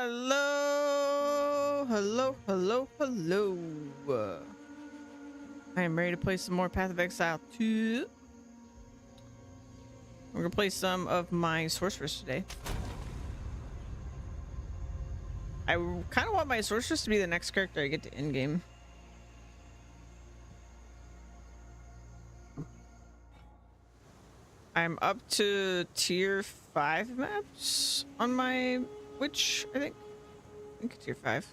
Hello, hello, hello, hello. I am ready to play some more Path of Exile 2. We're gonna play some of my sorceress today. I kind of want my sorceress to be the next character I get to end game. I'm up to tier 5 maps on my Witch, I think tier 5.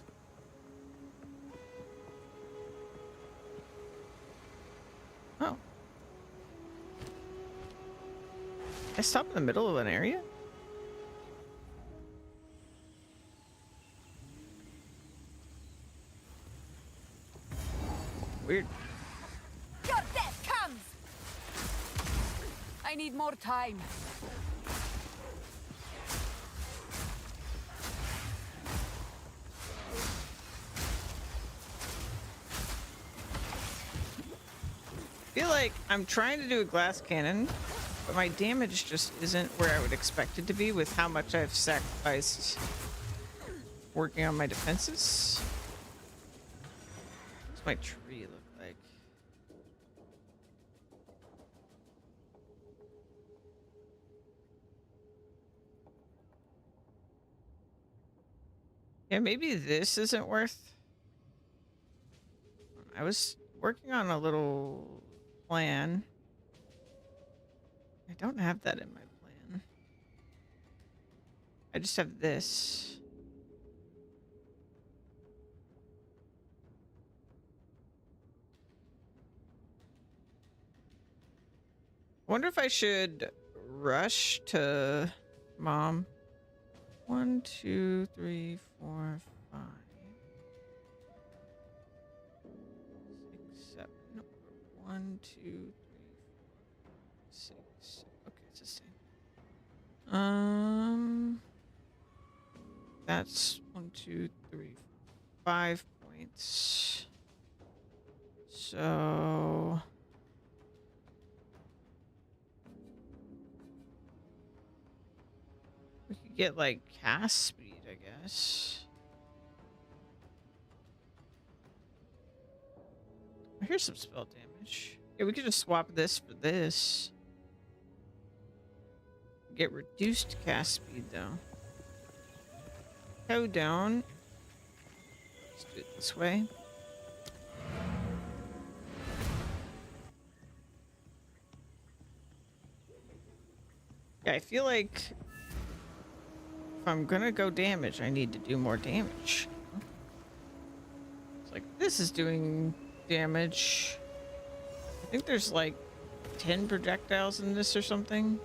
Oh. I stopped in the middle of an area? Weird. Your death comes! I need more time. I feel like I'm trying to do a glass cannon, but my damage just isn't where I would expect it to be with how much I've sacrificed working on my defenses. What's my tree look like? Yeah, maybe this isn't worth. I was working on a little plan. I don't have that in my plan. I just have this. I wonder if I should rush to Mom. 1, 2, 3, 4, 5, 6, 7. No, 1, 2, 3, 4, 6. Okay, it's the same. That's 1, 2, 3, 5 points. So we could get like cast speed, I guess. Here's some spell damage. Yeah, we could just swap this for this. Get reduced cast speed though. Go down. Let's do it this way. Yeah, I feel like if I'm gonna go damage, I need to do more damage. It's like this is doing damage. I think there's like 10 projectiles in this or something.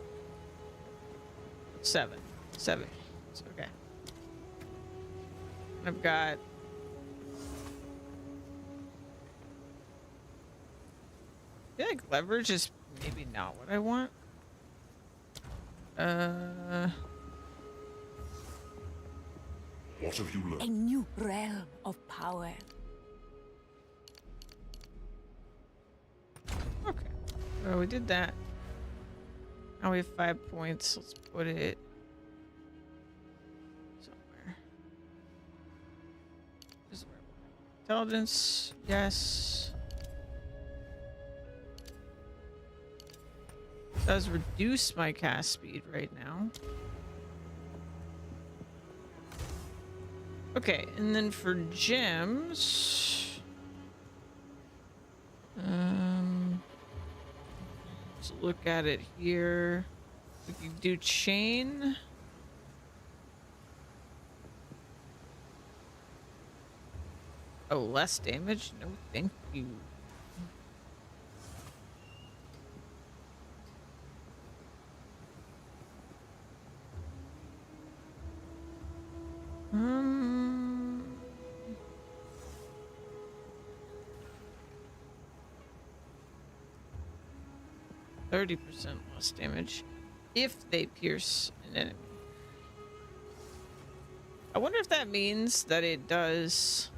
7. It's okay. I've got I feel like leverage is maybe not what I want. What have you learned? A new realm of power. Okay. So we did that. Now we have 5 points. Let's put it somewhere. This is where intelligence, yes. Does reduce my cast speed right now. Okay, and then for gems, let's look at it here. We can do chain. Oh, less damage? No, thank you. Um, 30% less damage if they pierce an enemy. I wonder if that means that it does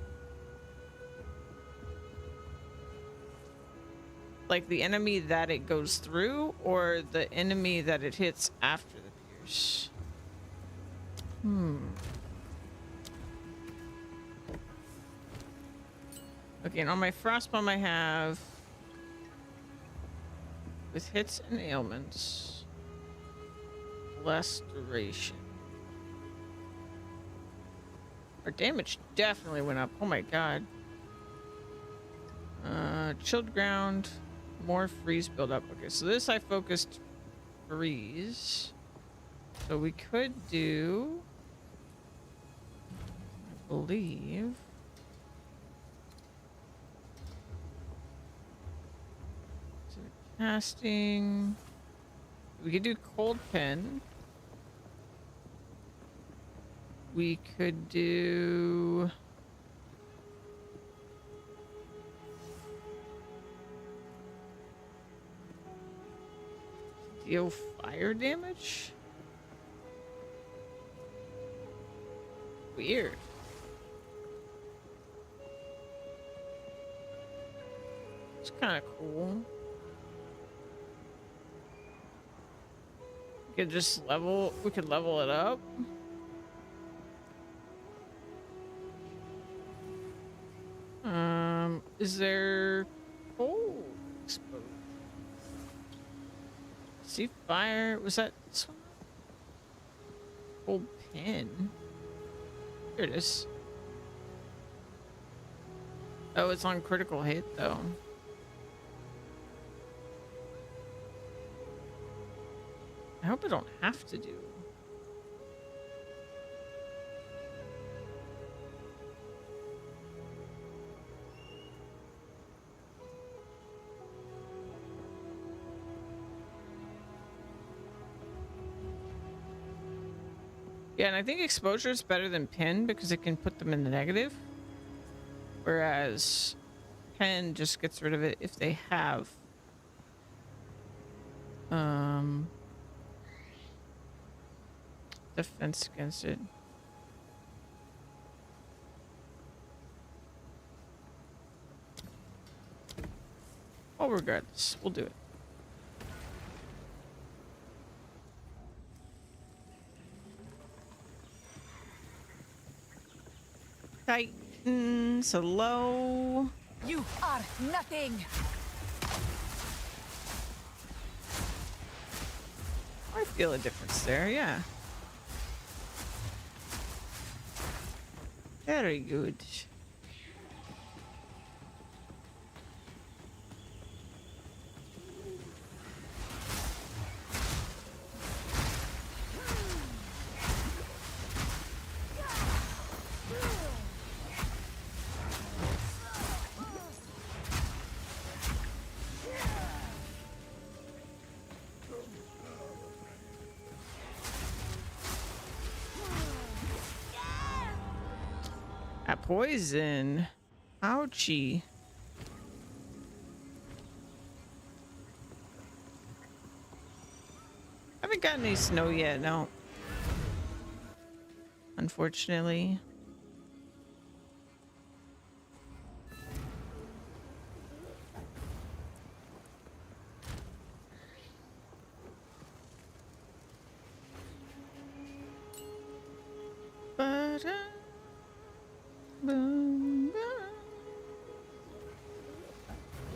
like the enemy that it goes through or the enemy that it hits after the pierce. Okay, and on my frostbomb I have with hits and ailments less duration. Our damage definitely went up. Oh my god. Chilled ground, more freeze buildup. Okay, so this I focused freeze. So we could do, I believe, so casting. We could do cold pen. We could do deal fire damage. Weird. It's kind of cool. We could just level. We could level it up. Is there cold exposure? See fire. Was that this one? Cold pin. Here it is. Oh, it's on critical hit though. I hope I don't have to do. Yeah, and I think exposure is better than pin because it can put them in the negative. Whereas pen just gets rid of it if they have defense against it. Oh, regardless, we'll do it. Titans, hello. You are nothing. I feel a difference there, yeah. Very good. That poison. Ouchie. Haven't gotten any snow yet, no. Unfortunately.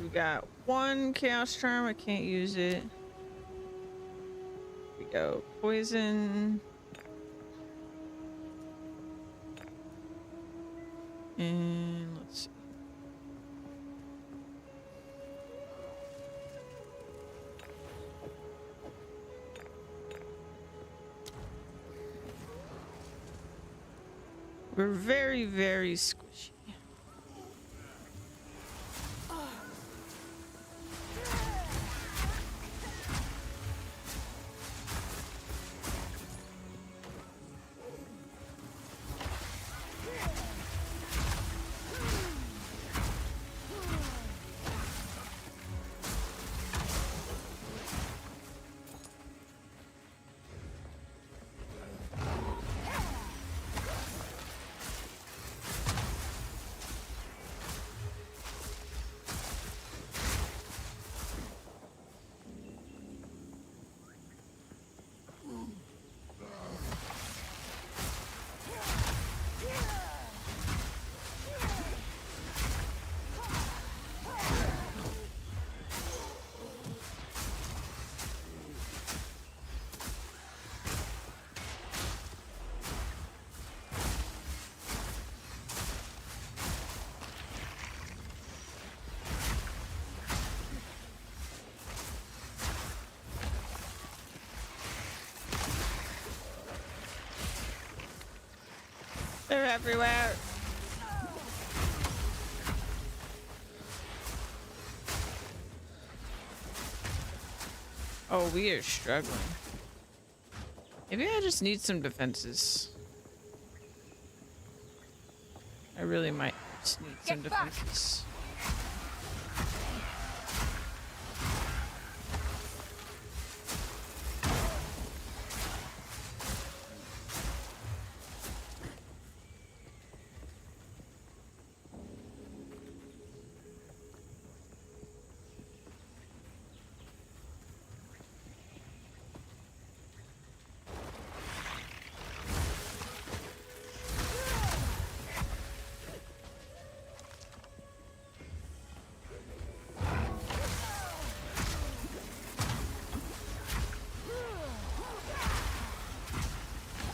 We got one chaos charm. I can't use it. We go poison. And let's see. We're very, very squishy. everywhere. Oh, we are struggling. Maybe I just need some defenses. I really might just need some defenses.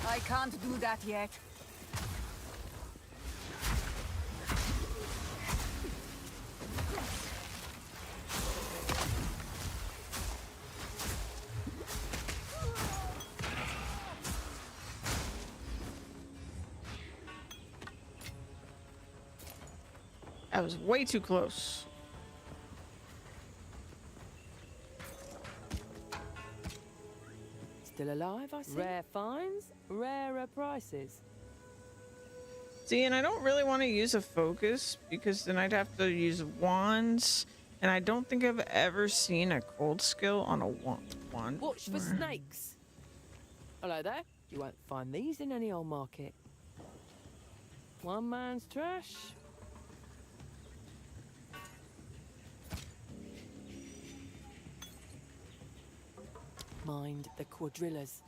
I can't do that yet. That was way too close. Still alive, I see. Rare finds, rarer prices. See, and I don't really want to use a focus because then I'd have to use wands, and I don't think I've ever seen a cold skill on a wand. Watch for snakes. Hello there. You won't find these in any old market. One man's trash. Mind the quadrillas.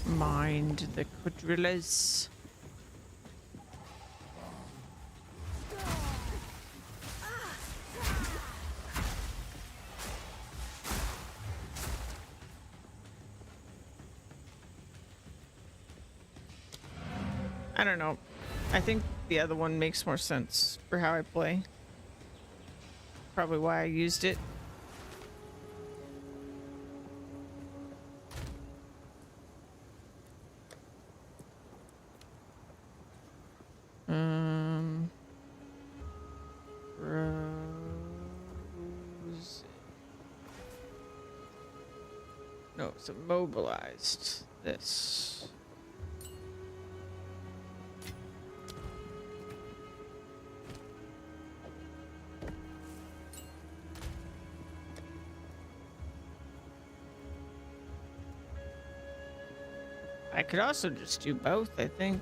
Mind the quadrillas. I don't know. I think the other one makes more sense for how I play. Probably why I used it. Rose. No, it's immobilized. This. I could also just do both, I think.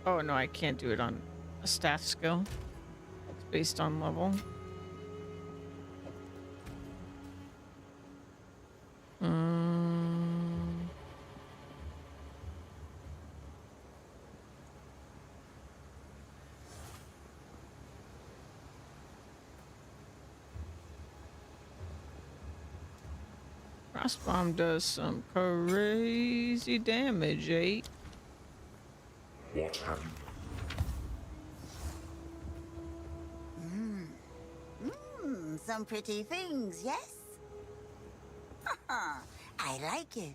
Oh, no, I can't do it on a staff skill. It's based on level. Frost bomb does some crazy damage, eh? What have you? Some pretty things, yes? I like it.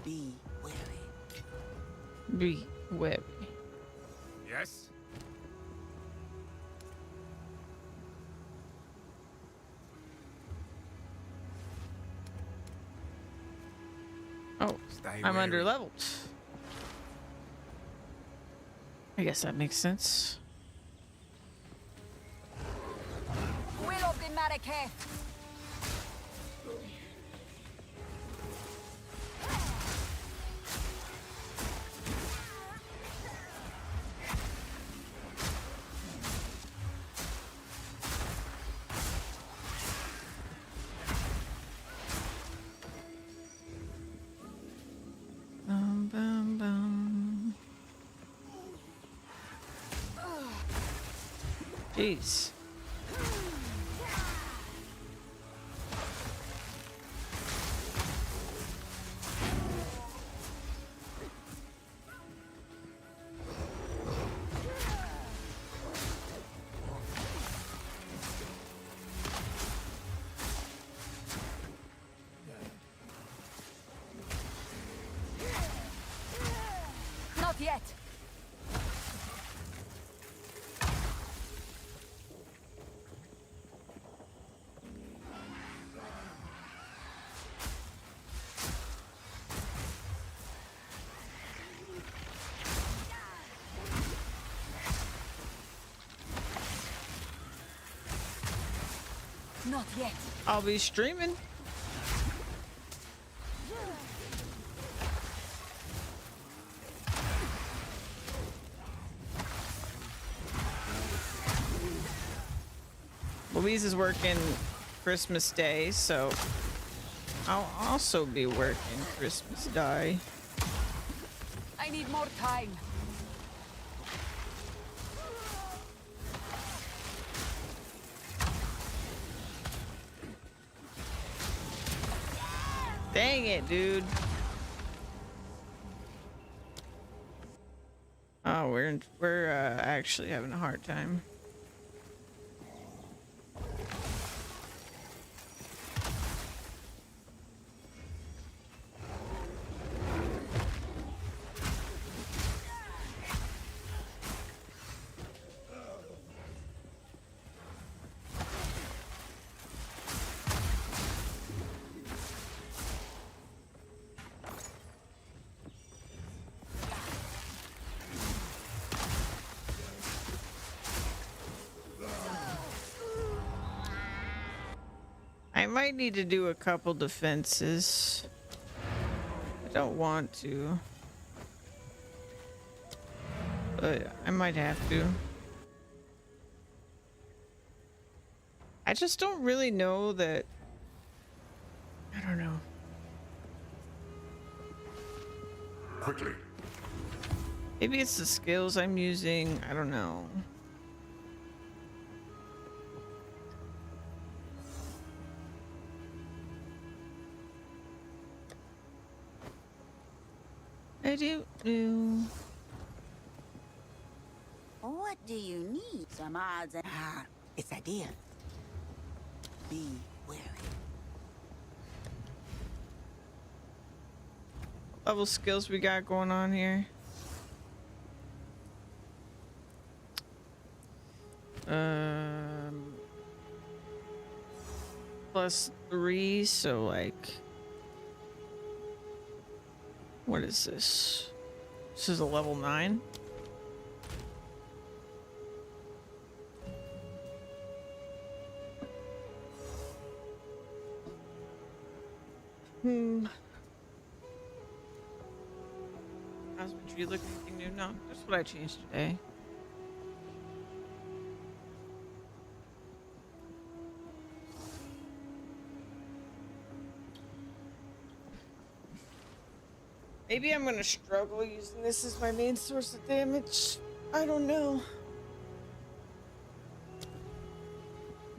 Be wary. Be wary. Yes? Oh, Stay I'm wary. under leveled. I guess that makes sense. Will of the Marrakech. Bum, bum, bum. Jeez. yet. Not yet. I'll be streaming. Louise is working Christmas Day, so I'll also be working Christmas Day. I need more time. Dang it, dude. Oh, we're actually having a hard time. I might need to do a couple defenses. I don't want to, but I might have to. I just don't really know that. I don't know. Quickly. Maybe it's the skills I'm using. I don't know. I do know. What do you need? Some odds and it's idea. Be wary. Level skills we got going on here. +3, so like, what is this? This is a level 9. Husbandry, look anything new? No, that's what I changed today. Maybe I'm gonna struggle using this as my main source of damage. I don't know.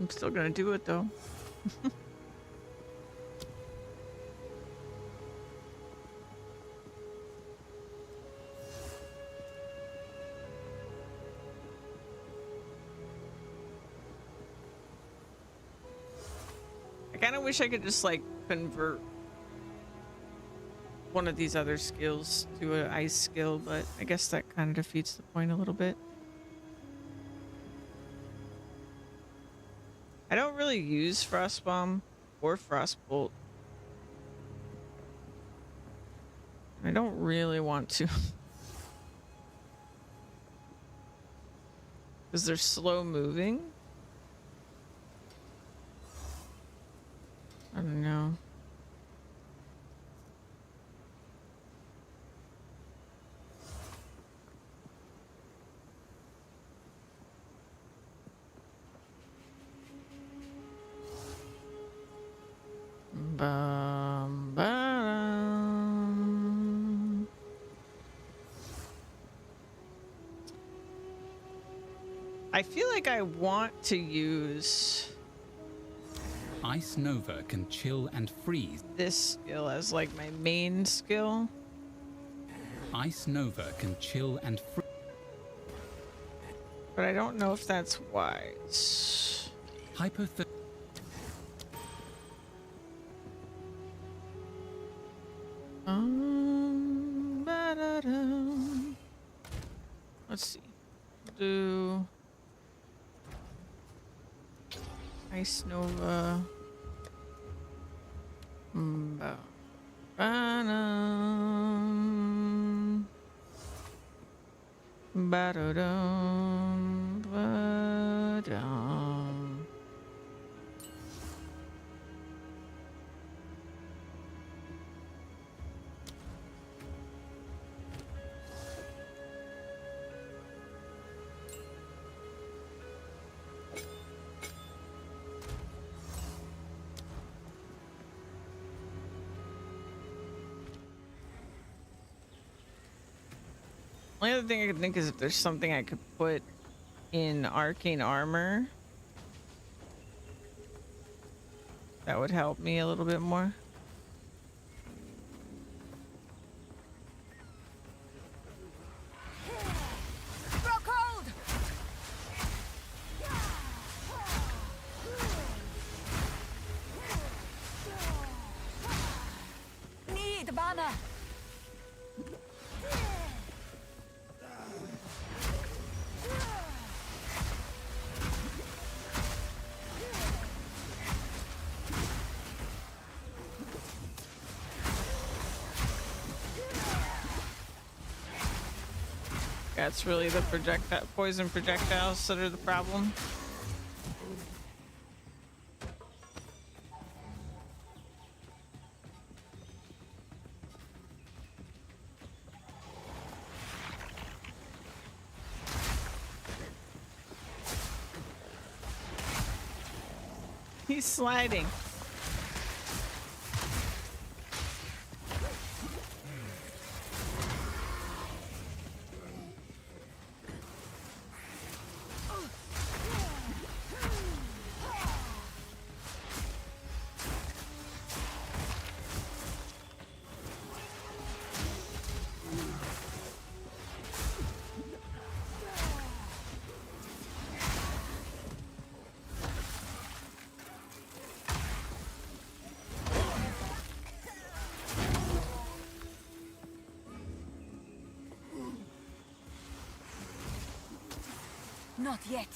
I'm still gonna do it though. I kind of wish I could just like convert one of these other skills to an ice skill, but I guess that kind of defeats the point a little bit. I don't really use Frostbomb or Frostbolt. I don't really want to. Because they're slow moving. I don't know. Bum, ba-dum. I feel like I want to use Ice Nova can chill and freeze. this skill as like my main skill. Ice Nova can chill and freeze. But I don't know if that's wise. Hypothermia. Ba-da-dum. Ice Nova. Ba-dum. Ba-da-dum. Ba-dum. Only other thing I could think is if there's something I could put in arcane armor that would help me a little bit more. Grow cold! Need banner! That's really the poison projectiles that are the problem. He's sliding. Not yet.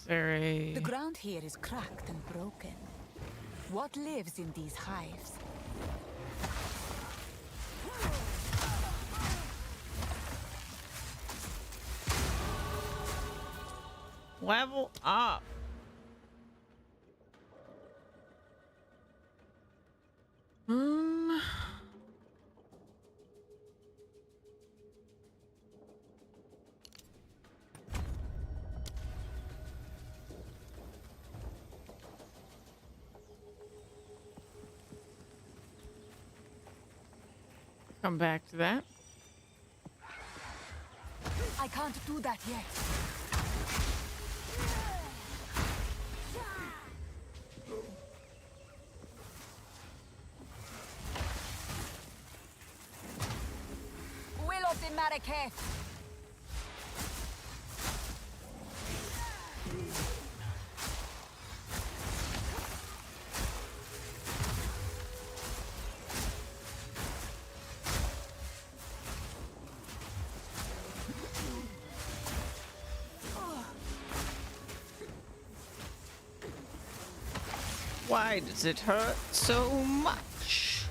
The ground here is cracked and broken. What lives in these hives? Level up. Come back to that. I can't do that yet. Will of the Marrakech. Why does it hurt so much?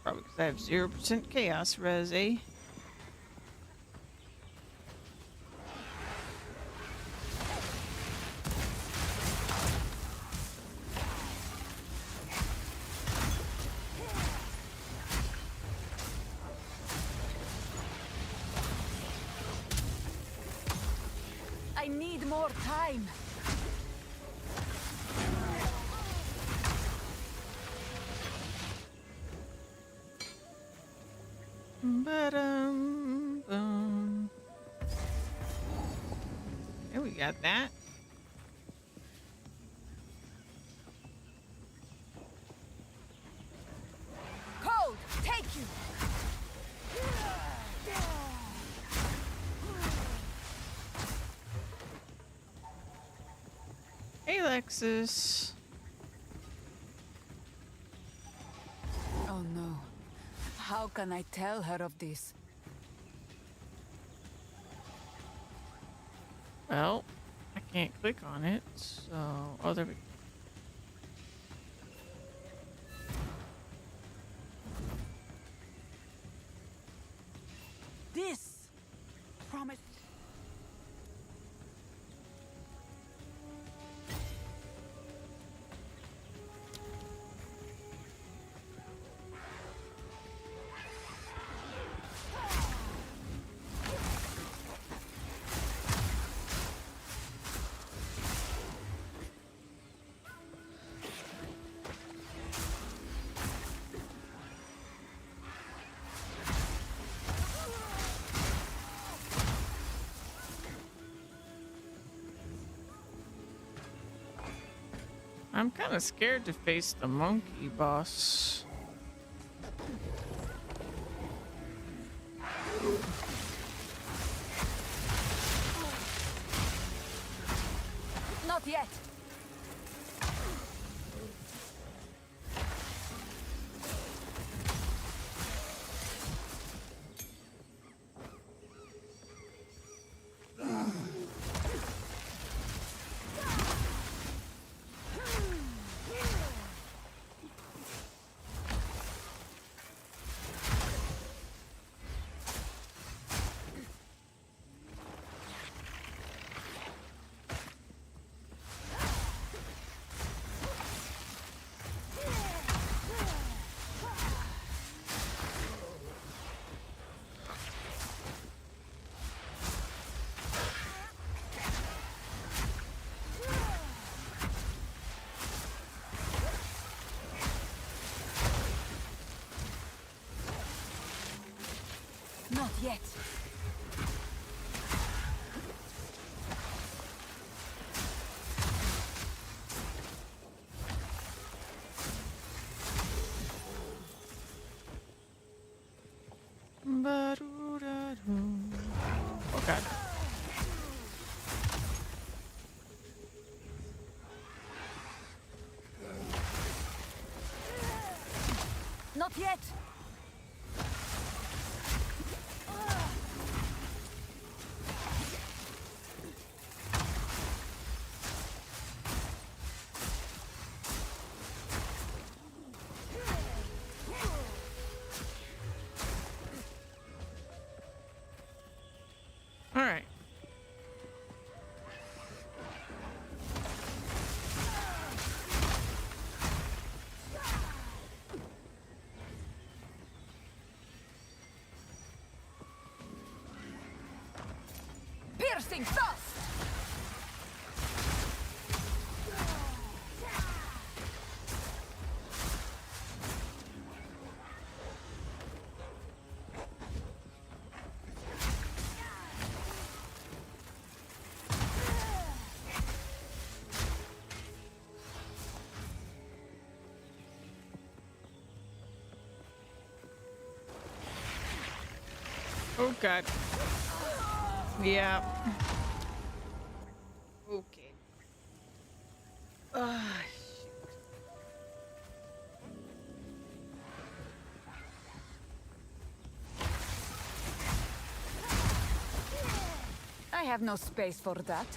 Probably because I have 0% chaos res, eh? more time. Ba-dum-bum. Okay, we got that. Cold, take you. Hey, Lexus. Oh no. How can I tell her of this? Well, I can't click on it, so... Oh, there we go. This promise. I'm kind of scared to face the monkey boss. Not yet. Not yet. Ba-doo-da-doo. Oh god. Not yet. All right. Piercing thrust. Oh god. Yeah. Okay. Ah, shoot. I have no space for that.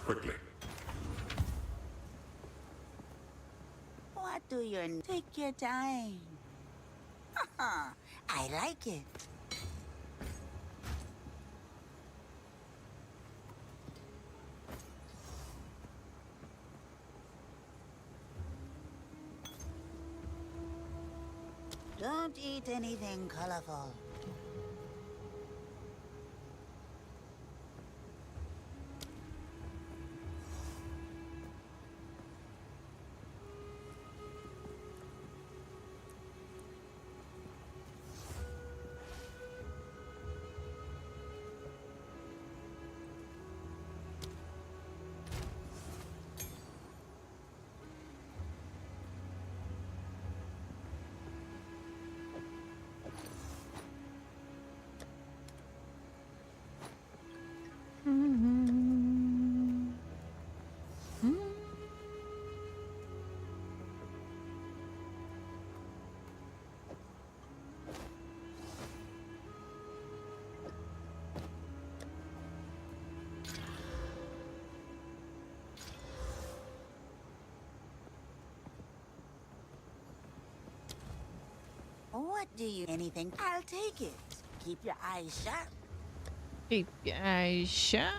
Quickly. What do you take your time? I like it. Don't eat anything colorful. What do you... Anything? I'll take it. Keep your eyes sharp. Keep your eyes shut.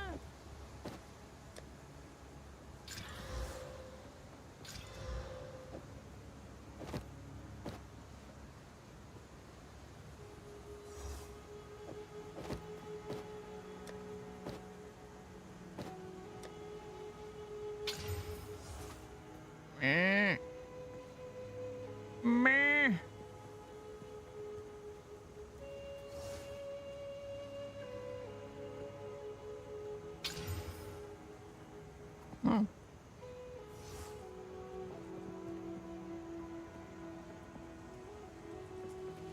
Meh. Meh. Hmm.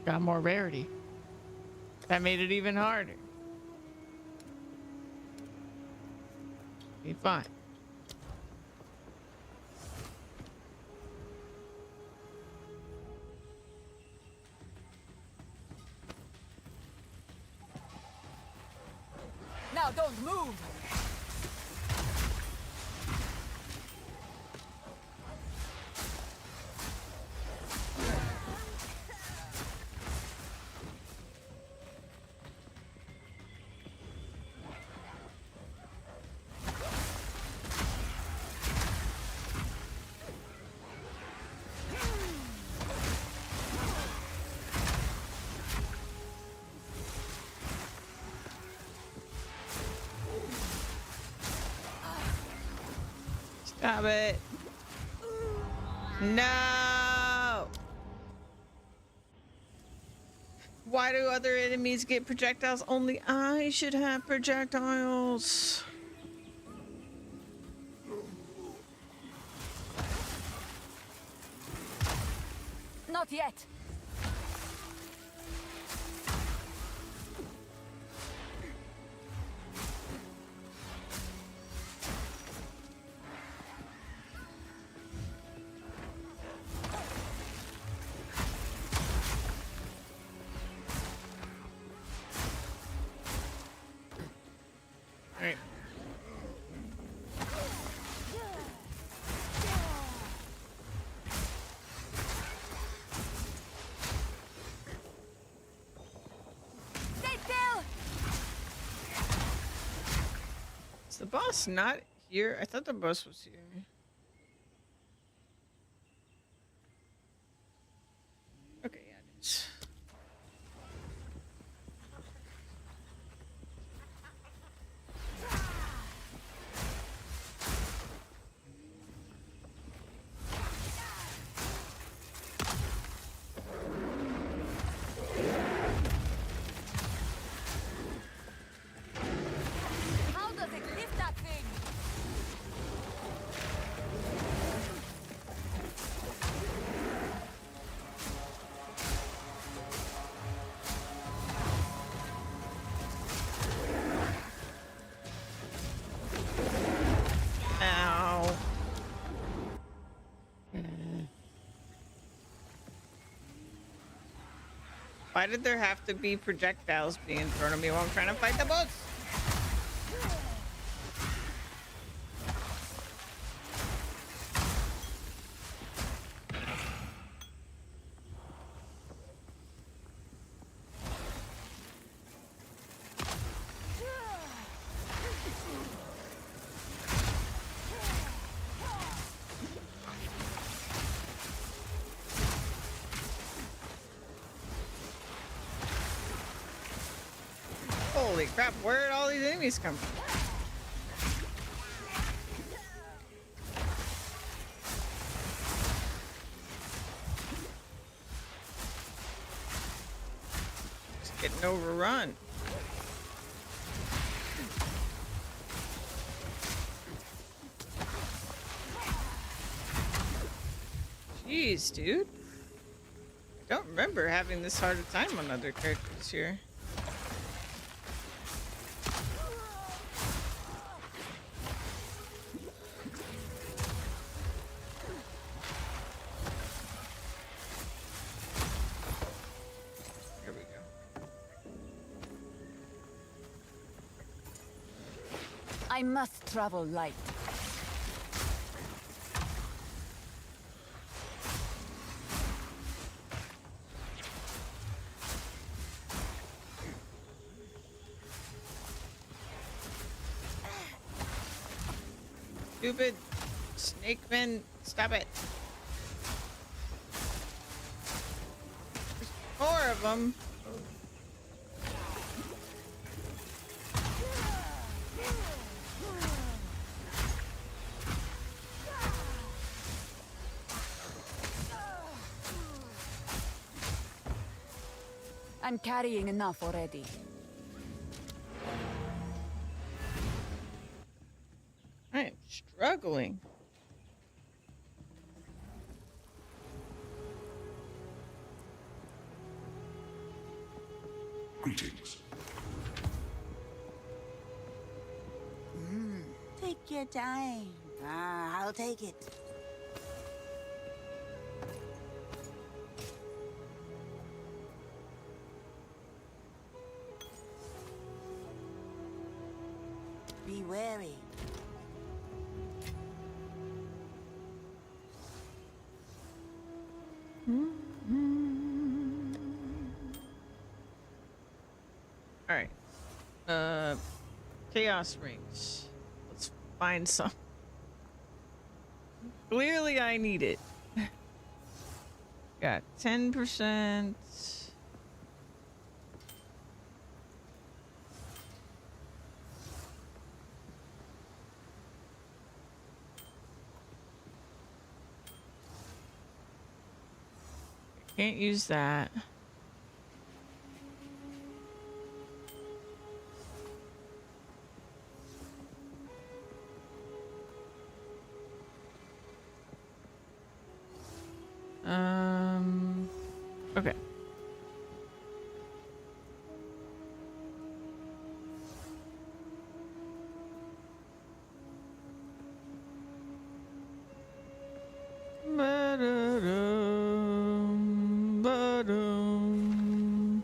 Got more rarity. That made it even harder. Be fine. Now don't move! Stop it. No. Why do other enemies get projectiles? Only I should have projectiles. Not yet! All right. Stay still! Is the boss not here? I thought the boss was here. Okay, yeah, it is. How does it lift that thing? Ow. Why did there have to be projectiles being thrown at me while I'm trying to fight the boss? Holy crap, where did all these enemies come from? Just getting overrun. Jeez, dude. I don't remember having this hard a time on other characters here. Here we go. I must travel light. Stupid snake men, stop it. There's more of them. I'm carrying enough already. I am struggling. Greetings. Take your time. I'll take it. Be wary. All right. Chaos rings. Let's find some. Clearly I need it. Got 10%. Can't use that. Okay. Ba-da-dum, ba-dum.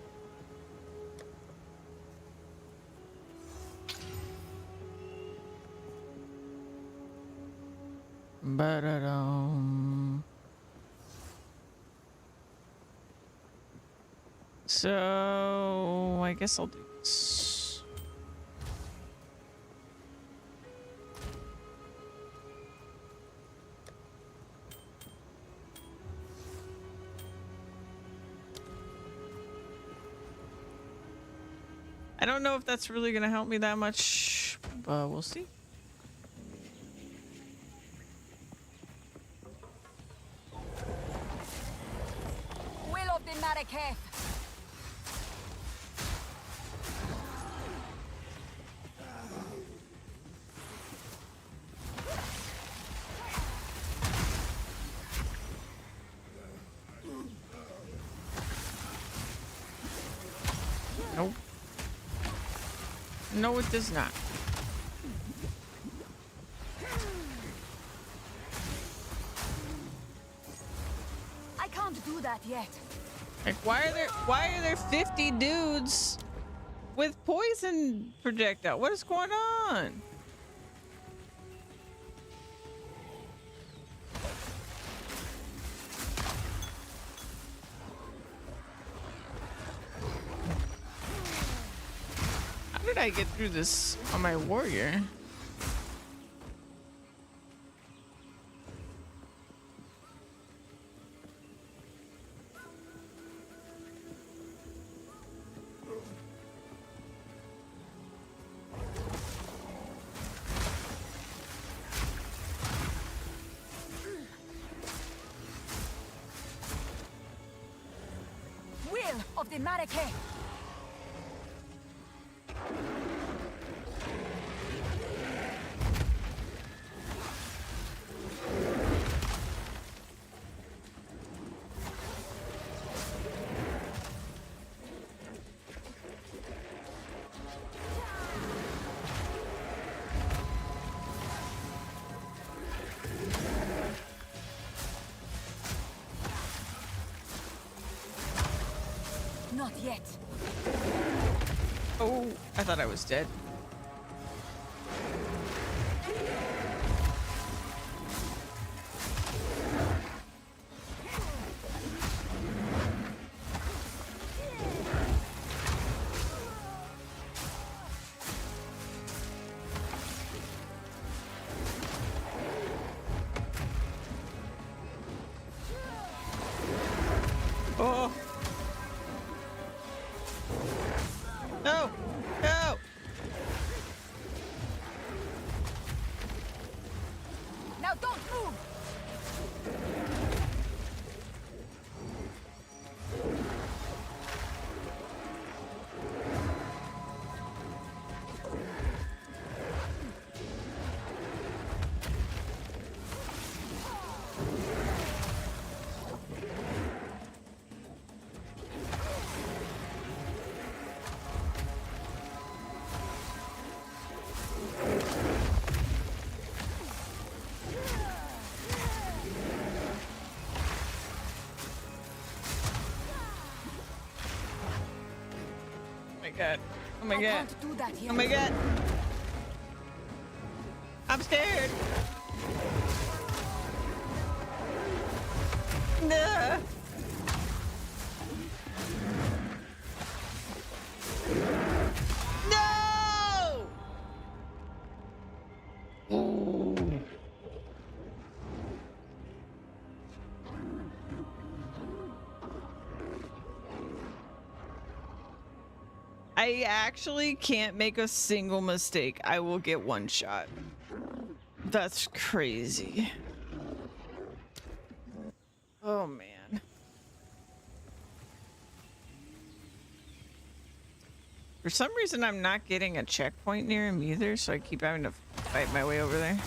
Ba-da-dum. So I guess I'll do this. I don't know if that's really gonna help me that much, but we'll see. Will of the Marrakech. Nope. No, it does not. I can't do that yet. Like, why are there 50 dudes with poison projectile? What is going on? How did I get through this on my warrior? in Marike. Not yet. Oh, I thought I was dead. Oh. No! No! Now don't move! Oh my god. Oh my I god. can't do that yet. Oh my god. I'm scared. No. No. I actually can't make a single mistake. I will get one shot. That's crazy. Oh man. For some reason, I'm not getting a checkpoint near him either, so I keep having to fight my way over there.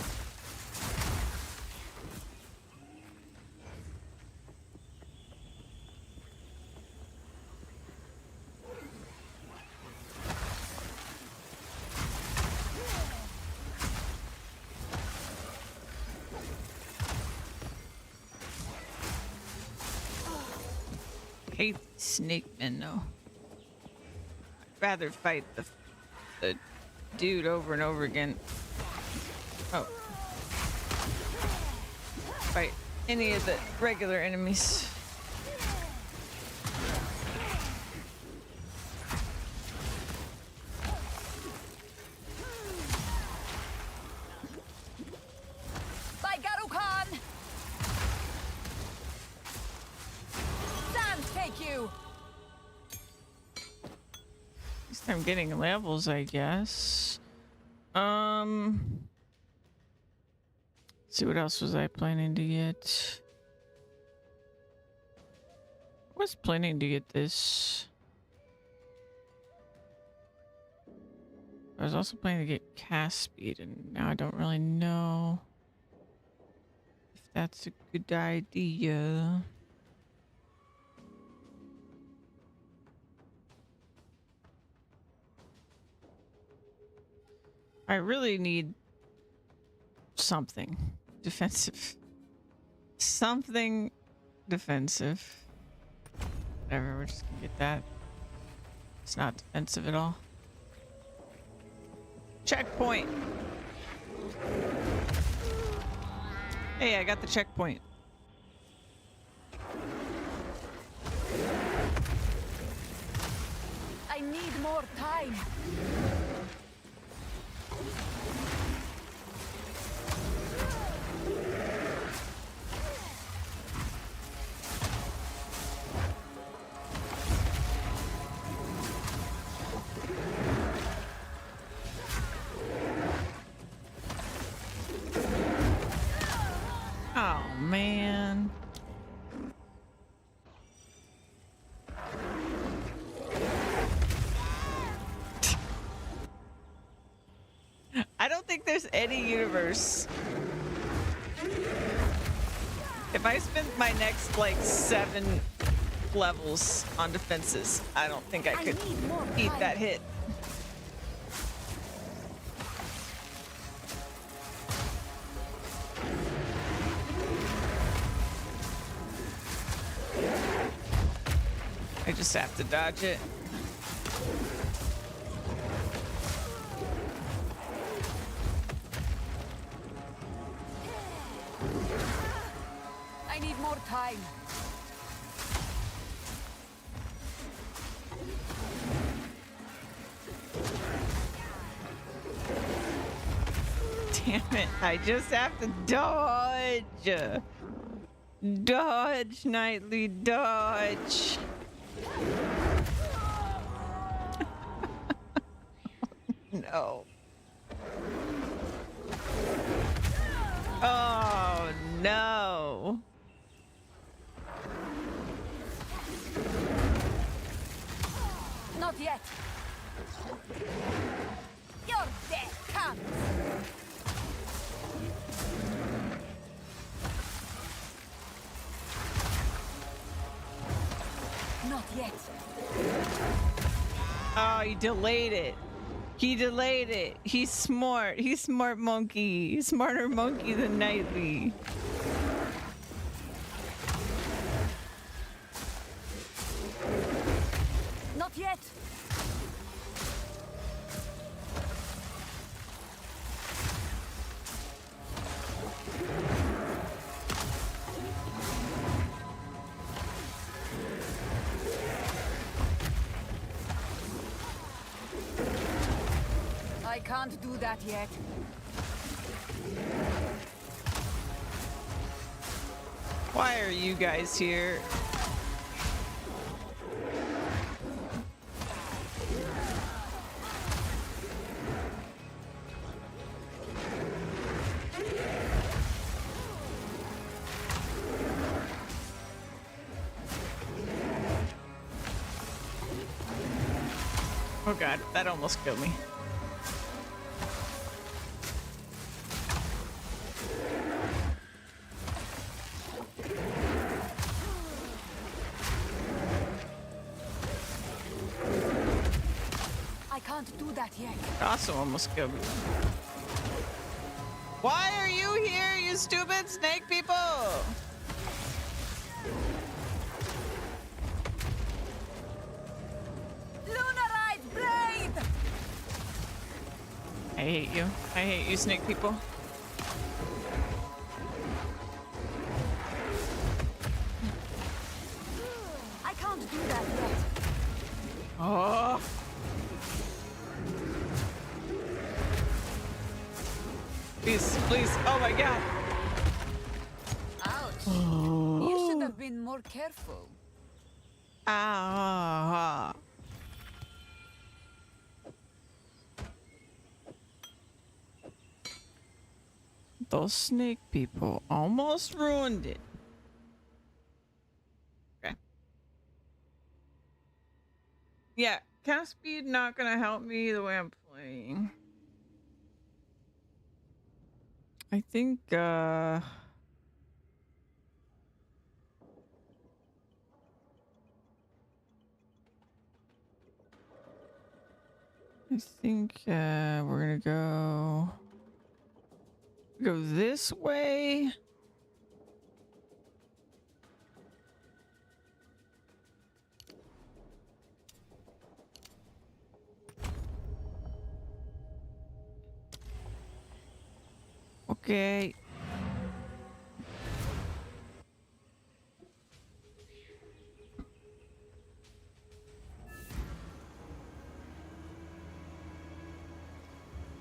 Hate snake men, though. I'd rather fight the dude over and over again. Oh. Fight any of the regular enemies. By Garukan! Sand take you! At least I'm getting levels, I guess. See what else was I planning to get? I was planning to get this. I was also planning to get cast speed, and now I don't really know if that's a good idea. I really need something defensive. Something defensive. Whatever, we're just gonna get that. It's not defensive at all. Checkpoint! Hey, I got the checkpoint. I need more time. Oh, man. there's any universe. If I spend my next like 7 levels on defenses, I don't think I could eat that hit. I just have to dodge it. I need more time. Damn it, I just have to dodge. Dodge, Knightley, dodge. No. Oh, no. Not yet. Your death comes. Not yet. Oh, he delayed it. He delayed it. He's smart. He's smart monkey. He's smarter monkey than Knightley. Not yet. I can't do that yet. Why are you guys here? Oh god, that almost killed me. I can't do that yet. Also almost killed me. Why are you here, you stupid snake people? Lunarized blade! I hate you. I hate you, snake people. I can't do that yet. Oh. Please, please. Oh my god. Ouch. You should have been more careful. Ah. Those snake people almost ruined it. Okay. Yeah, cast speed not gonna help me the way I'm playing. I think we're gonna go this way. Okay.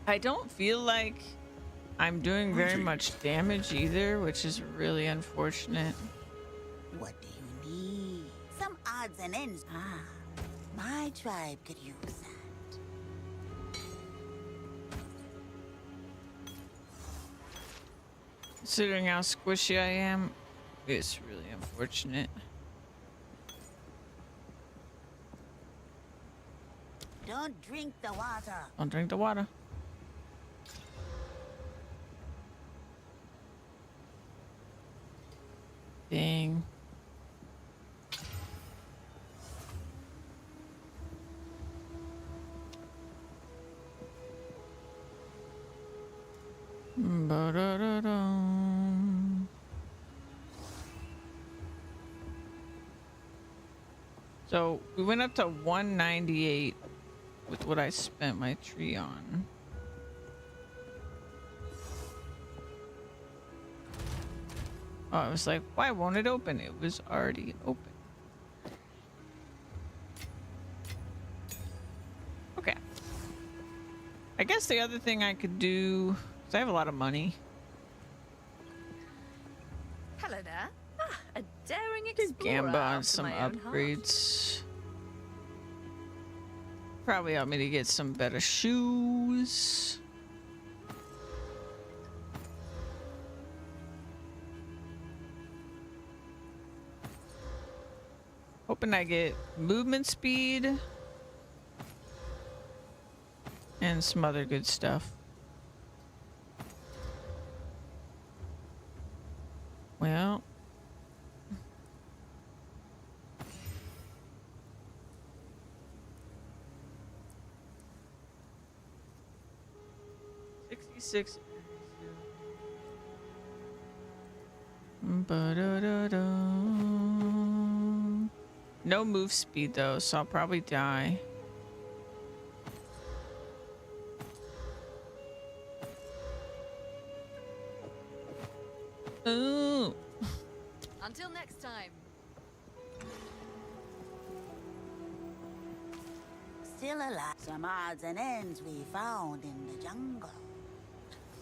I don't feel like I'm doing very much damage either, which is really unfortunate. What do you need? Some odds and ends. Ah, my tribe could use that. Considering how squishy I am, it's really unfortunate. Don't drink the water. Don't drink the water. Dang. Ba-da-da-dum. So we went up to 198 with what I spent my tree on. Oh, I was like, why won't it open? It was already open. Okay. I guess the other thing I could do, because I have a lot of money. Hello there. Ah, a daring Could explorer Gamba on after some my own heart. upgrades. Probably help me to get some better shoes. Hoping I get movement speed and some other good stuff. Well, $66. Ba-da-da-dum. No move speed though, so I'll probably die. Ooh. Until next time. Still alive. Some odds and ends we found in the jungle.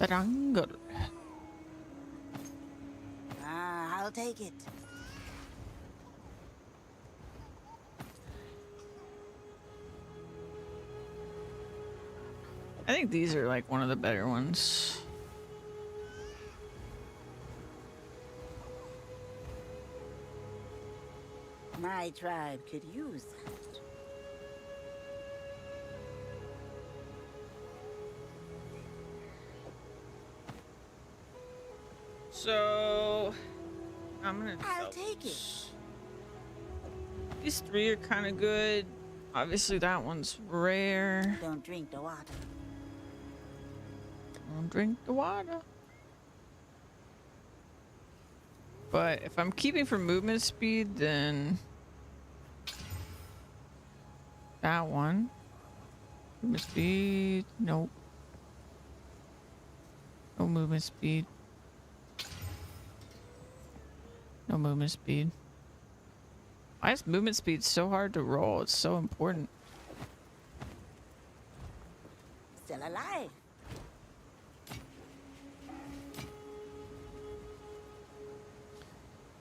Triangle. Ah, I'll take it. I think these are like one of the better ones. My tribe could use that. So I'm gonna I'll sell take it. these. These three are kind of good. Obviously that one's rare. Don't drink the water. Don't drink the water. But if I'm keeping for movement speed, then that one. Movement speed, nope. No movement speed. No movement speed. Why is movement speed so hard to roll? It's so important. Still alive.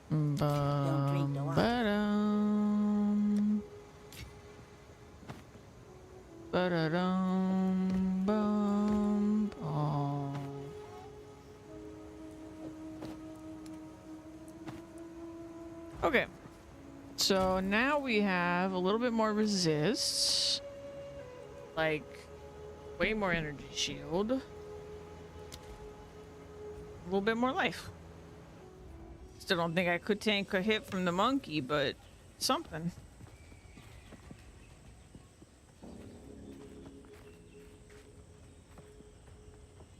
Don't drink the water. Ba-dum. Ba-da-dum, bum, bum. Okay. So now we have a little bit more resist. Like, way more energy shield. A little bit more life. Still don't think I could tank a hit from the monkey, but something.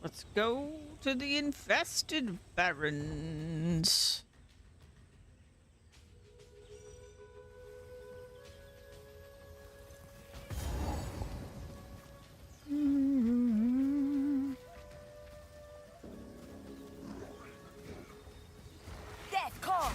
Let's go to the infested barrens. Death calls.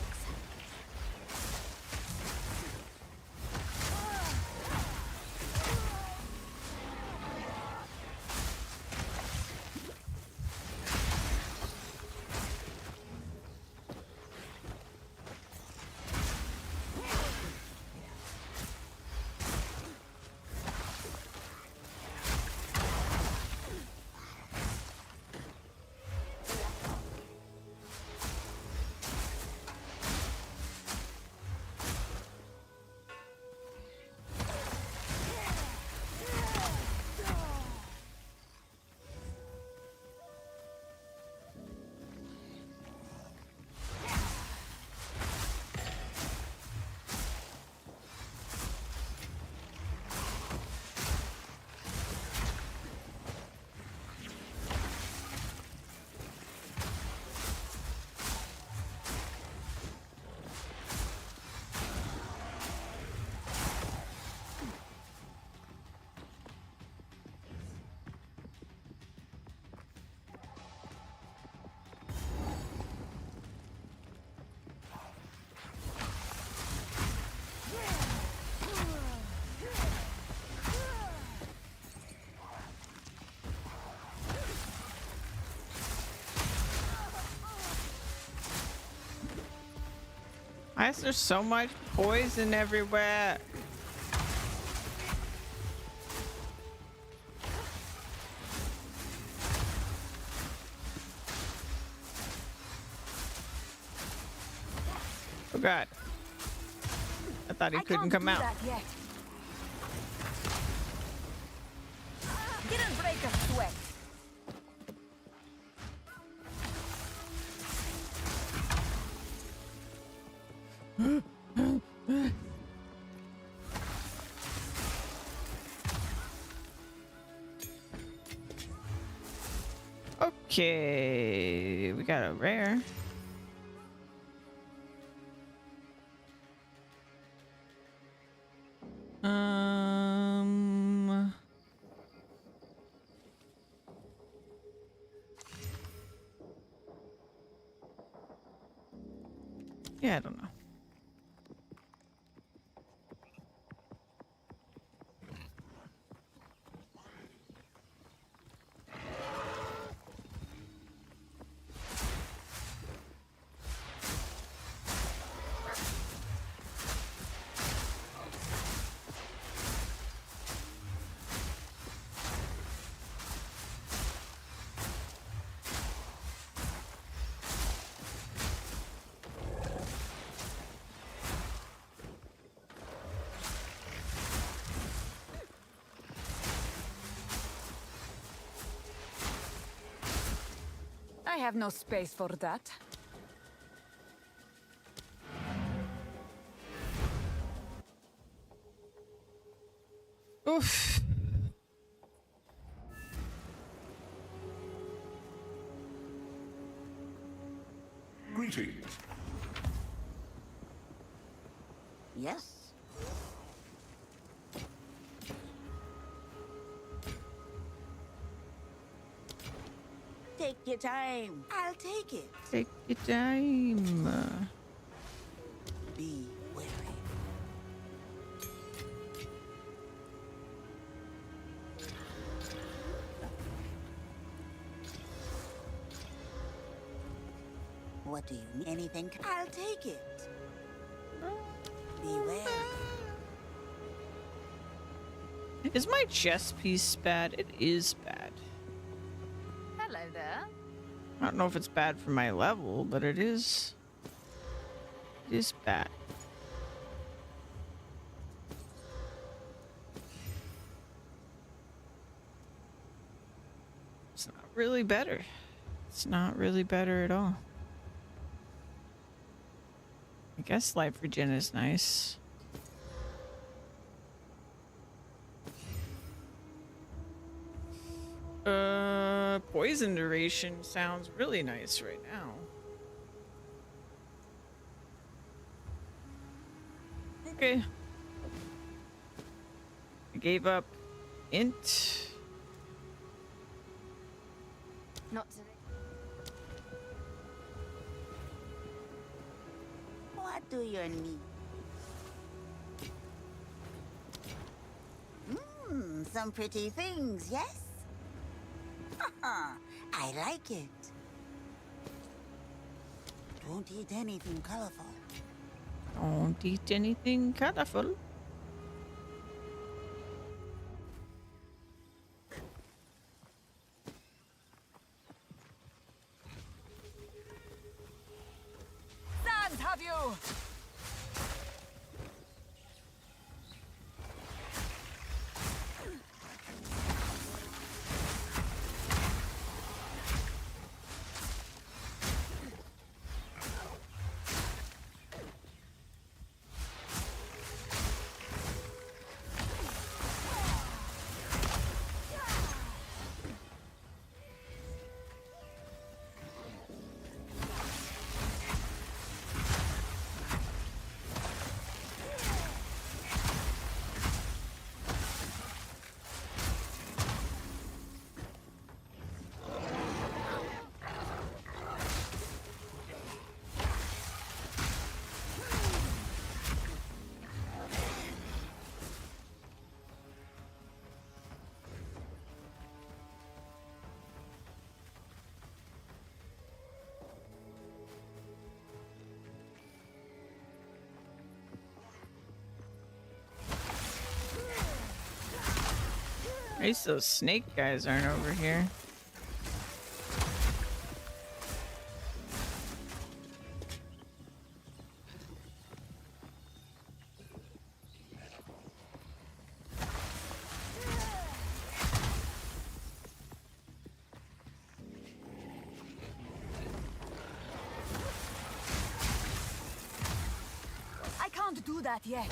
Why is there so much poison everywhere? Oh god. I thought he I couldn't can't come do out. that yet. Didn't break a sweat. Okay, we got a rare. Um, yeah, I don't know. I have no space for that. Oof. Greetings. Yes? Take your time. I'll take it. Take your time. Be wary. What do you need? Anything? I'll take it. Be wary. Is my chess piece bad? It is bad. Hello there. I don't know if it's bad for my level, but it is. It is bad. It's not really better. It's not really better at all. I guess life regen is nice. Poison duration sounds really nice right now. Okay. I gave up int. Not today. What do you need? Some pretty things, yes? I like it. Don't eat anything colorful. Don't eat anything colorful. Sand, have you? At least those snake guys aren't over here. I can't do that yet.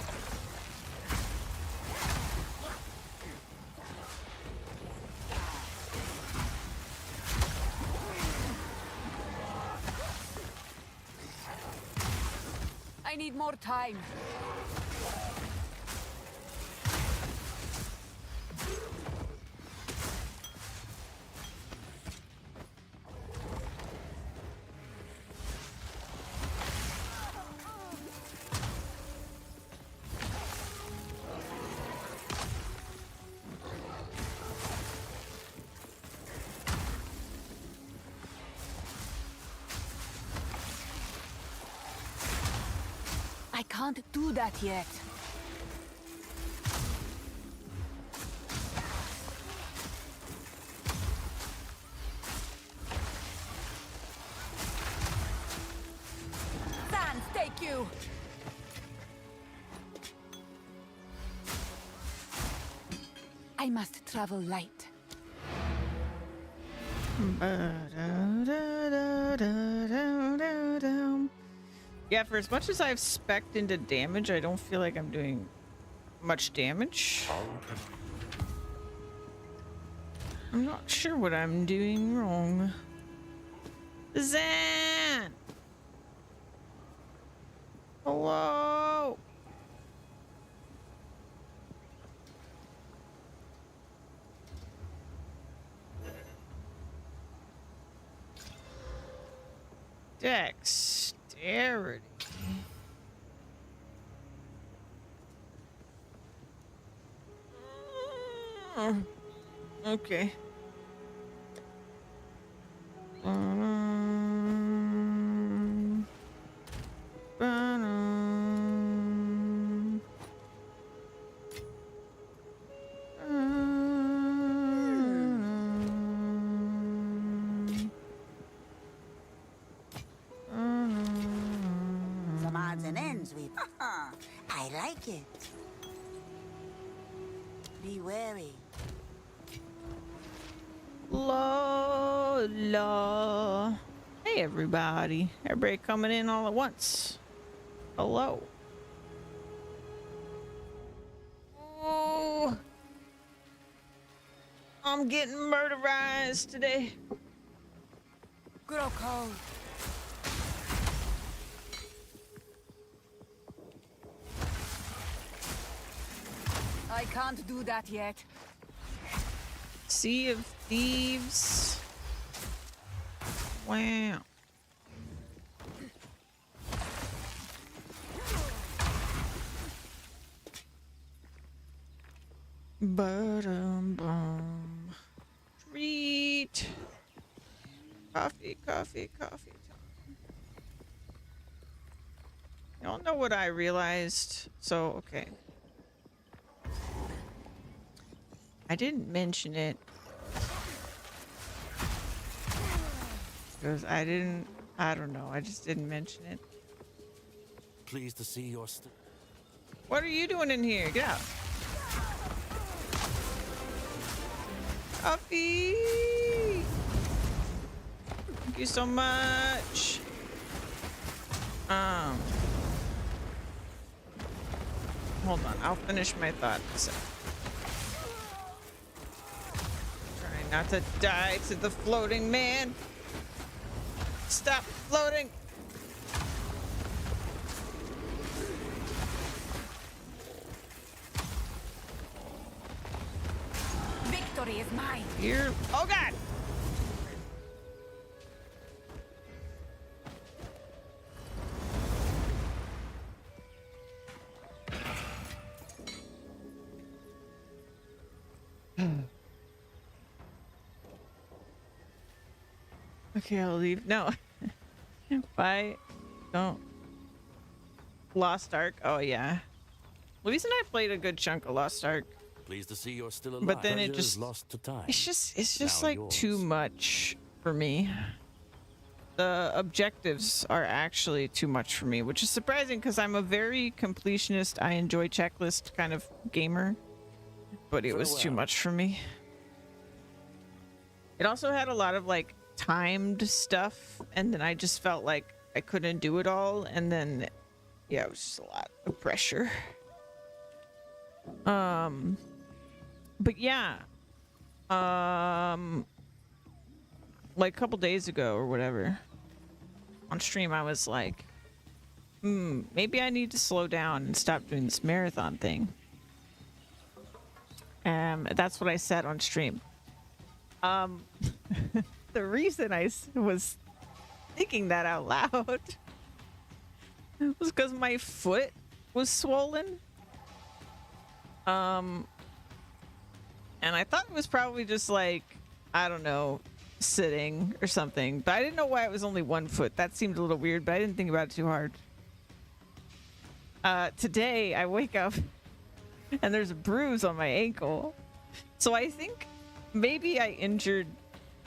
I need more time. I can't do that yet. Sans, take you! I must travel light. Yeah, for as much as I've spec'd into damage, I don't feel like I'm doing much damage. I'm not sure what I'm doing wrong. Zan! Hello? Dexterity. Okay. Some odds and ends we. I like it. Be wary. La. Hey everybody. Everybody coming in all at once. Hello. Oh. I'm getting murderized today. Grow cold. I can't do that yet. Sea of Thieves. Wow. Bum. Treat. Coffee, coffee, coffee. Y'all know what I realized? So, okay. I didn't mention it. Because I don't know. I just didn't mention it. Pleased to see your What are you doing in here? Get out. Coffee! Thank you so much. Hold on. I'll finish my thought. Trying not to die to the floating man. Stop floating. Victory is mine. Here. Oh God. Okay, I'll leave. No. Bye. Don't. Lost Ark. Oh, yeah. Luis and I played a good chunk of Lost Ark. Pleased to see you're still alive. But then it Pleasure is just lost to time. it's just Now like too yours. much for me. The objectives are actually too much for me, which is surprising because I'm a very completionist, I enjoy checklist kind of gamer, but it was too Farewell. much for me. It also had a lot of like timed stuff, and then I just felt like I couldn't do it all, and then yeah, it was just a lot of pressure. But yeah, like a couple days ago or whatever, on stream I was like, maybe I need to slow down and stop doing this marathon thing. That's what I said on stream. The reason I was thinking that out loud was because my foot was swollen. And I thought it was probably just like, I don't know, sitting or something, but I didn't know why it was only one foot. That seemed a little weird, but I didn't think about it too hard. Today I wake up and there's a bruise on my ankle. So I think maybe I injured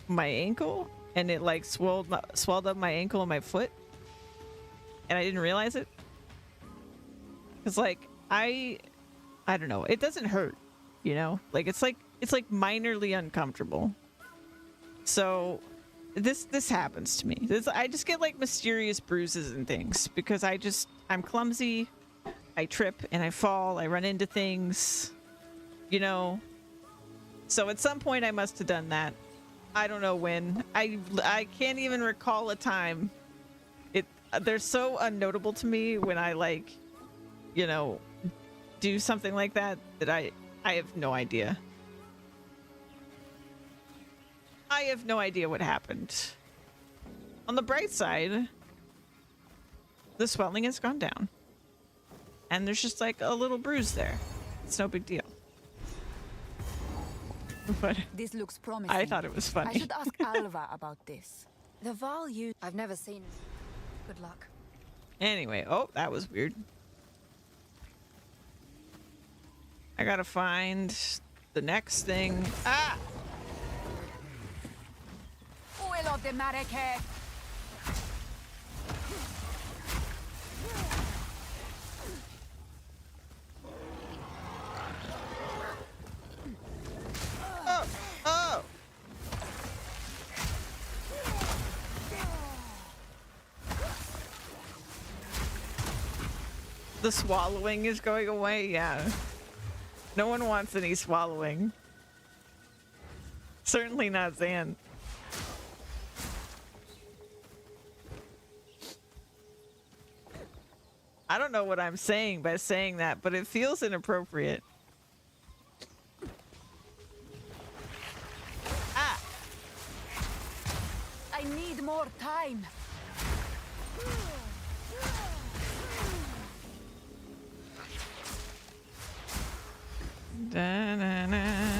my ankle and it like swelled up my ankle and my foot, and I didn't realize it. Cause like I don't know, it doesn't hurt, you know, like it's like minorly uncomfortable. So this happens to me. I just get like mysterious bruises and things because I'm clumsy. I trip and I fall. I run into things, you know. So at some point I must have done that. I don't know when. I can't even recall a time. They're so unnotable to me when I like, you know, do something like that I have no idea. I have no idea what happened. On the bright side, the swelling has gone down. And there's just like a little bruise there. It's no big deal. But This looks promising. I thought it was I funny. should ask Alva about this. The value. I've never seen. Good luck. Anyway, oh, that was weird. I gotta find the next thing. Ah! Uelo de Mareke. Oh! Oh! The swallowing is going away? Yeah. No one wants any swallowing. Certainly not Zan. I don't know what I'm saying by saying that, but it feels inappropriate. Ah! I need more time. Da-na-na-na-na.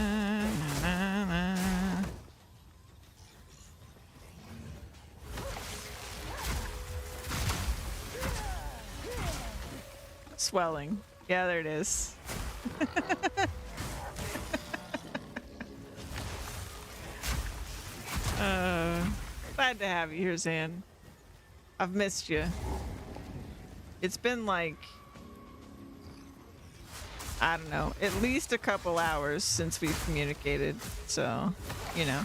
Swelling. Yeah, there it is. Glad to have you here, Zan. I've missed you. It's been like, I don't know, at least a couple hours since we've communicated, so, you know.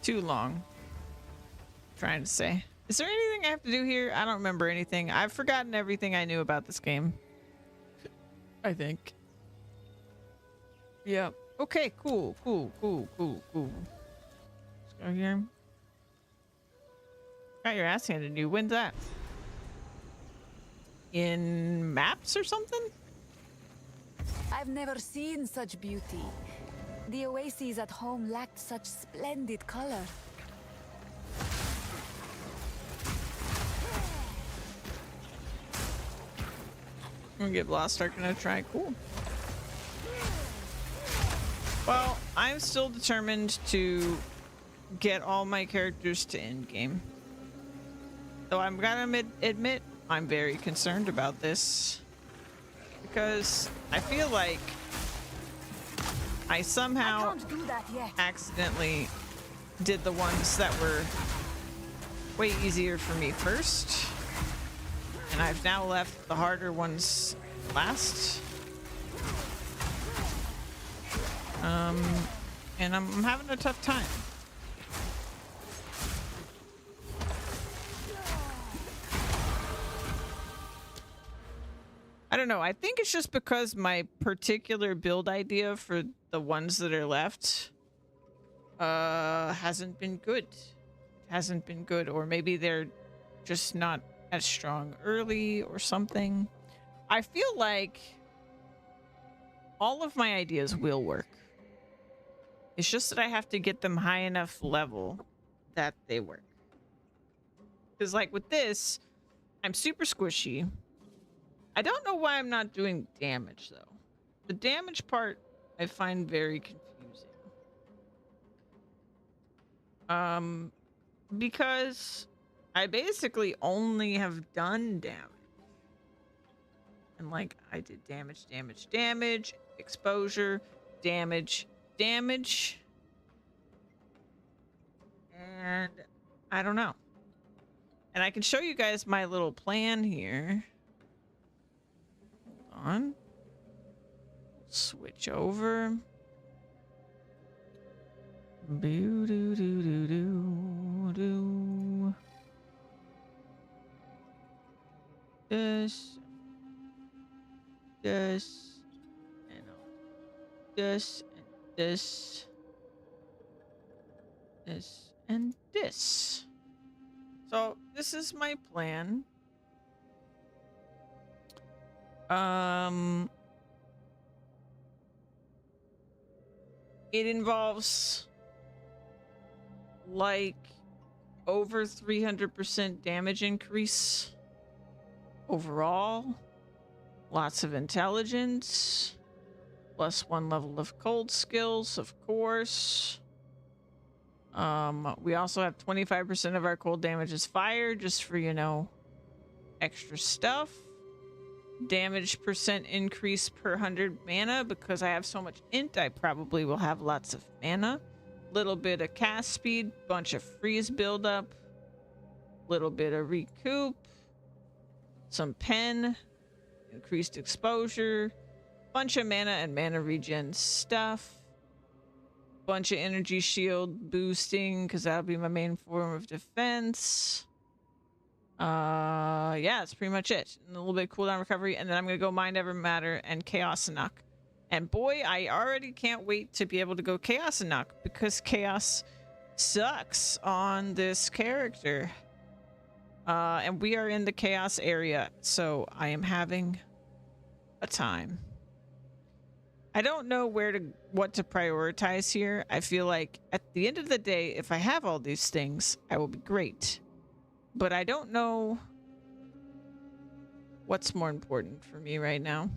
Too long. Trying to say. Is there anything I have to do here? I don't remember anything. I've forgotten everything I knew about this game. I think. Yep. Okay, cool. Let's go here. Got your ass handed to you. When's that? In maps or something? I've never seen such beauty. The oases at home lacked such splendid color. I'm gonna get Lost Ark and a try. Cool. Well, I'm still determined to get all my characters to endgame. Though I'm gonna admit I'm very concerned about this because I feel like I somehow Can't do that yet. accidentally did the ones that were way easier for me first, and I've now left the harder ones last. And I'm having a tough time. I don't know. I think it's just because my particular build idea for the ones that are left hasn't been good. Hasn't been good, or maybe they're just not as strong early or something. I feel like all of my ideas will work. It's just that I have to get them high enough level that they work. Because like with this, I'm super squishy. I don't know why I'm not doing damage though. The damage part I find very confusing. Because I basically only have done damage. And like I did damage, exposure, damage. And I don't know. And I can show you guys my little plan here. Hold on. Switch over. Boo doo doo doo doo doo. This, and this, and this. So this is my plan. It involves like over 300% damage increase overall. Lots of intelligence. +1 level of cold skills, of course. We also have 25% of our cold damage is fire, just for, you know, extra stuff. Damage percent increase per 100 mana. Because I have so much int, I probably will have lots of mana. Little bit of cast speed, bunch of freeze buildup, little bit of recoup, some pen, increased exposure, bunch of mana and mana regen stuff, bunch of energy shield boosting because that'll be my main form of defense. Yeah, that's pretty much it. And a little bit of cooldown recovery, and then I'm gonna go Mind Ever Matter and Chaos Anok. And boy, I already can't wait to be able to go Chaos Anok because Chaos sucks on this character. And we are in the Chaos area, so I am having a time. I don't know what to prioritize here. I feel like at the end of the day, if I have all these things, I will be great. But I don't know what's more important for me right now.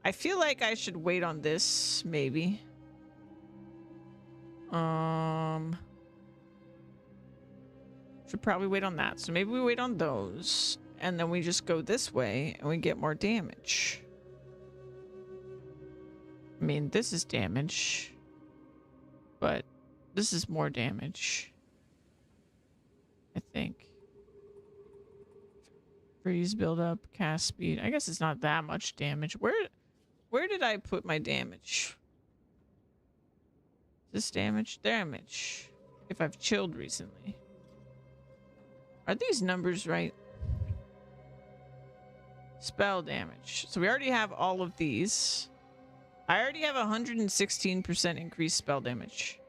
I feel like I should wait on this, maybe. Should probably wait on that. So maybe we wait on those, and then we just go this way, and we get more damage. I mean, this is damage, but this is more damage, I think. Freeze buildup, cast speed. I guess it's not that much damage. Where did I put my damage? Is this damage? Damage. If I've chilled recently. Are these numbers right? Spell damage. So we already have all of these. I already have 116% increased spell damage.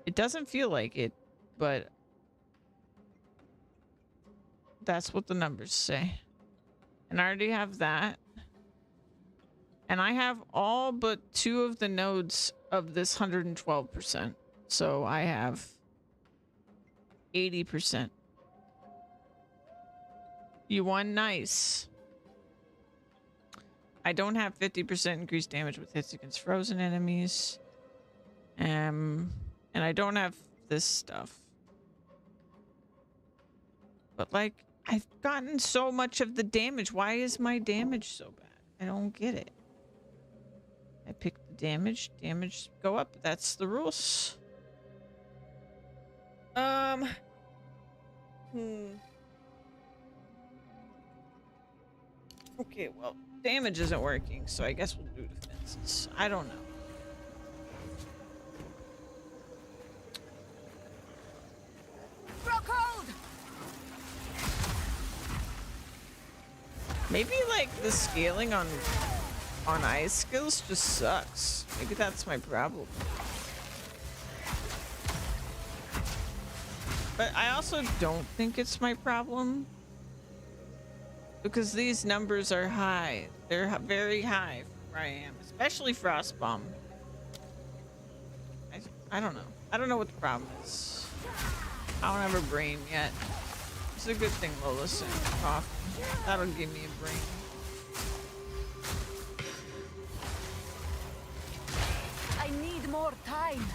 It doesn't feel like it, but that's what the numbers say. And I already have that. And I have all but 2 of the nodes of this 112%. So I have 80%. You won, nice. I don't have 50% increased damage with hits against frozen enemies. And I don't have this stuff. But like, I've gotten so much of the damage. Why is my damage so bad? I don't get it. I pick the damage. Damage go up. That's the rules. Okay, well, damage isn't working, so I guess we'll do defenses. I don't know. Rockhold! Maybe like the scaling on ice skills just sucks. Maybe that's my problem. But I also don't think it's my problem because these numbers are high. They're very high where I am, especially Frostbomb. I don't know. I don't know what the problem is. I don't have a brain yet. It's a good thing Lola's saying coffee. That'll give me a brain. I need more time.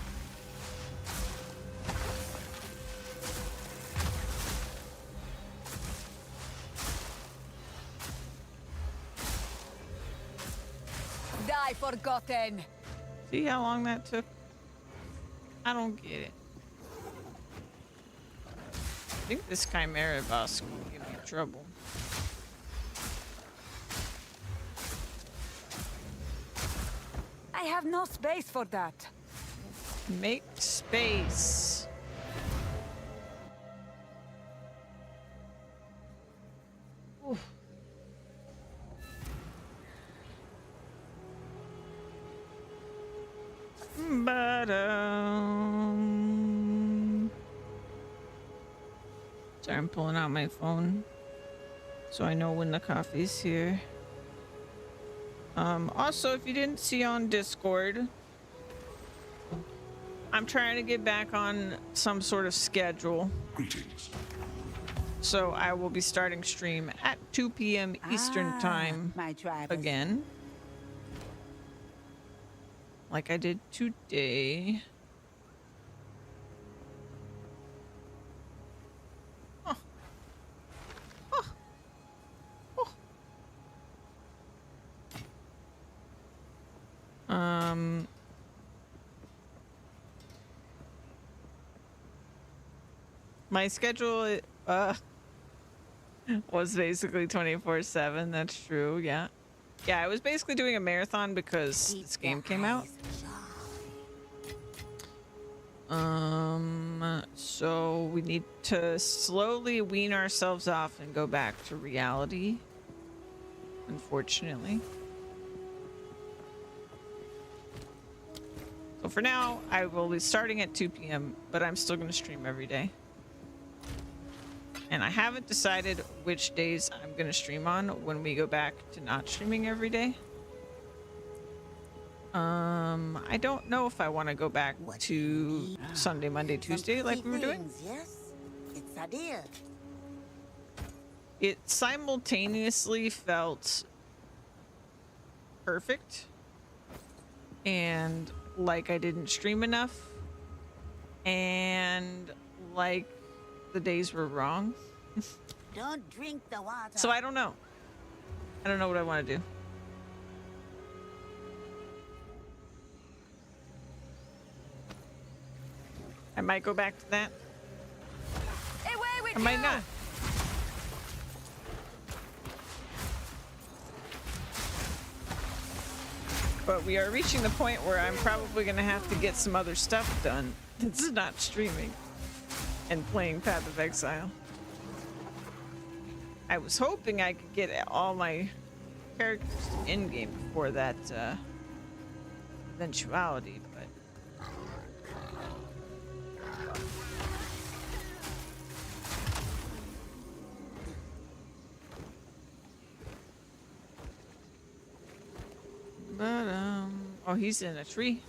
Die forgotten. See how long that took? I don't get it. I think this Chimera boss will give me trouble. I have no space for that. Make space. Oof. Sorry, I'm pulling out my phone so I know when the coffee's here. Also, if you didn't see on Discord, I'm trying to get back on some sort of schedule. Greetings. So I will be starting stream at 2 p.m. Eastern time My tribe is again. Like I did today. Huh. Huh. Oh. My schedule was basically 24/7. That's true. Yeah. Yeah, I was basically doing a marathon because keep this game your came out. eyes sharp. So we need to slowly wean ourselves off and go back to reality. Unfortunately. So for now, I will be starting at 2 p.m., but I'm still going to stream every day. And I haven't decided which days I'm going to stream on when we go back to not streaming every day. I don't know if I want to go back to Sunday, Monday, Tuesday like we were doing. Things, yes? It's a deal. It simultaneously felt perfect and like I didn't stream enough and like the days were wrong. Don't drink the water. So I don't know. I don't know what I want to do. I might go back to that. Away with I might you! not. But we are reaching the point where I'm probably going to have to get some other stuff done that's not streaming and playing Path of Exile. I was hoping I could get all my characters in-game before that eventuality, but... oh, he's in a tree.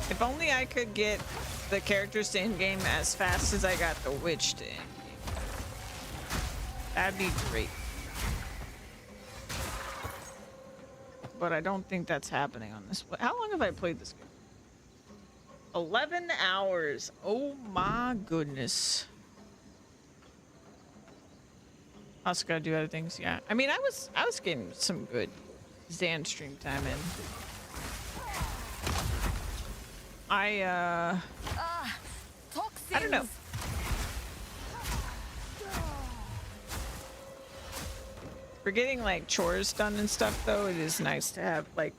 If only I could get the characters to in-game as fast as I got the witch to in-game. That'd be great. but I don't think that's happening on this. How long have I played this game? 11 hours. Oh my goodness. Also gotta do other things. Yeah. I mean, I was getting some good Zan stream time in. I Toxins. don't know. For getting like chores done and stuff though, it is nice to have like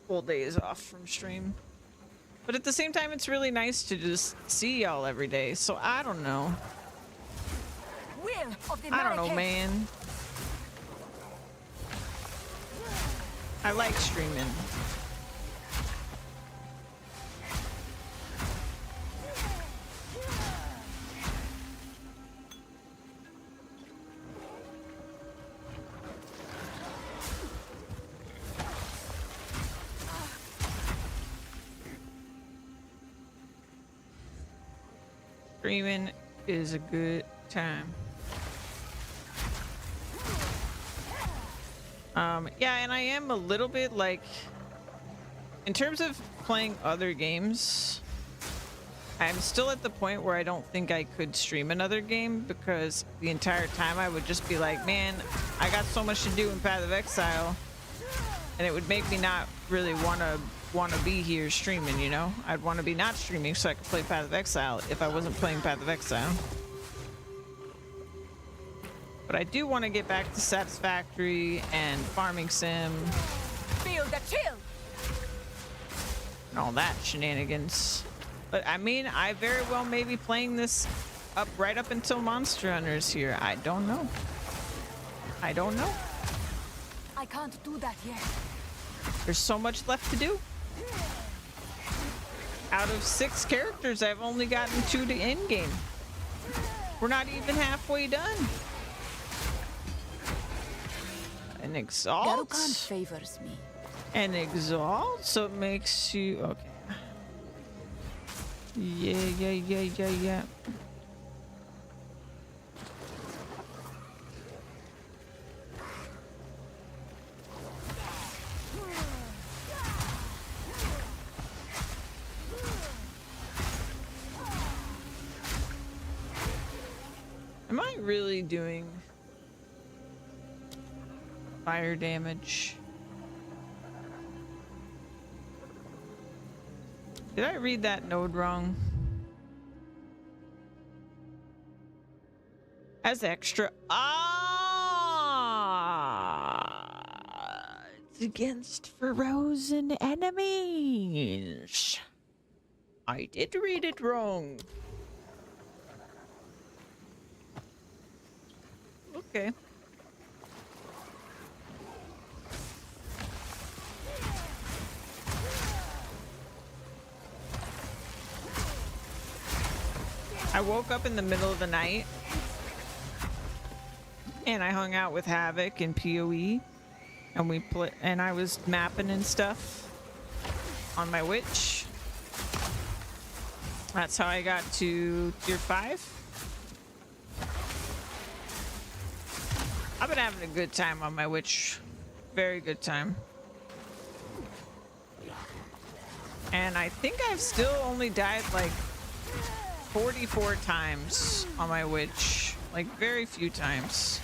full days off from stream. But at the same time, it's really nice to just see y'all every day. So I don't know. Will of the I don't know, Marrakech. man. I like streaming. Streaming is a good time. Yeah, and I am a little bit like, in terms of playing other games, I'm still at the point where I don't think I could stream another game because the entire time I would just be like, man, I got so much to do in Path of Exile, and it would make me not really want to be here streaming, you know? I'd want to be not streaming so I could play Path of Exile if I wasn't playing Path of Exile. But I do want to get back to Satisfactory and Farming Sim Feel the chill. and all that shenanigans. But I mean, I very well may be playing this right up until Monster Hunter's here. I don't know. I don't know. I can't do that yet. There's so much left to do. Out of 6 characters, I've only gotten 2 to end game. We're not even halfway done. An Exalt. Garukan favors me. An Exalt, so it makes you okay. Yeah. Am I really doing fire damage? Did I read that node wrong? As extra. It's against frozen enemies. I did read it wrong. Okay. I woke up in the middle of the night and I hung out with Havoc and PoE and and I was mapping and stuff on my witch. That's how I got to tier 5. I've been having a good time on my witch. Very good time. And I think I've still only died like 44 times on my witch. Like very few times.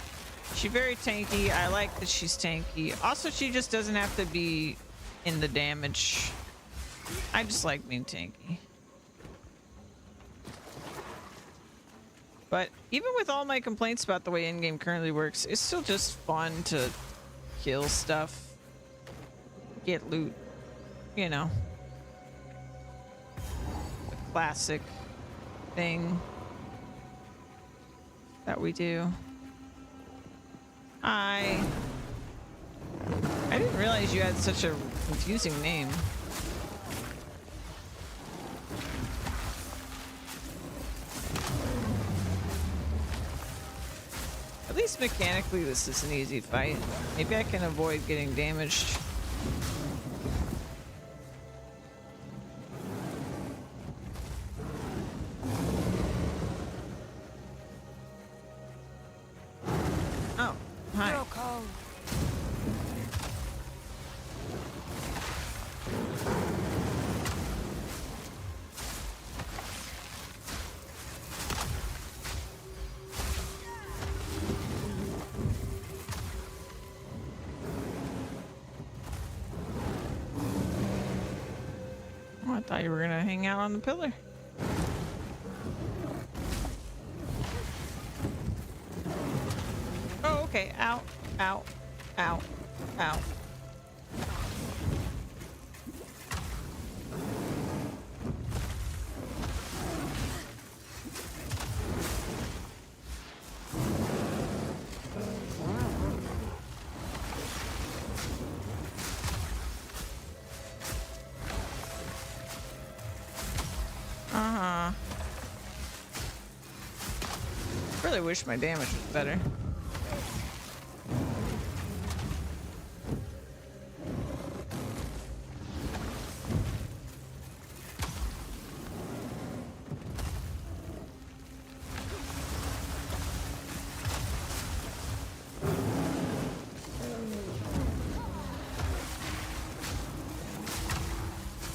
She's very tanky. I like that she's tanky. Also, she just doesn't have to be in the damage. I just like being tanky. But even with all my complaints about the way in-game currently works, it's still just fun to kill stuff, get loot, you know. The classic thing that we do. I didn't realize you had such a confusing name. At least mechanically this is an easy fight. Maybe I can avoid getting damaged. Oh, hi. You're cold. thought you were gonna hang out on the pillar. Oh, okay. Ow, ow, ow, ow. Really wish my damage was better.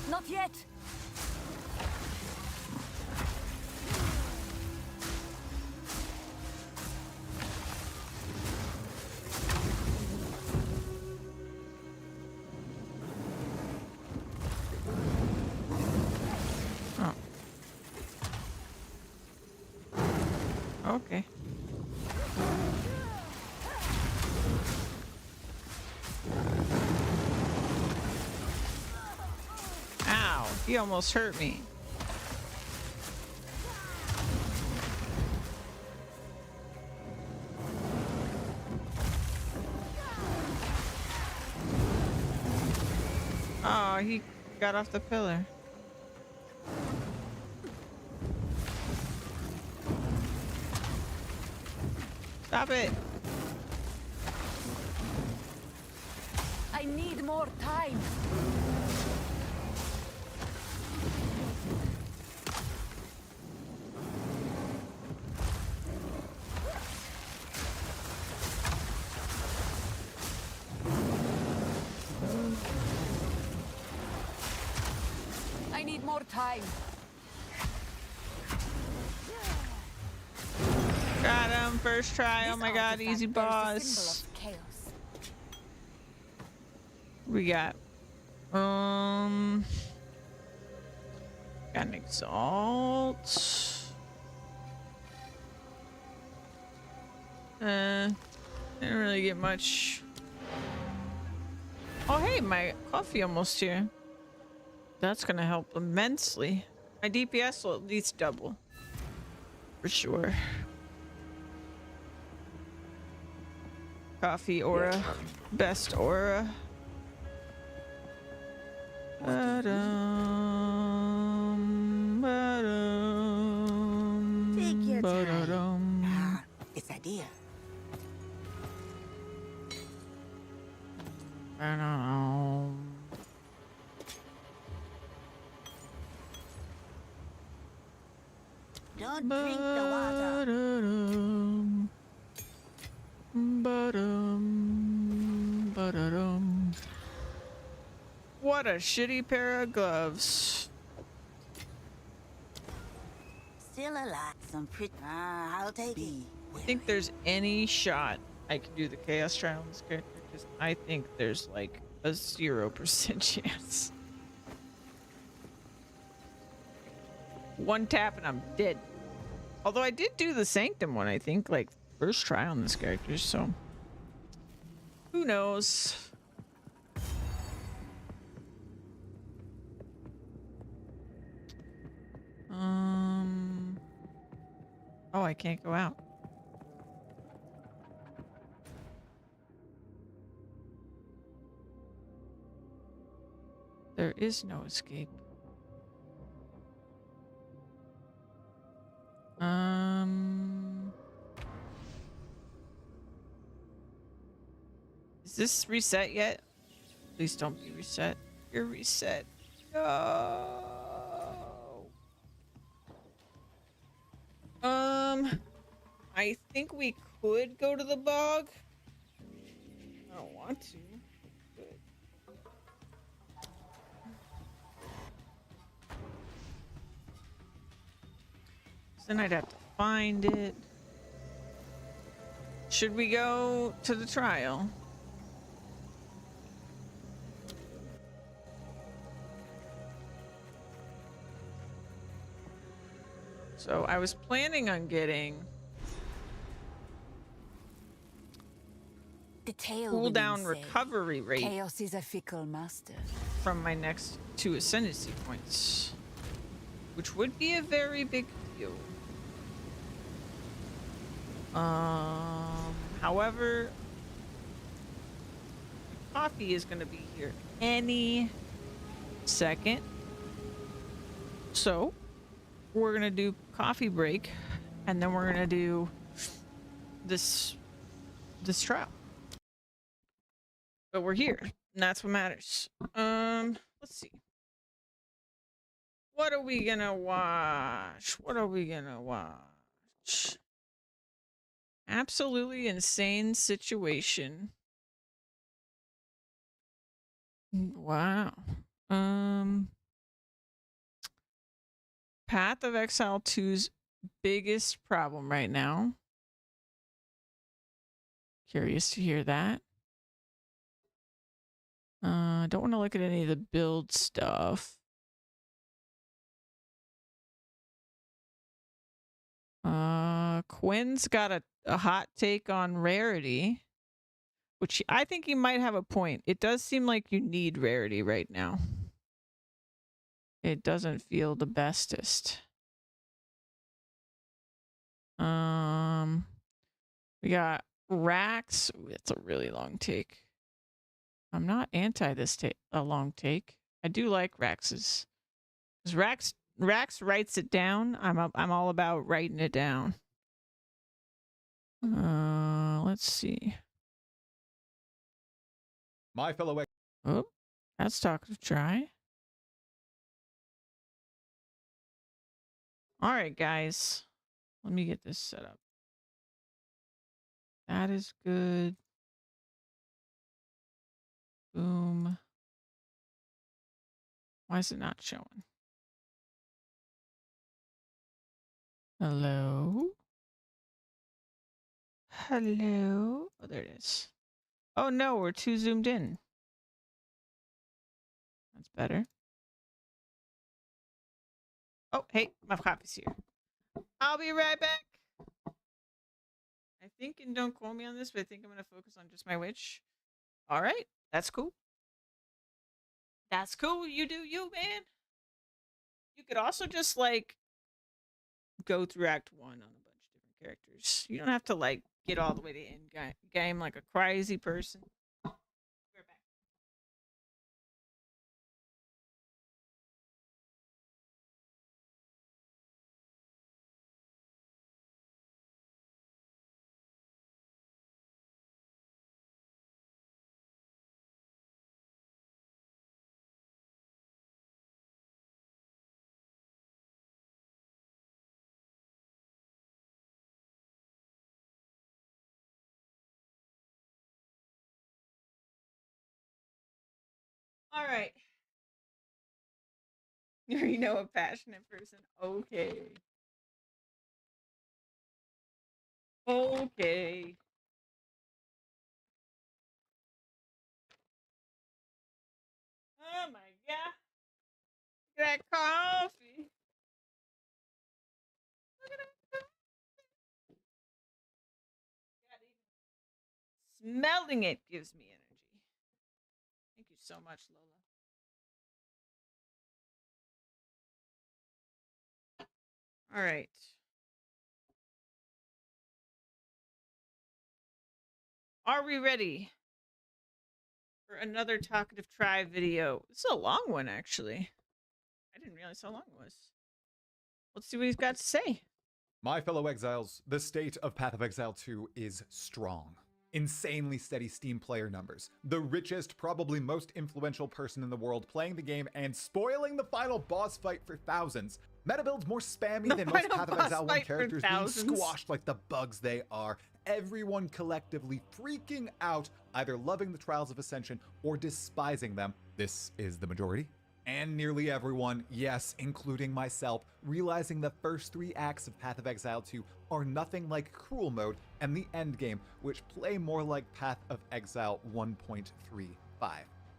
Not yet. Okay. Ow, he almost hurt me. Oh, he got off the pillar. Stop it. I need more time. I need more time. Got him first try. Oh This my god, artifact easy bears the boss. symbol of chaos. We got got an exalt. Didn't really get much. Oh hey, my coffee almost here. That's gonna help immensely. My DPS will at least double. For sure. Coffee aura. Best aura. Ba-dum, ba-dum, Take your time. ba-da-dum. It's idea. Ba-dum. Don't drink the water. Ba-da-dum. Ba-dum, ba-da-dum. What a shitty pair of gloves. Still alive. Some pretty. I'll take it. I think there's any shot I can do the chaos trial on this character because I think there's like a 0% chance. One tap and I'm dead. Although I did do the sanctum one, I think, like first try on this character, so who knows? Oh, I can't go out. There is no escape. Is this reset yet? Please don't be reset. You're reset. No. I think we could go to the bog. I don't want to. But... then I'd have to find it. Should we go to the trial? So I was planning on getting The tale within cooldown say, recovery rate chaos is a fickle master. from my next 2 ascendancy points, which would be a very big deal. However, coffee is going to be here any second. So we're going to do coffee break, and then we're going to do this trial. But we're here, and that's what matters. Let's see. What are we gonna watch? What are we gonna watch? Absolutely insane situation. Wow. Path of Exile 2's biggest problem right now. Curious to hear that. Don't want to look at any of the build stuff. Quinn's got a hot take on rarity, which I think he might have a point. It does seem like you need rarity right now. It doesn't feel the bestest. We got Rax. Ooh, it's a really long take. I'm not anti this a long take. I do like Rax's. 'Cause Rax writes it down. I'm all about writing it down. Let's see. My fellow. Oh, that's talkative try. All right, guys. Let me get this set up. That is good. Boom. Why is it not showing? Hello? Hello? Oh, there it is. Oh, no, we're too zoomed in. That's better. Oh, hey, my coffee's here. I'll be right back. I think, and don't quote me on this, but I think I'm going to focus on just my witch. All right, that's cool. That's cool. You do you, man. You could also just, like, go through Act 1 on a bunch of different characters. You don't have to, like, get all the way to end game like a crazy person. We're back. All right. You know, a passionate person. Okay. Okay. Oh my god. Look at that coffee. Look at that coffee. Smelling it gives me energy. Thank you so much, Lola. All right. Are we ready for another Talkative Tribe video? This is a long one, actually. I didn't realize how long it was. Let's see what he's got to say. My fellow exiles, the state of Path of Exile 2 is strong. Insanely steady Steam player numbers. The richest, probably most influential person in the world playing the game and spoiling the final boss fight for thousands. Meta builds more spammy than most Path of Exile 1 characters being squashed like the bugs they are. Everyone collectively freaking out, either loving the Trials of Ascension or despising them. This is the majority. And nearly everyone, yes, including myself, realizing the first 3 acts of Path of Exile 2 are nothing like Cruel Mode and the endgame, which play more like Path of Exile 1.35.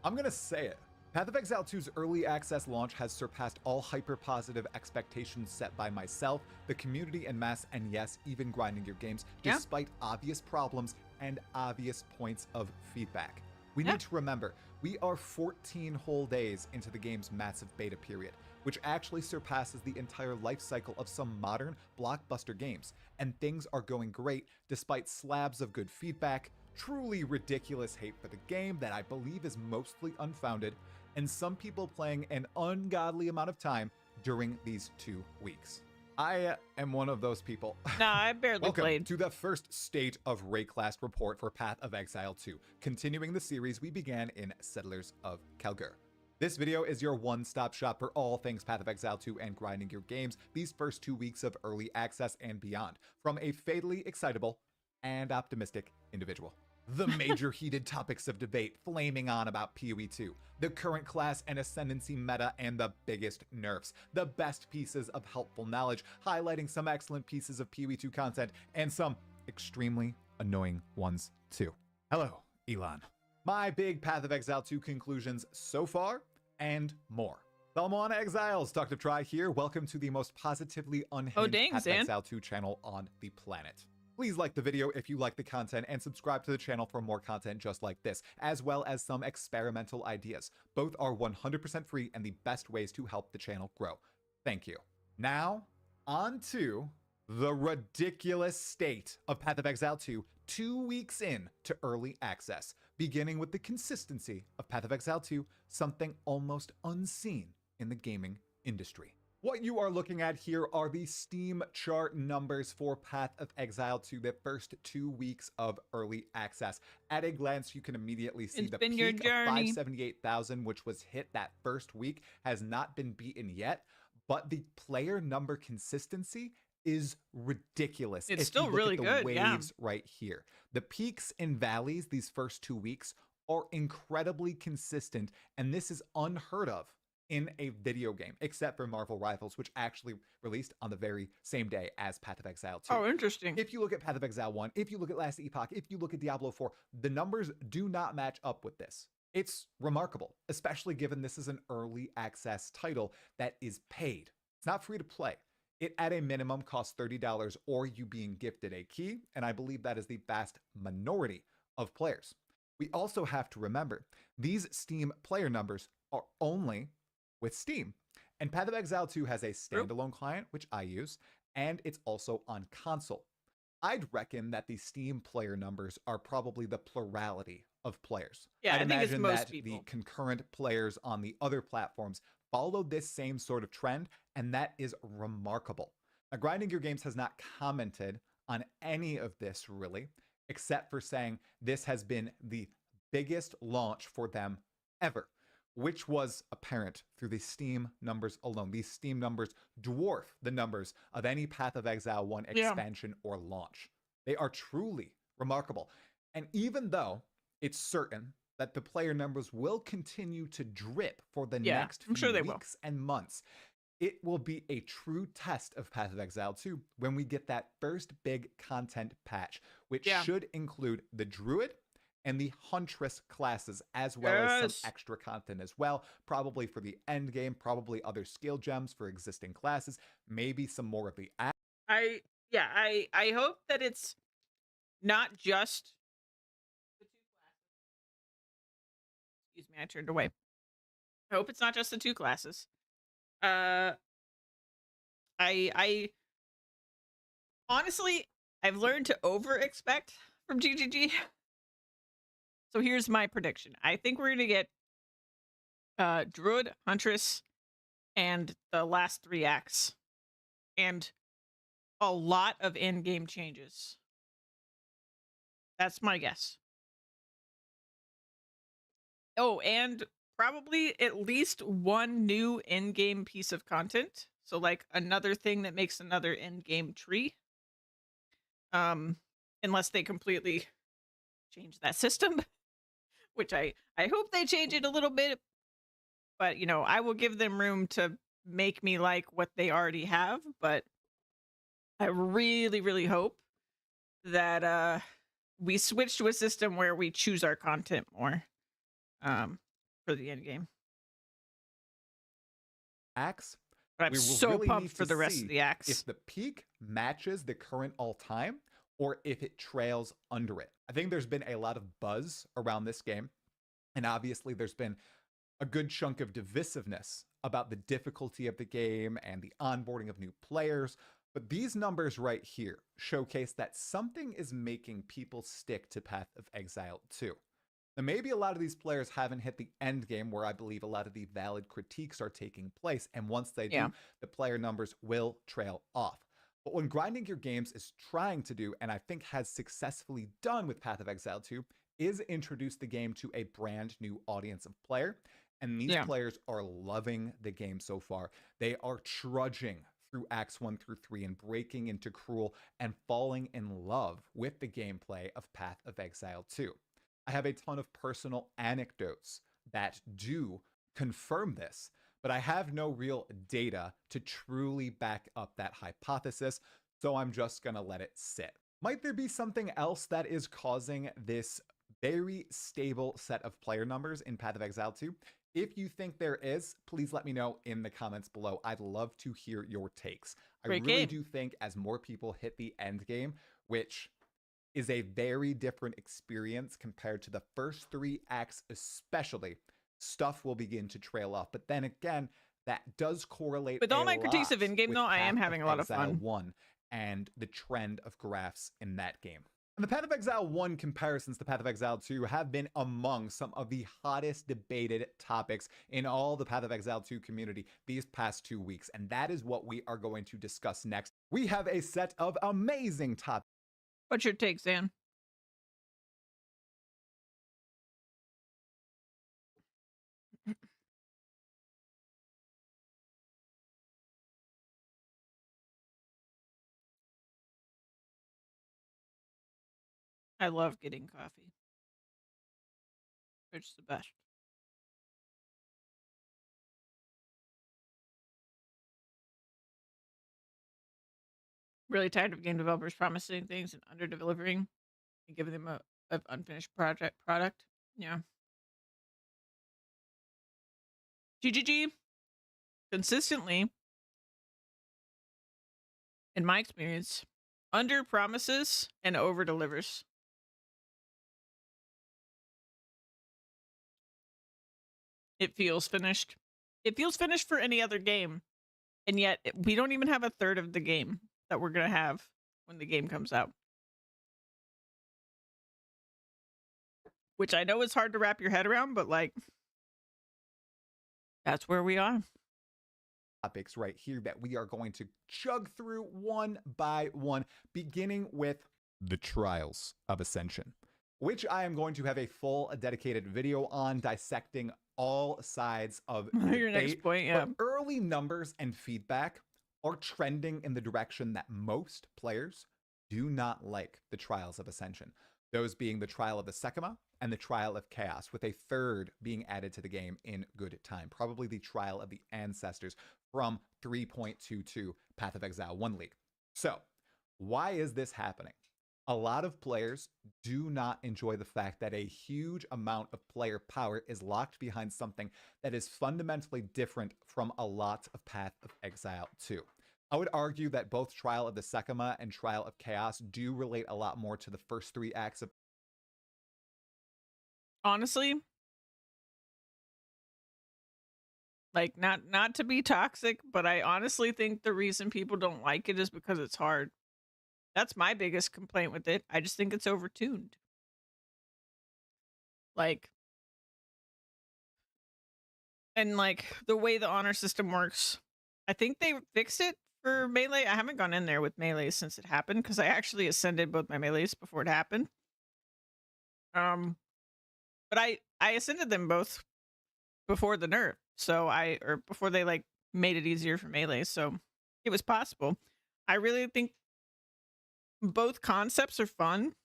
I'm gonna say it. Path of Exile 2's early access launch has surpassed all hyper-positive expectations set by myself, the community en masse, and yes, even Grinding Your Games, Yeah. despite obvious problems and obvious points of feedback. We Yeah. need to remember, we are 14 whole days into the game's massive beta period, which actually surpasses the entire life cycle of some modern blockbuster games, and things are going great despite slabs of good feedback, truly ridiculous hate for the game that I believe is mostly unfounded, and some people playing an ungodly amount of time during these 2 weeks. I am one of those people. Nah, I barely Welcome played. to the first State of Rayclast report for Path of Exile 2, continuing the series we began in Settlers of Kalgur. This video is your one-stop shop for all things Path of Exile 2 and Grinding Your Games these first 2 weeks of early access and beyond, from a fatally excitable and optimistic individual. The major heated topics of debate flaming on about PoE 2, the current class and ascendancy meta, and the biggest nerfs, the best pieces of helpful knowledge, highlighting some excellent pieces of PoE 2 content, and some extremely annoying ones too. Hello, Elon. My big Path of Exile 2 conclusions so far, and more. Thelmona Exiles, Dr. Try here. Welcome to the most positively unhinged dang, Path of Zan. Exile 2 channel on the planet. Please like the video if you like the content and subscribe to the channel for more content just like this, as well as some experimental ideas. Both are 100% free and the best ways to help the channel grow. Thank you. Now, on to the ridiculous state of Path of Exile 2 2 weeks in to early access, beginning with the consistency of Path of Exile 2, something almost unseen in the gaming industry. What you are looking at here are the Steam chart numbers for Path of Exile 2, the first 2 weeks of early access. At a glance, you can immediately see It's the been your peak of journey. 578,000, which was hit that first week, has not been beaten yet, but the player number consistency is ridiculous. It's if still you look really at the good, yeah. waves right here. The peaks and valleys these first 2 weeks are incredibly consistent, and this is unheard of in a video game, except for Marvel Rivals, which actually released on the very same day as Path of Exile 2. Oh, interesting. If you look at Path of Exile 1, if you look at Last Epoch, if you look at Diablo 4, the numbers do not match up with this. It's remarkable, especially given this is an early access title that is paid. It's not free to play. It at a minimum costs $30 or you being gifted a key, and I believe that is the vast minority of players. We also have to remember, these Steam player numbers are only with Steam. And Path of Exile 2 has a standalone client, which I use, and it's also on console. I'd reckon that the Steam player numbers are probably the plurality of players. Yeah, I'd I think it's imagine most that people. the concurrent players on the other platforms follow this same sort of trend, and that is remarkable. Now, Grinding Your Games has not commented on any of this really, except for saying this has been the biggest launch for them ever, which was apparent through the Steam numbers alone. These Steam numbers dwarf the numbers of any Path of Exile 1 expansion or launch. They are truly remarkable. And even though it's certain that the player numbers will continue to drip for the next I'm few sure they will. weeks and months, it will be a true test of Path of Exile 2 when we get that first big content patch, which should include the Druid and the Huntress classes, as well as some extra content as well, probably for the end game, probably other skill gems for existing classes, maybe some more of the I hope that it's not just the 2 classes. Excuse me, I turned away. I hope it's not just the 2 classes. I honestly, I've learned to over expect from GGG. So here's my prediction. I think we're gonna get Druid, Huntress, and the last 3 acts, and a lot of in-game changes. That's my guess. Oh, and probably at least 1 new in-game piece of content. So like another thing that makes another in-game tree. Unless they completely change that system, which I hope they change it a little bit. But, you know, I will give them room to make me like what they already have, but I really, really hope that we switch to a system where we choose our content more for the end game. axe. But I'm We will so really pumped need for to the rest see of the axe. if the peak matches the current all-time or if it trails under it. I think there's been a lot of buzz around this game, and obviously there's been a good chunk of divisiveness about the difficulty of the game and the onboarding of new players. But these numbers right here showcase that something is making people stick to Path of Exile 2. Now, maybe a lot of these players haven't hit the end game where I believe a lot of the valid critiques are taking place. And once they Yeah. do, the player numbers will trail off. But when Grinding Gear Games is trying to do, and I think has successfully done with Path of Exile 2, is introduce the game to a brand new audience of player. And these Yeah. players are loving the game so far. They are trudging through Acts 1 through 3 and breaking into Cruel and falling in love with the gameplay of Path of Exile 2. I have a ton of personal anecdotes that do confirm this, but I have no real data to truly back up that hypothesis, so I'm just gonna let it sit. Might there be something else that is causing this very stable set of player numbers in Path of Exile 2? If you think there is, please let me know in the comments below. I'd love to hear your takes. Great I really game. do think as more people hit the end game, which is a very different experience compared to the first 3 acts especially, stuff will begin to trail off. But then again, that does correlate With all my critiques of lot in-game, with though, I am Path having a lot of Exile fun. 1 and the trend of graphs in that game. And the Path of Exile 1 comparisons to Path of Exile 2 have been among some of the hottest debated topics in all the Path of Exile 2 community these past 2 weeks, and that is what we are going to discuss next. We have a set of amazing topics. What's your take, Zan? I love getting coffee. It's the best. Really tired of game developers promising things and under delivering and giving them a unfinished product. Yeah. GGG consistently, in my experience, under promises and over delivers. It feels finished. It feels finished for any other game, and yet we don't even have a third of the game that we're gonna have when the game comes out. Which I know is hard to wrap your head around, but like, that's where we are. Topics right here that we are going to chug through one by one, beginning with the Trials of Ascension, which I am going to have a full dedicated video on, dissecting all sides of the Your next debate. point, yeah. But early numbers and feedback are trending in the direction that most players do not like the Trials of Ascension. Those being the Trial of the Sekima and the Trial of Chaos, with a third being added to the game in good time. Probably the Trial of the Ancestors from 3.22 Path of Exile 1 League. So, why is this happening? A lot of players do not enjoy the fact that a huge amount of player power is locked behind something that is fundamentally different from a lot of Path of Exile 2. I would argue that both Trial of the Sekima and Trial of Chaos do relate a lot more to the first 3 acts of... Honestly, like, not to be toxic, but I honestly think the reason people don't like it is because it's hard. That's my biggest complaint with it. I just think it's overtuned. Like, and like the way the honor system works, I think they fixed it for Melee. I haven't gone in there with Melee since it happened because I actually ascended both my Melees before it happened. But I ascended them both before the nerf, or before they like made it easier for Melee, so it was possible. I really think both concepts are fun.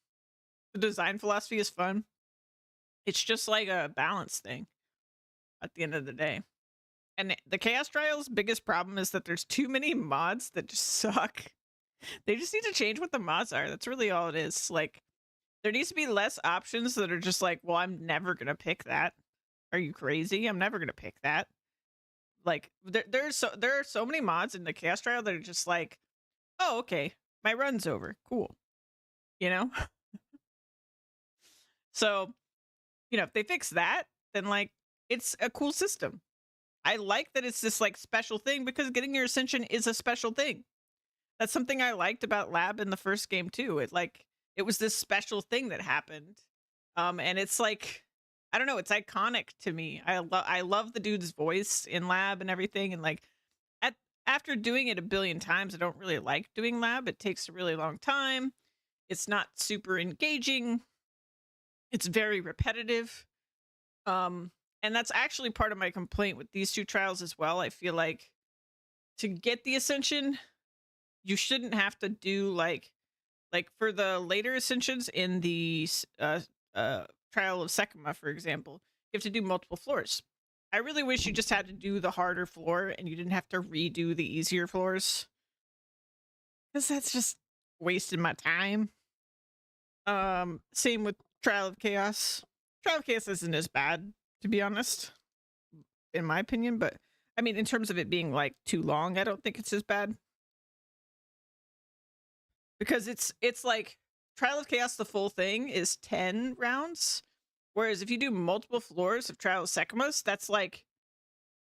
The design philosophy is fun. It's just like a balance thing at the end of the day. And the Chaos Trials' biggest problem is that there's too many mods that just suck. They just need to change what the mods are. That's really all it is. Like, there needs to be less options that are just like, well, I'm never going to pick that. Are you crazy? I'm never going to pick that. Like there are so many mods in the Chaos Trial that are just like, oh, okay, my run's over. Cool. You know? So, you know, if they fix that, then like it's a cool system. I like that it's this like special thing because getting your ascension is a special thing. That's something I liked about Lab in the first game too. It was this special thing that happened. And it's like, I don't know, it's iconic to me. I love the dude's voice in Lab and everything. And like after doing it a billion times, I don't really like doing Lab. It takes a really long time. It's not super engaging. It's very repetitive. And that's actually part of my complaint with these two trials as well. I feel like to get the ascension, you shouldn't have to do like for the later ascensions in the trial of Sekima, for example, you have to do multiple floors. I really wish you just had to do the harder floor and you didn't have to redo the easier floors, because that's just wasting my time. Same with Trial of Chaos. Trial of Chaos isn't as bad, to be honest, in my opinion, but I mean, in terms of it being like too long, I don't think it's as bad. Because it's like Trial of Chaos, the full thing is 10 rounds. Whereas if you do multiple floors of Trial of Sekimas, that's like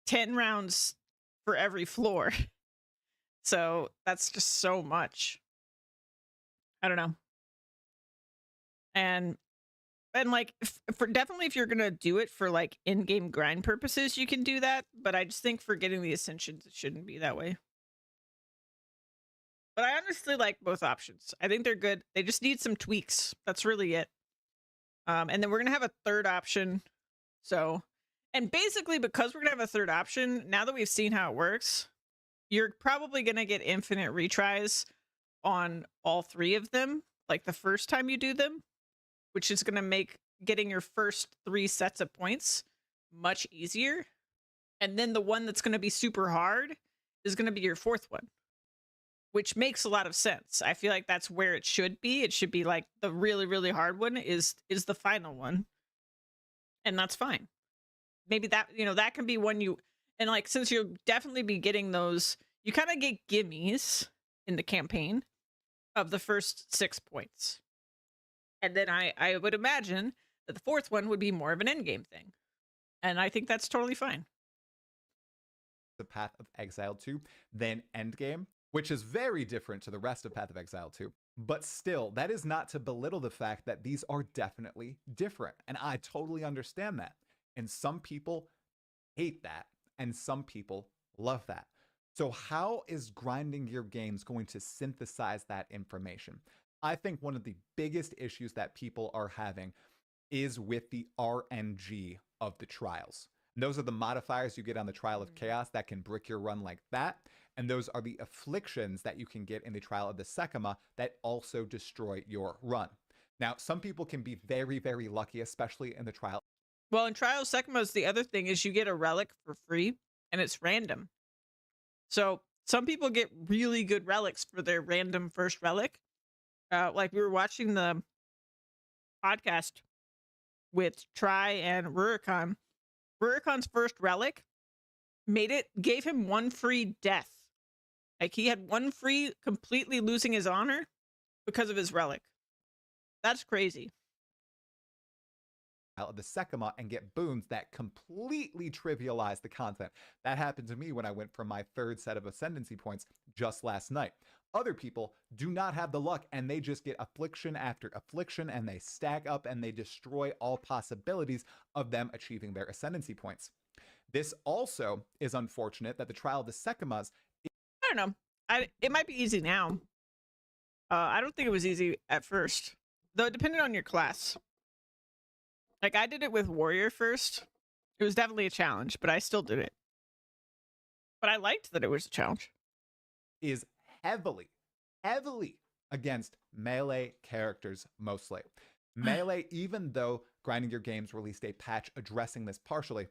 10 rounds for every floor. So that's just so much. I don't know. And like for definitely if you're gonna do it for like in-game grind purposes, you can do that. But I just think for getting the ascensions, it shouldn't be that way. But I honestly like both options. I think they're good. They just need some tweaks. That's really it. And then we're going to have a third option. So, and basically because we're going to have a third option, now that we've seen how it works, you're probably going to get infinite retries on all three of them, like the first time you do them, which is going to make getting your first 3 sets of points much easier. And then the one that's going to be super hard is going to be your fourth one, which makes a lot of sense. I feel like that's where it should be. It should be like the really, really hard one is the final one. And that's fine. Maybe that, you know, that can be one you, and like, since you'll definitely be getting those, you kind of get gimmies in the campaign of the first 6 points. And then I would imagine that the fourth one would be more of an endgame thing. And I think that's totally fine. The Path of Exile 2 than Endgame, which is very different to the rest of Path of Exile 2. But still, that is not to belittle the fact that these are definitely different. And I totally understand that. And some people hate that, and some people love that. So how is grinding your games going to synthesize that information? I think one of the biggest issues that people are having is with the RNG of the trials. And those are the modifiers you get on the Trial of Chaos that can brick your run like that. And those are the afflictions that you can get in the Trial of the Sekima that also destroy your run. Now, some people can be very, very lucky, especially in the Trial. Well, in Trial of Sekimas, the other thing is you get a relic for free, and it's random. So some people get really good relics for their random first relic. Like we were watching the podcast with Try and Rurikon. Rurikon's first relic gave him 1 free death. Like he had 1 free completely losing his honor because of his relic. That's crazy. Out of the Sekima and get boons that completely trivialize the content. That happened to me when I went for my 3rd set of ascendancy points just last night. Other people do not have the luck and they just get affliction after affliction and they stack up and they destroy all possibilities of them achieving their ascendancy points. This also is unfortunate that the Trial of the Sekimas, I don't know. It might be easy now. I don't think it was easy at first, though. It depended on your class. Like I did it with Warrior first. It was definitely a challenge, but I still did it. But I liked that it was a challenge. is heavily against melee characters mostly. Melee, even though Grinding Your Games released a patch addressing this partially,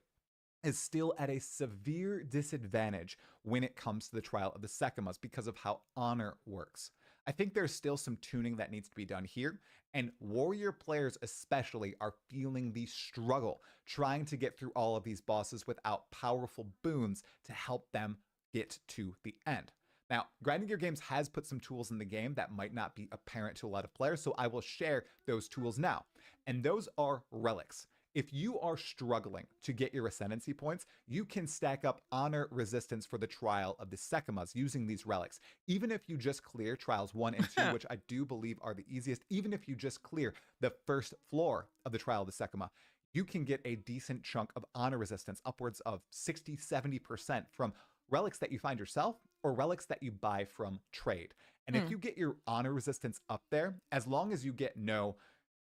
is still at a severe disadvantage when it comes to the Trial of the Sekimas because of how honor works. I think there's still some tuning that needs to be done here, and warrior players especially are feeling the struggle trying to get through all of these bosses without powerful boons to help them get to the end. Now, Grinding Gear Games has put some tools in the game that might not be apparent to a lot of players, so I will share those tools now. And those are relics. If you are struggling to get your ascendancy points, you can stack up honor resistance for the trial of the Sekimas using these relics. Even if you just clear trials 1 and 2, which I do believe are the easiest, even if you just clear the first floor of the trial of the Sekima, you can get a decent chunk of honor resistance, upwards of 60-70% from relics that you find yourself or relics that you buy from trade. And if you get your honor resistance up there, as long as you get no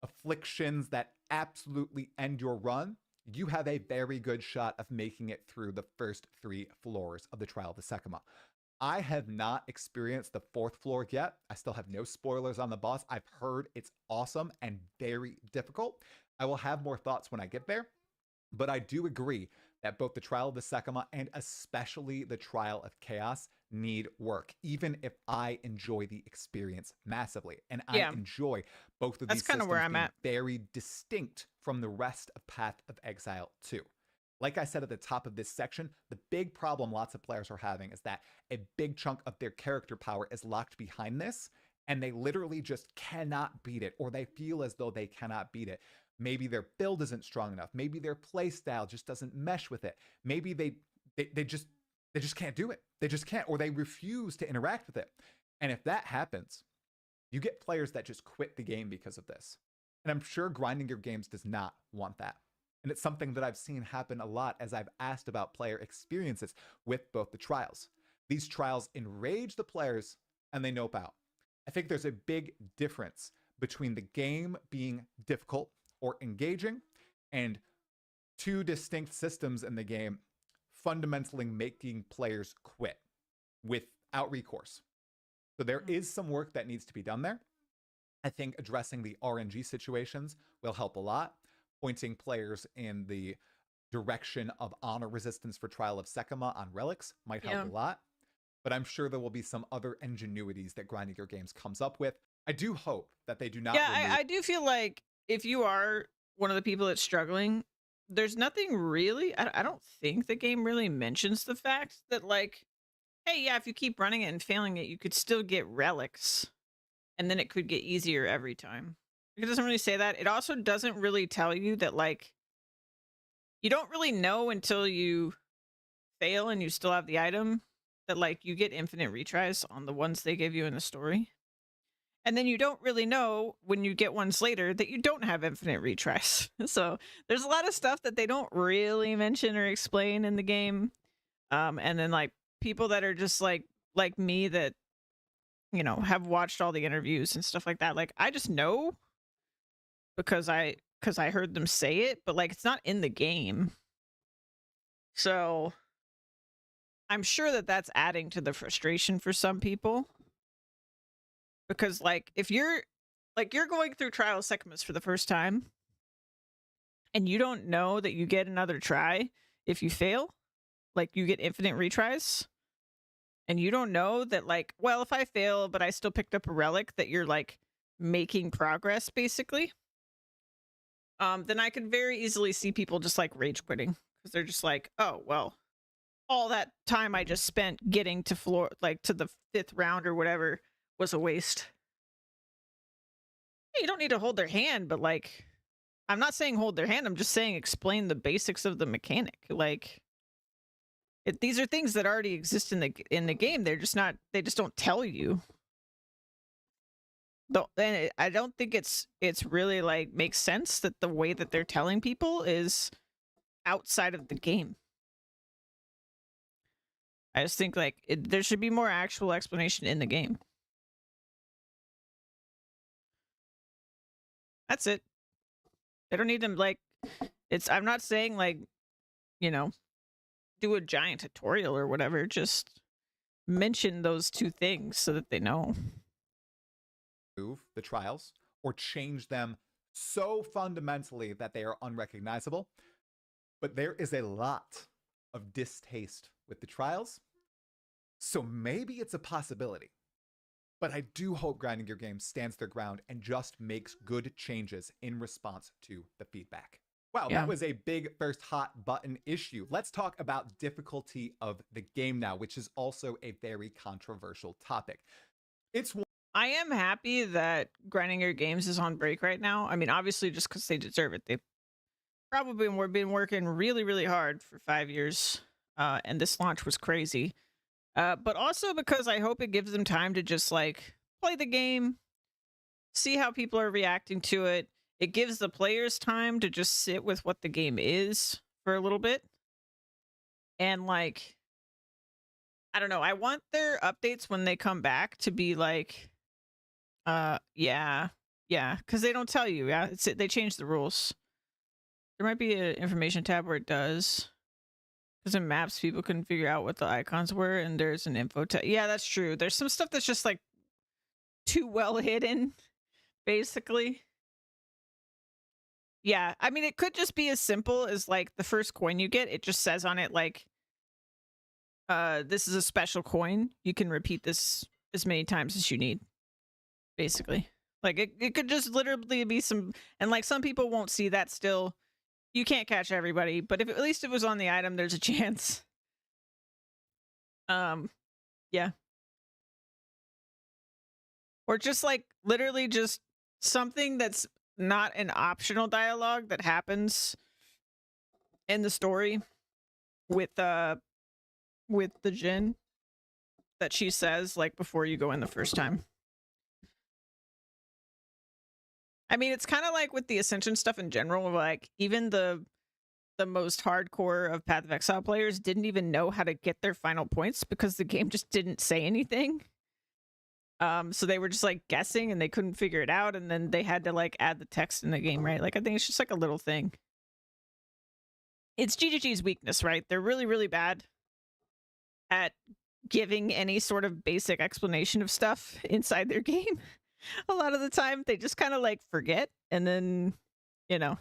afflictions that absolutely end your run, you have a very good shot of making it through the first 3 floors of the trial of the Sekima. I have not experienced the 4th floor yet. I still have no spoilers on the boss. I've heard it's awesome and very difficult. I will have more thoughts when I get there, but I do agree that both the trial of the Sekima and especially the trial of Chaos need work, even if I enjoy the experience massively. And I enjoy both of these systems where I'm being at. very distinct from the rest of Path of Exile 2. Like I said at the top of this section, the big problem lots of players are having is that a big chunk of their character power is locked behind this, and they literally just cannot beat it, or they feel as though they cannot beat it. Maybe their build isn't strong enough. Maybe their playstyle just doesn't mesh with it. Maybe they just can't do it. They just can't, or they refuse to interact with it. And if that happens, you get players that just quit the game because of this. And I'm sure Grinding Gear Games does not want that. And it's something that I've seen happen a lot as I've asked about player experiences with both the trials. These trials enrage the players and they nope out. I think there's a big difference between the game being difficult or engaging and 2 distinct systems in the game fundamentally making players quit without recourse. So there is some work that needs to be done there. I think addressing the RNG situations will help a lot. Pointing players in the direction of honor resistance for Trial of Sekima on relics might help a lot. But I'm sure there will be some other ingenuities that Grinding Gear Games comes up with. I do hope that they do not remove... I do feel like if you are one of the people that's struggling, there's nothing really... I don't think the game really mentions the fact that, like, hey, yeah, if you keep running it and failing it, you could still get relics. And then it could get easier every time. It doesn't really say that. It also doesn't really tell you that, like, you don't really know until you fail and you still have the item that, like, you get infinite retries on the ones they give you in the story. And then you don't really know when you get ones later that you don't have infinite retries. So there's a lot of stuff that they don't really mention or explain in the game. And then, like, people that are just like me that, you know, have watched all the interviews and stuff like that. Like, I just know because I heard them say it, but, like, it's not in the game. So I'm sure that that's adding to the frustration for some people. Because, like, if you're going through Trial of Sekimas for the first time and you don't know that you get another try if you fail, like, you get infinite retries, and you don't know that, like, well, if I fail but I still picked up a relic, that you're, like, making progress, basically, then I could very easily see people just, like, rage quitting. Because they're just like, oh, well, all that time I just spent getting to to the 5th round or whatever was a waste. You don't need to hold their hand, but, like, I'm not saying hold their hand, I'm just saying explain the basics of the mechanic. Like, these are things that already exist in the game. They're just not, they just don't tell you. And I don't think it's really, like, makes sense that the way that they're telling people is outside of the game. I just think, like, there should be more actual explanation in the game. That's it. They don't need them, like, I'm not saying, like, you know, do a giant tutorial or whatever. Just mention those 2 things so that they know. Move the trials or change them so fundamentally that they are unrecognizable. But there is a lot of distaste with the trials. So maybe it's a possibility But I do hope Grinding Your Game stands their ground and just makes good changes in response to the feedback. Wow, Yeah. that was a big first hot button issue. Let's talk about difficulty of the game now, which is also a very controversial topic. It's I am happy that Grinding Your Games is on break right now. I mean, obviously, just because they deserve it. They've probably been working really, really hard for 5 years, and this launch was crazy. But also because I hope it gives them time to just like play the game, see how people are reacting to it. It gives the players time to just sit with what the game is for a little bit. And like, I don't know, I want their updates when they come back to be like, yeah, because they don't tell you. Yeah, they changed the rules. There might be an information tab where it does. Because in maps, people couldn't figure out what the icons were, and there's an info tab. Yeah, that's true. There's some stuff that's just like too well hidden, basically. Yeah, I mean, it could just be as simple as like the first coin you get, it just says on it like, this is a special coin. You can repeat this as many times as you need, basically. Like it could just literally be some, and like some people won't see that still. You can't catch everybody, but if at least it was on the item, there's a chance. Yeah. Or just like literally just something that's not an optional dialogue that happens in the story with the Jinn that she says like before you go in the first time. I mean, it's kind of like with the Ascension stuff in general, like even the most hardcore of Path of Exile players didn't even know how to get their final points because the game just didn't say anything. So they were just like guessing and they couldn't figure it out, and then they had to like add the text in the game, right? Like I think it's just like a little thing. It's GGG's weakness, right? They're really, really bad at giving any sort of basic explanation of stuff inside their game. A lot of the time they just kind of like forget, and then, you know,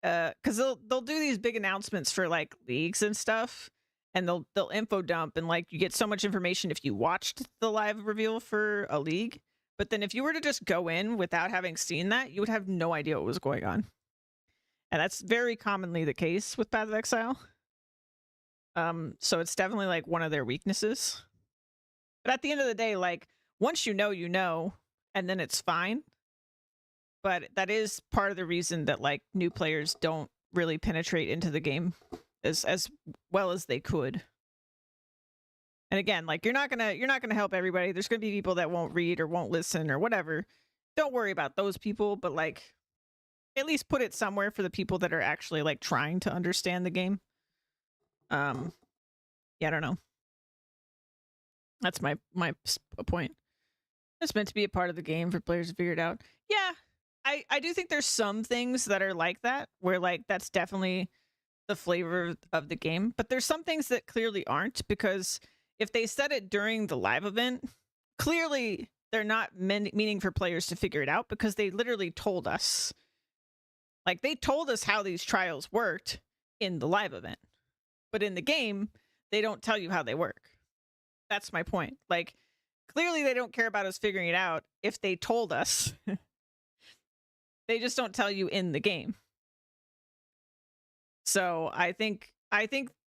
because they'll do these big announcements for like leagues and stuff, and they'll info dump, and like you get so much information if you watched the live reveal for a league, but then if you were to just go in without having seen that, you would have no idea what was going on, and that's very commonly the case with Path of Exile. So it's definitely like one of their weaknesses, but at the end of the day, like once you know, and then it's fine. But that is part of the reason that like new players don't really penetrate into the game as well as they could. And again, like you're not gonna help everybody. There's gonna be people that won't read or won't listen or whatever. Don't worry about those people, but like at least put it somewhere for the people that are actually like trying to understand the game. Yeah, I don't know. That's my point. It's meant to be a part of the game for players to figure it out. Yeah. I do think there's some things that are like that, where like that's definitely the flavor of the game, but there's some things that clearly aren't, because if they said it during the live event, clearly they're not meaning for players to figure it out, because they literally told us. Like they told us how these trials worked in the live event, but in the game, they don't tell you how they work. That's my point. Like clearly they don't care about us figuring it out if they told us. They just don't tell you in the game. So I think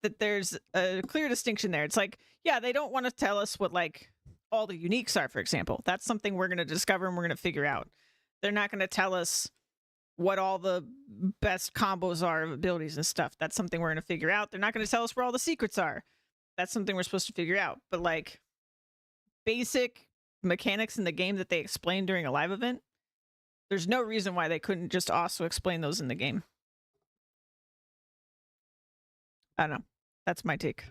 that there's a clear distinction there. It's like, yeah, they don't want to tell us what like all the uniques are, for example. That's something we're going to discover and we're going to figure out. They're not going to tell us what all the best combos are of abilities and stuff. That's something we're going to figure out. They're not going to tell us where all the secrets are. That's something we're supposed to figure out. But like basic mechanics in the game that they explain during a live event, there's no reason why they couldn't just also explain those in the game. I don't know. That's my take.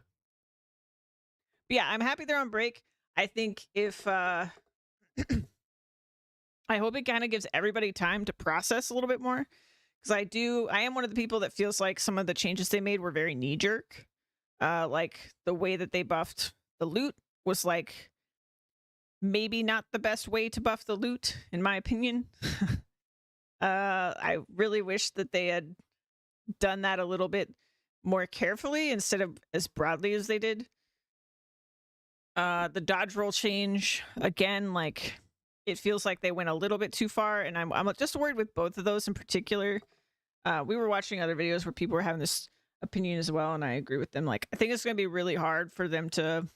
But yeah, I'm happy they're on break. I think if I hope it kind of gives everybody time to process a little bit more, because I am one of the people that feels like some of the changes they made were very knee-jerk. Like the way that they buffed the loot was like maybe not the best way to buff the loot, in my opinion. I really wish that they had done that a little bit more carefully instead of as broadly as they did. The dodge roll change again, like it feels like they went a little bit too far, and I'm just worried with both of those in particular. We were watching other videos where people were having this opinion as well, and I agree with them. Like, I think it's going to be really hard for them to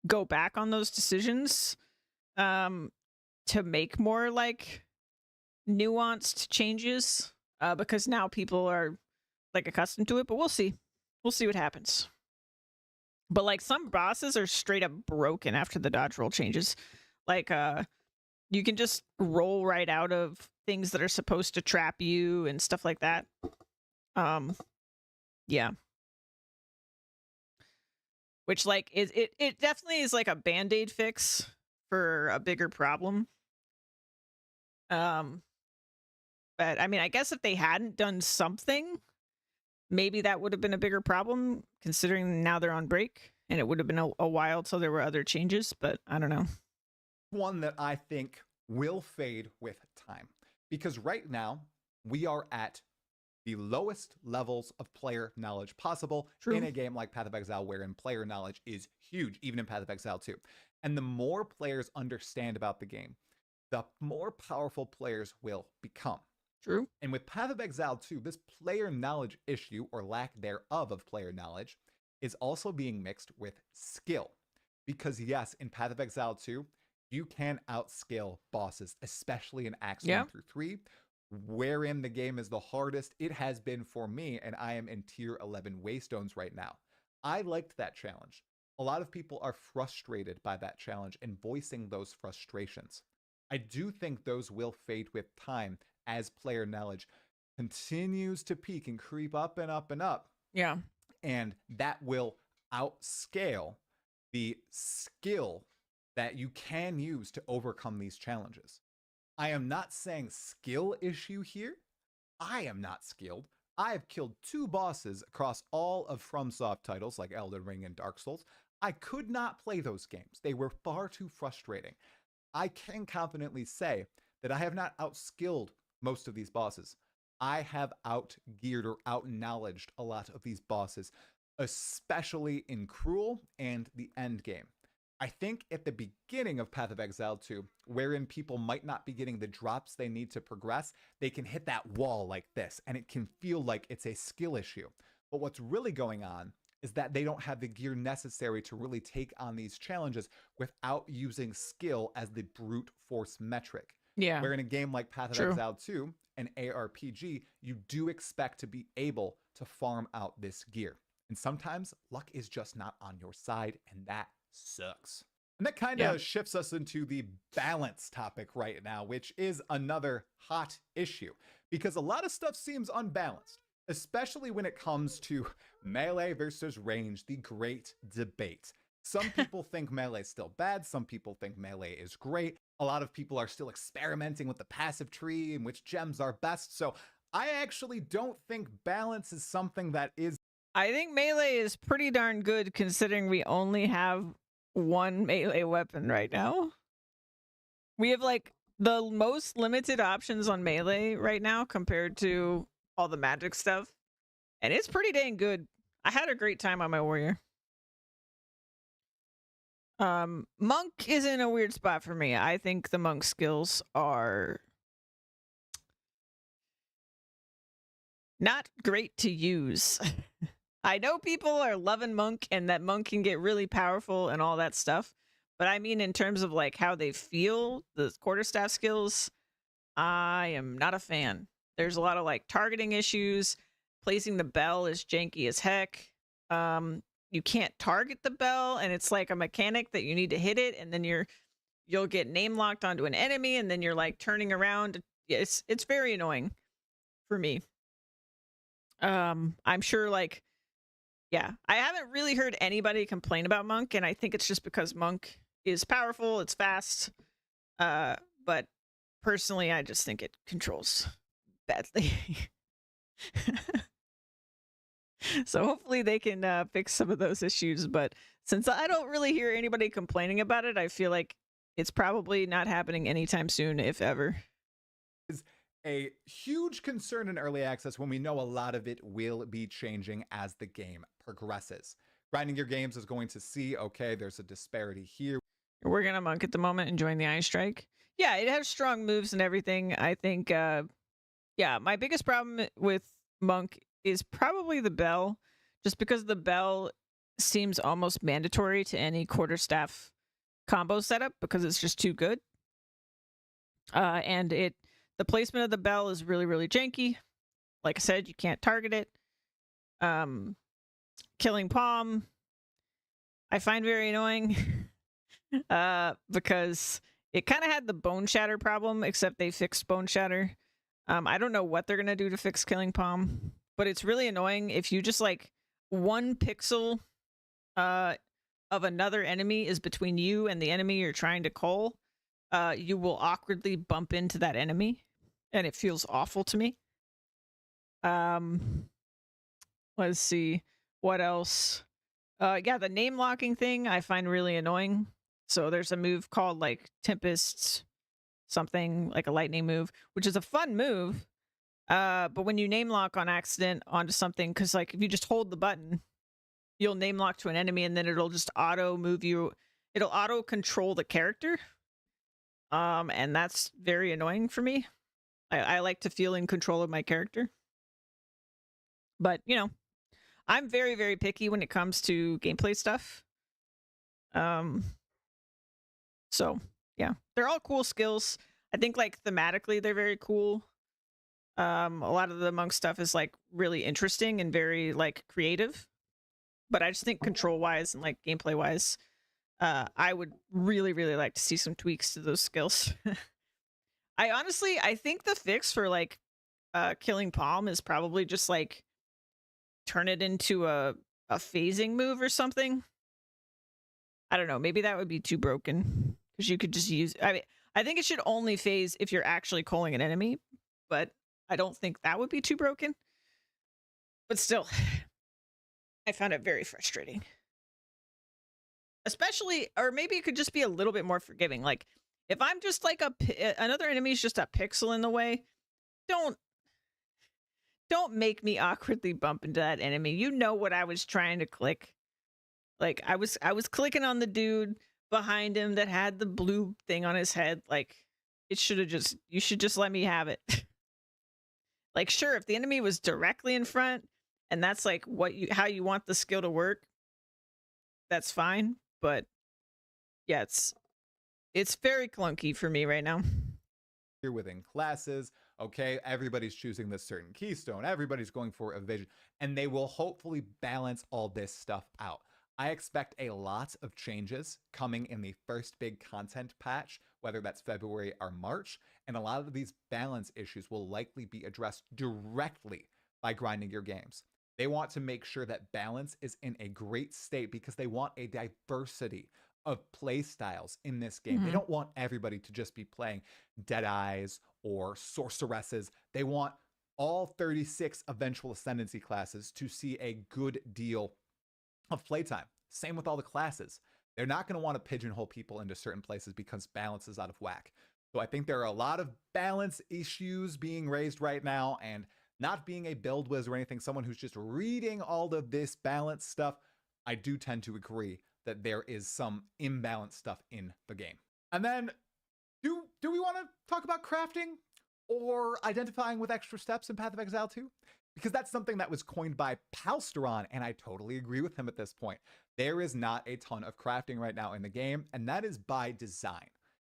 go back on those decisions, to make more like nuanced changes, because now people are like accustomed to it. But we'll see. We'll see what happens. But like some bosses are straight up broken after the dodge roll changes. Like you can just roll right out of things that are supposed to trap you and stuff like that. Yeah. Which like it definitely is like a band-aid fix for a bigger problem. But I mean, I guess if they hadn't done something, maybe that would have been a bigger problem, considering now they're on break, and it would have been a while till there were other changes, but I don't know. One that I think will fade with time. Because right now, we are at the lowest levels of player knowledge possible in a game like Path of Exile, wherein player knowledge is huge, even in Path of Exile 2. And the more players understand about the game, the more powerful players will become. True. And with Path of Exile 2, this player knowledge issue, or lack thereof of player knowledge, is also being mixed with skill. Because yes, in Path of Exile 2, you can outscale bosses, especially in Acts 1 through 3, wherein the game is the hardest it has been for me, and I am in Tier 11 Waystones right now. I liked that challenge. A lot of people are frustrated by that challenge and voicing those frustrations. I do think those will fade with time as player knowledge continues to peak and creep up and up and up. Yeah. And that will outscale the skill that you can use to overcome these challenges. I am not saying skill issue here. I am not skilled. I have killed 2 bosses across all of FromSoft titles like Elden Ring and Dark Souls. I could not play those games. They were far too frustrating. I can confidently say that I have not outskilled most of these bosses. I have outgeared or outknowledged a lot of these bosses, especially in Cruel and the end game. I think at the beginning of Path of Exile 2, wherein people might not be getting the drops they need to progress, they can hit that wall like this, and it can feel like it's a skill issue. But what's really going on is that they don't have the gear necessary to really take on these challenges without using skill as the brute force metric. Yeah. Where in a game like Path of Exile 2, an ARPG, you do expect to be able to farm out this gear. And sometimes luck is just not on your side, and that sucks. And that kind of shifts us into the balance topic right now, which is another hot issue, because a lot of stuff seems unbalanced, especially when it comes to melee versus range, the great debate. Some people think melee is still bad. Some people think melee is great. A lot of people are still experimenting with the passive tree and which gems are best. So I actually don't think balance is something that is. I think melee is pretty darn good considering we only have one melee weapon right now. We have like the most limited options on melee right now compared to all the magic stuff. And it's pretty dang good. I had a great time on my warrior. Monk is in a weird spot for me. I think the monk skills are not great to use. I know people are loving monk and that monk can get really powerful and all that stuff, but I mean in terms of like how they feel, the quarterstaff skills, I am not a fan. There's a lot of like targeting issues. Placing the bell is janky as heck. You can't target the bell, and it's like a mechanic that you need to hit it, and then you'll get name locked onto an enemy, and then you're like turning around. It's very annoying for me. I'm sure like, yeah, I haven't really heard anybody complain about Monk, and I think it's just because Monk is powerful, it's fast, but personally, I just think it controls badly. So hopefully they can fix some of those issues, but since I don't really hear anybody complaining about it, I feel like it's probably not happening anytime soon, if ever. Is a huge concern in early access when we know a lot of it will be changing as the game progresses. Grinding Your Games is going to see, okay, there's a disparity here. We're gonna monk at the moment, enjoying the ice strike. Yeah, it has strong moves and everything. I think, yeah, my biggest problem with monk is probably the bell, just because the bell seems almost mandatory to any quarterstaff combo setup because it's just too good. And the placement of the bell is really, really janky. Like I said, you can't target it. Killing Palm, I find very annoying. Because it kind of had the Bone Shatter problem, except they fixed Bone Shatter. I don't know what they're gonna do to fix Killing Palm, but it's really annoying if you just like 1 pixel of another enemy is between you and the enemy you're trying to cull. You will awkwardly bump into that enemy, and it feels awful to me. Let's see what else. Yeah, the name locking thing I find really annoying. So there's a move called like Tempest something, like a lightning move, which is a fun move. But when you name lock on accident onto something, because like if you just hold the button, you'll name lock to an enemy and then it'll just auto move you. It'll auto control the character. And that's very annoying for me. I like to feel in control of my character. But, you know, I'm very, very picky when it comes to gameplay stuff. So, yeah, they're all cool skills. I think, like, thematically, they're very cool. A lot of the monk stuff is, like, really interesting and very, like, creative. But I just think control-wise and, like, gameplay-wise, I would really, really like to see some tweaks to those skills. I think the fix for, like, Killing Palm is probably just, like, turn it into a phasing move or something. I don't know. Maybe that would be too broken because you could just use. I mean, I think it should only phase if you're actually calling an enemy, but I don't think that would be too broken. But still, I found it very frustrating. Especially, or maybe it could just be a little bit more forgiving. Like, if I'm just like another enemy is just a pixel in the way, don't make me awkwardly bump into that enemy. You know what I was trying to click. Like I was clicking on the dude behind him that had the blue thing on his head. Like you should just let me have it. Like sure, if the enemy was directly in front and that's like how you want the skill to work, that's fine. But yeah, it's very clunky for me right now. Here within classes, okay, everybody's choosing this certain keystone, everybody's going for evasion, and they will hopefully balance all this stuff out. I expect a lot of changes coming in the first big content patch, whether that's February or March, and a lot of these balance issues will likely be addressed directly by Grinding Your Games. They want to make sure that balance is in a great state because they want a diversity of play styles in this game. They don't want everybody to just be playing Deadeyes or Sorceresses. They want all 36 Eventual Ascendancy classes to see a good deal of playtime. Same with all the classes. They're not going to want to pigeonhole people into certain places because balance is out of whack. So I think there are a lot of balance issues being raised right now, and not being a build whiz or anything, someone who's just reading all of this balance stuff, I do tend to agree that there is some imbalanced stuff in the game. And then, do we want to talk about crafting or identifying with extra steps in Path of Exile 2? Because that's something that was coined by Palsteron, and I totally agree with him at this point. There is not a ton of crafting right now in the game, and that is by design.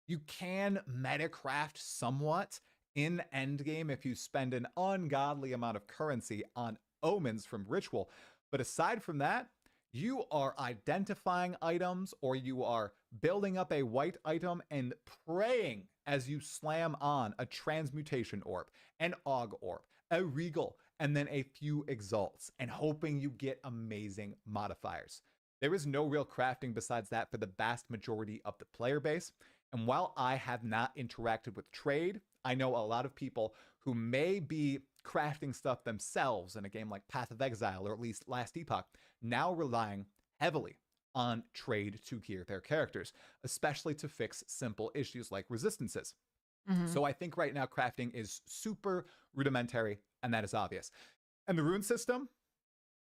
You can metacraft somewhat in endgame if you spend an ungodly amount of currency on omens from Ritual, but aside from that, you are identifying items or you are building up a white item and praying as you slam on a transmutation orb, an aug orb, a regal, and then a few exalts, and hoping you get amazing modifiers. There is no real crafting besides that for the vast majority of the player base. And while I have not interacted with trade, I know a lot of people who may be crafting stuff themselves in a game like Path of Exile, or at least Last Epoch, now relying heavily on trade to gear their characters, especially to fix simple issues like resistances. So I think right now crafting is super rudimentary, and that is obvious. And the rune system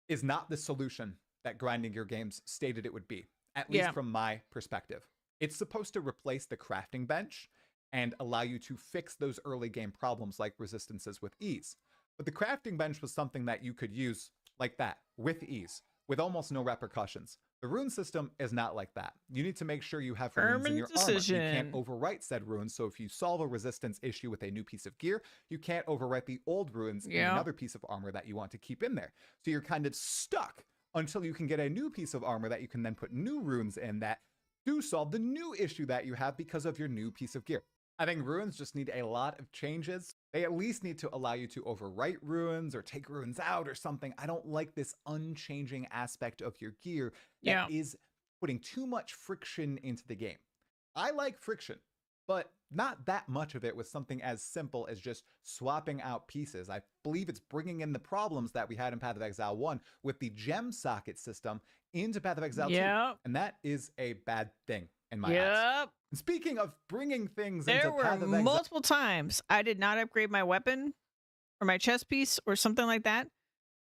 is not the solution that grinding gear games stated it would be, at least from my perspective. It's supposed to replace the crafting bench and allow you to fix those early game problems like resistances with ease. But the crafting bench was something that you could use like that, with ease, with almost no repercussions. The rune system is not like that. You need to make sure you have runes in your armor. You can't overwrite said runes, so if you solve a resistance issue with a new piece of gear, you can't overwrite the old runes in another piece of armor that you want to keep in there. So you're kind of stuck until you can get a new piece of armor that you can then put new runes in that do solve the new issue that you have because of your new piece of gear. I think runes just need a lot of changes. They at least need to allow you to overwrite runes or take runes out or something. I don't like this unchanging aspect of your gear that is putting too much friction into the game. I like friction, but not that much of it with something as simple as just swapping out pieces. I believe it's bringing in the problems that we had in Path of Exile 1 with the gem socket system into Path of Exile 2. And that is a bad thing in my eyes. And speaking of bringing things into Path of Exile, there were multiple times I did not upgrade my weapon or my chest piece or something like that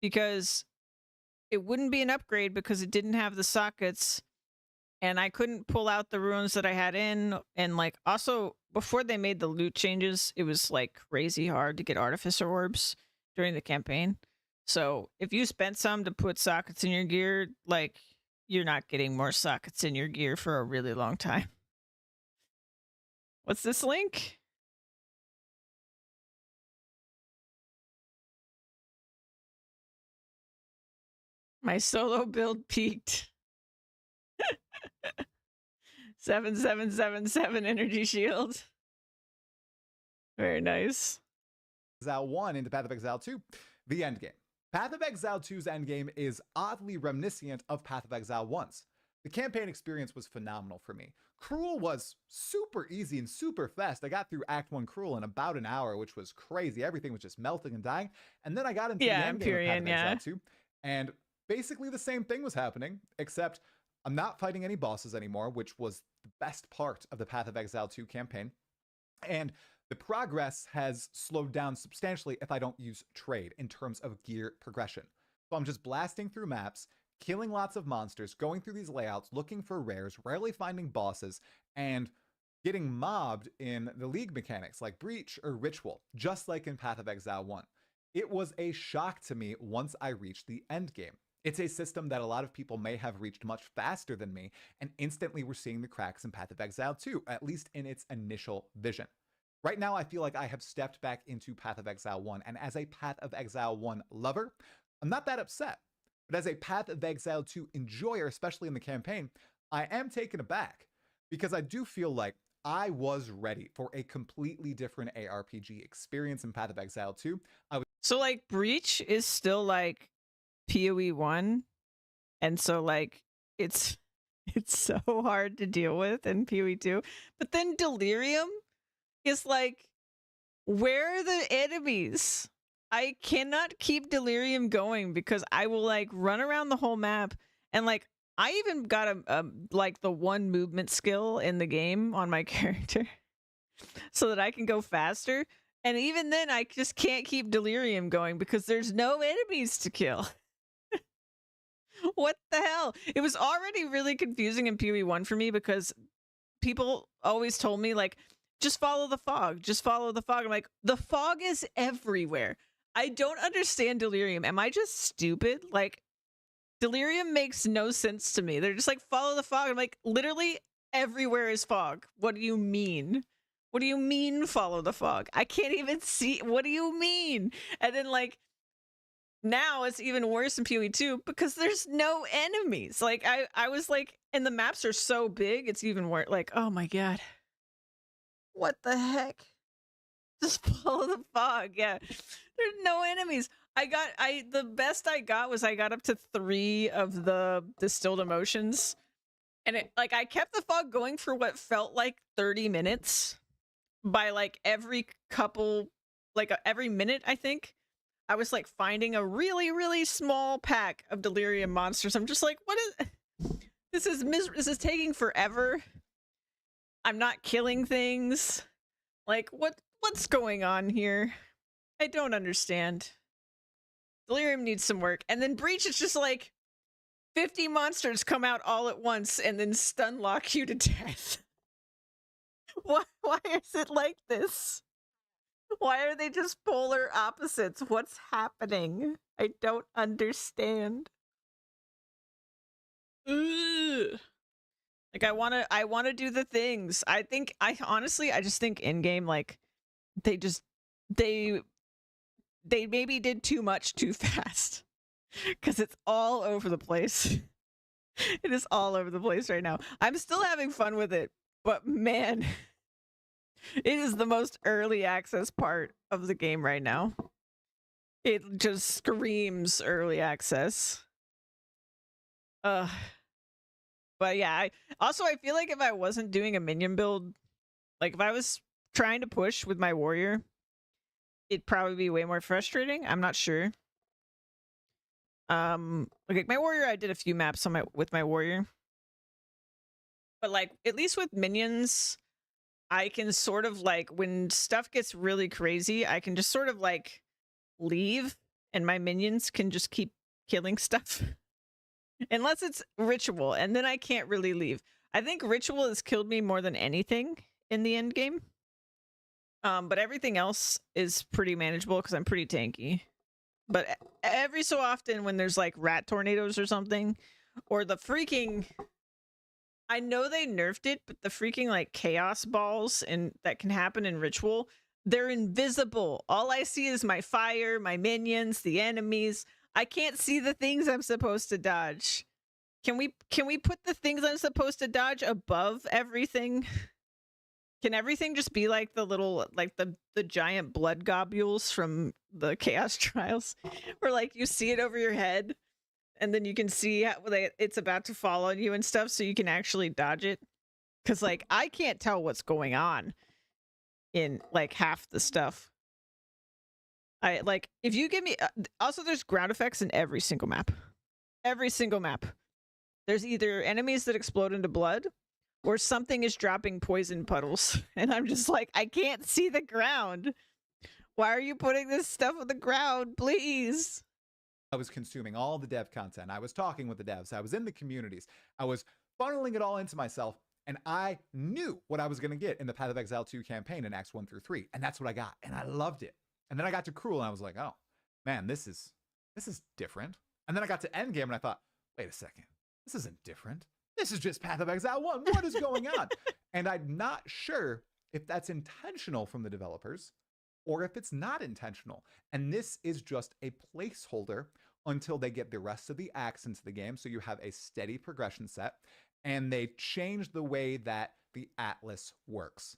because it wouldn't be an upgrade because it didn't have the sockets and I couldn't pull out the runes that I had in. And like also before they made the loot changes, it was like crazy hard to get artificer orbs during the campaign. So if you spent some to put sockets in your gear, like you're not getting more sockets in your gear for a really long time. What's this link? My solo build peaked. 7777 energy shield. Very nice. Exile 1 into Path of Exile 2, the endgame. Path of Exile 2's endgame is oddly reminiscent of Path of Exile 1's. The campaign experience was phenomenal for me. Cruel was super easy and super fast. I got through Act 1 Cruel in about an hour, which was crazy. Everything was just melting and dying. And then I got into the endgame of Path of Exile 2, and basically the same thing was happening, except I'm not fighting any bosses anymore, which was the best part of the Path of Exile 2 campaign. And the progress has slowed down substantially if I don't use trade in terms of gear progression. So I'm just blasting through maps, killing lots of monsters, going through these layouts, looking for rares, rarely finding bosses, and getting mobbed in the league mechanics like Breach or Ritual, just like in Path of Exile 1. It was a shock to me once I reached the end game. It's a system that a lot of people may have reached much faster than me, and instantly we're seeing the cracks in Path of Exile 2, at least in its initial vision. Right now, I feel like I have stepped back into Path of Exile 1, and as a Path of Exile 1 lover, I'm not that upset. But as a Path of Exile 2 enjoyer, especially in the campaign, I am taken aback, because I do feel like I was ready for a completely different ARPG experience in Path of Exile 2. So, like, Breach is still, like, PoE 1, and so, like, it's so hard to deal with in PoE 2. But then Delirium is like, where are the enemies? I cannot keep Delirium going because I will like run around the whole map, and like I even got a like the one movement skill in the game on my character so that I can go faster, and even then I just can't keep Delirium going because there's no enemies to kill. What the hell? It was already really confusing in PoE 1 for me because people always told me like, just follow the fog. Just follow the fog. I'm like, the fog is everywhere. I don't understand Delirium. Am I just stupid? Like, Delirium makes no sense to me. They're just like, follow the fog. I'm like, literally everywhere is fog. What do you mean? What do you mean follow the fog? I can't even see. What do you mean? And then like, now it's even worse in PoE 2 because there's no enemies. Like, I was like, and the maps are so big, it's even worse. Like, oh my God. What the heck? Just follow the fog. Yeah. There's no enemies. The best I got was I got up to 3 of the distilled emotions. And it like I kept the fog going for what felt like 30 minutes. By like every couple, like every minute, I think. I was like finding a really, really small pack of delirium monsters. I'm just like, what is this is taking forever. I'm not killing things. Like, what's going on here? I don't understand. Delirium needs some work. And then Breach is just like, 50 monsters come out all at once and then stun lock you to death. Why is it like this? Why are they just polar opposites? What's happening? I don't understand. Ugh. Like I wanna do the things. I just think in game, like they maybe did too much too fast. Cause it's all over the place. It is all over the place right now. I'm still having fun with it, but man, it is the most early access part of the game right now. It just screams early access. But yeah, I feel like if I wasn't doing a minion build, like if I was trying to push with my warrior, it'd probably be way more frustrating. I'm not sure. Okay, my warrior, I did a few maps on with my warrior. But like at least with minions, I can sort of like when stuff gets really crazy, I can just sort of like leave and my minions can just keep killing stuff. Unless it's ritual, and then I can't really leave. I think ritual has killed me more than anything in the end game. But everything else is pretty manageable because I'm pretty tanky. But every so often when there's like rat tornadoes or something, or the freaking, I know they nerfed it, but the freaking like chaos balls and that can happen in ritual, they're invisible. All I see is my fire, my minions, the enemies. I can't see the things I'm supposed to dodge. Can we put the things I'm supposed to dodge above everything? Can everything just be like the little, like the giant blood globules from the Chaos Trials? Where like you see it over your head and then you can see how it's about to fall on you and stuff so you can actually dodge it? Because like I can't tell what's going on in like half the stuff. I like if you give me also there's ground effects in every single map. Every single map. There's either enemies that explode into blood or something is dropping poison puddles. And I'm just like, I can't see the ground. Why are you putting this stuff on the ground, please? I was consuming all the dev content. I was talking with the devs. I was in the communities. I was funneling it all into myself. And I knew what I was going to get in the Path of Exile 2 campaign in Acts 1 through 3. And that's what I got. And I loved it. And then I got to Cruel and I was like, oh, man, this is different. And then I got to Endgame and I thought, wait a second. This isn't different. This is just Path of Exile 1. What is going on? And I'm not sure if that's intentional from the developers or if it's not intentional. And this is just a placeholder until they get the rest of the acts into the game. So you have a steady progression set and they change the way that the Atlas works.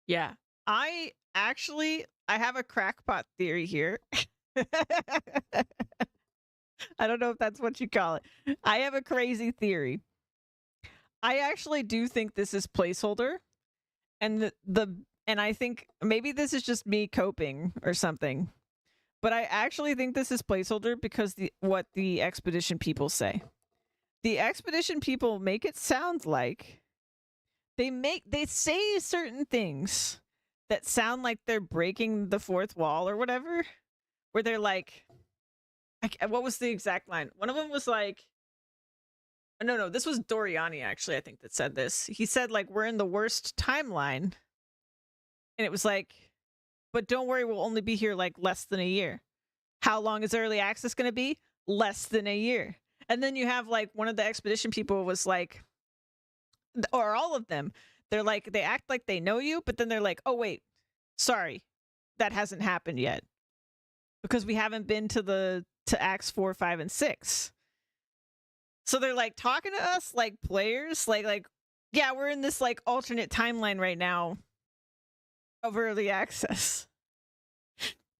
Yeah. I have a crackpot theory here. I don't know if that's what you call it. I have a crazy theory. I actually do think this is placeholder, and and I think maybe this is just me coping or something. But I actually think this is placeholder because what the expedition people say. The expedition people make it sound like they say certain things that sound like they're breaking the fourth wall or whatever, where they're like, what was the exact line? One of them was like, no, this was Doriani actually, I think, that said this. He said like, we're in the worst timeline. And it was like, but don't worry, we'll only be here like less than a year. How long is early access going to be? Less than a year. And then you have like one of the expedition people was like, or all of them, they're like, they act like they know you, but then they're like, oh wait, sorry, that hasn't happened yet. Because we haven't been to Acts 4, 5, and 6. So they're like talking to us like players, like, yeah, we're in this like alternate timeline right now of early access.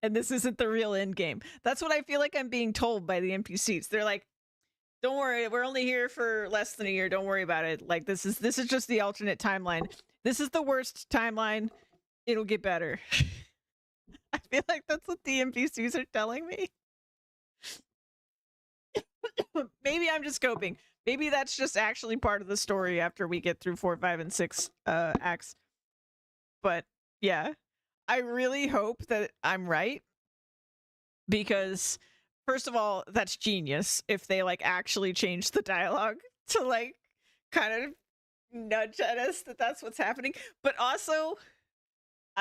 And this isn't the real end game. That's what I feel like I'm being told by the NPCs. They're like, don't worry, we're only here for less than a year. Don't worry about it. Like this is just the alternate timeline. This is the worst timeline. It'll get better. I feel like that's what the NPCs are telling me. Maybe I'm just coping. Maybe that's just actually part of the story after we get through 4, 5, and 6 acts. But yeah, I really hope that I'm right, because first of all, that's genius if they like actually change the dialogue to like kind of nudge at us that that's what's happening. But also,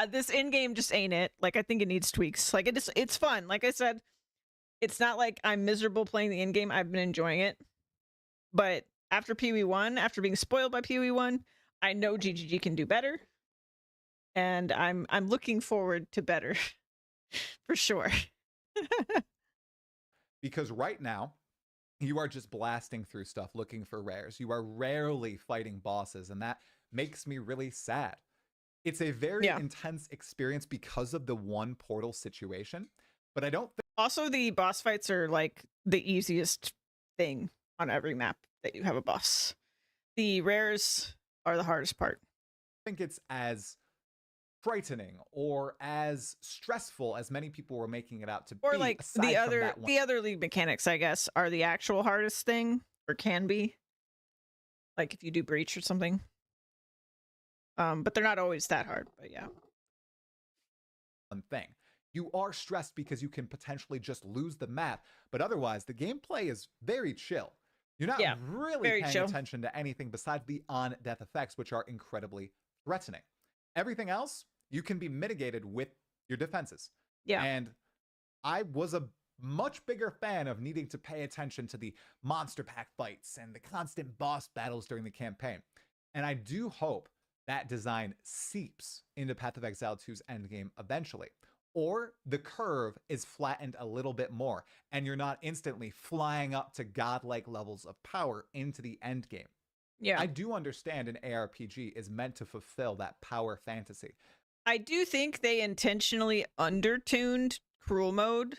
this in game just ain't it. Like, I think it needs tweaks. Like, it's fun. Like I said, it's not like I'm miserable playing the in game. I've been enjoying it. But after PoE1, after being spoiled by PoE1, I know GGG can do better, and I'm looking forward to better for sure. Because right now, you are just blasting through stuff looking for rares. You are rarely fighting bosses, and that makes me really sad. It's a very intense experience because of the one portal situation, but I don't think Also, the boss fights are like the easiest thing on every map that you have a boss. The rares are the hardest part. it's as frightening or as stressful as many people were making it out to Or be. like aside the from other that one. the other league mechanics, I guess, are the actual hardest thing, or can be. Like if you do breach or something. But they're not always that hard, but yeah. One thing. You are stressed because you can potentially just lose the map, but otherwise the gameplay is very chill. You're not really paying attention to anything besides the on-death effects, which are incredibly threatening. Everything else, you can be mitigated with your defenses. Yeah. And I was a much bigger fan of needing to pay attention to the monster pack fights and the constant boss battles during the campaign. And I do hope that design seeps into Path of Exile 2's endgame eventually. Or the curve is flattened a little bit more, and you're not instantly flying up to godlike levels of power into the endgame. Yeah. I do understand an ARPG is meant to fulfill that power fantasy. I do think they intentionally undertuned cruel mode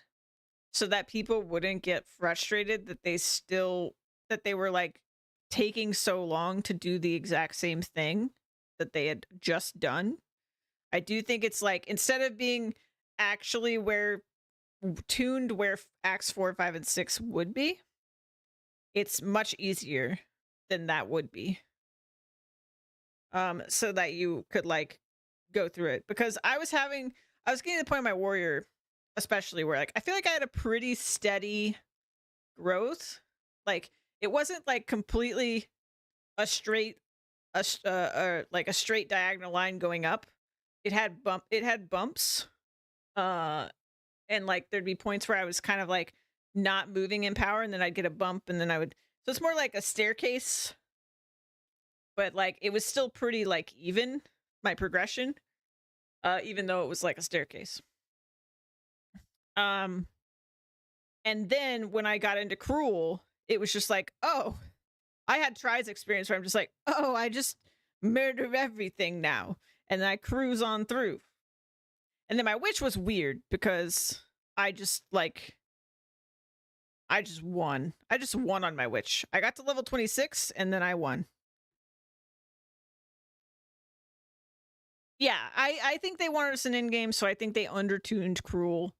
so that people wouldn't get frustrated that they were like taking so long to do the exact same thing that they had just done. I do think it's like, instead of being actually tuned where acts 4, 5, and 6 would be, it's much easier than that would be. So that you could like go through it. Because I was getting to the point of my warrior, especially, where like I feel like I had a pretty steady growth. Like it wasn't like completely a straight like a straight diagonal line going up. It had bumps. And like there'd be points where I was kind of like not moving in power, and then I'd get a bump, and then so it's more like a staircase, but like it was still pretty like even, my progression, even though it was like a staircase. And then when I got into cruel, it was just like, oh, I had Try's experience where I'm just like, oh, I just murder everything now, and then I cruise on through. And then my witch was weird because I just won. I just won on my witch. I got to level 26 and then I won. Yeah, I think they wanted us an in-game, so I think they undertuned cruel,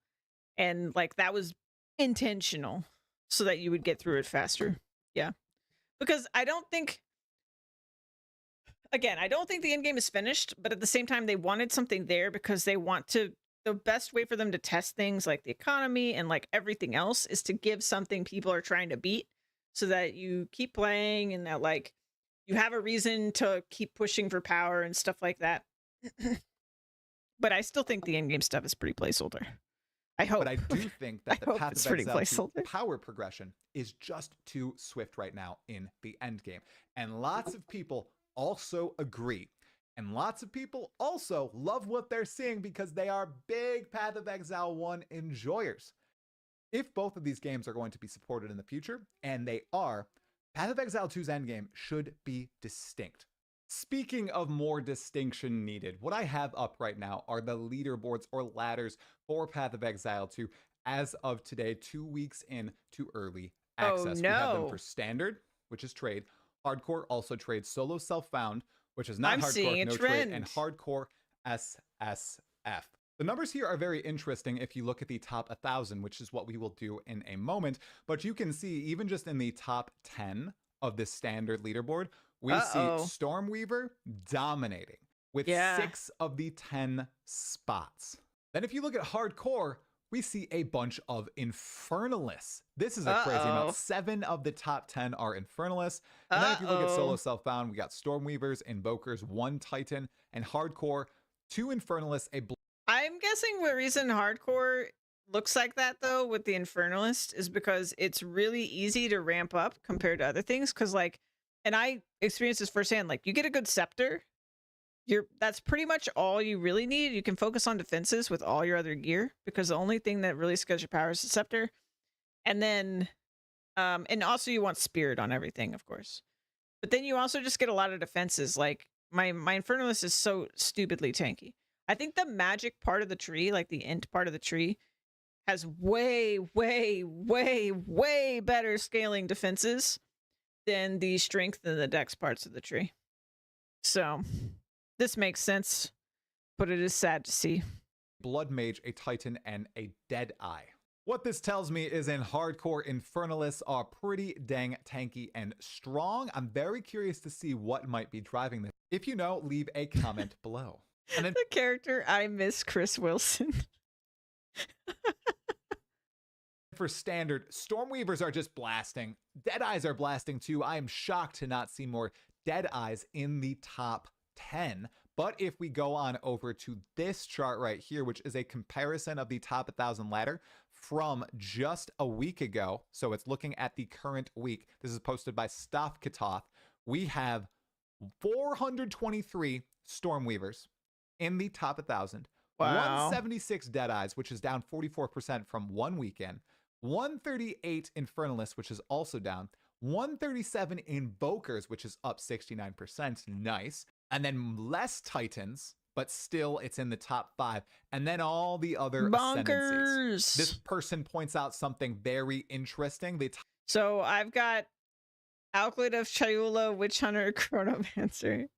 and like that was intentional so that you would get through it faster. Yeah. Because I don't think the end game is finished, but at the same time, they wanted something there because they want to. The best way for them to test things like the economy and like everything else is to give something people are trying to beat, so that you keep playing and that like you have a reason to keep pushing for power and stuff like that. But I still think the end game stuff is pretty placeholder. I hope. But I do think that the Path of Exile 2 power progression is just too swift right now in the end game. And lots of people also agree. And lots of people also love what they're seeing because they are big Path of Exile 1 enjoyers. If both of these games are going to be supported in the future, and they are, Path of Exile 2's endgame should be distinct. Speaking of more distinction needed, what I have up right now are the leaderboards or ladders for Path of Exile 2 as of today, 2 weeks into early access. Oh, no. We have them for standard, which is trade, hardcore, also trade, solo self-found, which is not hardcore, no trade, and hardcore SSF. The numbers here are very interesting if you look at the top 1,000, which is what we will do in a moment. But you can see, even just in the top 10 of this standard leaderboard, we see Stormweaver dominating with 6 of the 10 spots. Then if you look at hardcore, we see a bunch of Infernalists. This is a crazy amount. 7 of the top 10 are Infernalists. And then if you look at solo self-bound, we got Stormweavers, Invokers, 1 Titan, and Hardcore, 2 Infernalists, I'm guessing the reason hardcore looks like that though with the Infernalist is because it's really easy to ramp up compared to other things. Cause like, and I experienced this firsthand, like you get a good scepter, that's pretty much all you really need. You can focus on defenses with all your other gear because the only thing that really scales your power is the scepter. And then, and also you want spirit on everything, of course. But then you also just get a lot of defenses. Like my Infernalist is so stupidly tanky. I think the magic part of the tree, like the int part of the tree, has way, way, way, way better scaling defenses than the strength and the dex parts of the tree. So this makes sense, but it is sad to see. Blood Mage, a Titan, and a Deadeye. What this tells me is in hardcore, Infernalists are pretty dang tanky and strong. I'm very curious to see what might be driving this. If you know, leave a comment below. And then the character, I miss Chris Wilson. for standard, Stormweavers are just blasting. Deadeyes are blasting too. I am shocked to not see more Deadeyes in the top 10. But if we go on over to this chart right here, which is a comparison of the top 1,000 ladder from just a week ago, so it's looking at the current week. This is posted by Staff Katoth. We have 423 Stormweavers in the top 1,000. Wow. 176 Deadeyes, which is down 44% from one weekend. 138 Infernalists, which is also down. 137 Invokers, which is up 69%. Nice. And then less Titans, but still it's in the top 5. And then all the other ascendancies. This person points out something very interesting. So I've got Alclid of Chayula, Witch Hunter, Chronomancer.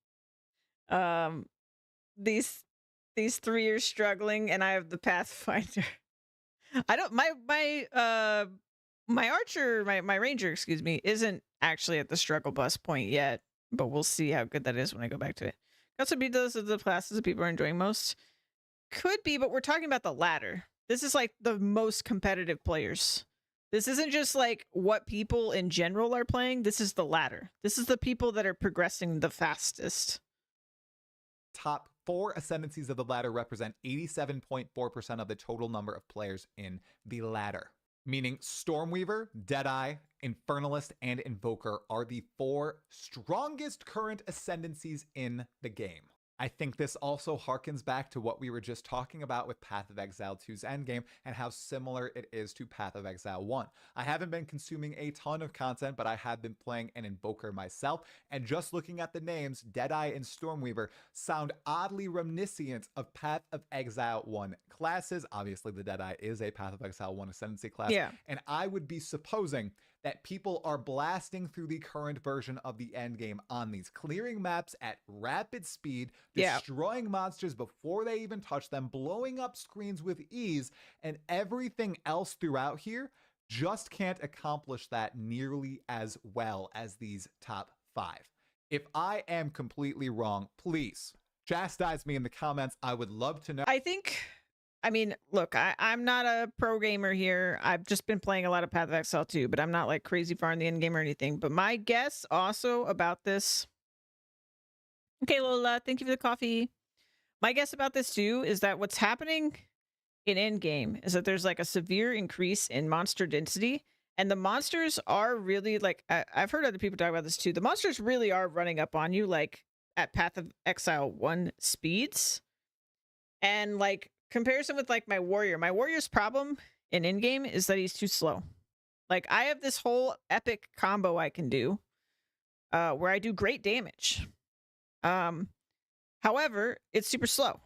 These 3 are struggling, and I have the Pathfinder. I don't my archer, my ranger, excuse me, isn't actually at the struggle bus point yet, but we'll see how good that is when I go back to it. Also, be those of the classes that people are enjoying most. Could be, but we're talking about the ladder. This is like the most competitive players. This isn't just like what people in general are playing. This is the ladder. This is the people that are progressing the fastest. Top 4 ascendancies of the ladder represent 87.4% of the total number of players in the ladder. Meaning Stormweaver, Deadeye, Infernalist, and Invoker are the 4 strongest current ascendancies in the game. I think this also harkens back to what we were just talking about with Path of Exile 2's endgame and how similar it is to Path of Exile 1. I haven't been consuming a ton of content, but I have been playing an Invoker myself, and just looking at the names, Deadeye and Stormweaver sound oddly reminiscent of Path of Exile 1 classes. Obviously, the Deadeye is a Path of Exile 1 ascendancy class, and I would be supposing that people are blasting through the current version of the endgame on these, clearing maps at rapid speed, destroying monsters before they even touch them, blowing up screens with ease, and everything else throughout here just can't accomplish that nearly as well as these top 5. If I am completely wrong, please chastise me in the comments. I would love to know. I mean, look, I'm not a pro gamer here. I've just been playing a lot of Path of Exile 2, but I'm not like crazy far in the end game or anything. But my guess also about this. Okay, Lola, thank you for the coffee. My guess about this too is that what's happening in endgame is that there's like a severe increase in monster density, and the monsters are really like, I've heard other people talk about this too. The monsters really are running up on you like at Path of Exile 1 speeds. And like, comparison with like my warrior's problem in in-game is that he's too slow. Like I have this whole epic combo I can do where I do great damage. However, it's super slow.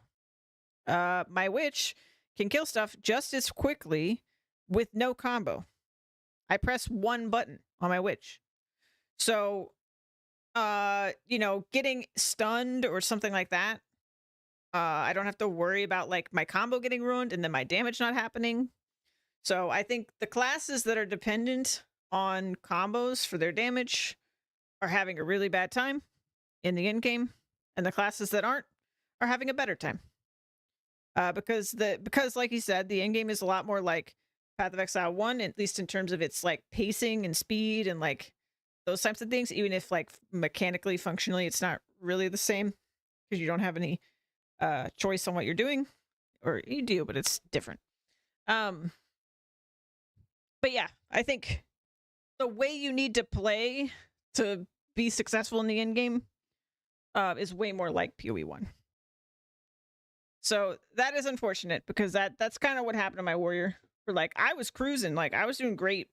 My witch can kill stuff just as quickly with no combo. I press 1 button on my witch. So you know, getting stunned or something like that, I don't have to worry about like my combo getting ruined and then my damage not happening. So I think the classes that are dependent on combos for their damage are having a really bad time in the end game, and the classes that aren't are having a better time. Because like you said, the end game is a lot more like Path of Exile 1, at least in terms of its like pacing and speed and like those types of things, even if like mechanically, functionally, it's not really the same because you don't have any choice on what you're doing, or you do, but it's different. But yeah, I think the way you need to play to be successful in the end game is way more like PoE1. So that is unfortunate because that's kind of what happened to my warrior. For like, I was cruising, like I was doing great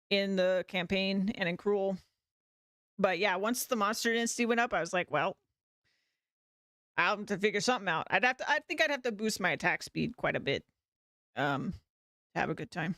in the campaign and in Cruel. But yeah, once the monster density went up, I was like, well, I'll have to figure something out. I think I'd have to boost my attack speed quite a bit. To have a good time.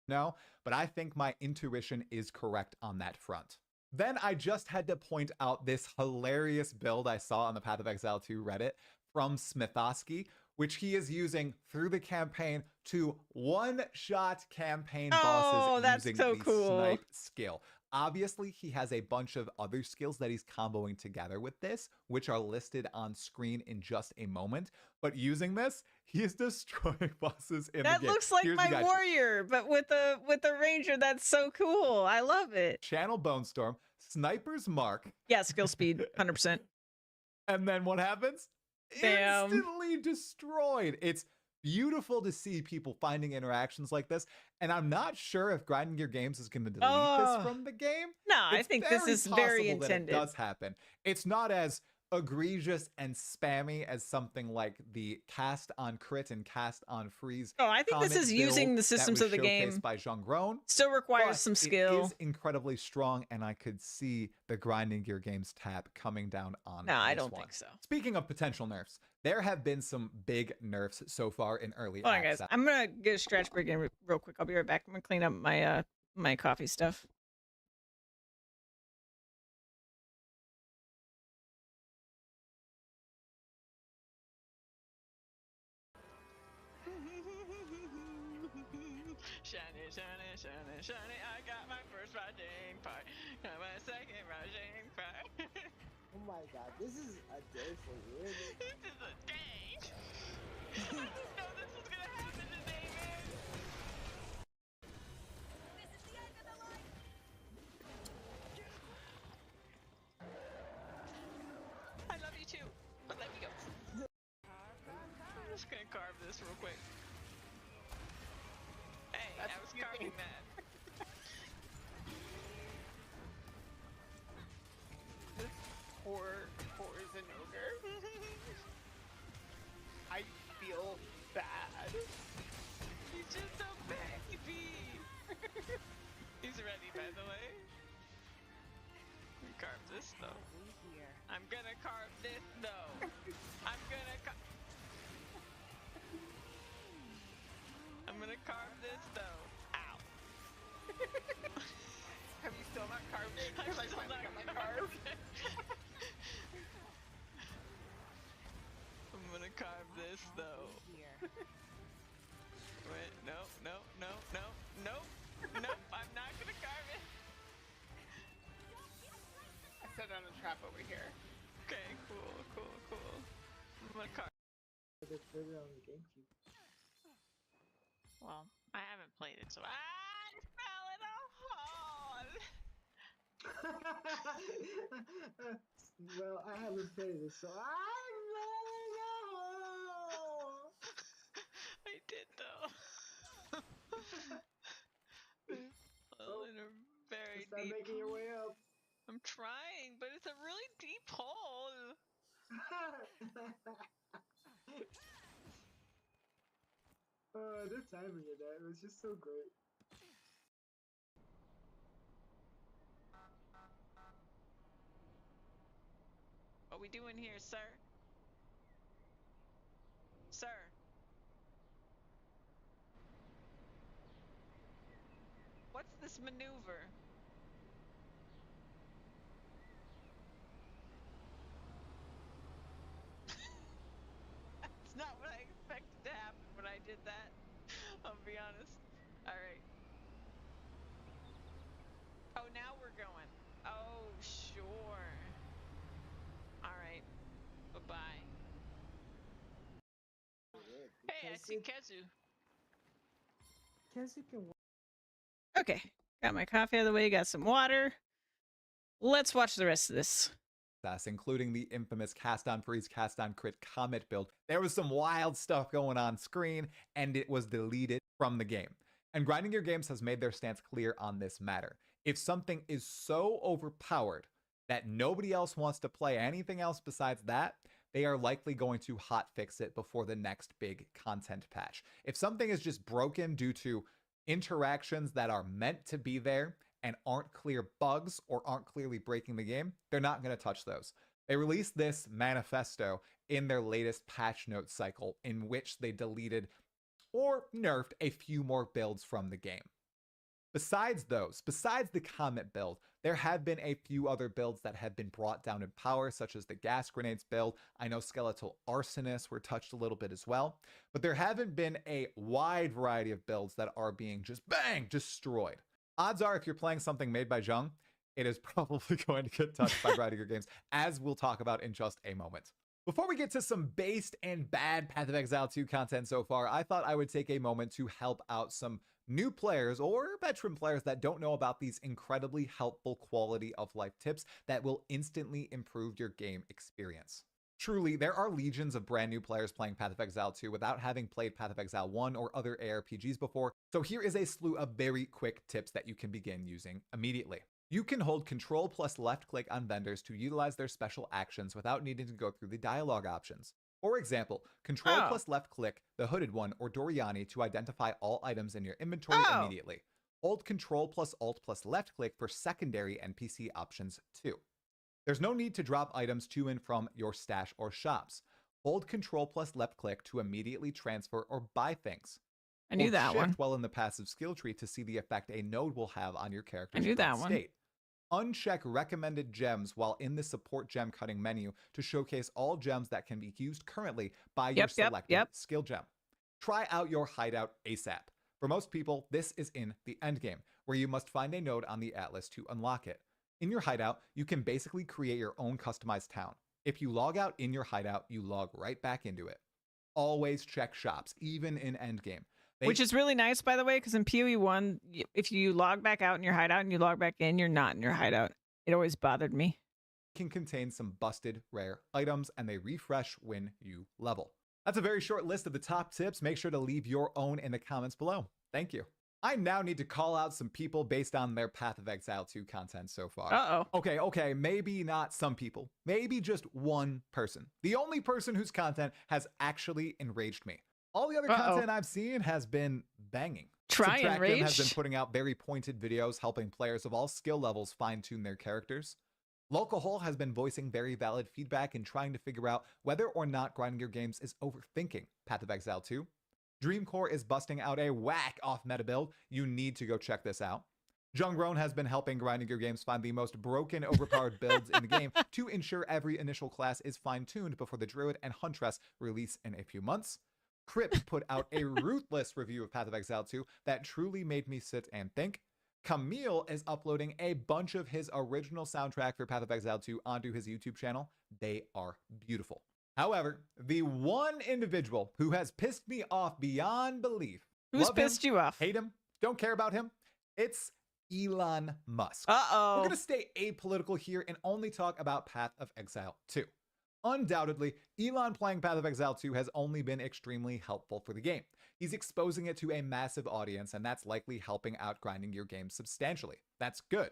No, but I think my intuition is correct on that front. Then I just had to point out this hilarious build I saw on the Path of Exile 2 Reddit from Smithoski, which he is using through the campaign to one-shot campaign bosses that's using so the cool. snipe skill. Obviously, he has a bunch of other skills that he's comboing together with this, which are listed on screen in just a moment. But using this, he is destroying bosses in the game. That looks like Here's the my guy. warrior, but with a ranger. That's so cool. I love it. Channel Bone Storm, Sniper's Mark. Yeah, skill speed, 100%. And then what happens? Bam. Instantly destroyed. It's beautiful to see people finding interactions like this. And I'm not sure if Grinding Gear Games is going to delete this from the game. No, I It's think this is very possible that intended. it does happen. It's not as egregious and spammy as something like the cast on crit and cast on freeze. Oh, I think this comment is using build the systems that of was the game. showcased by Jean Groen. Still requires But some It skill. is incredibly strong, and I could see the Grinding Gear Games tab coming down on No, I this don't one. think so. Speaking of potential nerfs, there have been some big nerfs so far in early Hold on, guys. access. I'm gonna get a stretch break in real quick. I'll be right back. I'm gonna clean up my my coffee stuff. Shiny, shiny, shiny, shiny. I got my first rising part. Got my second rising part. Oh my god, this is a day for you. This is a day. I didn't know this was gonna happen today, man. This is the end of the line. I love you too, but let me go. I'm just gonna carve this real quick. Hey, I was carving that. This poor is an ogre. I feel bad. He's just a baby. He's ready, by the way. Carve this though. I'm gonna carve this though. I'm gonna carve this though. Ow. Have you still not carved it? I'm Because I still finally not got my gonna carve. I'm gonna carve this though. Wait, no. Nope, I'm not gonna carve it. I set down a trap over here. Okay, cool. I'm gonna carve. It's further on the GameCube. Well, I haven't played it, so I fell in a hole. Well, I haven't played this, so I'm in a hole. I did though. Fell in a very Start deep. making your way up. I'm trying, but it's a really deep hole. The timing of that was just so great. What we doing here, sir? Sir? What's this maneuver? That's not what I expected to happen when I did that. I'll be honest. Alright. Oh, now we're going. Oh, sure. Alright. Bye-bye. I see Kazu. Kazu can. Okay, got my coffee out of the way, got some water. Let's watch the rest of this. Including the infamous cast on freeze, cast on crit comet build. There was some wild stuff going on screen, and it was deleted from the game. And Grinding Your Games has made their stance clear on this matter. If something is so overpowered that nobody else wants to play anything else besides that, they are likely going to hotfix it before the next big content patch. If something is just broken due to interactions that are meant to be there and aren't clear bugs or aren't clearly breaking the game, they're not going to touch those. They released this manifesto in their latest patch notes cycle, in which they deleted or nerfed a few more builds from the game. Besides the Comet build, there have been a few other builds that have been brought down in power, such as the gas grenades build. I know skeletal arsonists were touched a little bit as well, but there haven't been a wide variety of builds that are being just bang, destroyed. Odds are, if you're playing something made by Jung, it is probably going to get touched by Grinding Your Games, as we'll talk about in just a moment. Before we get to some based and bad Path of Exile 2 content so far, I thought I would take a moment to help out some new players or veteran players that don't know about these incredibly helpful quality of life tips that will instantly improve your game experience. Truly, there are legions of brand new players playing Path of Exile 2 without having played Path of Exile 1 or other ARPGs before, so here is a slew of very quick tips that you can begin using immediately. You can hold Control plus left click on vendors to utilize their special actions without needing to go through the dialogue options. For example, Control plus left click the Hooded One or Doriani to identify all items in your inventory immediately. Hold Control plus Alt plus left click for secondary NPC options too. There's no need to drop items to and from your stash or shops. Hold Control plus left click to immediately transfer or buy things. I knew that Shift one. while in the passive skill tree to see the effect a node will have on your character's I knew that one. state. Uncheck recommended gems while in the support gem cutting menu to showcase all gems that can be used currently by your selected skill gem. Try out your hideout ASAP. For most people, this is in the endgame, where you must find a node on the atlas to unlock it. In your hideout, you can basically create your own customized town. If you log out in your hideout, you log right back into it. Always check shops, even in endgame. Which is really nice, by the way, because in PoE 1, if you log back out in your hideout and you log back in, you're not in your hideout. It always bothered me. Can contain some busted rare items, and they refresh when you level. That's a very short list of the top tips. Make sure to leave your own in the comments below. Thank you. I now need to call out some people based on their Path of Exile 2 content so far. Uh-oh. Okay, maybe not some people. Maybe just one person. The only person whose content has actually enraged me. All the other content I've seen has been banging. Enrage has been putting out very pointed videos helping players of all skill levels fine-tune their characters. Localhole has been voicing very valid feedback and trying to figure out whether or not Grinding Your Games is overthinking Path of Exile 2. Dreamcore is busting out a whack off meta build. You need to go check this out. Jungroan has been helping Grinding Your Games find the most broken, overpowered builds in the game to ensure every initial class is fine-tuned before the Druid and Huntress release in a few months. Crypt put out a ruthless review of Path of Exile 2 that truly made me sit and think. Camille is uploading a bunch of his original soundtrack for Path of Exile 2 onto his YouTube channel. They are beautiful. However, the one individual who has pissed me off beyond belief. Who's pissed you off? Hate him, don't care about him. It's Elon Musk. Uh-oh. We're going to stay apolitical here and only talk about Path of Exile 2. Undoubtedly, Elon playing Path of Exile 2 has only been extremely helpful for the game. He's exposing it to a massive audience, and that's likely helping out Grinding Your Game substantially. That's good.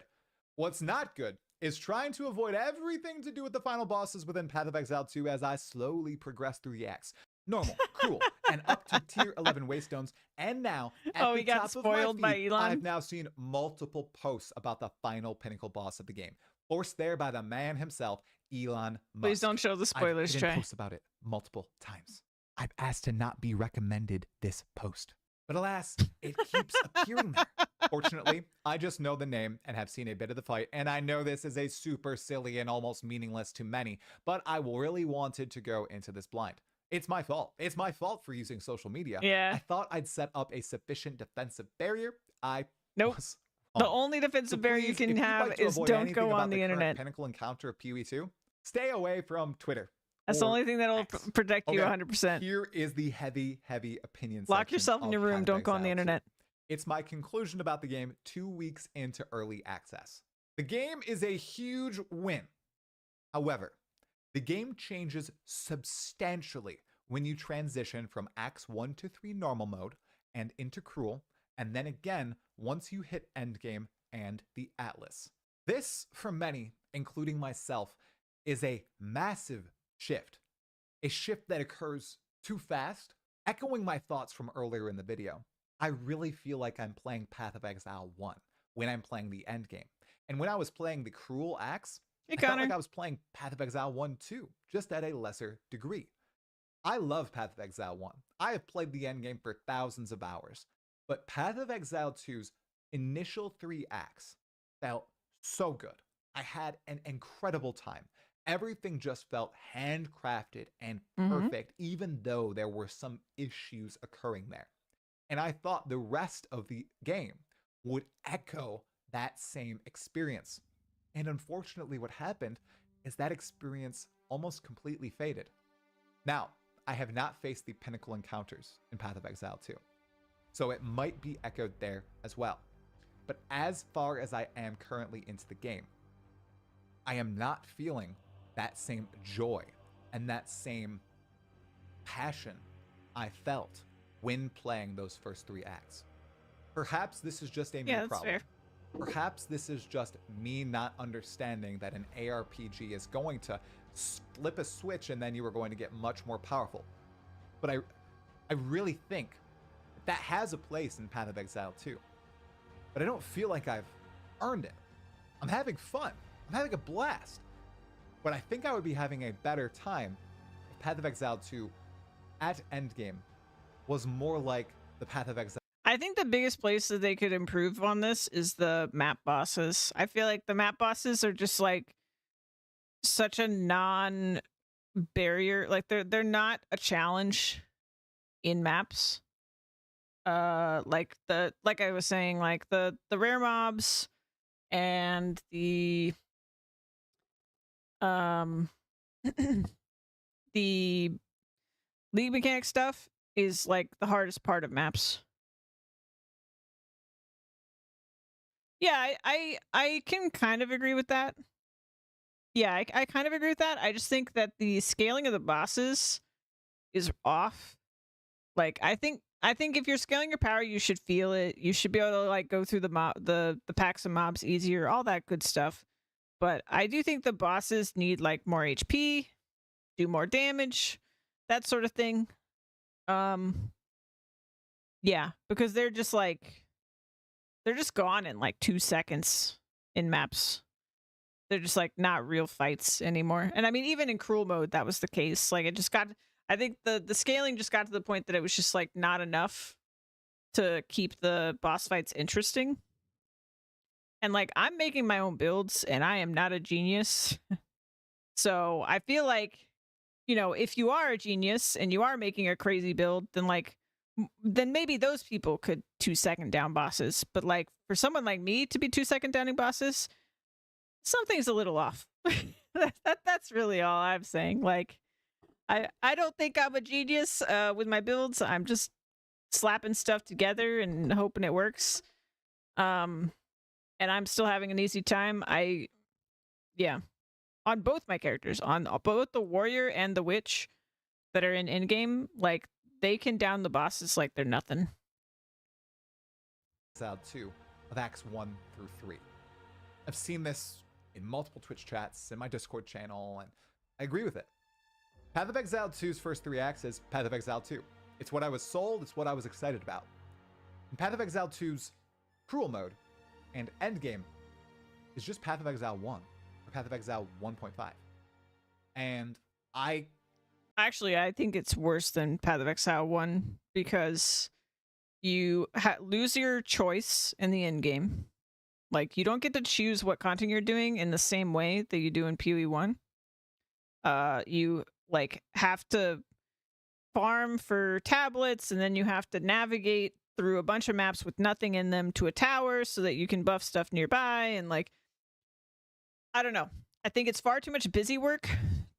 What's not good is trying to avoid everything to do with the final bosses within Path of Exile 2 as I slowly progress through the acts. Normal, cruel, and up to tier 11 Waystones, and now at the top of my feed, by Elon. I've now seen multiple posts about the final pinnacle boss of the game, forced there by the man himself, Elon Musk. Please don't show the spoilers, I've Trey. posts about it multiple times. I've asked to not be recommended this post, but alas, it keeps appearing there. Fortunately, I just know the name and have seen a bit of the fight, and I know this is a super silly and almost meaningless to many, but I really wanted to go into this blind. It's my fault. It's my fault for using social media. Yeah. I thought I'd set up a sufficient defensive barrier. I Nope. was The wrong. only defensive barrier you please, can if you'd have like to is avoid don't anything go about on the current internet. Pinnacle encounter of PoE 2, stay away from Twitter. That's the or only thing that'll X. protect you Okay, 100%. Here is the heavy opinion Lock section yourself in of your room. Path of Don't go on the Exile 2. internet. It's my conclusion about the game 2 weeks into early access. The game is a huge win. However, the game changes substantially when you transition from Acts 1 to 3 normal mode and into Cruel, and then again once you hit Endgame and the Atlas. This, for many, including myself, is a massive shift. A shift that occurs too fast. Echoing my thoughts from earlier in the video, I really feel like I'm playing Path of Exile 1 when I'm playing the Endgame. And when I was playing the Cruel Acts, Hey, I felt Connor. like I was playing Path of Exile 1 too, just at a lesser degree. I love Path of Exile 1. I have played the endgame for thousands of hours, but Path of Exile 2's initial 3 acts felt so good. I had an incredible time. Everything just felt handcrafted and perfect, even though there were some issues occurring there. And I thought the rest of the game would echo that same experience. And unfortunately, what happened is that experience almost completely faded. Now, I have not faced the pinnacle encounters in Path of Exile 2, so it might be echoed there as well. But as far as I am currently into the game, I am not feeling that same joy and that same passion I felt when playing those first 3 acts. Perhaps this is just a me Yeah, that's problem. fair. Perhaps this is just me not understanding that an ARPG is going to flip a switch and then you are going to get much more powerful. But I really think that has a place in Path of Exile 2. But I don't feel like I've earned it. I'm having fun. I'm having a blast. But I think I would be having a better time if Path of Exile 2 at Endgame was more like the Path of Exile. I think the biggest place that they could improve on this is the map bosses. I feel like the map bosses are just like such a non-barrier. Like they're not a challenge in maps. Like I was saying, like the rare mobs and the the league mechanic stuff is like the hardest part of maps. Yeah, I can kind of agree with that. Yeah, I kind of agree with that. I just think that the scaling of the bosses is off. Like I think if you're scaling your power, you should feel it. You should be able to like go through the packs of mobs easier, all that good stuff. But I do think the bosses need like more HP, do more damage, that sort of thing. Yeah, because they're just gone in like 2 seconds in maps. They're just like not real fights anymore. And I mean, even in cruel mode, that was the case. Like it just got, I think the scaling just got to the point that it was just like not enough to keep the boss fights interesting. And like I'm making my own builds and I am not a genius. So I feel like, you know, if you are a genius and you are making a crazy build, then like then maybe those people could 2-second down bosses. But like for someone like me to be 2-second downing bosses, something's a little off. That's really all I'm saying. Like I don't think I'm a genius with my builds. I'm just slapping stuff together and hoping it works. And I'm still having an easy time. Yeah. On both my characters, on both the warrior and the witch that are in in-game, like they can down the bosses like they're nothing. Exile 2 of Acts 1 through 3. I've seen this in multiple Twitch chats, in my Discord channel, and I agree with it. Path of Exile 2's first 3 acts is Path of Exile 2. It's what I was sold, it's what I was excited about. And Path of Exile 2's Cruel mode and Endgame is just Path of Exile 1, or Path of Exile 1.5. And I think it's worse than Path of Exile 1 because you lose your choice in the end game. Like you don't get to choose what content you're doing in the same way that you do in PoE 1. You like have to farm for tablets and then you have to navigate through a bunch of maps with nothing in them to a tower so that you can buff stuff nearby, and like I don't know. I think it's far too much busy work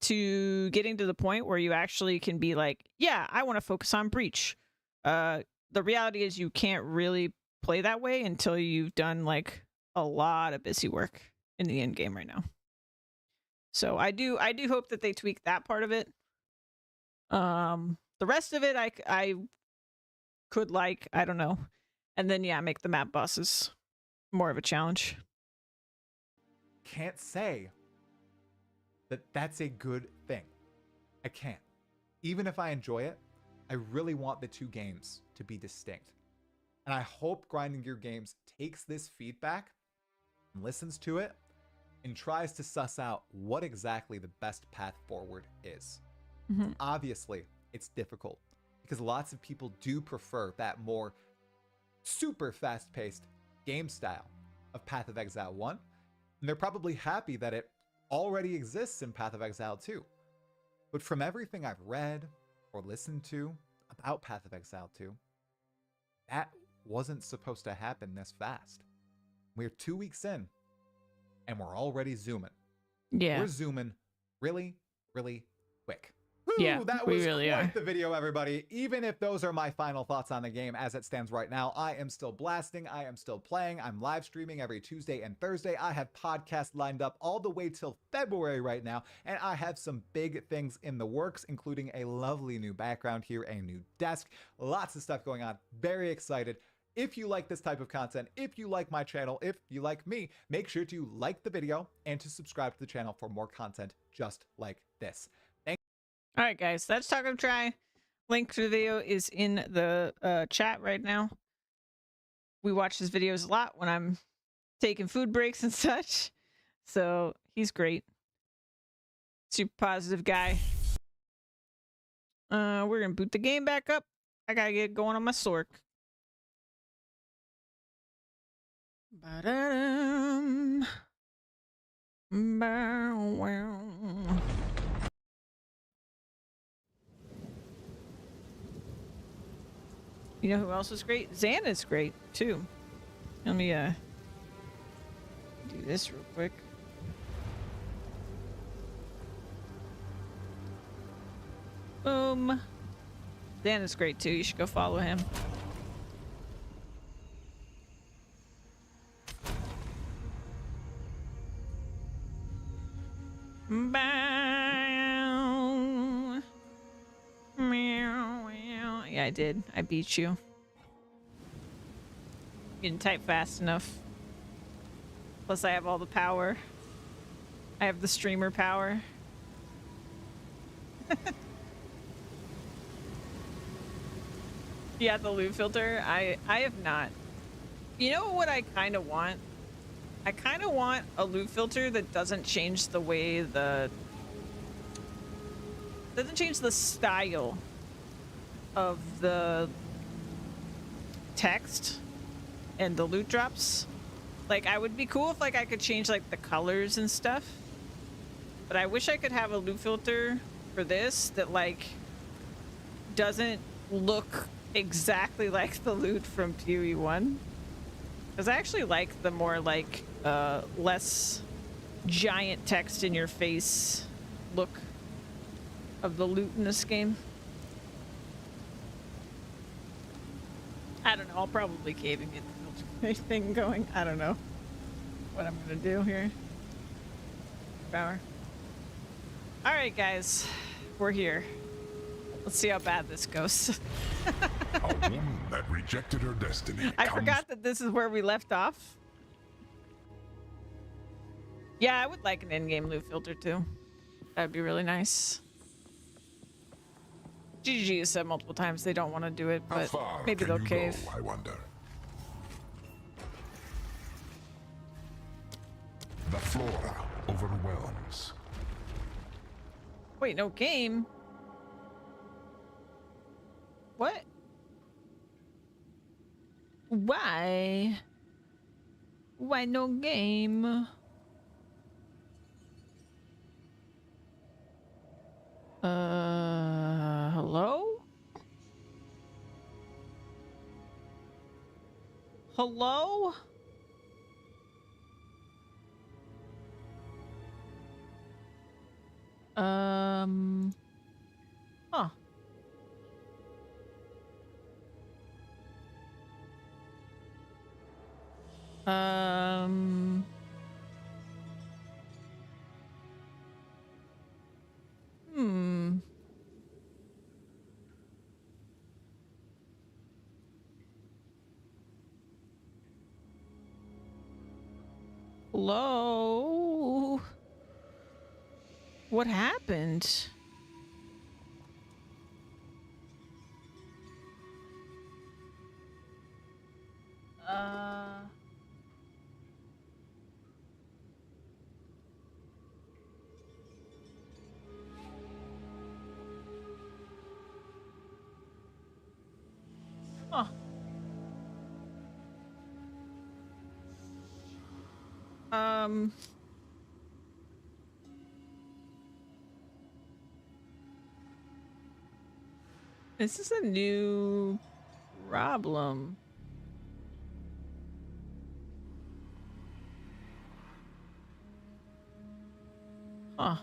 to getting to the point where you actually can be like, yeah, I want to focus on Breach. The reality is you can't really play that way until you've done like a lot of busy work in the end game right now. So I do hope that they tweak that part of it. The rest of it I could like, I don't know. And then yeah, make the map bosses more of a challenge. Can't say that that's a good thing. I can't. Even if I enjoy it, I really want the two games to be distinct. And I hope Grinding Gear Games takes this feedback, listens to it, and tries to suss out what exactly the best path forward is. Mm-hmm. Obviously, it's difficult because lots of people do prefer that more super fast-paced game style of Path of Exile 1, and they're probably happy that it already exists in Path of Exile 2. But from everything I've read or listened to about Path of Exile 2, that wasn't supposed to happen this fast. We're 2 weeks in, and we're already zooming. Yeah. We're zooming really, really quick. Yeah, that we was really quite are. the video, everybody. Even if those are my final thoughts on the game as it stands right now, I am still blasting. I am still playing. I'm live streaming every Tuesday and Thursday. I have podcasts lined up all the way till February right now, and I have some big things in the works, including a lovely new background here, a new desk, lots of stuff going on. Very excited. If you like this type of content, if you like my channel, if you like me, make sure to like the video and to subscribe to the channel for more content just like this. All right, guys, that's Talk of Try. Link to the video is in the chat right now. We watch his videos a lot when I'm taking food breaks and such. So he's great. Super positive guy. We're gonna boot the game back up. I gotta get going on my Sork. Ba-da-dum. Bow-wow. You know who else is great? Xana's great too. Let me do this real quick. Boom. Xana's great too. You should go follow him. Bow. Meow, meow. Yeah, I did. I beat you. You didn't type fast enough. Plus, I have all the power. I have the streamer power. Yeah, the loot filter. I have not. You know what I kind of want? I kind of want a loot filter that doesn't change the way doesn't change the style of the text and the loot drops. Like, I would be cool if like I could change like the colors and stuff. But I wish I could have a loot filter for this that like doesn't look exactly like the loot from PoE 1. Because I actually like the more like less giant text in your face look of the loot in this game. I don't know, I'll probably cave and get the filter thing going. I don't know what I'm gonna do here. Power. Alright guys, we're here. Let's see how bad this goes. A woman that rejected her destiny. I forgot that this is where we left off. Yeah, I would like an in-game loot filter too. That'd be really nice. GG has said multiple times they don't want to do it, How but far maybe can they'll you cave. go, I wonder. The flora overwhelms. Wait, no game? What? Why? Why no game? Hello? Hello? Huh. Um. Hmm. Hello? What happened? Uh... Huh. Um... This is a new problem. Huh.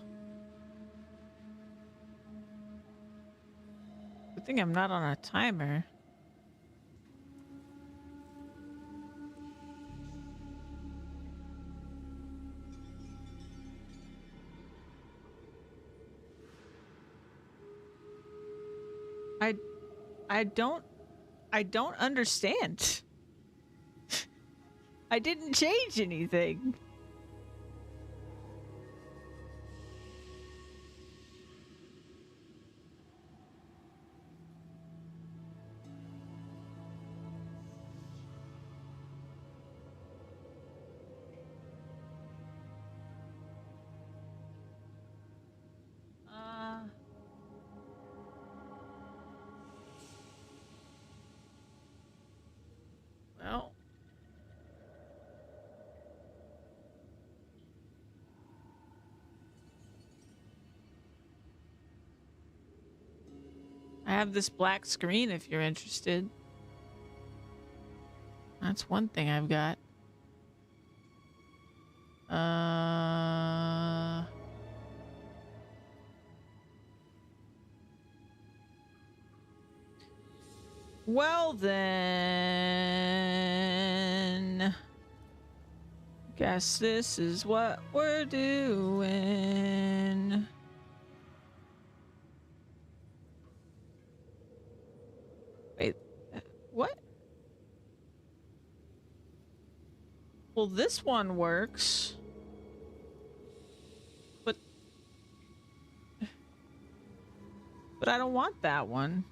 Good thing I'm not on a timer. I I don't I don't understand. I didn't change anything. Well, I have this black screen if you're interested. That's one thing I've got. Well then, guess this is what we're doing. Wait, what? Well, this one works. But I don't want that one.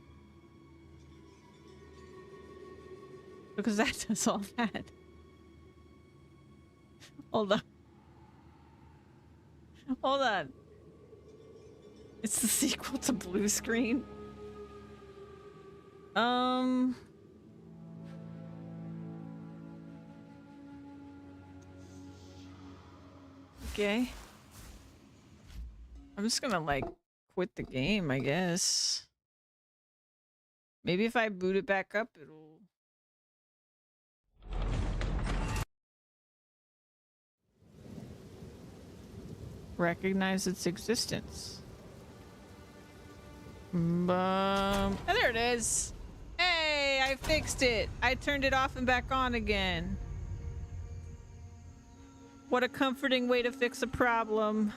Because that does all that. Hold on. Hold on. It's the sequel to Blue Screen. Okay. I'm just gonna like quit the game, I guess. Maybe if I boot it back up, it'll... recognize its existence. And there it is. Hey, I fixed it. I turned it off and back on again. What a comforting way to fix a problem.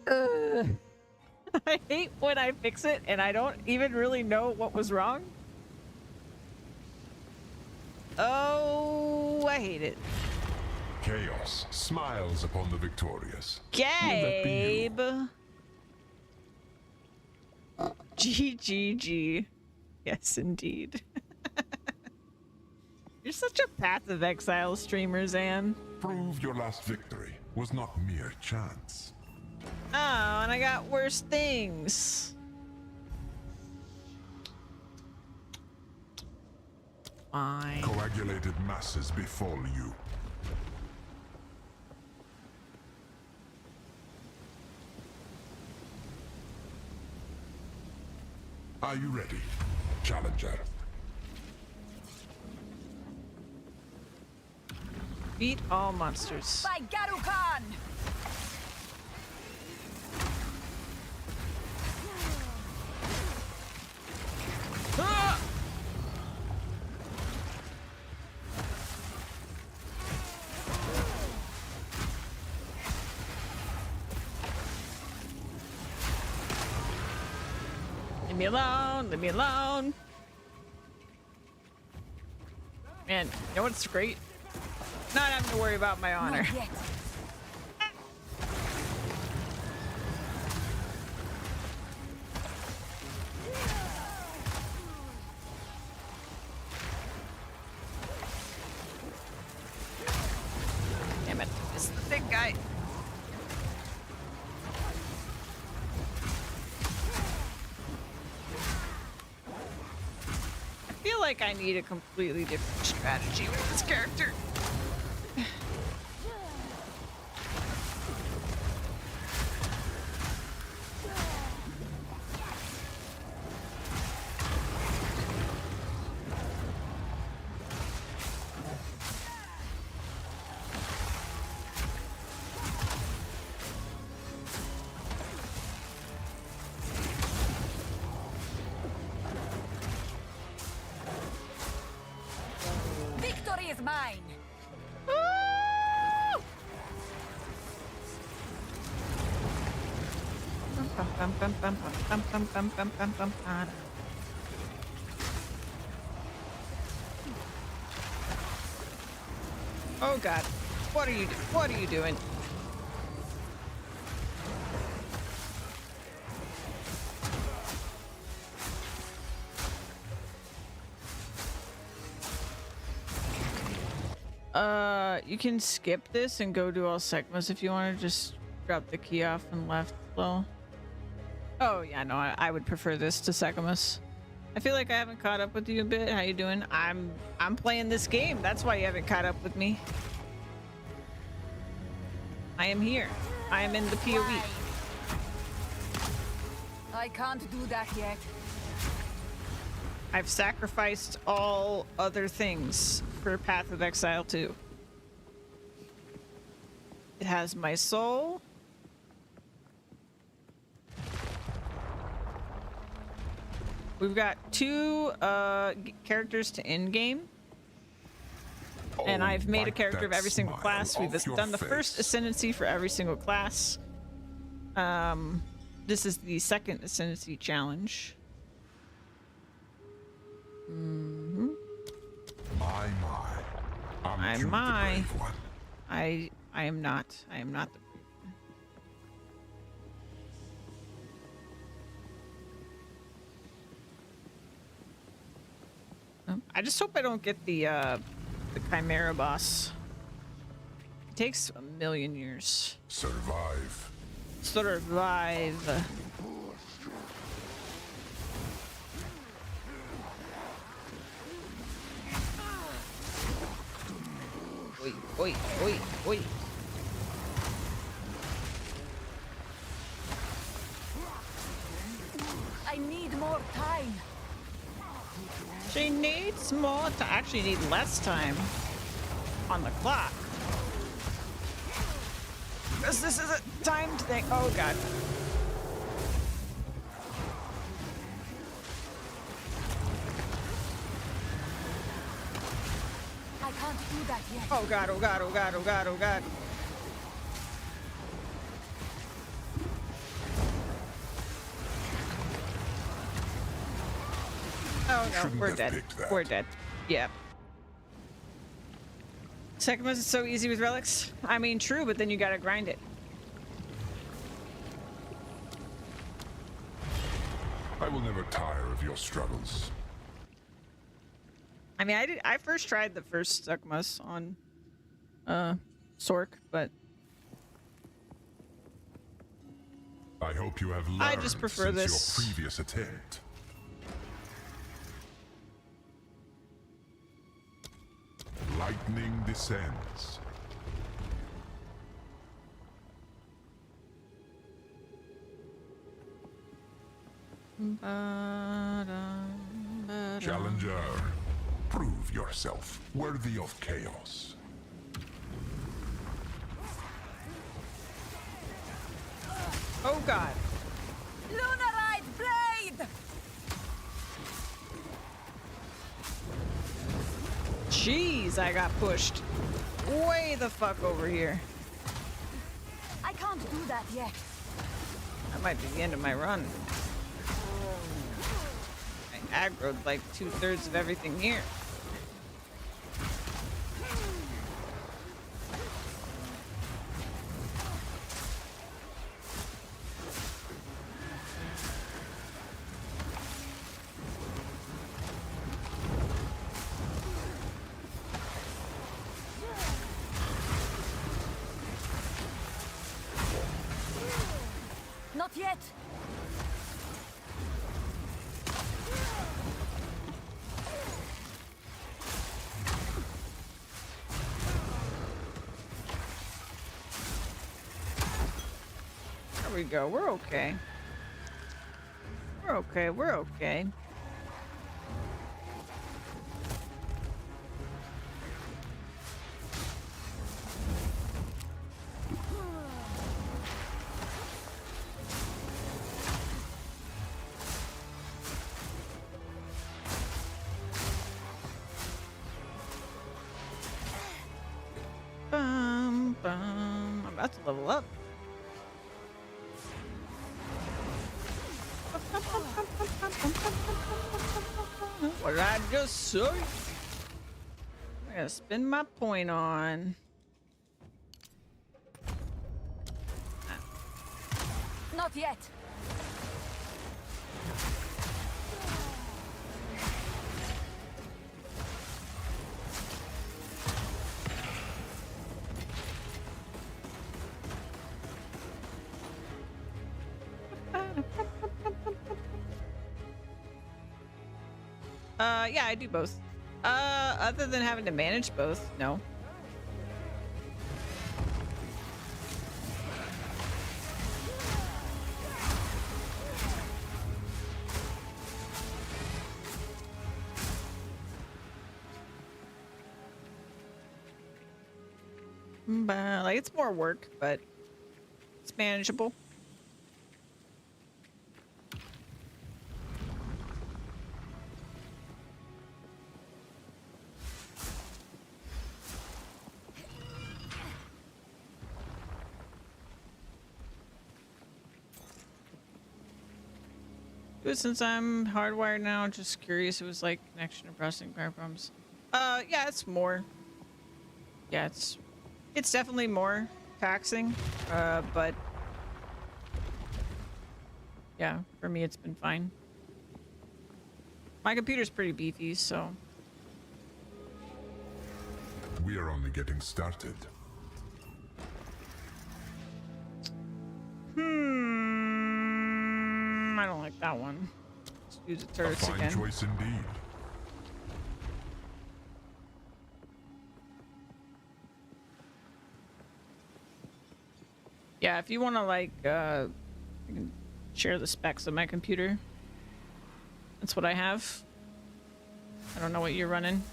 I hate when I fix it and I don't even really know what was wrong. Oh, I hate it. Chaos smiles upon the victorious. Will that be you? Gabe. GGG. Yes, indeed. You're such a Path of Exile streamer, Zan. Prove your last victory was not mere chance. Oh, and I got worse things. Fine. Coagulated masses befall you. Are you ready, challenger? Beat all monsters. By Garukan! Leave me alone. Leave me alone. Man, you know what's great? Not having to worry about my honor. Not yet. Damn it. This is the big guy. I feel like I need a completely different strategy with this character. Victory is mine. Oh God, what are you doing? You can skip this and go do all segments if you want to just drop the key off and left slow. Oh yeah, no, I would prefer this to Secamus. I feel like I haven't caught up with you a bit. How you doing? I'm playing this game. That's why you haven't caught up with me. I am here. I am in the PoE. I can't do that yet. I've sacrificed all other things for Path of Exile 2. It has my soul. We've got 2 characters to end game. And I've made a character of every single class. We've done the first ascendancy for every single class. This is the second ascendancy challenge. Mm-hmm. I'm the brave one. I am not. I am not the brave one. I just hope I don't get the Chimera boss. It takes 1,000,000 years. Survive. Survive. Oi, oi, oi, oi. I need more time. She needs more to actually need less time on the clock. Because this is a timed thing. Oh god. I can't do that yet. Oh god, oh god, oh god, oh god, oh god. Oh no, we're dead. We're dead. Yep. Secamus is so easy with relics. I mean, true, but then you gotta grind it. I will never tire of your struggles. I mean, I first tried the first Secamus on Sork, but I hope you have learned I just prefer since this. your previous attempt. Lightning descends. Challenger, prove yourself worthy of chaos. Oh god. Lunarite blade! Jeez, I got pushed way the fuck over here. I can't do that yet. That might be the end of my run. I aggroed like 2/3 of everything here. Not yet. There we go. We're okay. We're okay. We're okay. Bum, bum. I'm about to level up. What did I just say? I'm gonna spin my point on. Not yet. Yeah, I do both. Other than having to manage both, no. Like, it's more work, but it's manageable. Since I'm hardwired now, just curious. It was like connection and processing power problems. Yeah, it's more. Yeah, it's definitely more taxing. But yeah, for me, it's been fine. My computer's pretty beefy, so. We are only getting started. I don't like that one. Let's use the turrets A fine again. choice indeed. Yeah, if you want to like, I can share the specs of my computer. That's what I have. I don't know what you're running.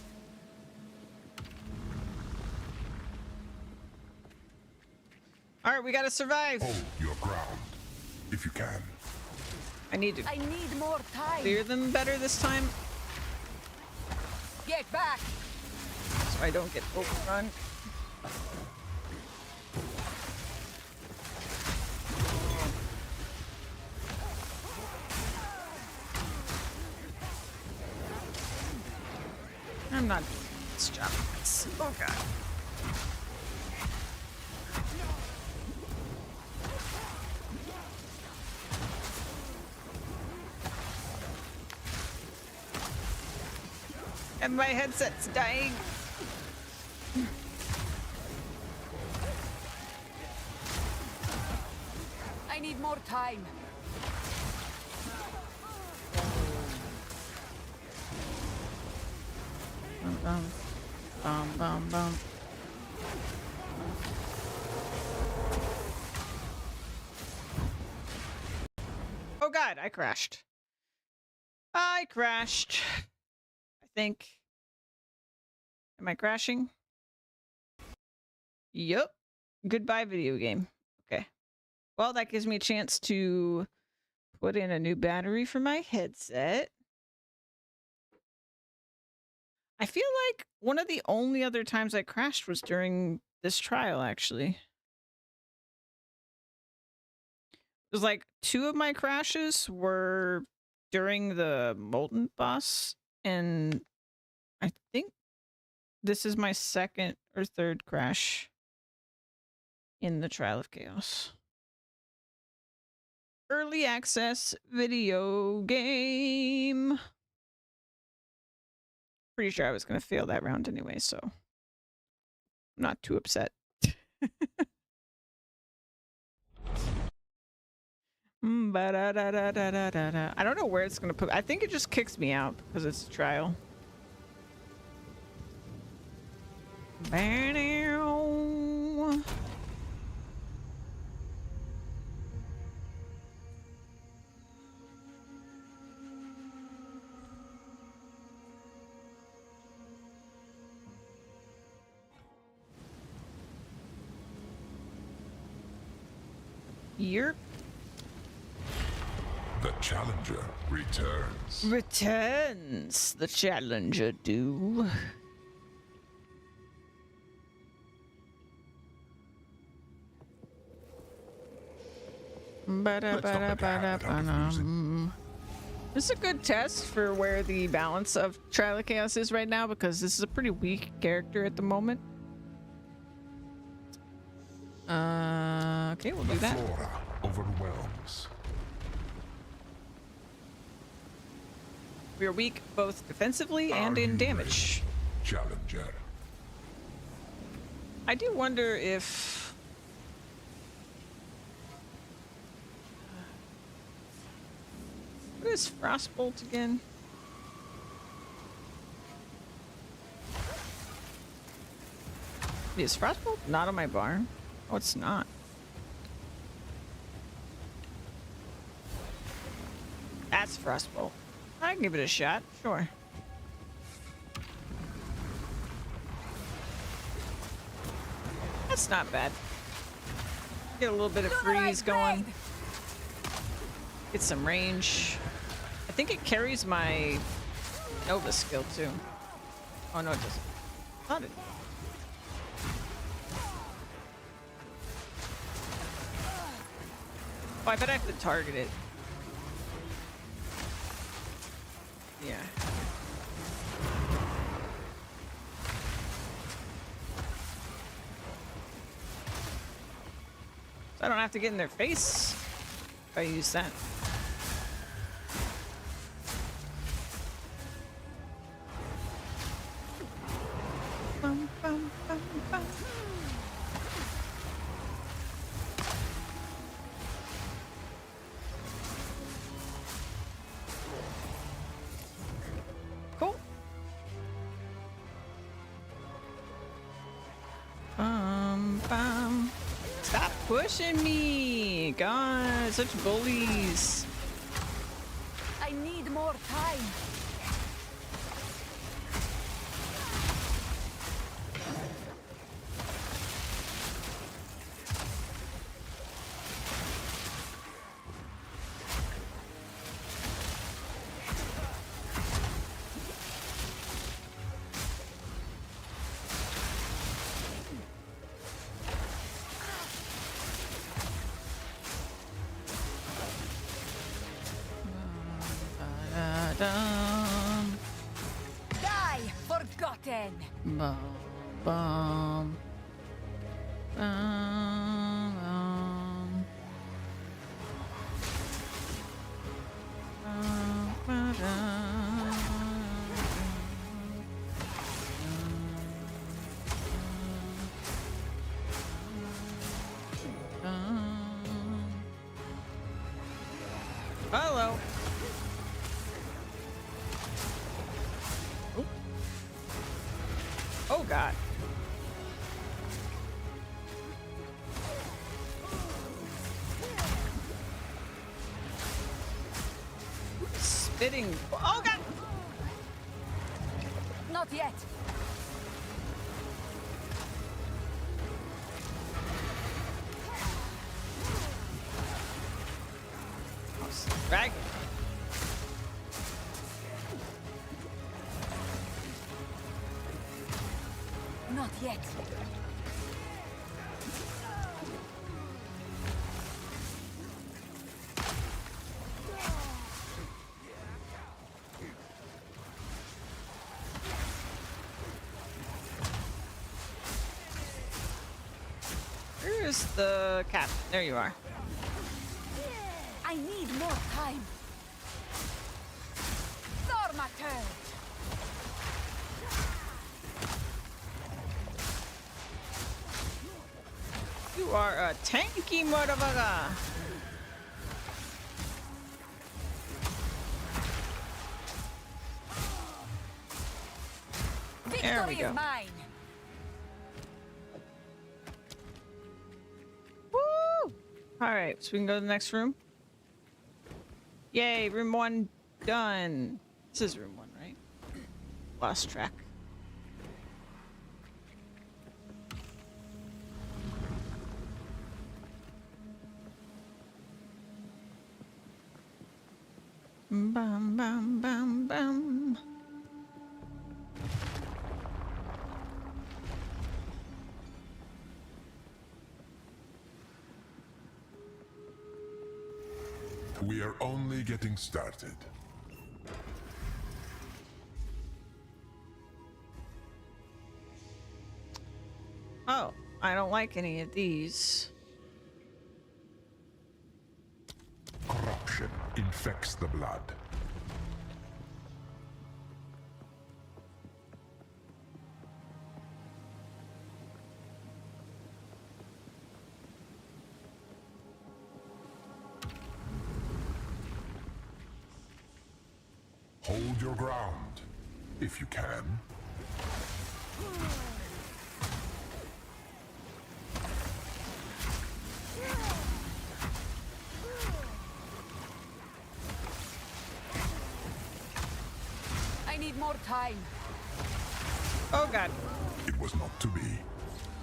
All right, we gotta survive. Hold your ground, if you can. I need to I need more time. clear them better this time, Get back. so I don't get overrun. I'm not doing this job. Oh god. And my headset's dying. I need more time. Bum, bum, bum, bum, bum. Oh god, I crashed. I crashed. I think. Am I crashing? Yup. Goodbye, video game. Okay. Well, that gives me a chance to put in a new battery for my headset. I feel like one of the only other times I crashed was during this trial, actually. It was like 2 of my crashes were during the Molten boss, and I think this is my second or third crash in the Trial of Chaos. Early access video game. Pretty sure I was going to fail that round anyway, so I'm not too upset. I don't know where it's going to put. I think it just kicks me out because it's a trial. Yerp. The challenger returns. Returns. The challenger do. This is a good test for where the balance of Trial of Chaos is right now, because this is a pretty weak character at the moment. Okay, we'll do that. The flora overwhelms. We are weak both defensively and in damage. Challenger. I do wonder if... What is Frostbolt again? Is Frostbolt not on my bar? Oh, it's not. That's Frostbolt. I can give it a shot, sure. That's not bad. Get a little bit of freeze going. Get some range. I think it carries my Nova skill too. Oh no, it doesn't. Thought it. Oh, I bet I have to target it. Yeah. So I don't have to get in their face if I use that. Bum, bum, bum, bum. Cool. Bum. Stop pushing me! God, such bullies. I need more time. Die, forgotten. Bum, bum. Bum, bum. Bum, ba-dum. Hello. Oh. Oh God. Spitting. Oh God. Not yet. Dragon. Not yet. Where's the cap? There you are. I need more time. Thormater! You are a tanky motherfucker. There we Victory go. is mine. Woo! All right, so we can go to the next room. Yay, room 1 done. This is room 1, right? Lost track. Bam, bam, bam, bam. We are only getting started. Oh, I don't like any of these. Corruption infects the blood. Hold your ground, if you can. I need more time. Oh god. It was not to be.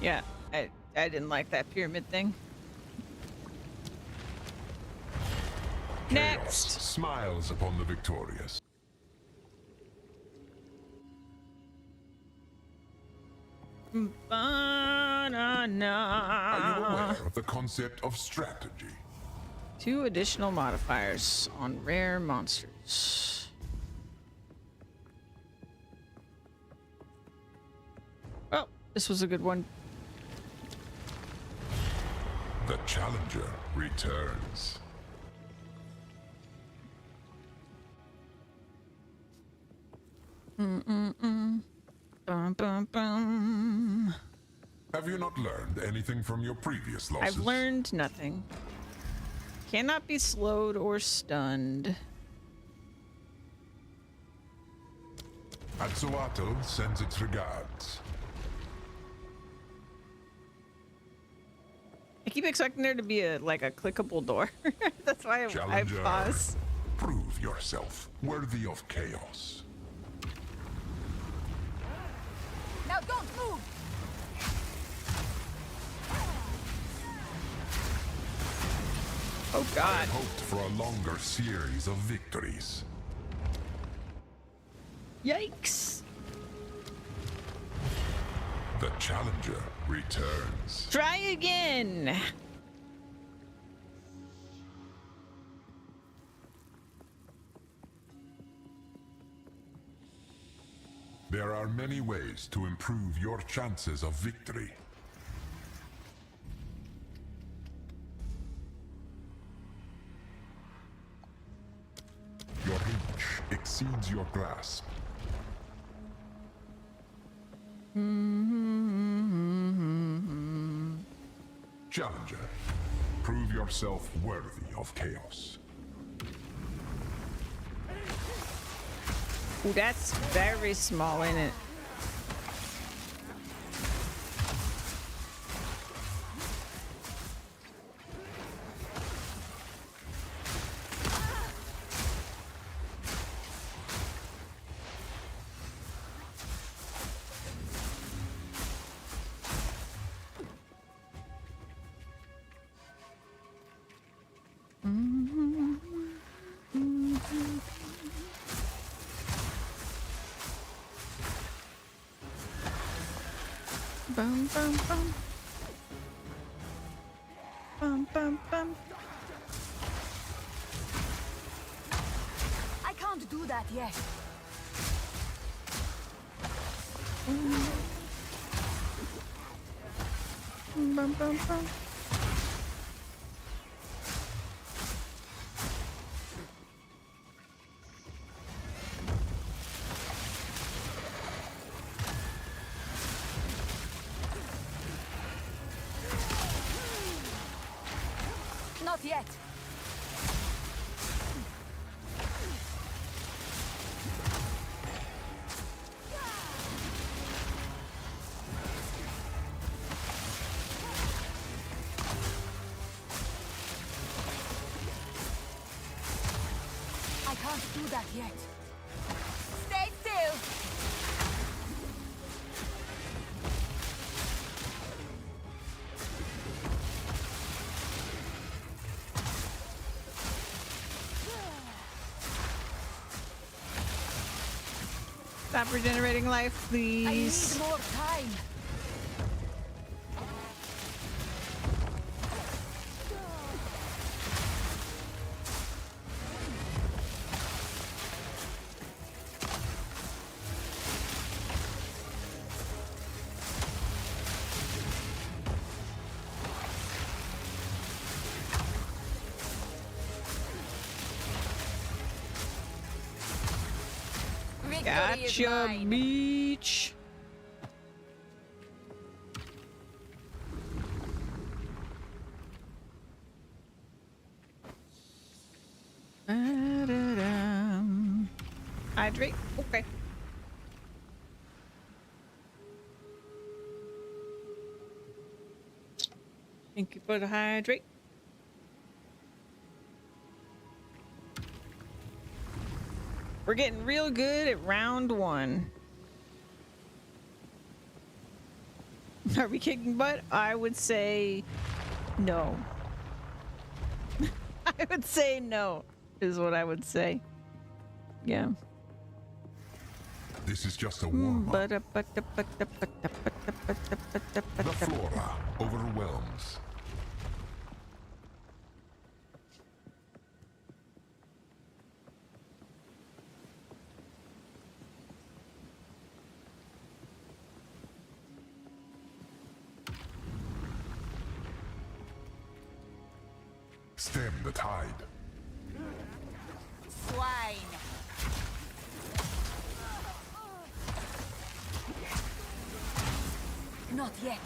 Yeah, I didn't like that pyramid thing. Next. Chaos smiles upon the victorious. Banana. Are you aware of the concept of strategy? 2 additional modifiers on rare monsters. Well, this was a good one. The challenger returns. Bum, bum, bum. Have you not learned anything from your previous losses? I've learned nothing. Cannot be slowed or stunned. Atsuatl sends its regards. I keep expecting there to be a clickable door. That's why I Challenger, pause. prove yourself worthy of chaos. Now don't move! Oh I god. hoped for a longer series of victories. Yikes. The challenger returns. Try again. There are many ways to improve your chances of victory. Your reach exceeds your grasp. Challenger, prove yourself worthy of chaos. Ooh, that's very small, isn't it? Bum, bum, bum. Bum, bum, bum. I can't do that yet. Bum, bum, bum. Not yet. I can't do that yet. Stay still. Stop regenerating life, please. I need more time. Victory is Gotcha, mine. beach. Ba-da-dum. Hydrate. Okay. Thank you for the hydrate. We're getting real good at round 1. Are we kicking butt? I would say no. I would say no, is what I would say. Yeah. This is just a warm-up. The The flora overwhelms. Stem the tide. Swine. Not yet.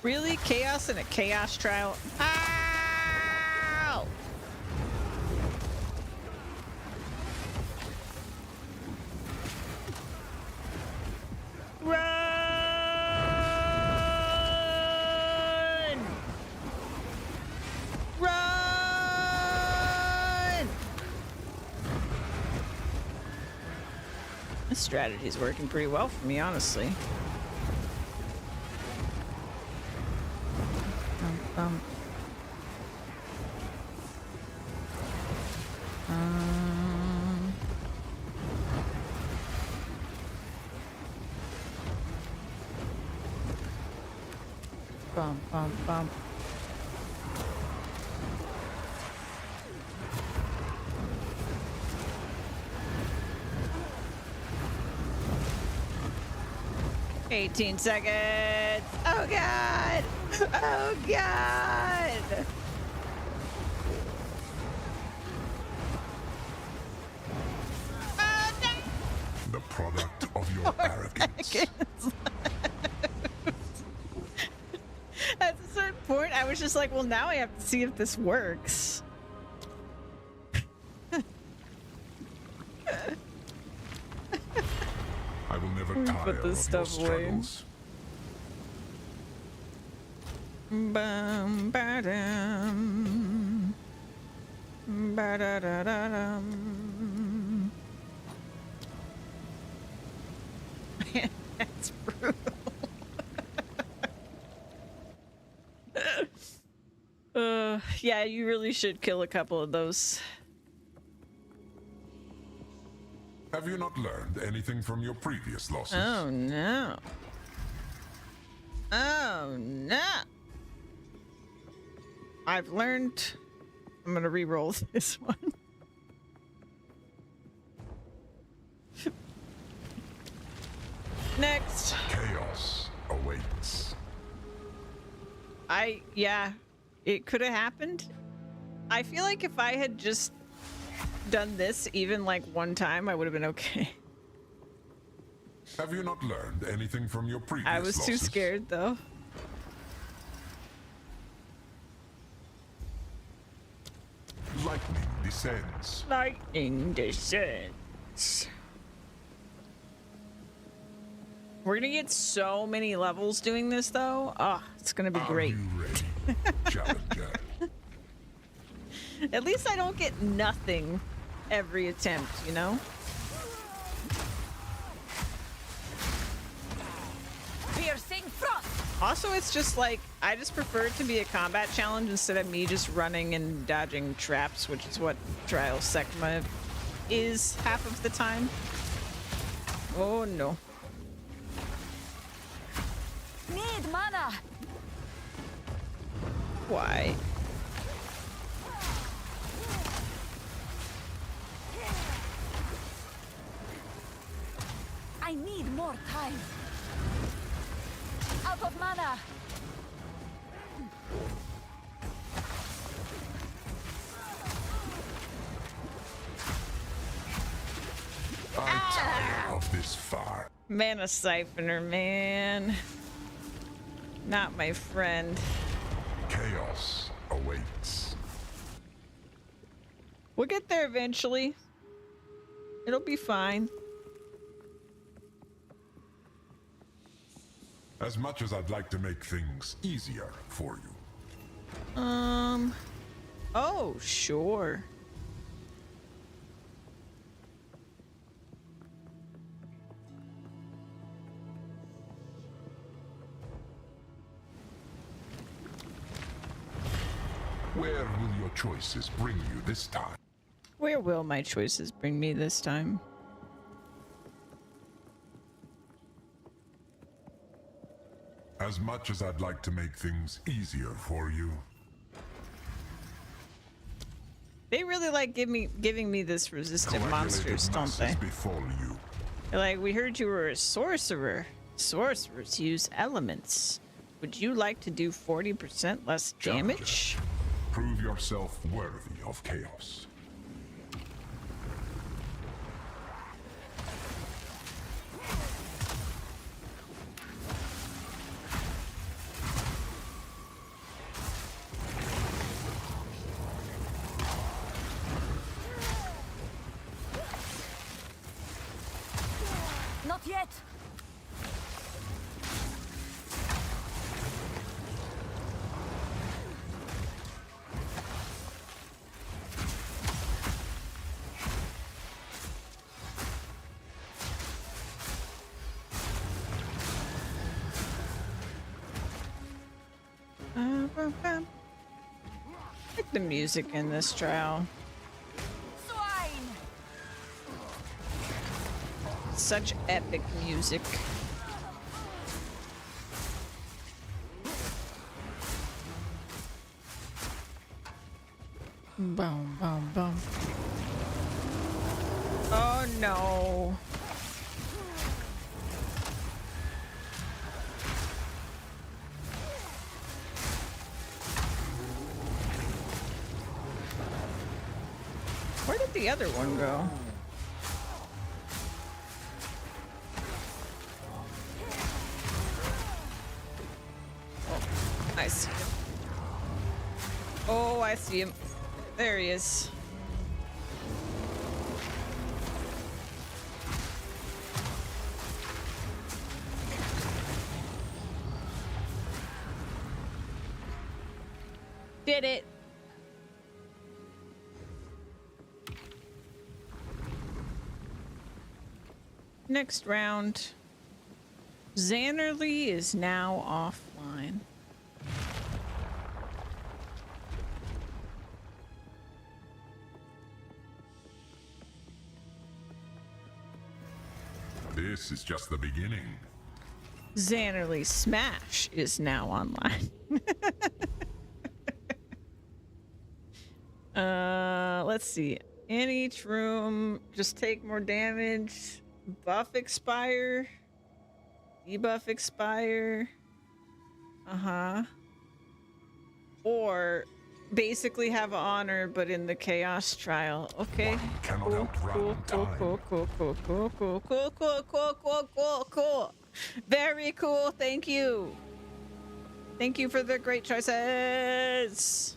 Really? Chaos in a chaos trial? Ow! Run! Run! This strategy's working pretty well for me, honestly. Um, bum, bum, bum. $18 seconds. Oh God. Oh God. Oh, no. The product of your arrogance. At a certain point, I was just like, well, now I have to see if this works. I will never Let me tire put this of your stuff away. struggles. Bum, ba-dum. Ba-da-da-da-dum. Man, that's brutal. Yeah, you really should kill a couple of those. Have you not learned anything from your previous losses? Oh no. Oh no. I've learned. I'm gonna re-roll this one. Next. Chaos awaits. Yeah, it could have happened. I feel like if I had just done this even like one time, I would have been okay. Have you not learned anything from your previous I was too losses? scared though. Lightning descends. Lightning descends. We're gonna get so many levels doing this, though. Oh, it's gonna be great. Are you ready, challenger? At least I don't get nothing every attempt, you know? Piercing frost. Also, it's just like, I just prefer it to be a combat challenge instead of me just running and dodging traps, which is what Trial Secma is half of the time. Oh no. Need mana. Why? I need more time. Out of mana. I tire of this fire. Mana Siphoner, man. Not my friend. Chaos awaits. We'll get there eventually. It'll be fine. As much as I'd like to make things easier for you. Oh, sure. Where will your choices bring you this time? Where will my choices bring me this time? As much as I'd like to make things easier for you. They really like giving me this resistant monsters, don't they? Befall you. They're like, we heard you were a sorcerer. Sorcerers use elements. Would you like to do 40% less damage? Prove yourself worthy of chaos. Not yet. I like the music in this trial. Swine. Such epic music. Boom, boom, boom. Oh no. Where did the other one go? Oh, I see him. Oh, I see him. There he is. Did it. Next round. Xannerly is now offline. This is just the beginning. Xannerly Smash is now online. Let's see. In each room, just take more damage. Buff expire. Debuff expire. Or basically have honor, but in the chaos trial. Okay. One cannot Cool, outrun cool, time. cool, cool, cool, cool, cool, cool, cool, cool, cool, cool, cool. Very cool. Thank you. Thank you for the great choices.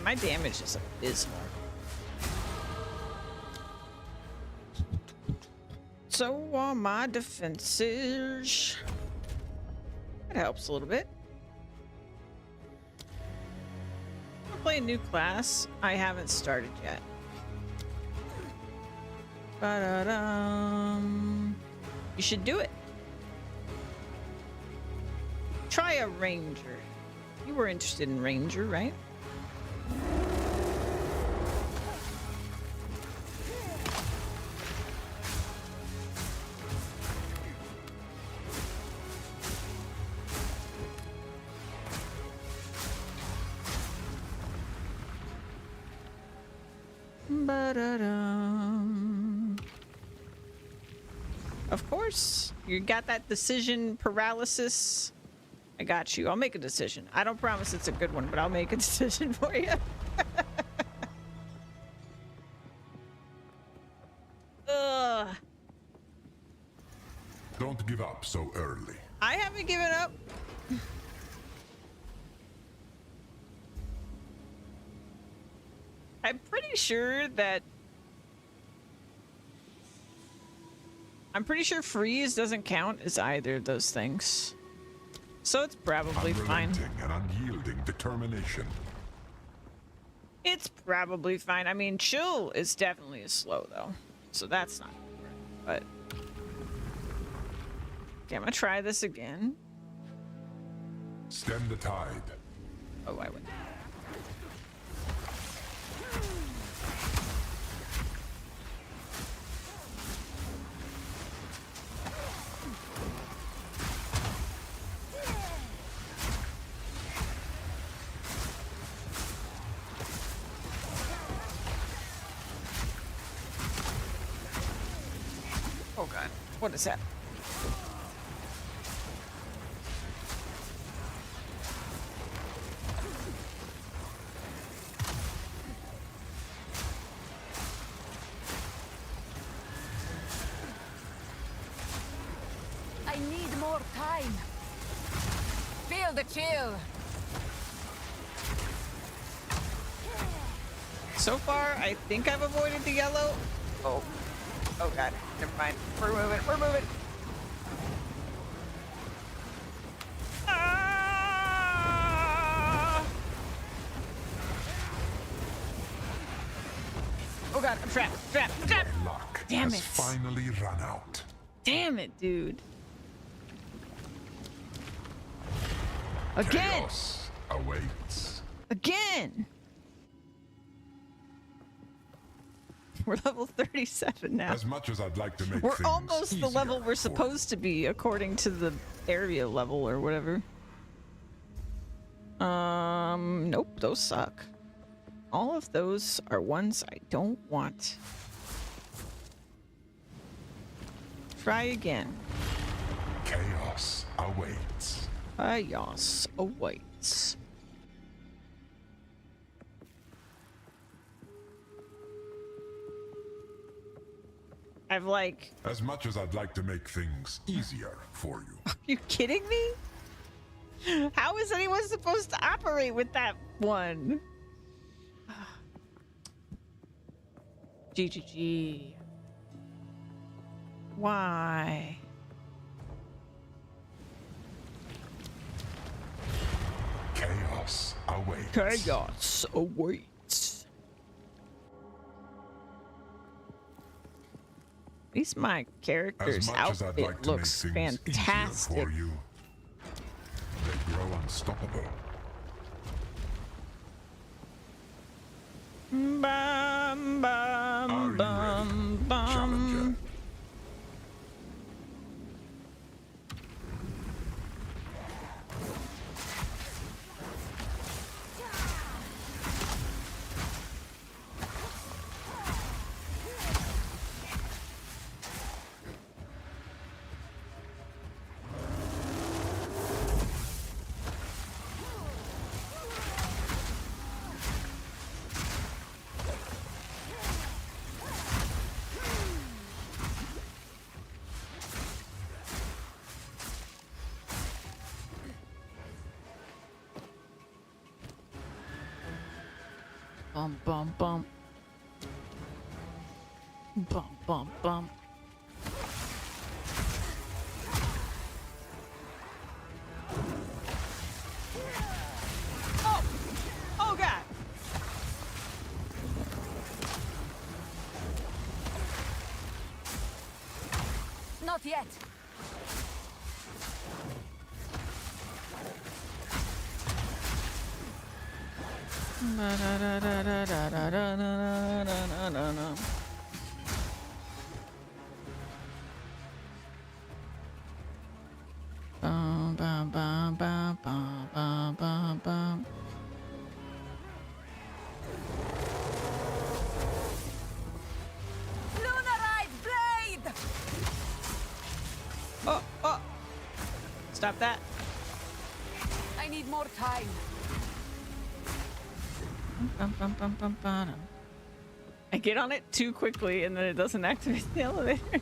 My damage is abysmal. So are my defenses. That helps a little bit. I'm gonna play a new class. I haven't started yet. Ba-da-dum. You should do it. Try a ranger. You were interested in ranger, right? Ba-da-dum. Of course, you got that decision paralysis. I got you. I'll make a decision. I don't promise it's a good one, but I'll make a decision for you. Ugh. Don't give up so early. I haven't given up. I'm pretty sure freeze doesn't count as either of those things. So it's probably fine. Unrelenting and unyielding determination. It's probably fine. I mean, chill is definitely slow though. So that's not good. But okay, I'm gonna try this again. Stem the tide. Oh, I went. Oh god, what is that? I need more time. Feel the chill. So far, I think I've avoided the yellow. Oh. Oh god, never mind. We're moving, we're moving. Ah! Oh god, I'm trapped, trapped, trapped. Luck Damn has it. finally run out. Damn it, dude. Again! Chaos awaits. Again! We're level 37 now. As much as I'd like to make We're things almost the level easier we're for supposed to be, according to the area level or whatever. Nope, those suck. All of those are ones I don't want. Try again. Chaos awaits. Chaos awaits. I've like... As much as I'd like to make things easier for you. Are you kidding me? How is anyone supposed to operate with that one? GGG. Why? Chaos awaits. Chaos awaits. At least my character's As much as I'd outfit like to looks make things easier fantastic. for you, they grow unstoppable. Bum, bum, Are you bum, ready, bum. Challenger? bum bum bum. Bum bum bum. Oh! Oh god! Not yet. Bum, bum, bum, bum, bum, bum, bum, bum. Lunarite blade! Oh, oh! Stop that. I need more time. Bum, bum, bum, bum, bum. I get on it too quickly and then it doesn't activate the elevator.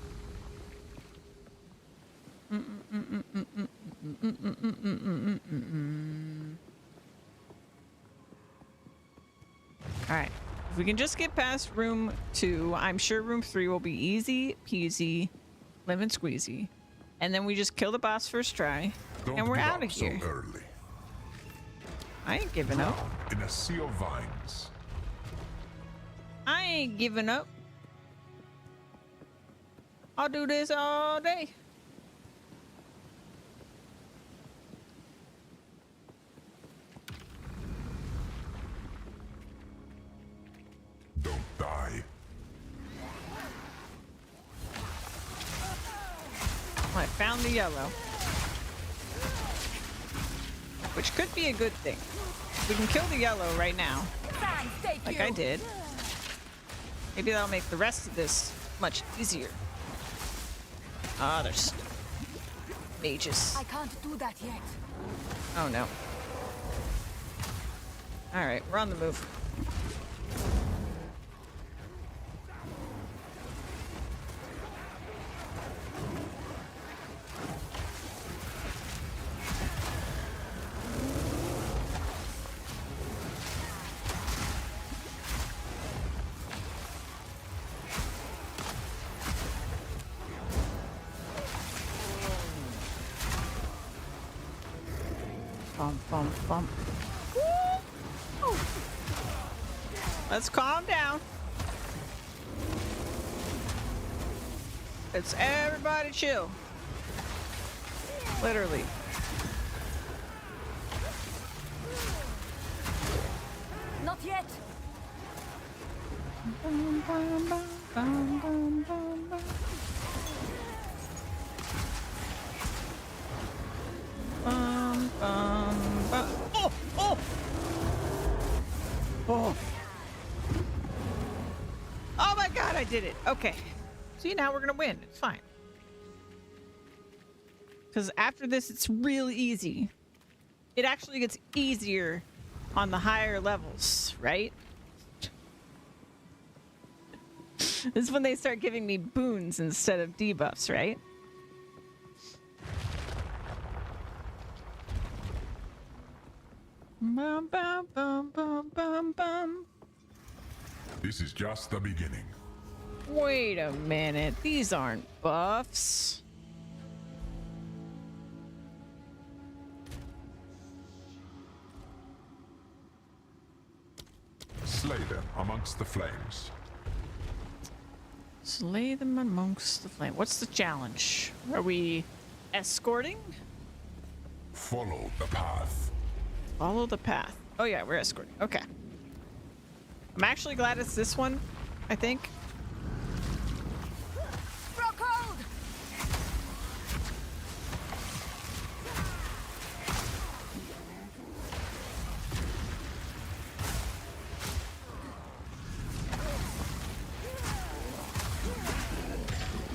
Alright. If we can just get past room 2, I'm sure room 3 will be easy peasy, lemon squeezy. And then we just kill the boss first try. Don't And we're give out up of here. so early. I ain't giving up. In a sea of vines. I ain't giving up. I'll do this all day. Don't die. I found the yellow. Which could be a good thing. We can kill the yellow right now. Like I did. Maybe that'll make the rest of this much easier. Ah, there's mages. I can't do that yet. Oh no. Alright, we're on the move. Bum, bum, bum. Woo! Let's calm down. It's everybody chill. Literally. Not yet. Bum, bum, bum, bum, bum, bum, bum. Bum, bum, bum. Oh! Oh! Oh! Oh my god, I did it. Okay. See, now we're gonna win. It's fine. Because after this, it's really easy. It actually gets easier on the higher levels, right? This is when they start giving me boons instead of debuffs, right? Bum, bum, bum, bum, bum, bum. This is just the beginning. Wait a minute. These aren't buffs. Slay them amongst the flames. Slay them amongst the flame. What's the challenge? Are we escorting? Follow the path. Follow the path. Oh yeah, we're escorting. Okay. I'm actually glad it's this one, I think. Rockhold!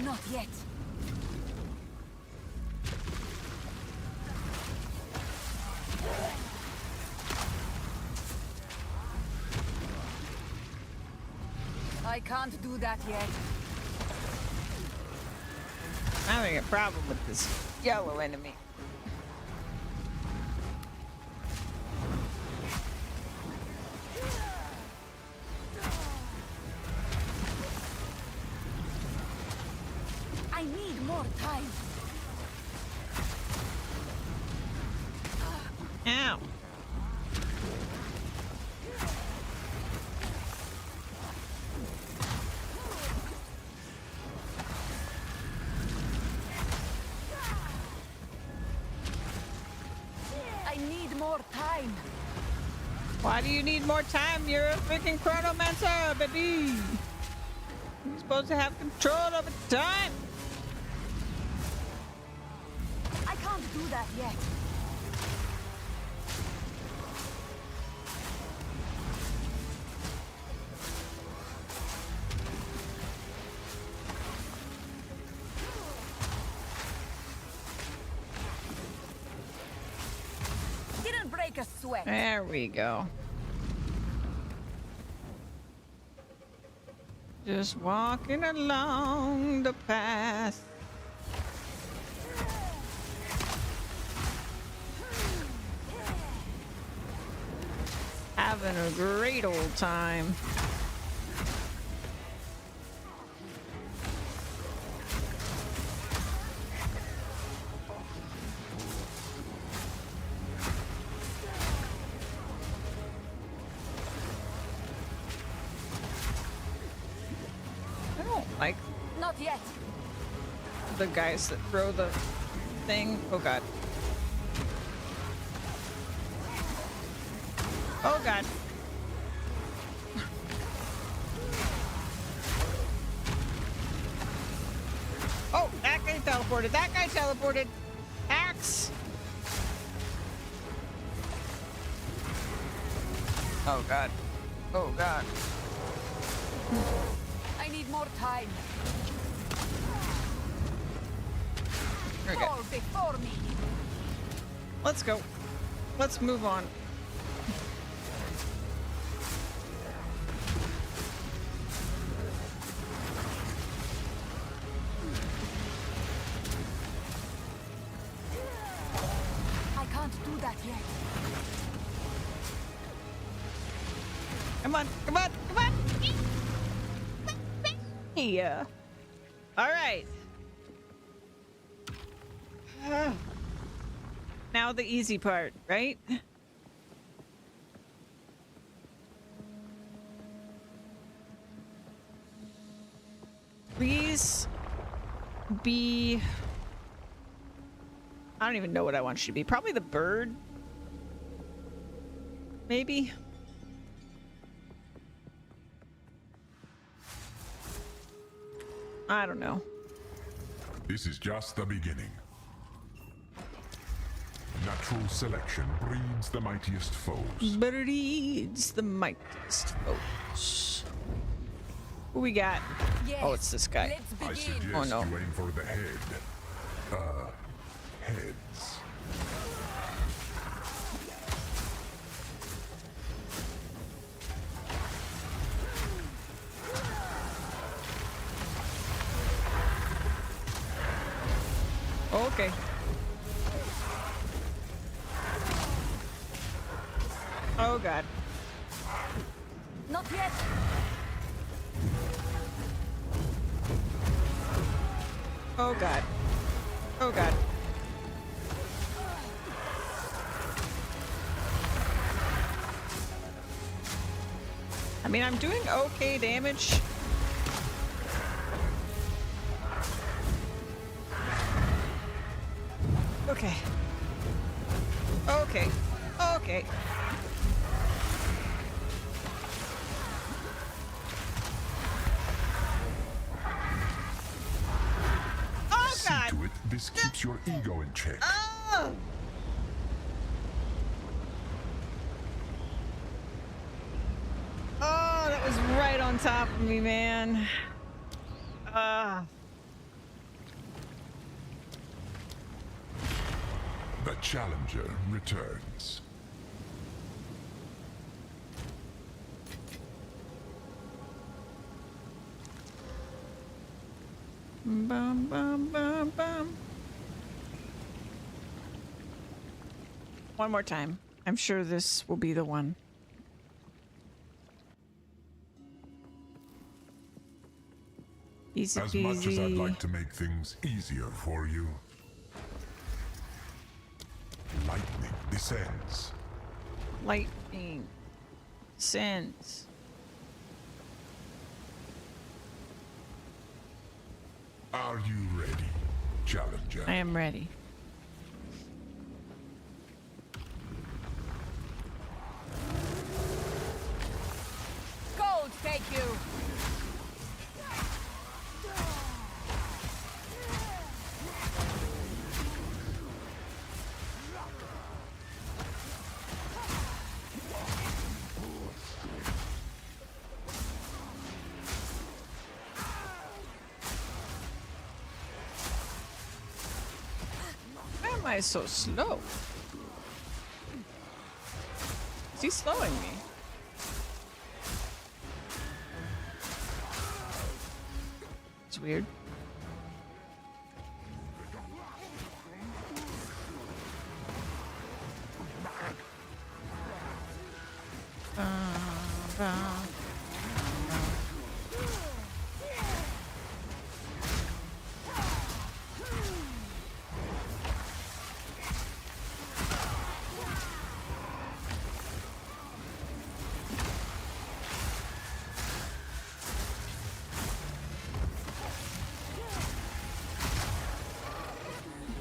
Not yet. I can't do that yet. I'm having a problem with this yellow enemy. more time. Ow. I need more time. Why do you need more time? You're a freaking chronomancer, baby. You're supposed to have control over time. I can't do that yet. Didn't break a sweat. There we go. Just walking along the path. Having a great old time. I don't like Not yet. the guys that throw the thing. Oh god. Oh god. Oh, that guy teleported. That guy teleported. Axe. Oh god. Oh god. I need more time. Okay. Fall before me. Let's go. Let's move on. I can't do that yet. Come on, come on, come on. Yeah. All right. Now the easy part, right? Please be... I don't even know what I want you to be. Probably the bird? Maybe? I don't know. This is just the beginning. Natural selection breeds the mightiest foes. Breeds the mightiest foes. Who we got? Yes. Oh, it's this guy. Let's I begin. suggest Oh, no. you aim for the head. Heads. Okay. Oh god. Not yet. Oh god. Oh god. I mean, I'm doing okay damage. Okay. Okay. Okay. Oh See god. to it, this keeps your ego in check. Oh. Oh, that was right on top of me, man. The challenger returns. Bum, bum, bum, bum. One more time. I'm sure this will be the one. Easy As much as I'd peasy. like to make things easier for you, lightning descends. Lightning. Sends. Are you ready, challenger? I am ready. Gold, take you. Why am I so slow? Is he slowing me? It's weird.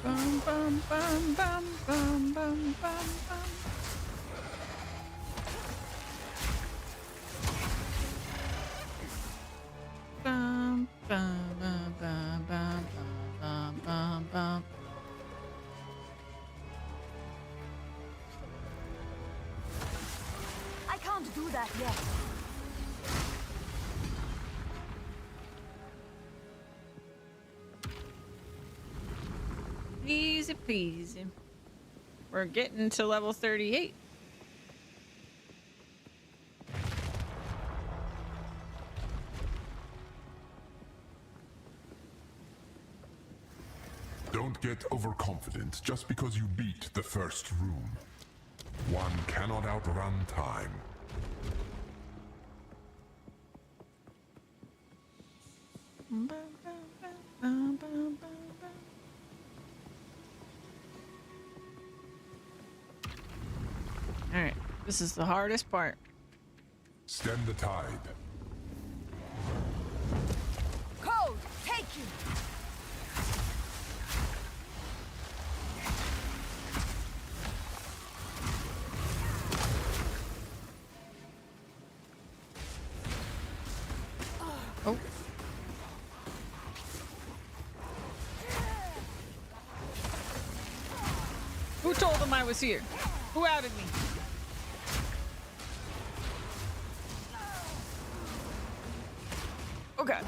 Bum bum bum bum bum bum bum bum. Bum bum bum bum bum bum bum bum. I can't do that yet. Easy peasy. We're getting to level 38. Don't get overconfident just because you beat the first room. One cannot outrun time. Bum, bum, bum, bum, bum, bum. All right, this is the hardest part. Stem the tide. Code, take you. Oh. Who told them I was here? Who outed me? Oh god.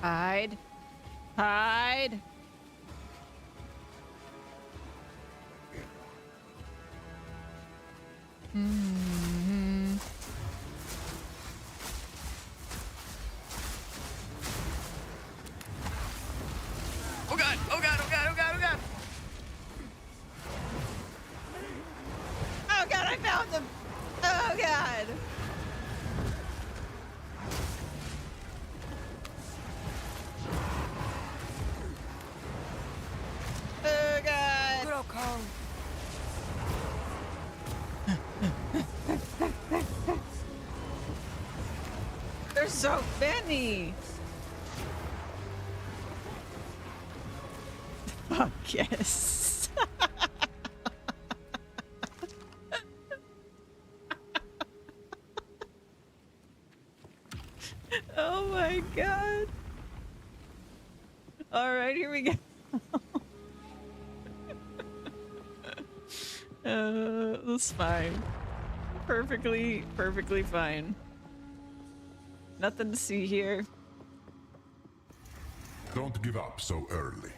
Hide. Hide. Mm-hmm. Oh god, oh god, oh god, oh god, oh god. Oh god, I found them. Oh god. Oh god. Grow cold. There's so many. Fuck yes. Oh my god. All right, here we go. That's fine. Perfectly fine. Nothing to see here. Don't give up so early.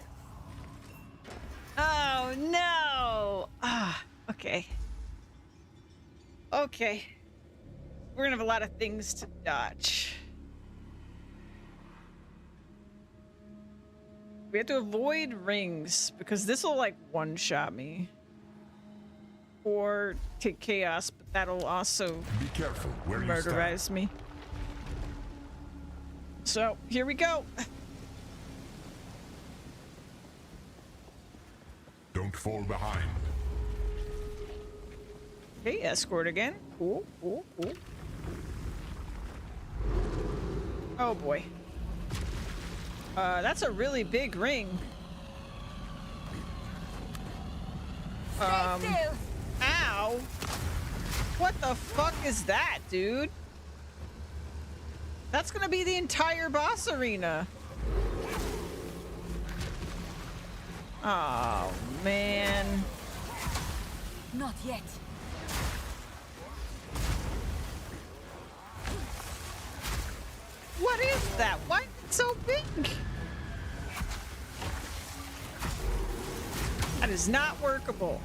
Oh no! Ah, okay. Okay. We're gonna have a lot of things to dodge. We have to avoid rings because this will like one-shot me. or take chaos, but that'll also Be careful where you murderize stand. me. So here we go. Don't fall behind. Okay, escort again. Cool, cool, cool. Oh boy. That's a really big ring. Stay still. Ow! What the fuck is that, dude? That's gonna be the entire boss arena. Oh, man. Not yet. What is that? Why is it so big? That is not workable.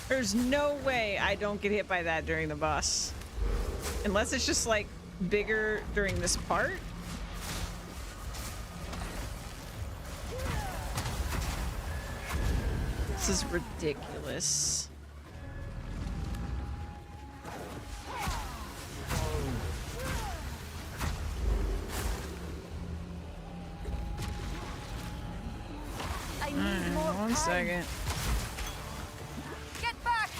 There's no way I don't get hit by that during the boss. Unless it's just like bigger during this part. This is ridiculous. I need more One time. second. Get back.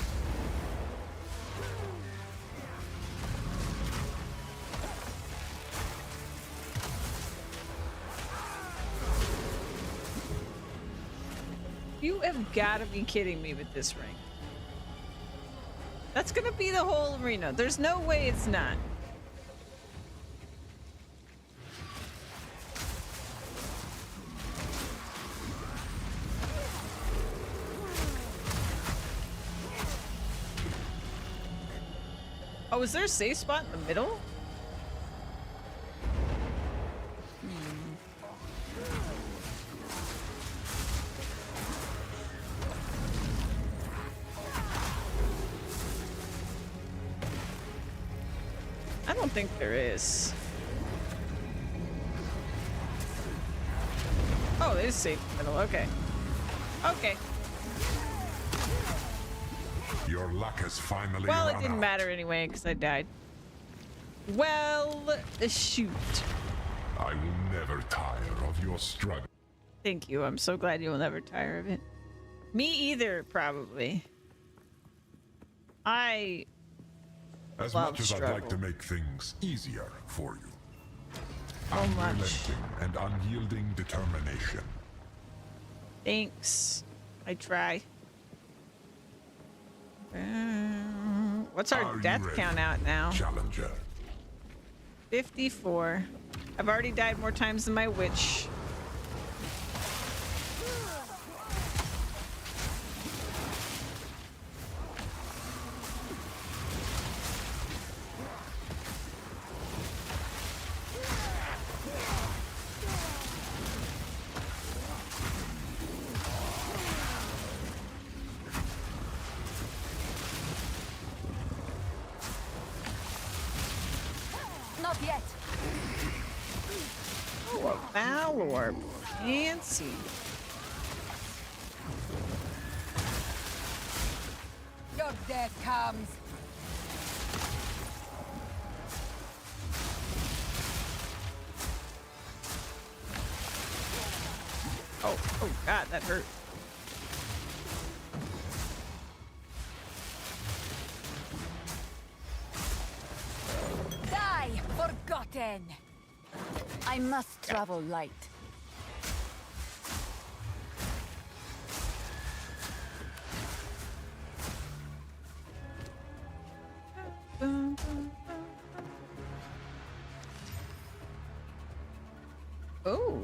You have got to be kidding me with this ring. That's gonna be the whole arena. There's no way it's not. Oh, is there a safe spot in the middle? I don't think there is. Oh, it is safe in the middle. Okay. Okay. Your luck has finally Well, run it didn't out. matter anyway, because I died. Well, shoot. I will never tire of your struggle. Thank you. I'm so glad you'll never tire of it. Me either, probably. I As love much as I'd struggle. like to make things easier for you. So much. Unrelenting and unyielding determination. Thanks. I try. What's our Are you death ready, count out now? Challenger. 54. I've already died more times than my witch. Not yet. Oh, a Valor. Fancy. Your death comes. Oh God, that hurt. Die, forgotten. I must travel light. Oh.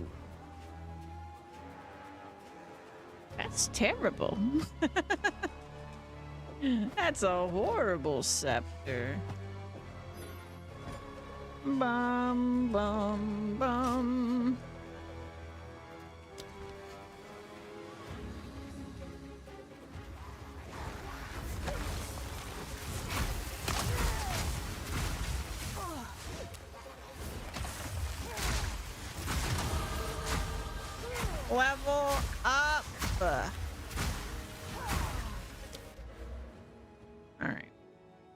That's terrible. That's a horrible scepter. Bum, bum, bum. Level up. All right.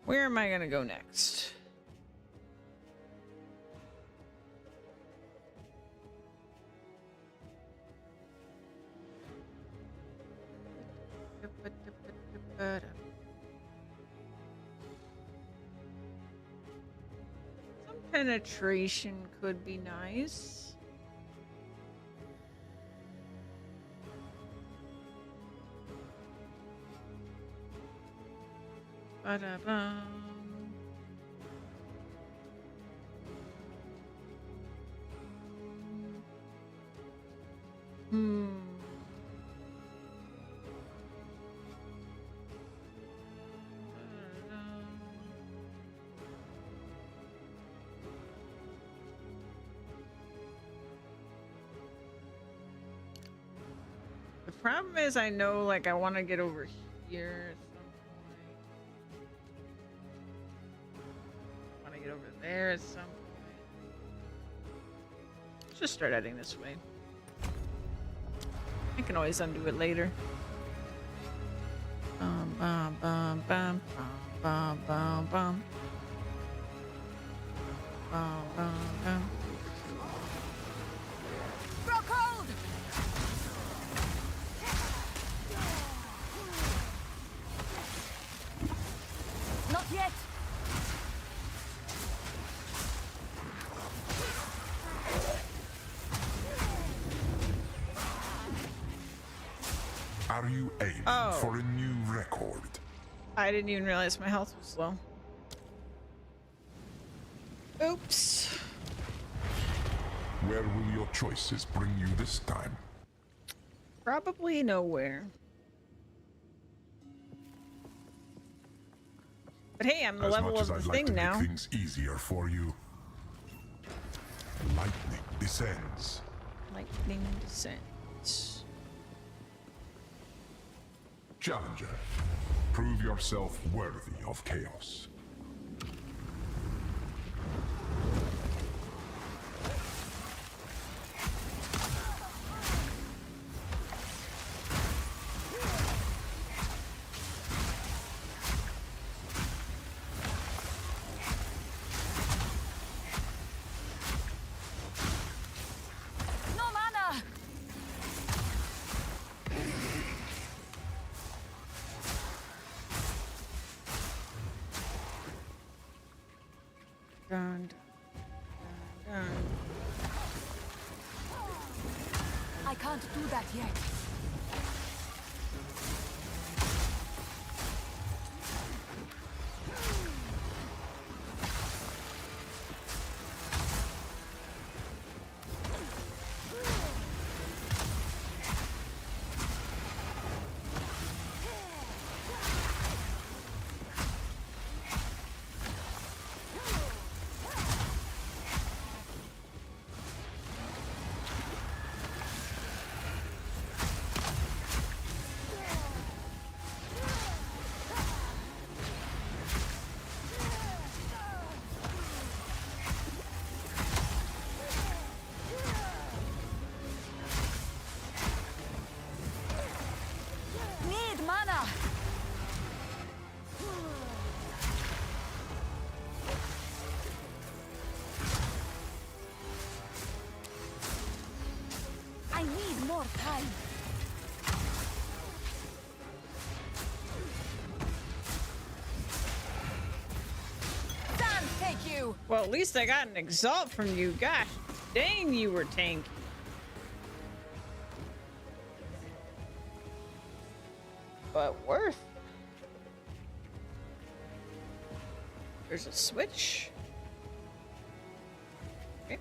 Where am I gonna go next? Some penetration could be nice. Ba-da-bum. Hmm. The problem is I know like I want to get over here at some point. I want to get over there at some point. Let's just start heading this way. I can always undo it later. Bum, bum, bum, bum, bum, bum, bum. Bum, bum, bum. Grow cold! Not yet! Are you aiming for a new record? I didn't even realize my health was low. Oops. Where will your choices bring you this time? Probably nowhere. But hey, I'm the As level much of as the I'd like to thing now. make things easier for you, lightning descends. Lightning descends. Challenger, prove yourself worthy of chaos. No mana! Dun, dun, dun. I can't do that yet. Need mana! I need more time. Done, take you! Well, at least I got an exalt from you. Gosh, dang, you were tanky. But worth. There's a switch. Okay.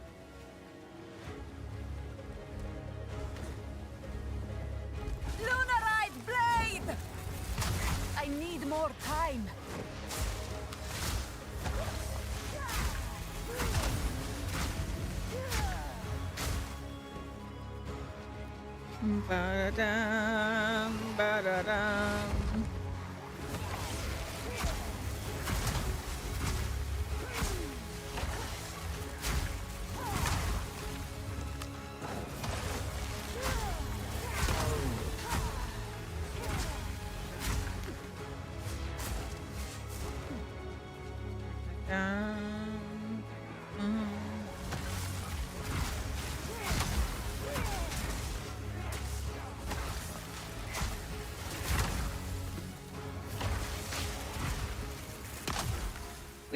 Lunarite blade! I need more time. Ba-da-dum, ba-da-dum.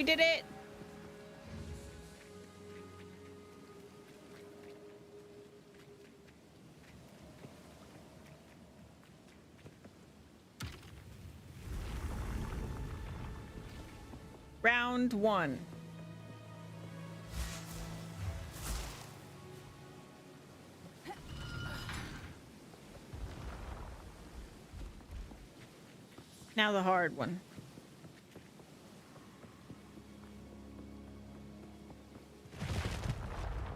did it! Round 1. Now the hard one.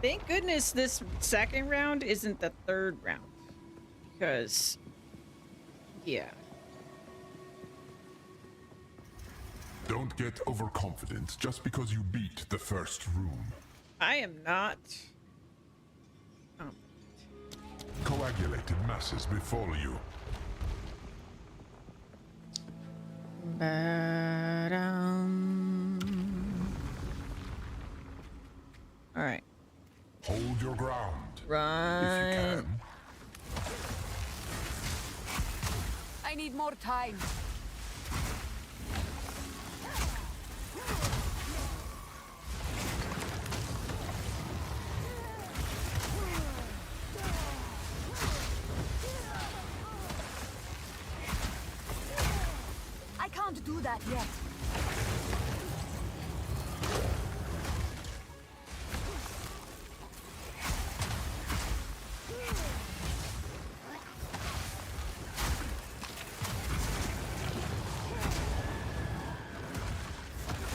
Thank goodness this second round isn't the third round. Because, yeah. Don't get overconfident just because you beat the first room. I am not. Coagulated masses befall you. All right. Hold your ground. Run. If you can. I need more time. I can't do that yet.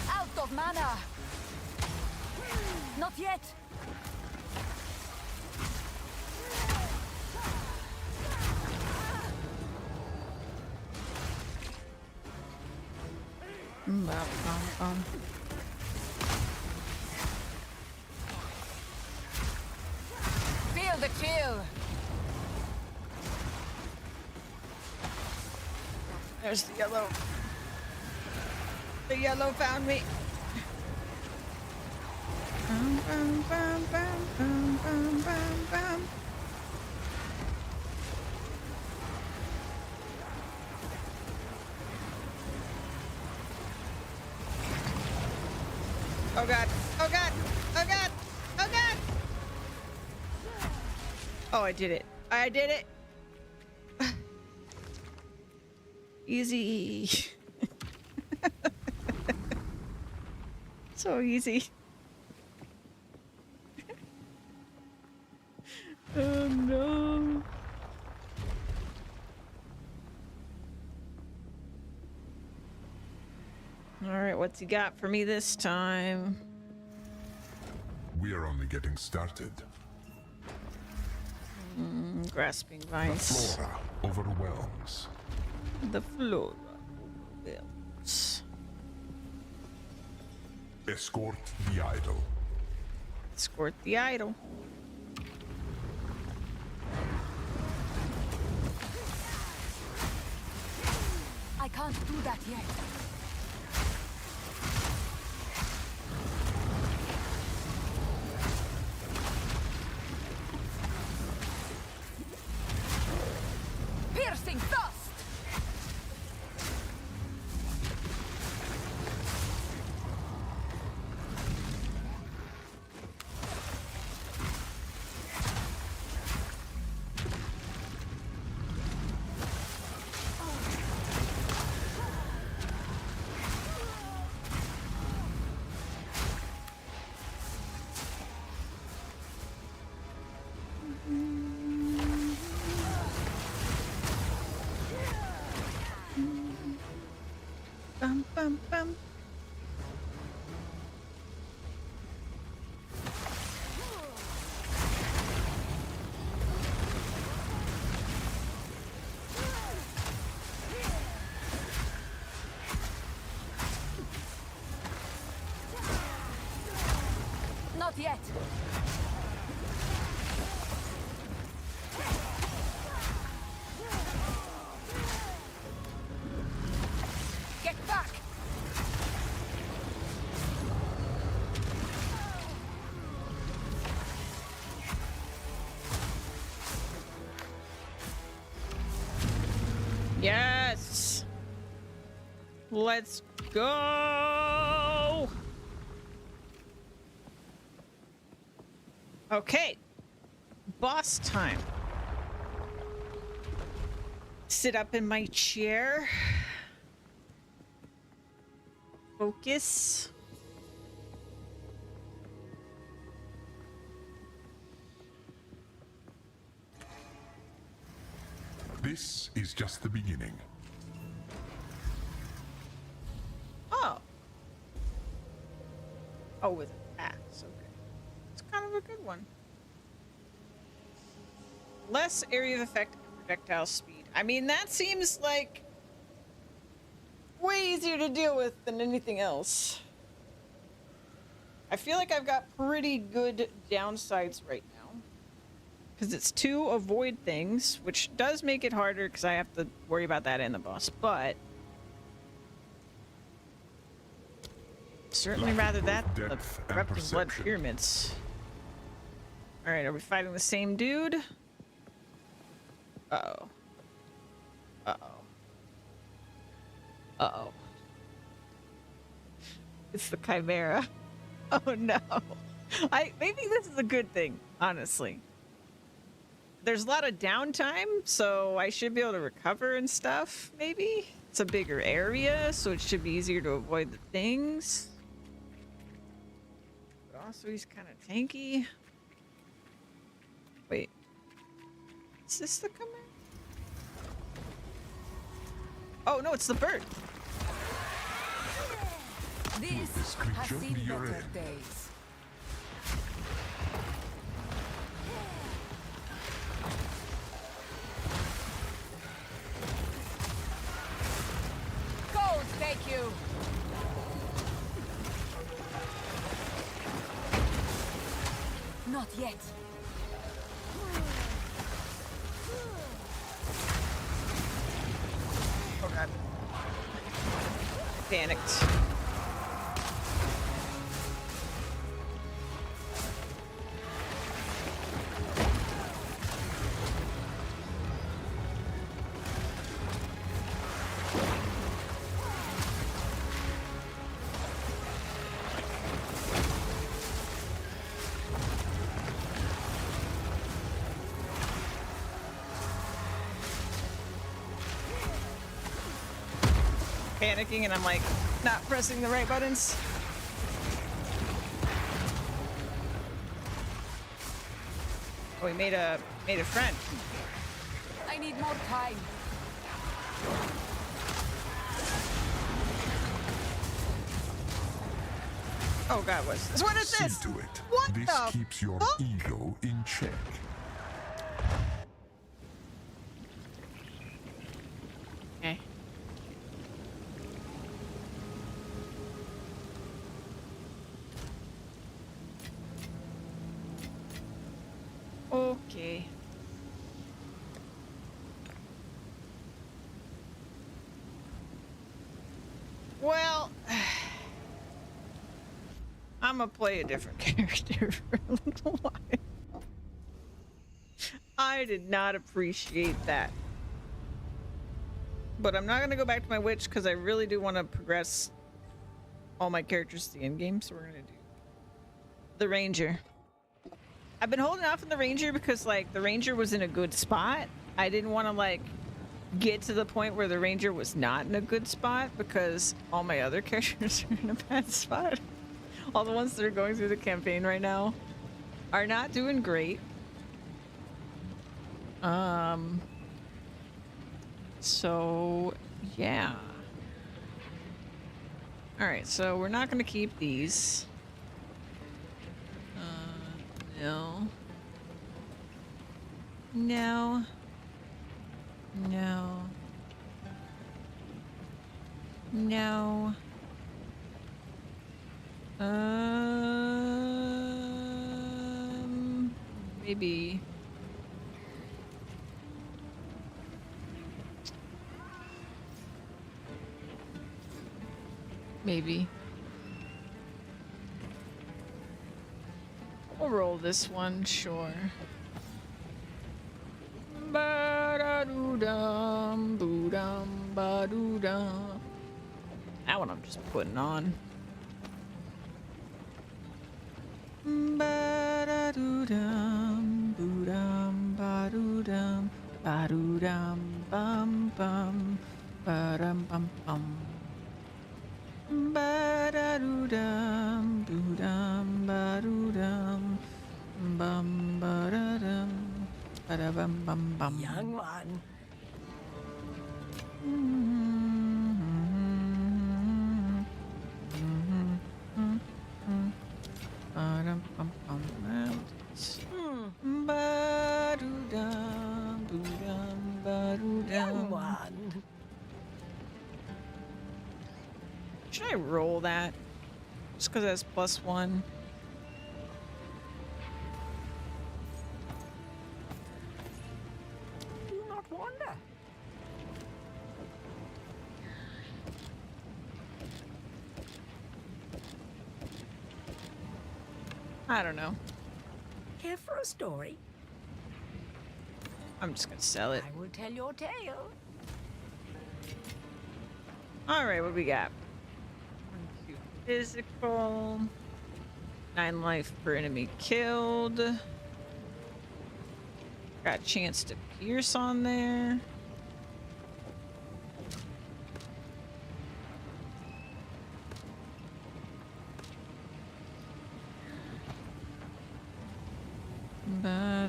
Out of mana. Not yet. Feel the chill. There's the yellow. The yellow found me. Bum, bum, bum, bum, bum, bum, bum, bum. Oh god. Oh god. Oh god. Oh god. Oh, I did it. I did it. Easy. So easy. Oh no. All right, what's he got for me this time? We are only getting started. Grasping The vice. flora overwhelms. The flora overwhelms. Escort the idol. Escort the idol. I can't do that yet. Piercing thrust! Bum, bum, bum. Not yet. Get back! Yes. Let's go. Okay. Boss time. Sit up in my chair. Focus. This is just the beginning. Oh. Oh, with an axe. Okay. It's kind of a good one. Less area of effect and projectile speed. I mean, that seems like way easier to deal with than anything else. I feel like I've got pretty good downsides right now. Because it's 2 avoid things, which does make it harder because I have to worry about that in the boss, but certainly rather that than the depth and erupting blood perception. pyramids. Alright, are we fighting the same dude? Uh-oh. Uh-oh. Uh-oh. It's the Chimera. Oh no. Maybe this is a good thing, honestly. There's a lot of downtime, so I should be able to recover and stuff, maybe? It's a bigger area, so it should be easier to avoid the things. But also he's kind of tanky. Wait. Is this the Chimera? Oh no, it's the bird. This this has creature seen be your better end? days. Gold, thank you. Not yet. Oh god. Panicked. Panicking and I'm like not pressing the right buttons. Oh, we made a friend. I need more time. Oh god, what is See this? to it. What This the keeps your fuck? ego in check. Okay. Okay. Well, I'm gonna play a different character for a little while. I did not appreciate that. But I'm not gonna go back to my witch because I really do want to progress all my characters to the end game, so we're gonna do the ranger. I've been holding off on the ranger because like the ranger was in a good spot. I didn't want to like get to the point where the ranger was not in a good spot because all my other characters are in a bad spot. All the ones that are going through the campaign right now are not doing great. So yeah. All right, so we're not going to keep these. No. No. No. No. Maybe. Maybe. We'll roll this one, sure. Ba-da-doo-dum, boo-dum, ba-doo-dum. That one I'm just putting on. Ba-da-doo-dum, Ba-doo-dum, boo-dum, ba-doo-dum, ba-doo-dum, bum, bum, ba-dum, bum, bum. Ba-da-doo-dum, boo-dum, ba-doo-dum, bum, ba-da-dum, ba-da-bum, bum, bum. Young one. Ba-dum, bum, bum. Ba-doo-dum, boo-dum, Young ba-doo-dum. one. Should I roll that? Just because that's +1. Do not wander. I don't know. Care for a story? I'm just gonna sell it. I will tell your tale. All right, what we got? 1, 2 physical. 9 life per enemy killed. Got a chance to pierce on there. But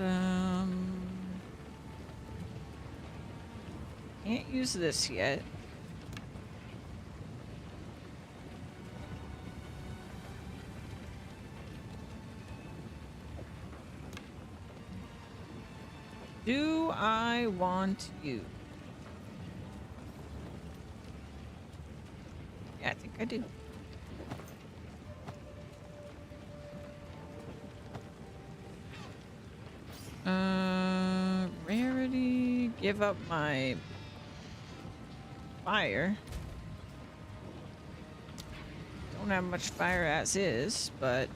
can't use this yet. Do I want you? Yeah, I think I do. Rarity. Give up my fire. Don't have much fire as is, but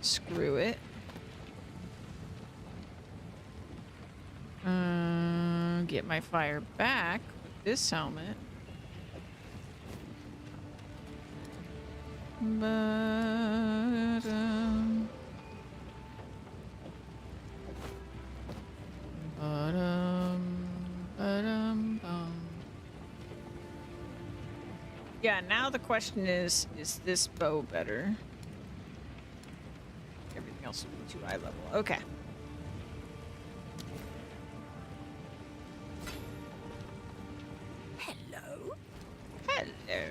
screw it. Get my fire back with this helmet. But yeah, now the question is this bow better? Everything else will be too high level. Okay. Hello. Hello.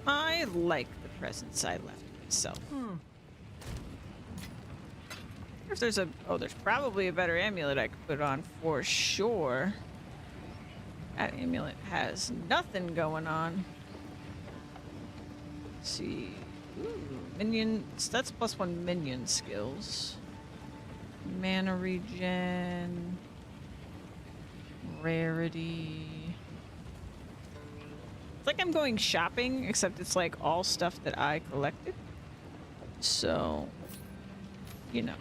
I like the presents I left myself. If there's there's probably a better amulet I could put on for sure. That amulet has nothing going on. Let's see. Ooh, minions. That's +1 minion skills. Mana regen. Rarity. It's like I'm going shopping, except it's like all stuff that I collected. So, you know,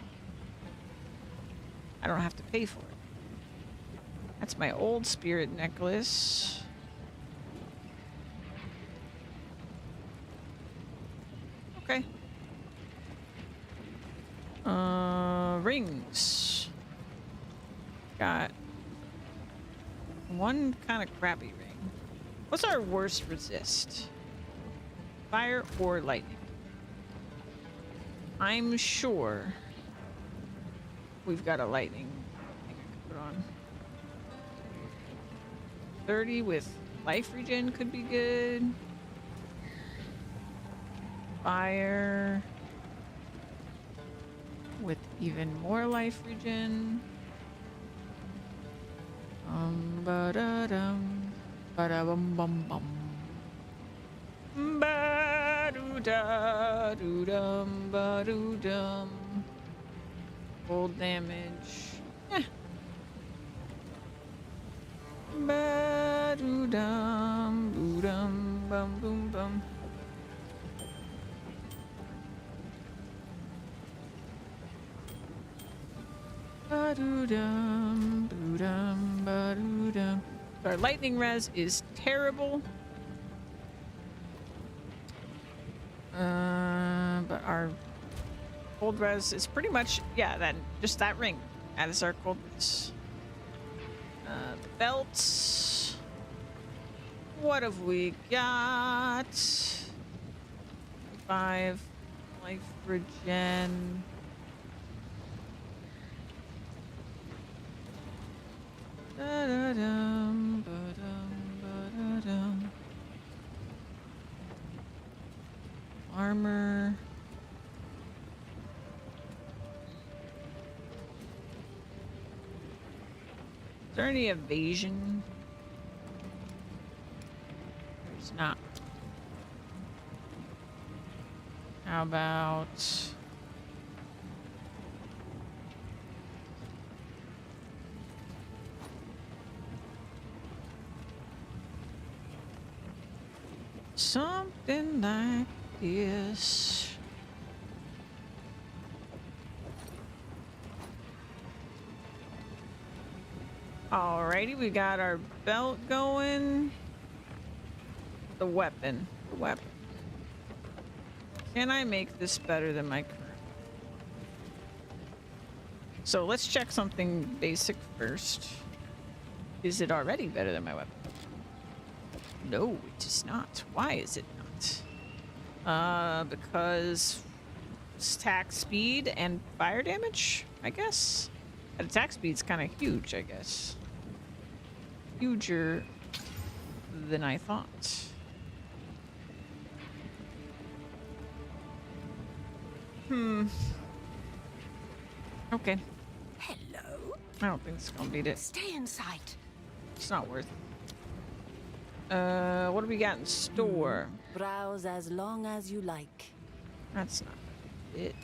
I don't have to pay for it. That's my old spirit necklace. Okay. Rings. Got one kind of crappy ring. What's our worst resist? Fire or lightning? I'm sure we've got a lightning thing I could put on. 30 with life regen could be good. Fire with even more life regen. Ba-da-dum, ba-da-bum-bum-bum. Ba-doo-da-doo-dum, ba-doo-dum. Full damage. Ba-doo-dum, boo-dum, bum-boom-bum. Ba-doo-dum, boo-dum, ba-doo-dum. Our lightning res is terrible. But our cold res is pretty much, yeah, just that ring. That is our cold res. The belts. What have we got? 5 life regen. Da-da-dum, ba-dum, ba-da-dum. Armor. Is there any evasion? There's not. How about something like this? Alrighty, we got our belt going. The weapon. Can I make this better than my current? So let's check something basic first. Is it already better than my weapon? No, it is not. Why is it not? Because attack speed and fire damage, I guess. But attack speed's kind of huge, I guess. Huger than I thought. Okay. Hello? I don't think it's gonna beat it. Stay in sight. It's not worth it. What do we got in store? Browse as long as you like. That's not it.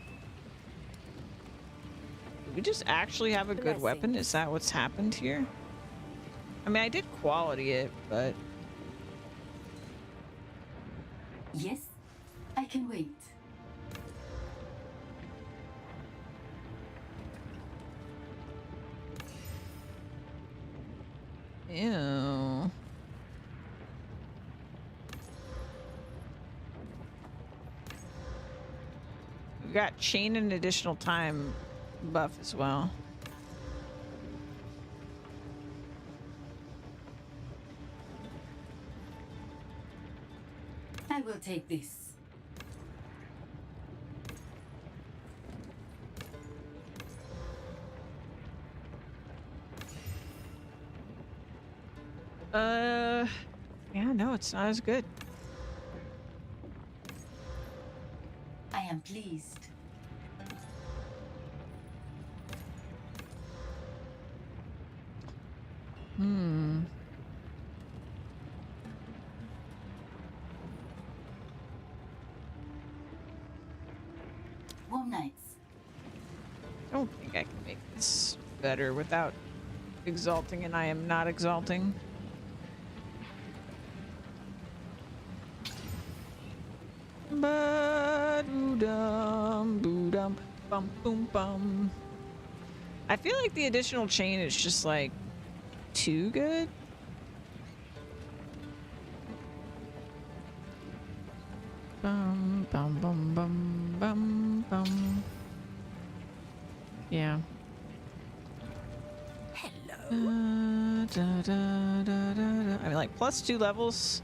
Do we just actually have a good weapon? Is that what's happened here? I mean, I did quality it, but... Yes, I can wait. Ew. We got chain and additional time buff as well. I will take this. Yeah, no, it's not as good. I am pleased. Warm nights. I don't think I can make this better without exalting, and I am not exalting. Ba-doo-dum, boo-dum, bum, boom, bum. I feel like the additional chain is just like too good. Bum, bum, bum, bum, bum, bum. Yeah. Hello? Da, da, da, da, da. I mean, like, +2 levels.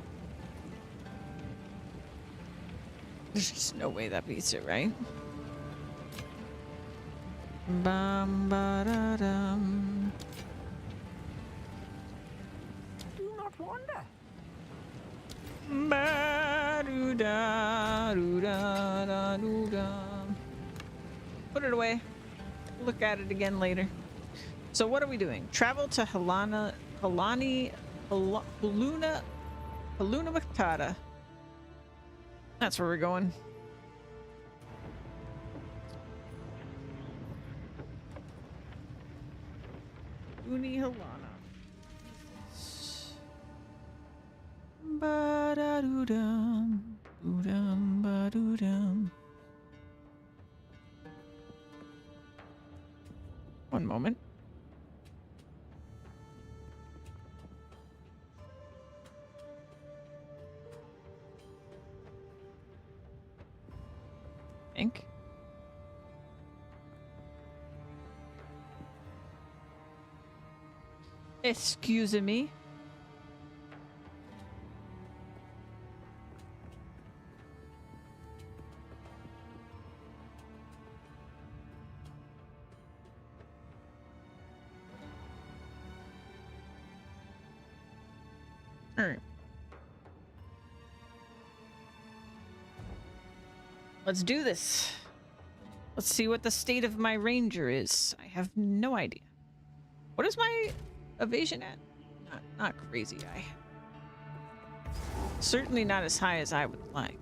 There's just no way that beats it, right? Bum, ba, da, dum. Do not wander. Ba, doo, da, doo, da, da, doo, da. Put it away. Look at it again later. So what are we doing? Travel to Haluna Matata. That's where we're going. Uni Halana. Ba-da-doo-dum. Doo-dum, ba-doo-dum. One moment. think. Excuse me. All right. Let's do this. Let's see what the state of my ranger is. I have no idea. What is my evasion at? Not crazy high. Certainly not as high as I would like.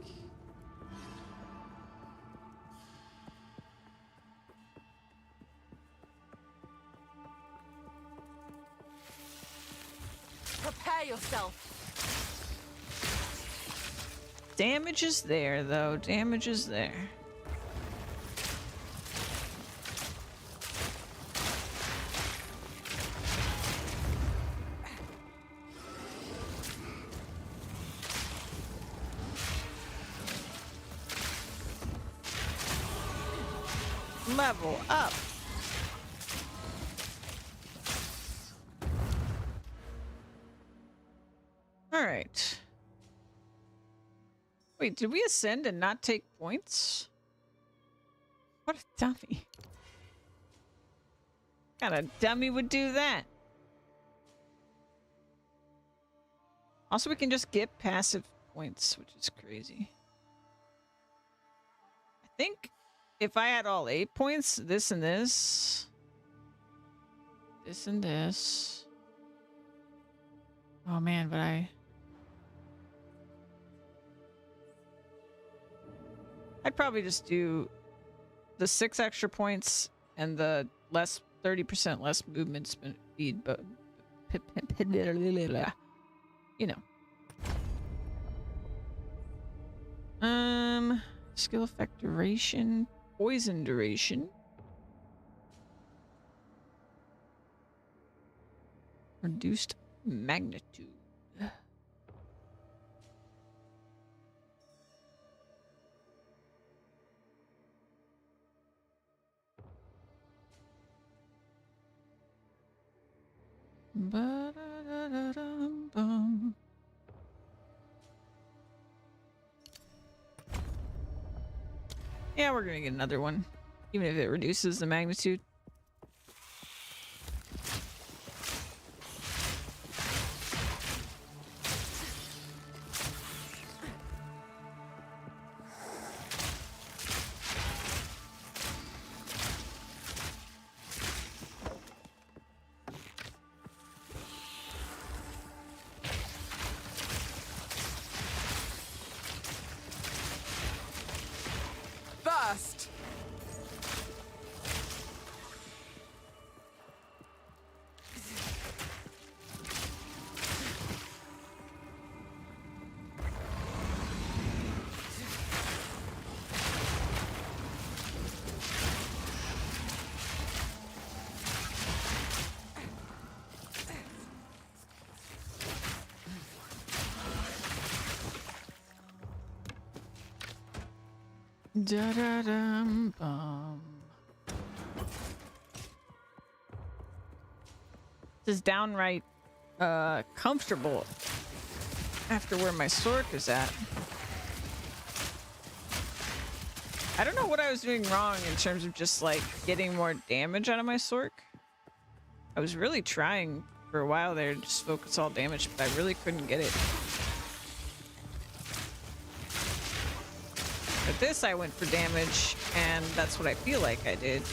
Prepare yourself. Damage is there, though. Damage is there. Level up. All right. Wait, did we ascend and not take points? What a dummy. What kind of dummy would do that? Also, we can just get passive points, which is crazy. I think if I had all 8 points, this and this, this and this. Oh man, but I'd probably just do the 6 extra points and the 30% less movement speed, but you know. Skill effect duration, poison duration. Reduced magnitude. Ba-da-da-da-dum-bum. Yeah, we're gonna get another one, even if it reduces the magnitude. Burst! Da-da-dum-bum. This is downright comfortable after where my sword is at. I don't know what I was doing wrong in terms of just like getting more damage out of my sword. I was really trying for a while there to just focus all damage, but I really couldn't get it. But this I went for damage, and that's what I feel like I did.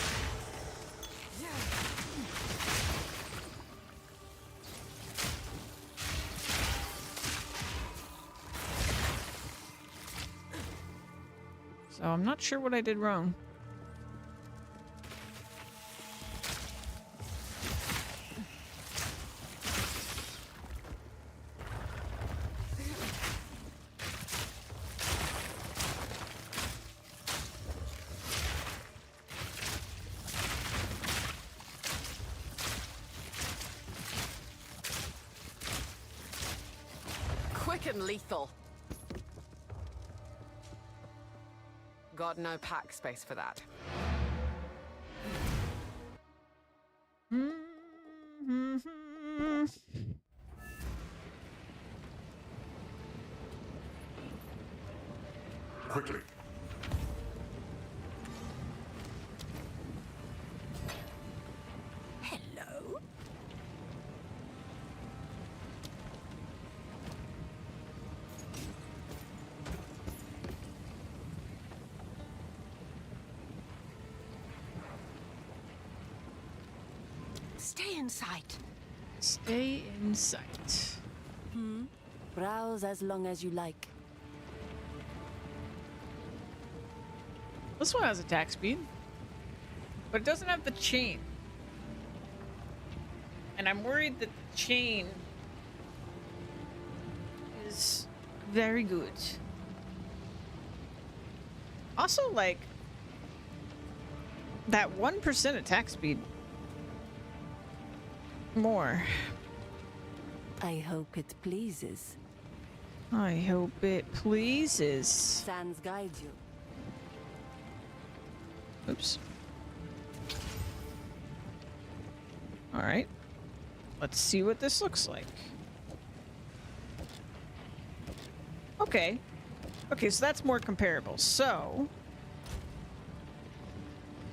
So I'm not sure what I did wrong. Quick and lethal. Got no pack space for that. Quickly. Hello? Stay in sight. Stay in sight. Browse as long as you like. This one has attack speed, but it doesn't have the chain. And I'm worried that the chain is very good. Also, like, that 1% attack speed more. I hope it pleases. I hope it pleases. Sans guide you. Oops. All right. Let's see what this looks like. Okay. Okay, so that's more comparable. So,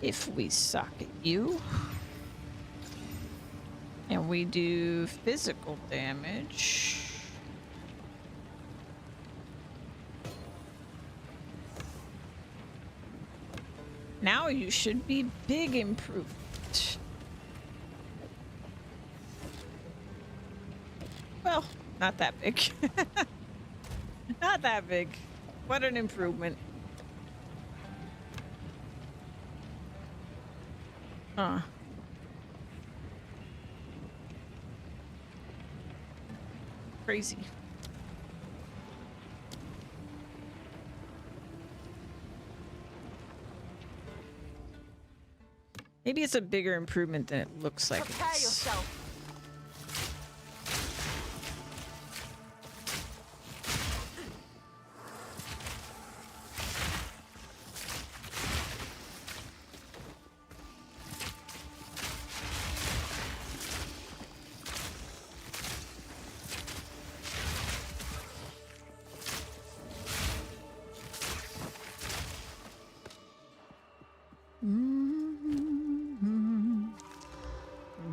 if we socket you, and we do physical damage. Now you should be big improvement. Well, not that big. Not that big. What an improvement. Huh. Crazy. Maybe it's a bigger improvement than it looks like. Prepare it is. yourself.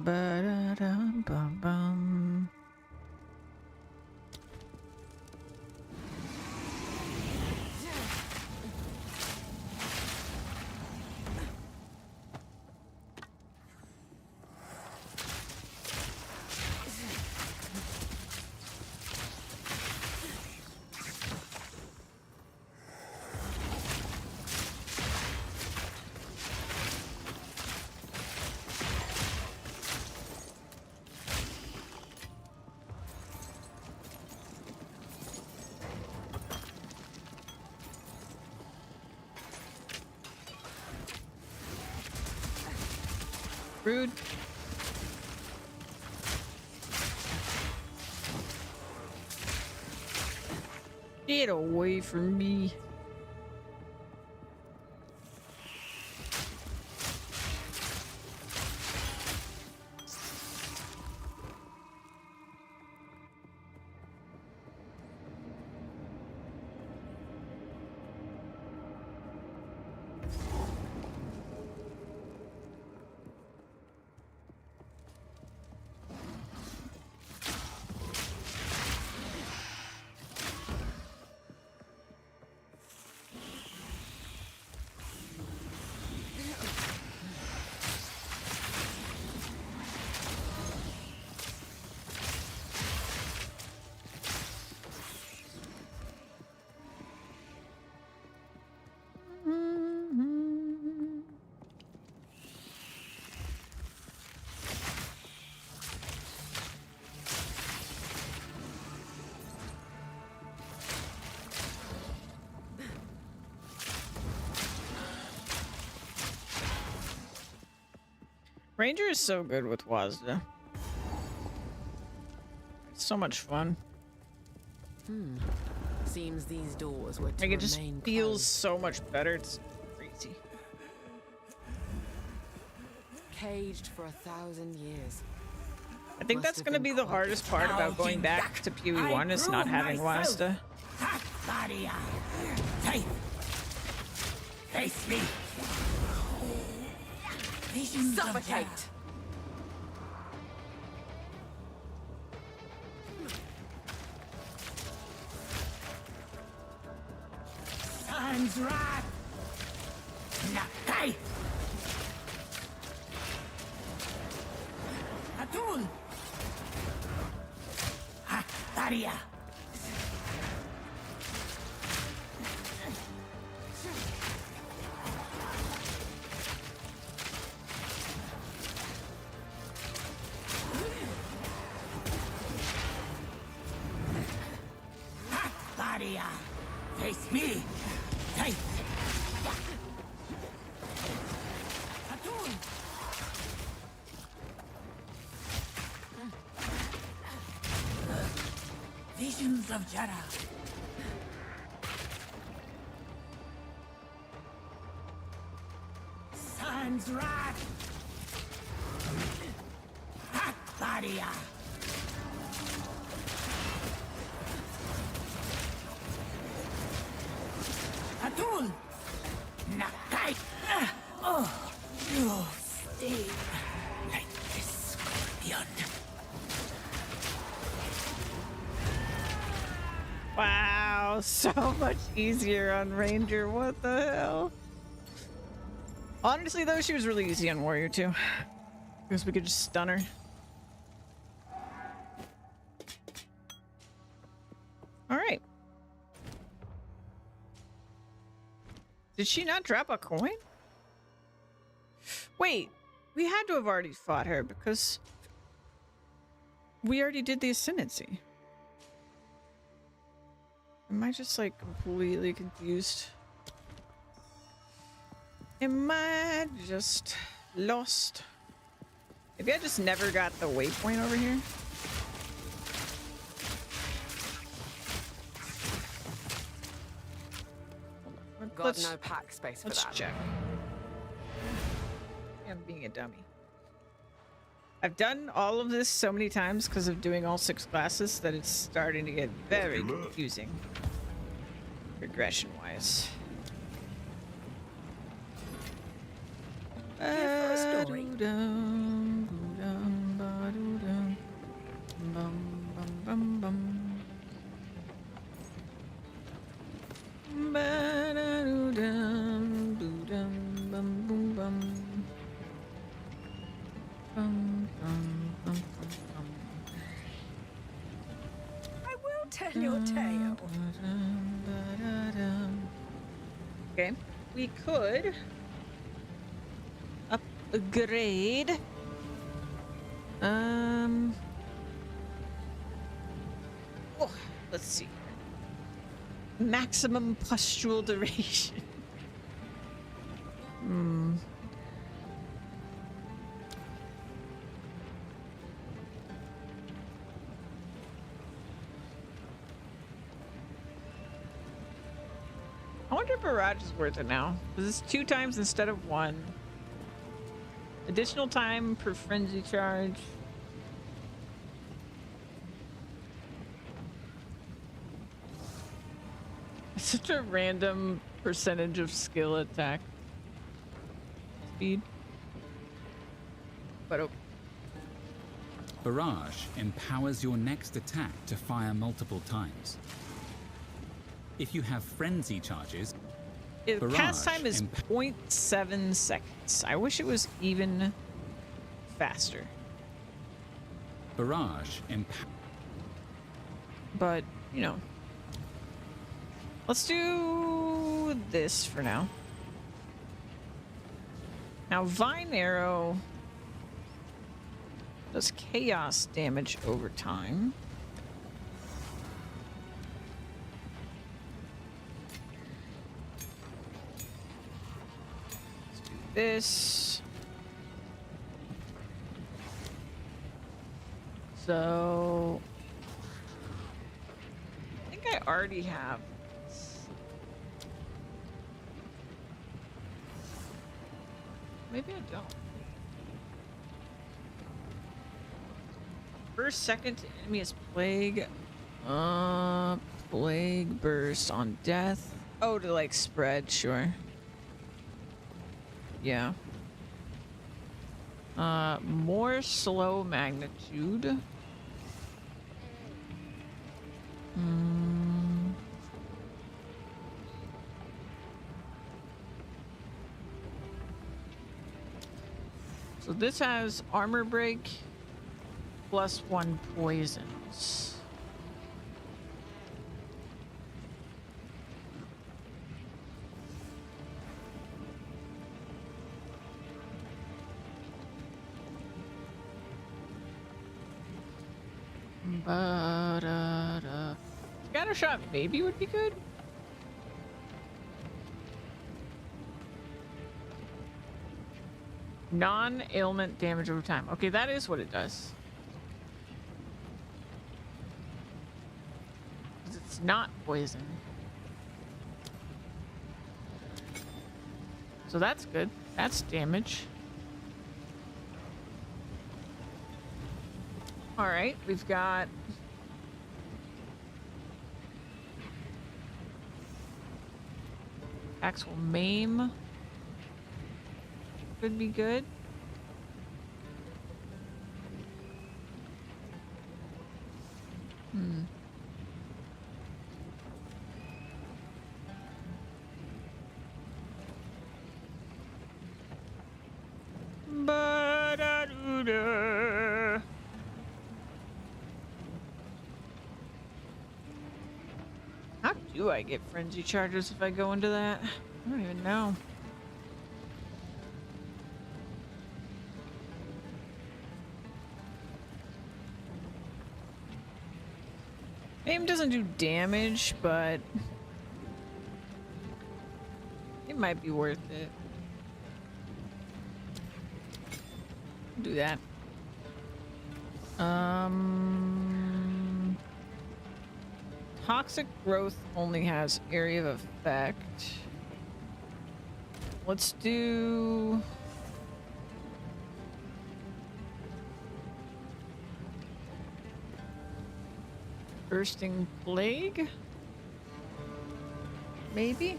Ba-da-dum-bum-bum. Rude. Get away from me. Ranger is so good with Wazda. It's so much fun. Seems these doors were to Like, it just remain feels closed. so much better. It's crazy. Caged for 1,000 years. I think Must that's have going to been be the quite hardest part about going back to PoE1 is not having Wasta. Face me. Suffocate! Sun's wrath. Nakai. Atul. Daria. Daria. Face me. Hey. Atul. Visions of Jara. Sun's wrath. Daria. Atul. Nakai. Oh, you sting like a scorpion. Wow, so much easier on Ranger. What the hell? Honestly, though, she was really easy on Warrior, too. Because we could just stun her. Alright. Did she not drop a coin? Wait, we had to have already fought her because we already did the Ascendancy. Am I just like completely confused? Am I just lost? Maybe I just never got the waypoint over here. Got no pack space for Let's that. check. I'm being a dummy. I've done all of this so many times because of doing all 6 classes that it's starting to get very confusing. Regression-wise. I will tell your tale. Okay, we could upgrade. Oh, let's see. Maximum postural duration. I wonder if Barrage is worth it now. Because it's 2 times instead of 1. Additional time per frenzy charge. Such a random percentage of skill attack speed. But okay. Barrage empowers your next attack to fire multiple times. If you have frenzy charges, Cast Barrage time is 0.7 seconds. I wish it was even faster. Barrage But, you know. Let's do this for now. Now, Vine Arrow does chaos damage over time. Let's do this. So I think I I already have. Maybe I don't. First, second enemy is plague. Plague burst on death. Oh, to like spread, sure. Yeah. More slow magnitude. So this has armor break plus 1 poisons. Scatter shot maybe would be good. Non-ailment damage over time. Okay, that is what it does. 'Cause it's not poison. So that's good. That's damage. All right, we've got axe will maim. Could be good. Ba-da-doo-da. How do I get frenzy charges if I go into that? I don't even know. Aim doesn't do damage, but it might be worth it. Do that. Toxic growth only has area of effect. Let's do bursting plague. Maybe.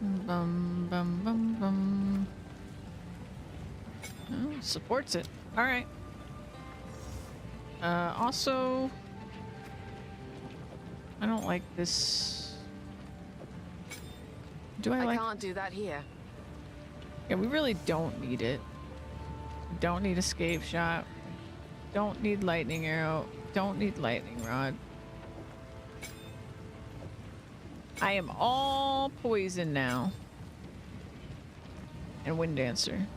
Bum bum bum bum. Oh, supports it. All right. Also, I don't like this. Do I like? I can't do that here. Yeah, we really don't need it. Don't need escape shot. Don't need lightning arrow. Don't need lightning rod. I am all poison now. And wind dancer.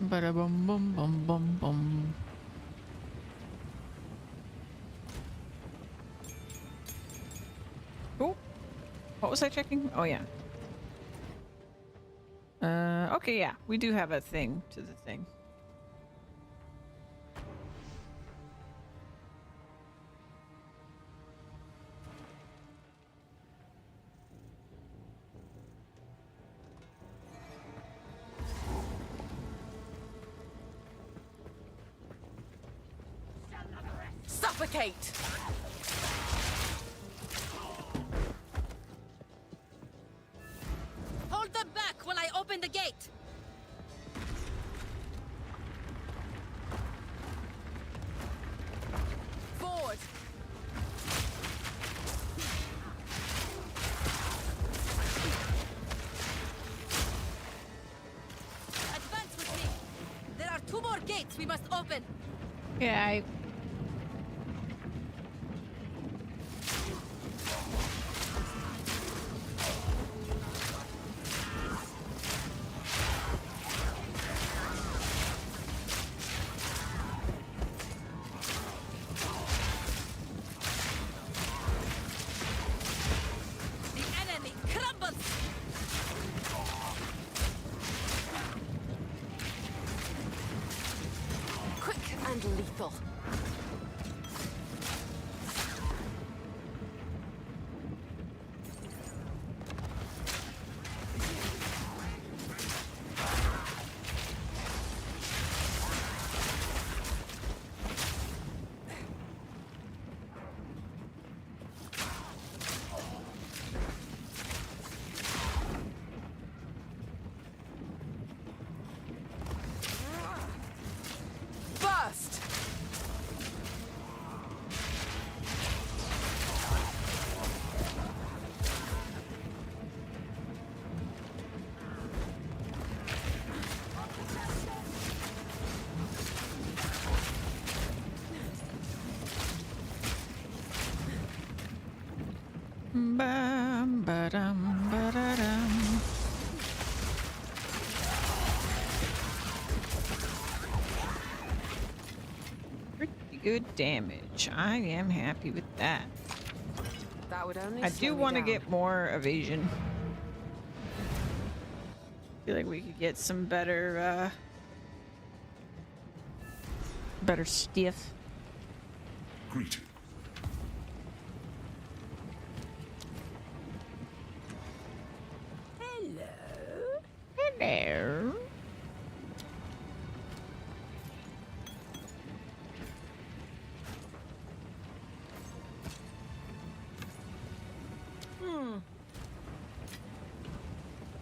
Bada bum bum bum bum bum. Cool. What was I checking? Oh yeah. Okay, yeah, we do have a thing to the thing. Suffocate! Hold them back while I open the gate. Forward! Advance with me. There are 2 more gates we must open. Yeah, The enemy crumbles. lethal. Burst! Bam, ba-dum, ba-da-dum. Pretty good damage. I am happy with that. That would only I slow do me want to down. get more evasion. Feel like we could get some better, better stiff. Greeting. Hello.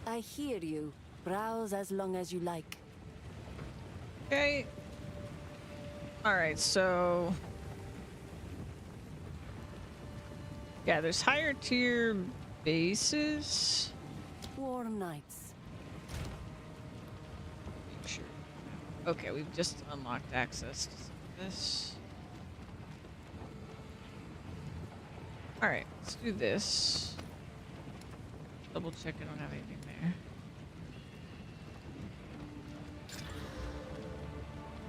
I hear you. Browse as long as you like. Okay. Alright, so... yeah, there's higher tier bases. Warm nights. Make sure. Okay, we've just unlocked access to some of this. Alright, let's do this. Double check I don't have anything there.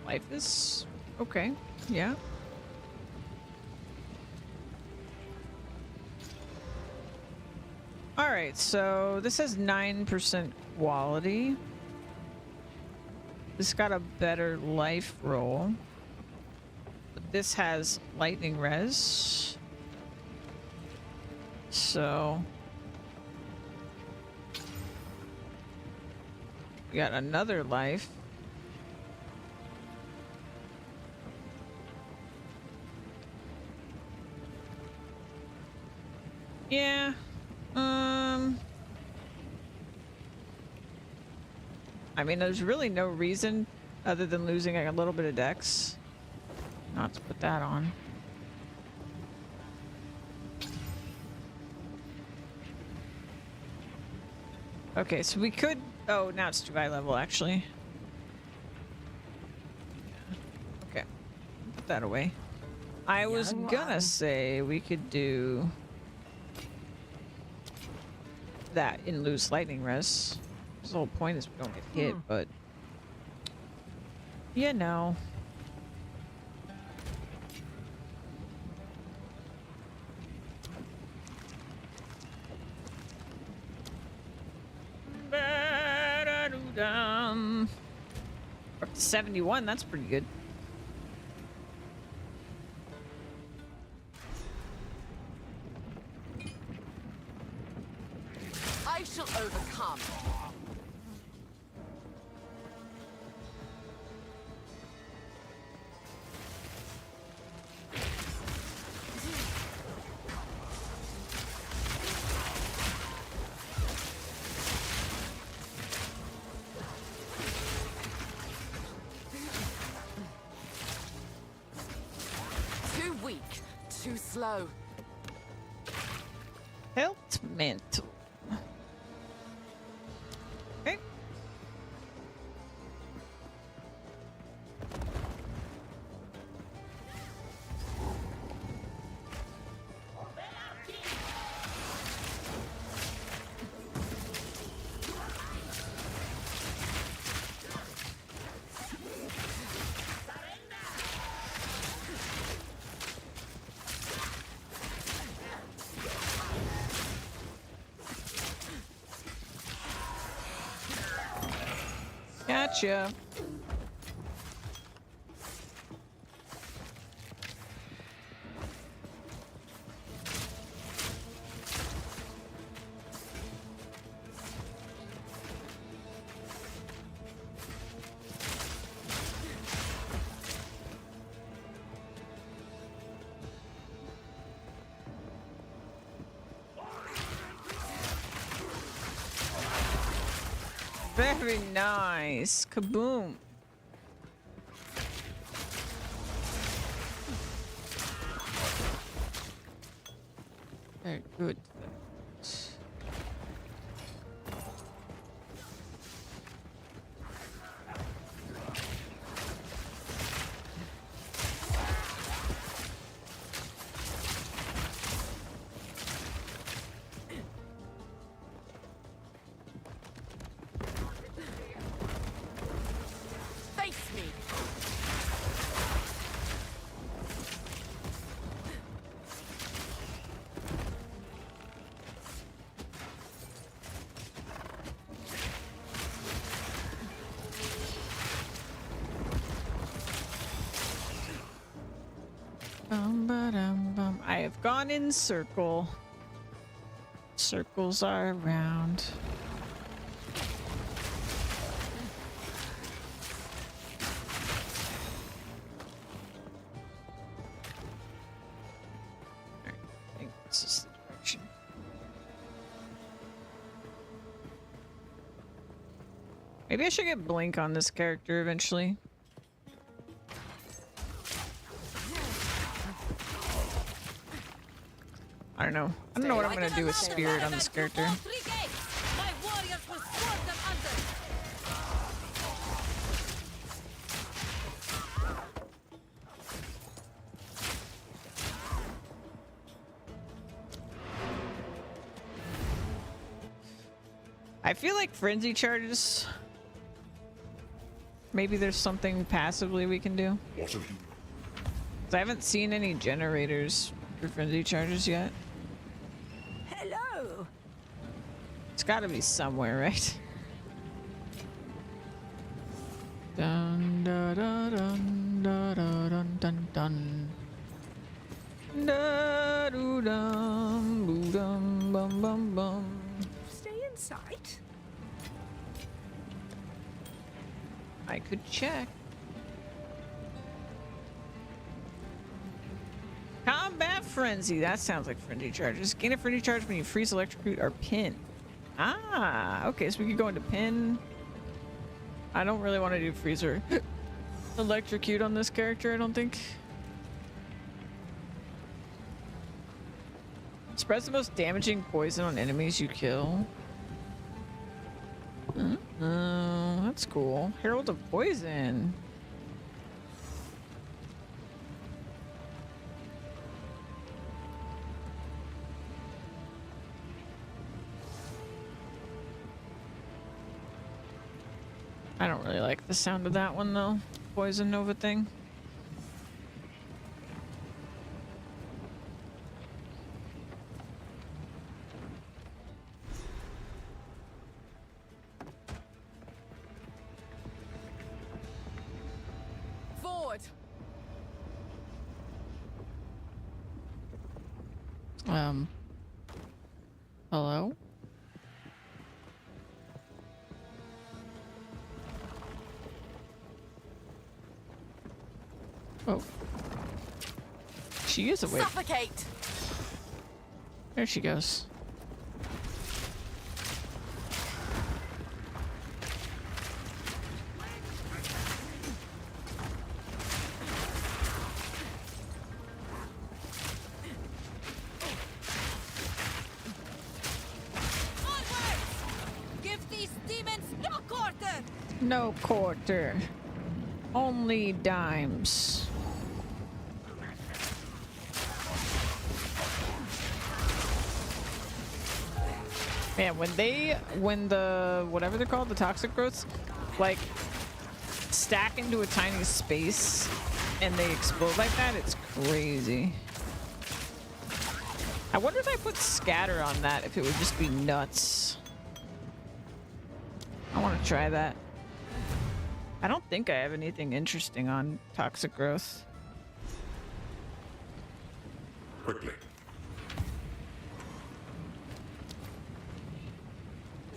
Life is okay. Yeah. Alright, so this has 9% quality. This got a better life roll. But this has lightning res. So we got another life. Yeah. I mean, there's really no reason other than losing a little bit of dex not to put that on. Okay, so we could... oh, now it's too high level, actually. Okay. Put that away. I was Young gonna one. say we could do... that and lose lightning res. The whole point is we don't get hit, but... you know. Ba-da-doo-dum. We're up to 71, that's pretty good. I shall overcome. Too weak, too slow. Helped mental. Okay. Gotcha. Very nice. Kaboom. Very good. Face me. Bum. I have gone in circle. Circles are around. Alright, I think this is the direction. Maybe I should get Blink on this character eventually. I don't know. I don't know what I'm gonna do with Spirit on this character. My warriors will sword them under. I feel like frenzy charges. Maybe there's something passively we can do. 'Cause I haven't seen any generators for frenzy charges yet. Hello. It's gotta be somewhere, right? Dun da da dun da da dun dun dun. Da doo dum boo dum bum bum bum. Stay in sight. I could check. Combat frenzy. That sounds like frenzy charges. Gain a frenzy charge when you freeze, electrocute, or pin. Ah, okay. So we could go into pin. I don't really want to do freeze or electrocute on this character. I don't think. Spreads the most damaging poison on enemies you kill. Oh, that's cool. Herald of Poison. I don't really like the sound of that one though. Poison Nova thing. Forward. Hello? Oh. She is awake. Suffocate. There she goes. Give these demons no quarter! No quarter. Only dimes. Man, when the whatever they're called, the toxic growths, like stack into a tiny space and they explode like that, it's crazy. I wonder if I put scatter on that, if it would just be nuts. I want to try that. I don't think I have anything interesting on toxic growth. Quickly.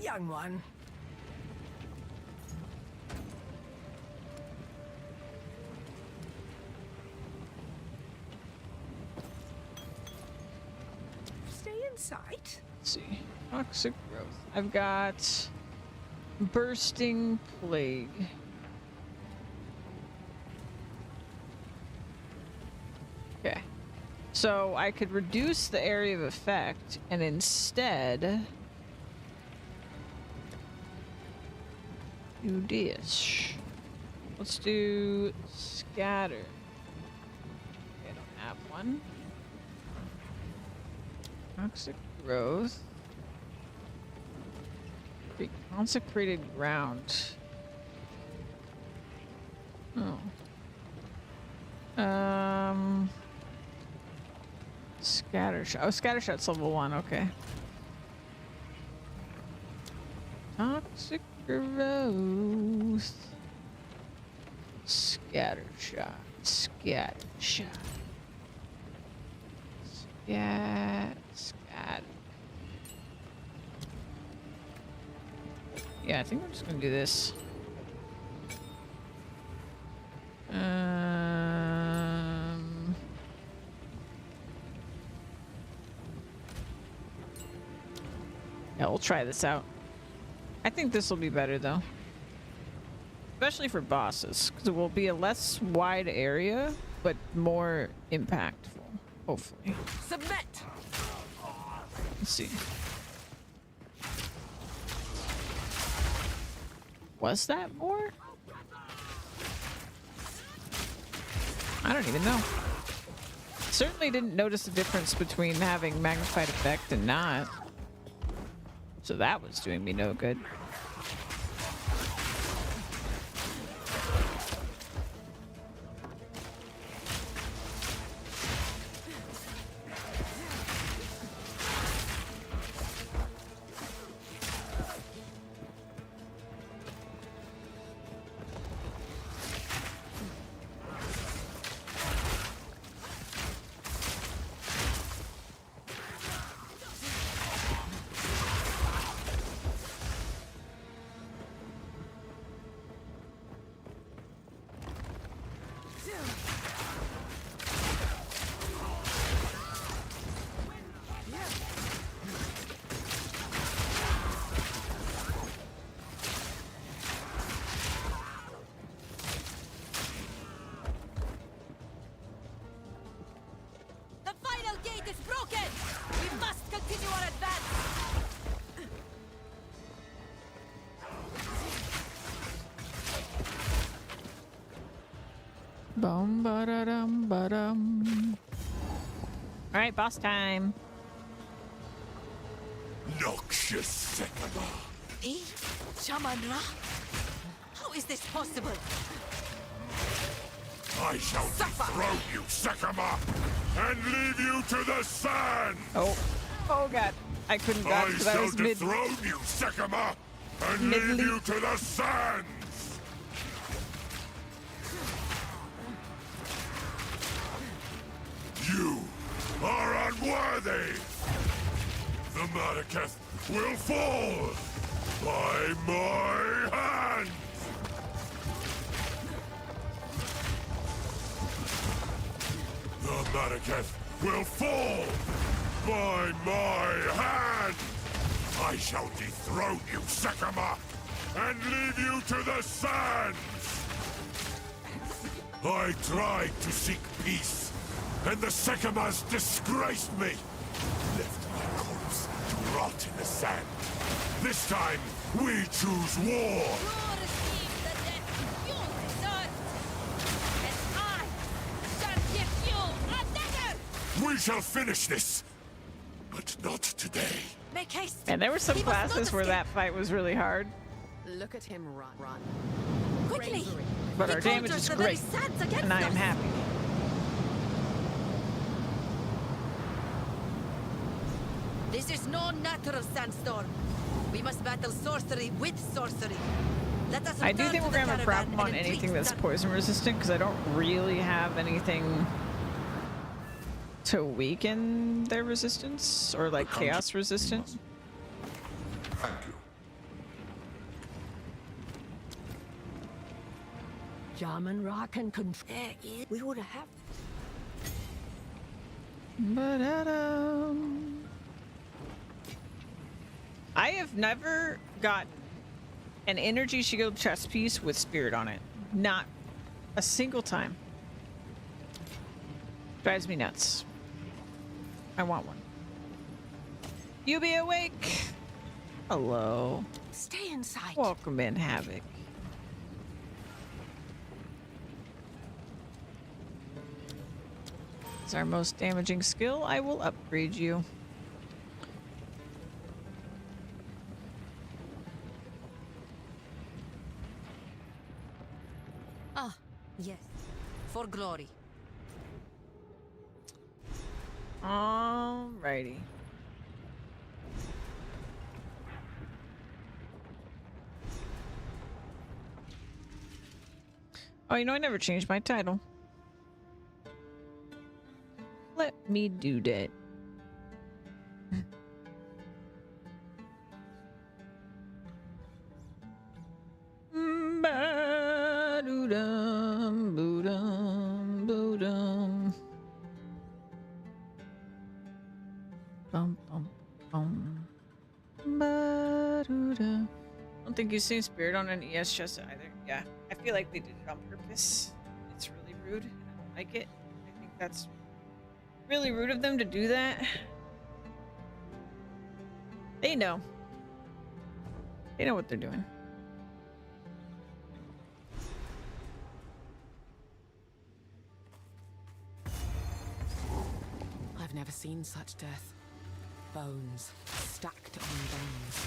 Young one. Stay in sight. Let's see. Toxic growth. I've got Bursting plague. Okay. So I could reduce the area of effect and instead do this. Let's do scatter. Okay, I don't have one. Toxic growth. Create consecrated ground. Oh. Scatter shot. Oh, scatter shot's level 1. Okay. Toxic growth. Scatter shot. Scatter shot. Scatter. Yeah, I think I'm just gonna do this. Yeah, we'll try this out. I think this will be better though. Especially for bosses, because it will be a less wide area, but more impactful, hopefully. Submit! Let's see. Was that more? I don't even know. Certainly didn't notice a difference between having magnified effect and not. So that was doing me no good. The final gate is broken! We must continue our advance! Bum ba da dum ba dum. All right, boss time. Noxious Sekaba. Me? Shaman-Ra? How is this possible? I shall dethrone you, Sekama, and leave you to the sand! Oh god, I couldn't I dodge because I shall was mid. dethrone you, Sekama, and leave Mid-leap. you to the sands! You are unworthy! The Madaketh will fall by my hand! The Madaketh will fall by my hand! I shall dethrone you, Sekama, and leave you to the sands! I tried to seek peace, and the Sekamas disgraced me! Left my corpse to rot in the sand. This time, we choose war! You receive the death you deserve! And I shall give you a dagger! We shall finish this, but not today. Make haste! And there were some He must not classes where escape. that fight was really hard, Look at him run. Quickly! but He our damage conjures is the very great, sands against and I am us. happy. This is no natural sandstorm. We must battle sorcery with sorcery. Let us I do return think to we're the gonna have a caravan problem on and entreat anything that's Sun- poison resistant because I don't really have anything to weaken their resistance or like chaos resistant. Thank you. Shaman-Ra can control. We would have. Ba-da-dum. I have never gotten an energy shield chest piece with spirit on it. Not a single time. Drives me nuts. I want one. You be awake. Hello. Stay inside. Welcome in, Havoc. It's our most damaging skill. I will upgrade you. Ah, yes. For glory. Alrighty. Oh, you know, I never changed my title. Let me do that. Ba-doo-dum, boo-dum, boo-dum. Bum, bum, bum. Ba-doo-da. I don't think you've seen Spirit on an ES chest either. Yeah, I feel like they did it on purpose. It's really rude. And I don't like it. I think that's really rude of them to do that. They know. They know what they're doing. I've never seen such death. Bones stacked on bones.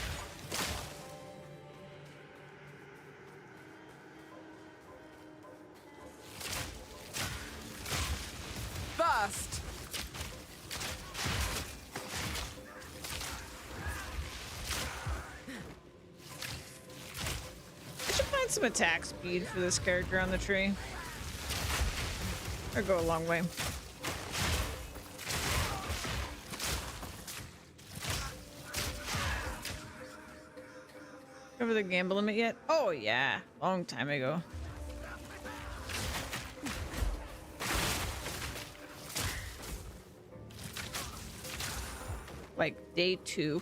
Burst! I should find some attack speed for this character on the tree. Or go a long way. Over the gamble limit yet? Oh yeah, long time ago. Like day 2.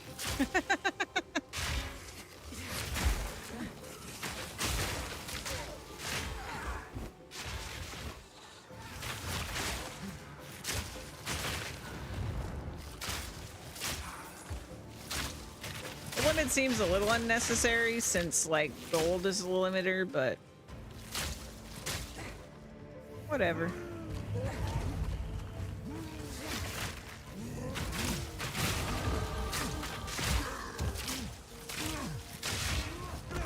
The limit seems a little unnecessary since like gold is the limiter, but whatever.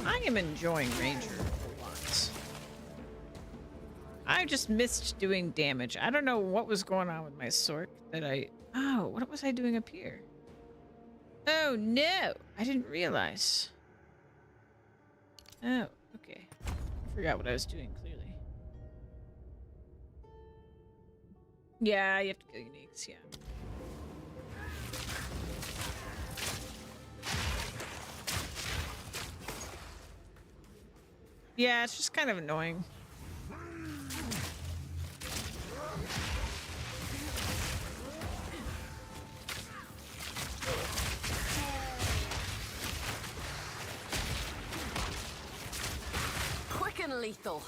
I am enjoying Ranger a lot. I just missed doing damage. I don't know what was going on with my sword that I... Oh, what was I doing up here? Oh no! I didn't realize. Oh, okay. I forgot what I was doing, clearly. Yeah, you have to kill uniques, yeah. Yeah, it's just kind of annoying. Quick and lethal.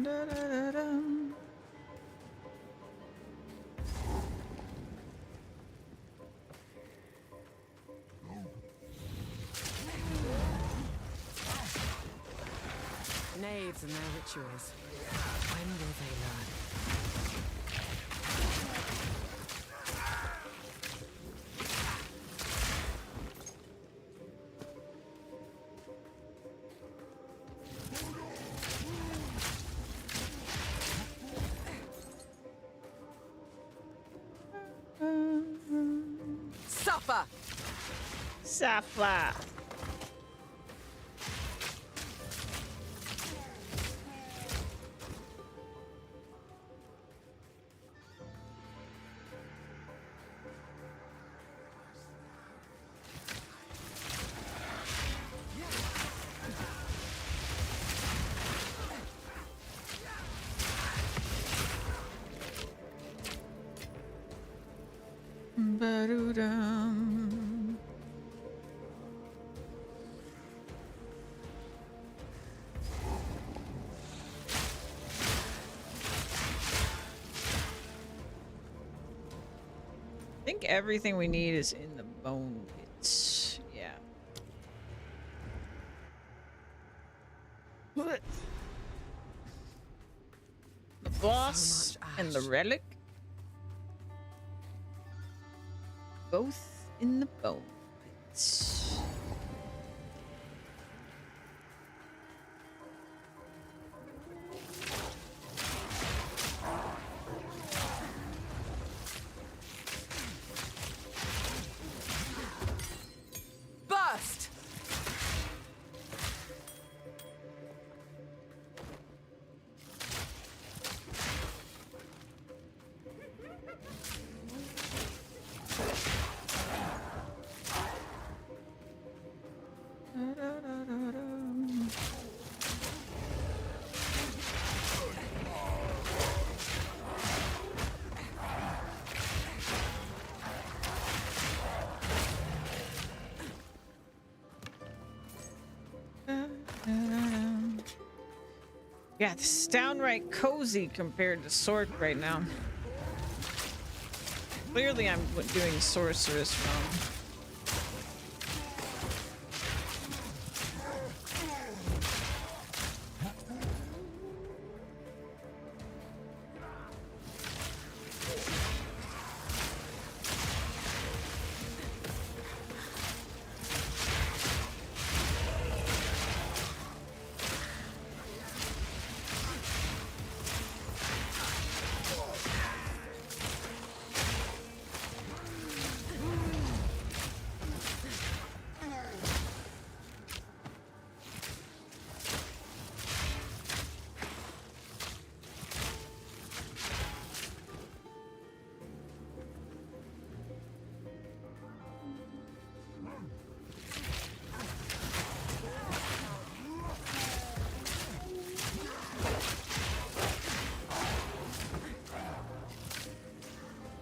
Da-da-da-dum. Knaves and their rituals. When will they learn? Suffer! Safa. Ba-doo-dum. I think everything we need is in the bone pits. Yeah. What? The boss and the relic. Both in the bone pits. Burst! Yeah, this is downright cozy compared to Sword right now. Clearly I'm doing Sorceress wrong.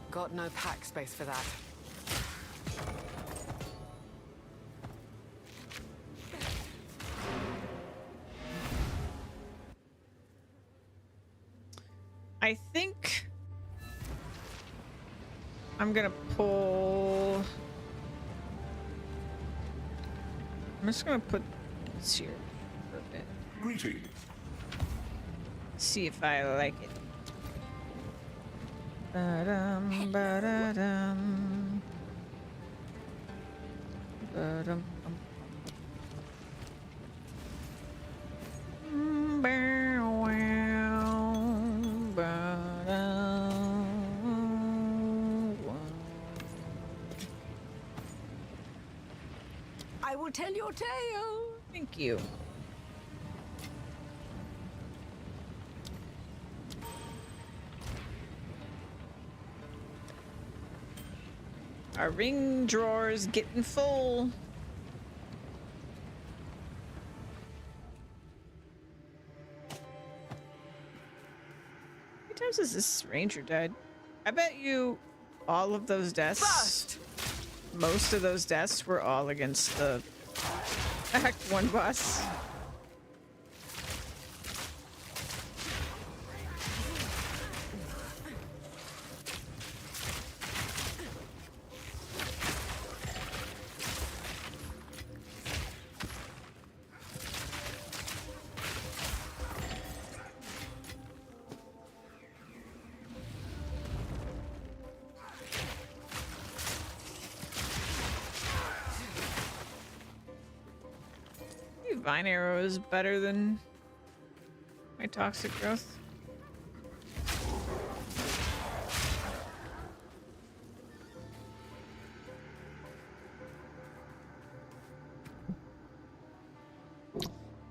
Got no pack space for that. I think I'm gonna pull. I'm just gonna put this here for a bit. Greetings. See if I like it. Ba-dum, ba-da-dum. Ba-dum, bow, wow, ba-dum, wow. I will tell your tale. Thank you. Our ring drawer's getting full. How many times has this ranger died? I bet you all of those deaths, Bust! most of those deaths were all against the Act 1 boss. Vine arrow is better than my toxic growth.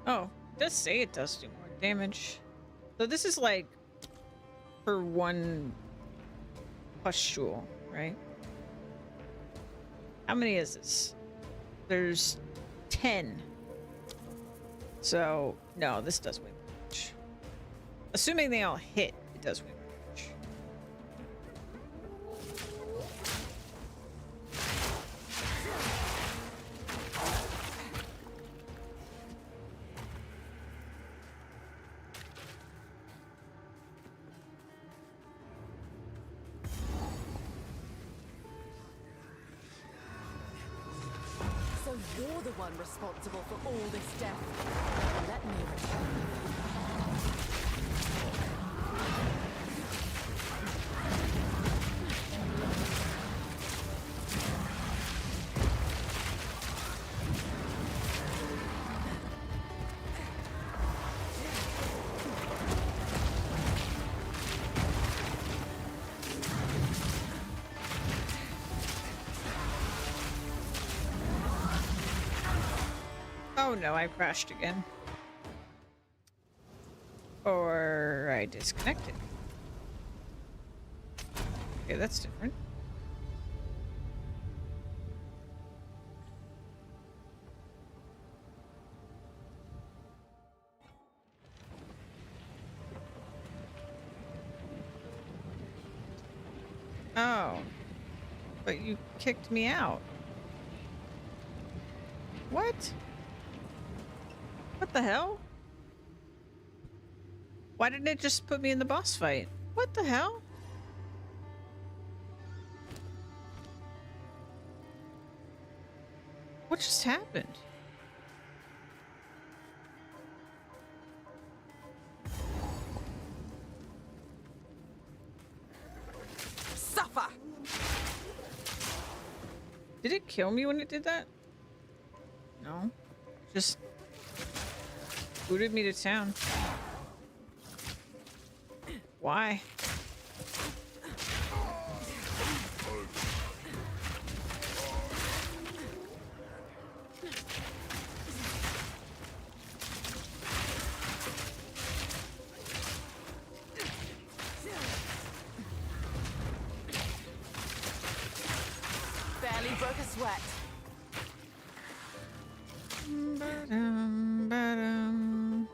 Oh, it does say it does do more damage. So this is like for one pustule, right? How many is this? There's 10. So, no, this does way more damage. Assuming they all hit, it does way more damage. You're the one responsible for all this death. Let me return. Oh no, I crashed again. Or I disconnected. Okay, that's different. Oh, but you kicked me out. What? What the hell? Why didn't it just put me in the boss fight? What the hell? What just happened? Suffer! Did it kill me when it did that? No. Just booted me to town. Why? Barely broke a sweat. Ba-dum, ba-dum.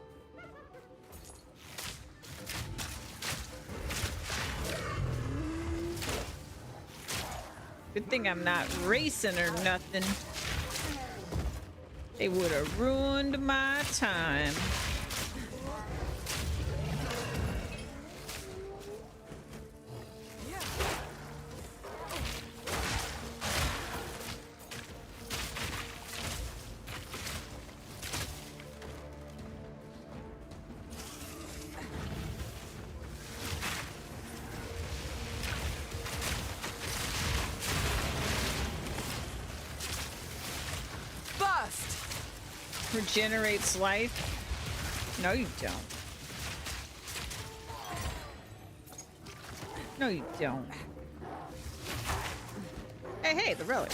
Good thing I'm not racing or nothing. They would have ruined my time. Burst! Regenerates life? No, you don't. No, you don't. Hey, hey, the relic.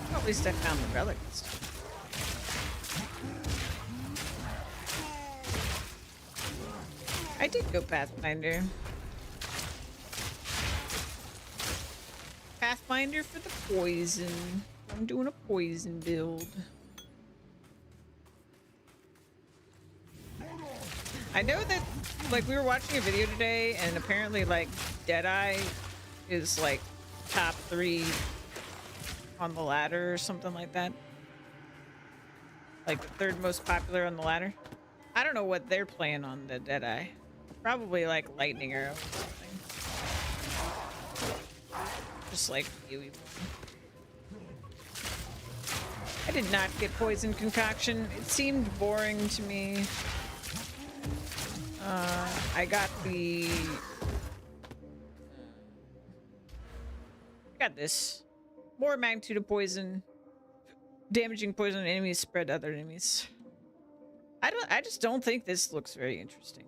Well, at least I found the relic this time. I did go Pathfinder. Pathfinder for the poison. I'm doing a poison build. I know that, like, we were watching a video today, and apparently, like, Deadeye is, like, top 3 on the ladder or something like that. Like, the 3rd most popular on the ladder. I don't know what they're playing on the Deadeye. Probably, like, Lightning Arrow or something. Just like Yui. I did not get poison concoction. It seemed boring to me. I got this. More magnitude of poison. Damaging poison enemies spread to other enemies. I just don't think this looks very interesting.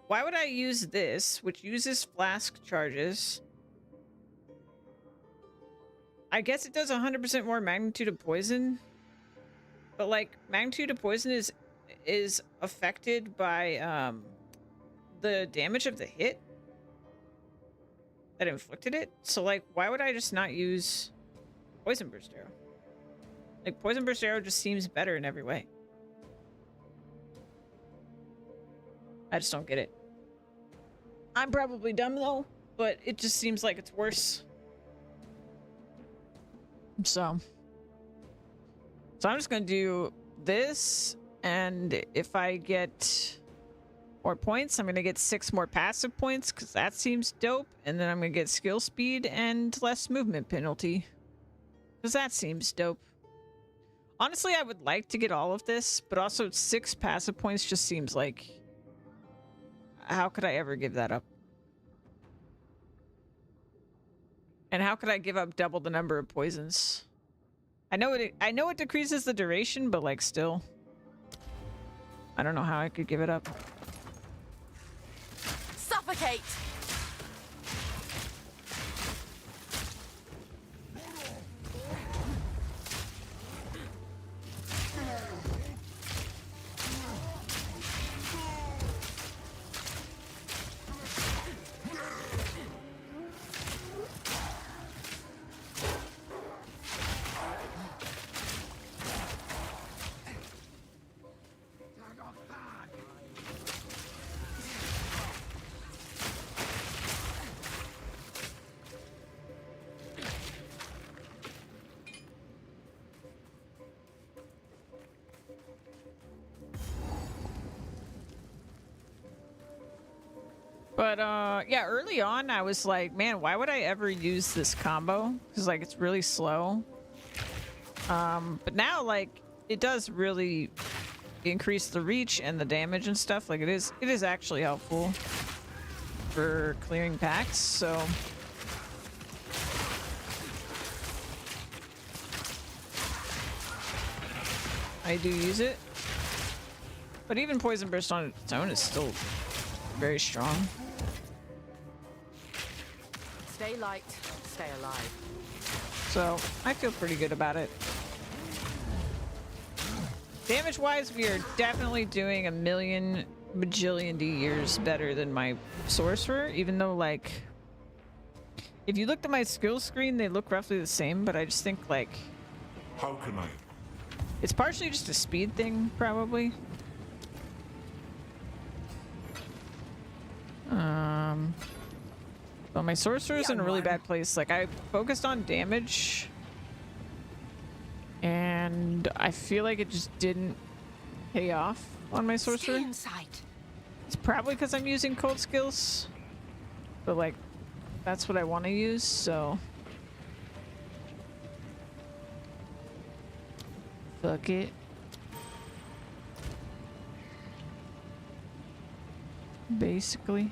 Why would I use this, which uses flask charges? I guess it does 100% more magnitude of poison. But, like, magnitude of poison is affected by, the damage of the hit that inflicted it. So, like, why would I just not use Poison Burst Arrow? Like, Poison Burst Arrow just seems better in every way. I just don't get it. I'm probably dumb though, but it just seems like it's worse. So I'm just gonna do this, and if I get more points. I'm gonna get 6 more passive points because that seems dope. And then I'm gonna get skill speed and less movement penalty because that seems dope. Honestly, I would like to get all of this, but also 6 passive points just seems like... How could I ever give that up? And how could I give up double the number of poisons? I know it decreases the duration, but like still. I don't know how I could give it up. Suffocate! But yeah, early on I was like, man, why would I ever use this combo? Because like it's really slow. But now like it does really increase the reach and the damage and stuff. Like it is actually helpful for clearing packs. So I do use it. But even Poison Burst on its own is still very strong. Stay light, stay alive. So I feel pretty good about it. Damage wise, we are definitely doing a million bajillion D years better than my sorcerer, even though like if you looked at my skill screen, they look roughly the same, but I just think like How can I? it's partially just a speed thing, probably. But my sorcerer's in a really bad place. Like I focused on damage and I feel like it just didn't pay off on my sorcerer. It's probably because I'm using cold skills, but like that's what I want to use, so fuck it. Basically.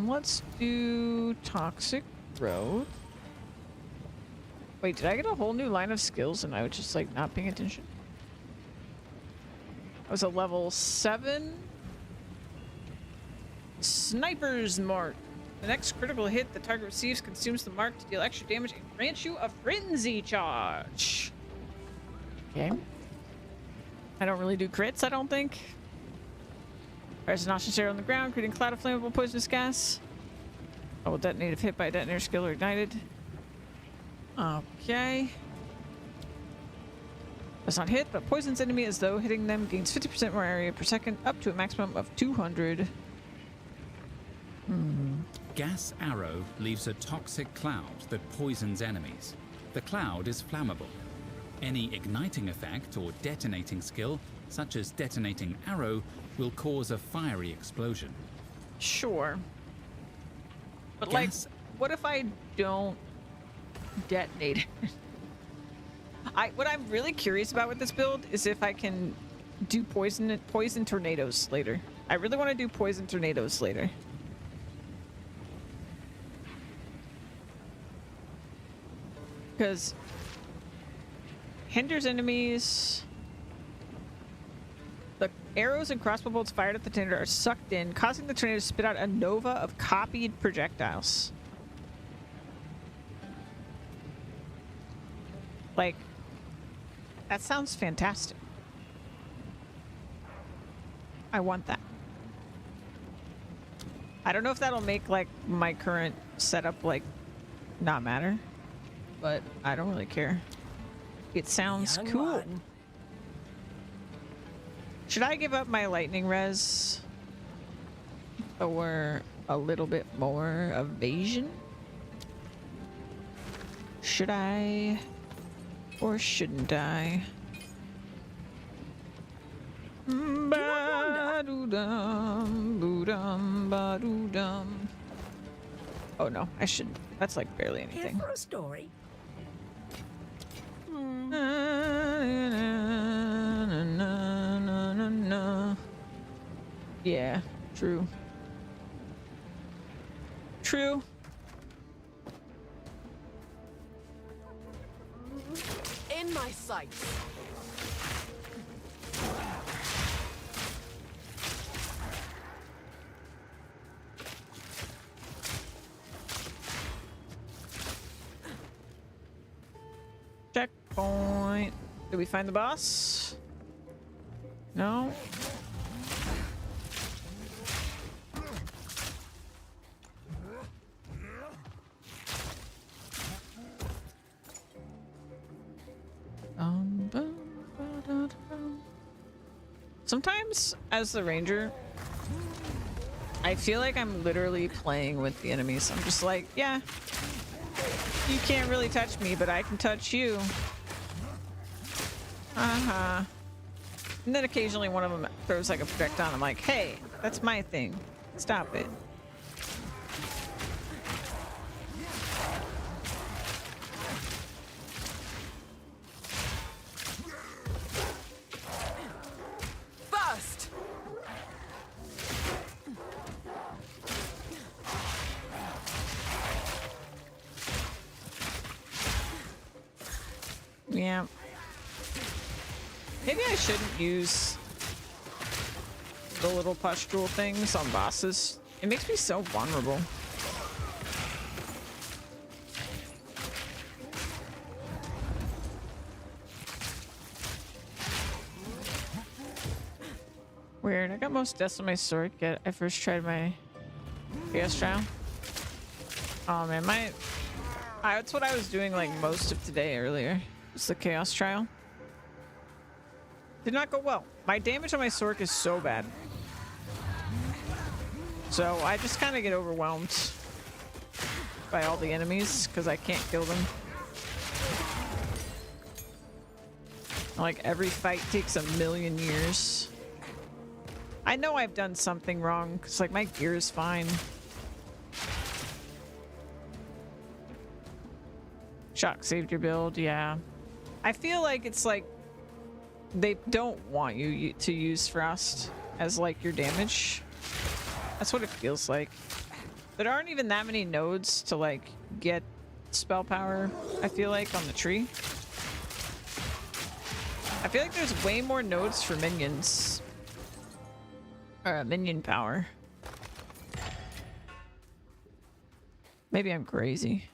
Let's do Toxic Growth. Wait, did I get a whole new line of skills and I was just like not paying attention? I was a level 7. Sniper's Mark. The next critical hit the target receives consumes the mark to deal extra damage and grants you a frenzy charge. Okay. I don't really do crits, I don't think. Fires a noxious arrow on the ground, creating a cloud of flammable poisonous gas. Oh, will detonate if hit by a detonator skill or ignited. Okay. Does not hit, but poisons enemy as though hitting them gains 50% more area per second, up to a maximum of 200. Gas arrow leaves a toxic cloud that poisons enemies. The cloud is flammable. Any igniting effect or detonating skill, such as detonating arrow, will cause a fiery explosion. Sure. But Gas- like, what if I don't detonate it? What I'm really curious about with this build is if I can do poison tornadoes later. I really want to do poison tornadoes later. Because hinders enemies. The arrows and crossbow bolts fired at the tornado are sucked in, causing the tornado to spit out a nova of copied projectiles. Like, that sounds fantastic. I want that. I don't know if that'll make like my current setup like not matter, but I don't really care. It sounds Young cool. one. Should I give up my lightning res or a little bit more evasion? Should I or shouldn't I? Ba-doo-dum, boo-dum, ba-doo-dum. Oh no, I shouldn't. That's like barely anything. For a story. Yeah, true. True. In my sights. Checkpoint. Did we find the boss? No. Sometimes, as the ranger, I feel like I'm literally playing with the enemies. I'm just like, yeah, you can't really touch me, but I can touch you. Uh-huh. And then occasionally one of them throws like a projectile. I'm like, hey, that's my thing. Stop it. First. Yeah. Maybe I shouldn't use the little pustule things on bosses. It makes me so vulnerable. Weird. I got most deaths on my sword. I first tried my chaos trial. Oh man, that's what I was doing like most of today earlier. It's the chaos trial. Did not go well. My damage on my sword is so bad. So I just kind of get overwhelmed by all the enemies because I can't kill them. Like every fight takes 1,000,000 years. I know I've done something wrong because like my gear is fine. Shock saved your build, yeah. I feel like it's like they don't want you to use Frost as like your damage. That's what it feels like. There aren't even that many nodes to like get spell power, I feel like, on the tree. I feel like there's way more nodes for minions. Or minion power. Maybe I'm crazy.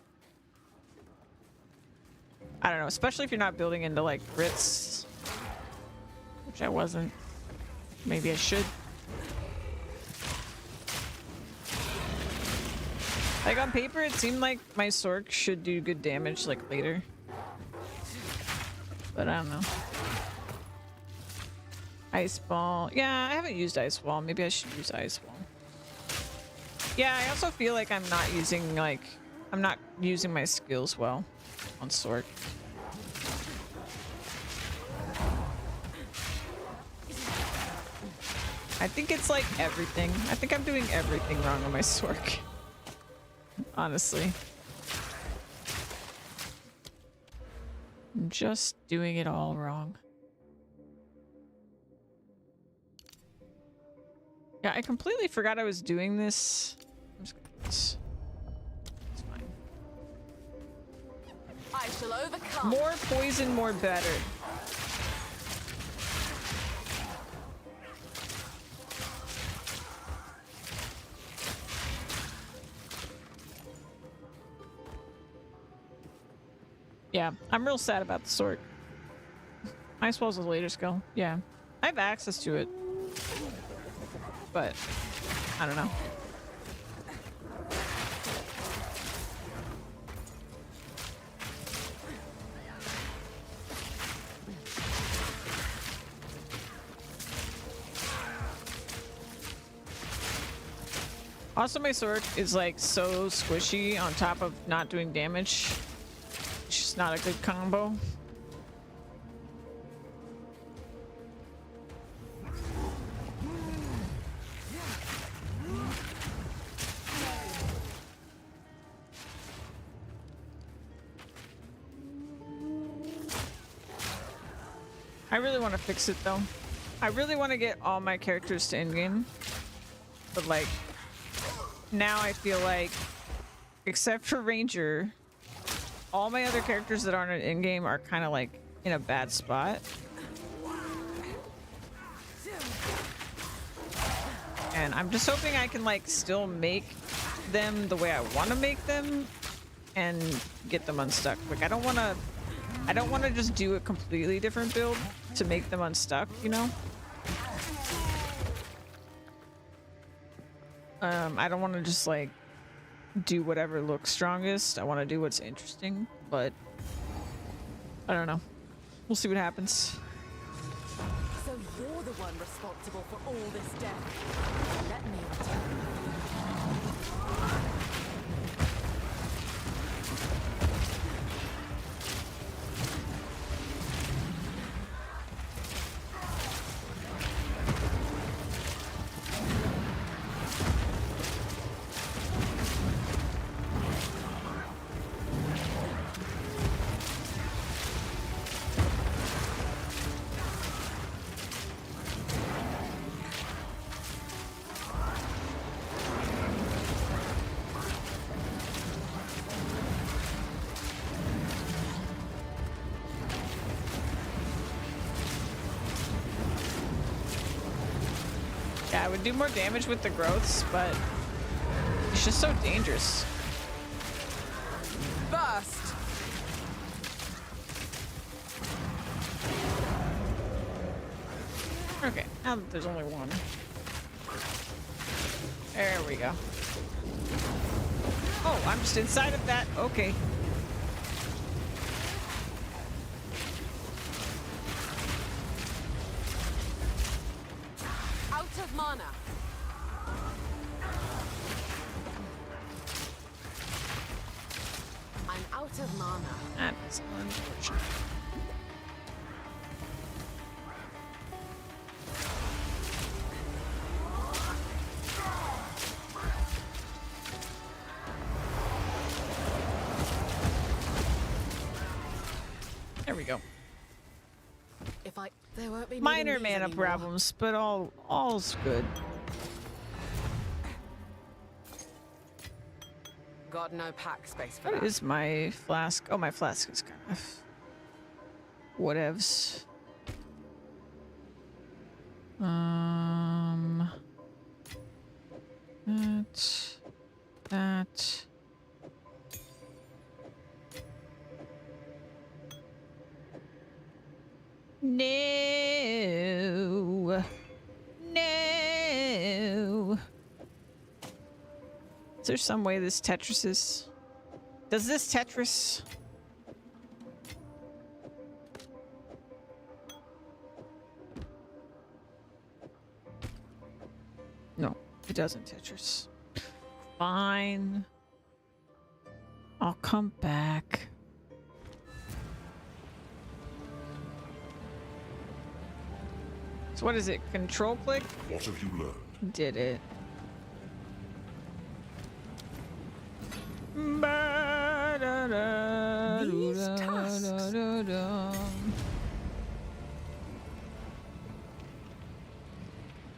I don't know, especially if you're not building into like crits. Which I wasn't. Maybe I should. Like on paper, it seemed like my sword should do good damage like later. But I don't know. Ice ball. Yeah, I haven't used ice ball. Maybe I should use ice ball. Yeah, I also feel like I'm not using my skills well on sword. I think it's like everything. I think I'm doing everything wrong on my sword. Honestly. I'm just doing it all wrong. Yeah, I completely forgot I was doing this. I'm just gonna do this. It's fine. I shall overcome. More poison, more better. Yeah, I'm real sad about the sword. Ice Wall's a later skill. Yeah. I have access to it. But, I don't know. Also, my sword is like so squishy on top of not doing damage. It's just not a good combo. really want to fix it though. I really want to get all my characters to in-game. But like, now I feel like, except for Ranger, all my other characters that aren't in-game are kind of like in a bad spot. And I'm just hoping I can like still make them the way I want to make them and get them unstuck. Like I don't want to just do a completely different build to make them unstuck, you know? I don't want to just like do whatever looks strongest. I want to do what's interesting, but I don't know. We'll see what happens. So you're the one responsible for all this death. Let me return. Yeah, I would do more damage with the growths, but it's just so dangerous. Burst! Okay, now that there's only one. There we go. Oh, I'm just inside of that. Okay. Out of mana. I'm out of mana. That's unfortunate. There we go. If there won't be Minor needing these mana anymore. problems, but all's good. Got no pack space for What that. is my flask? Oh, my flask is kind of whatevs. That. No. No. Is there some way this Tetris is? Does this Tetris? No, it doesn't Tetris. Fine. I'll come back. So what is it? Control click? What have you learned? Did it. These tasks.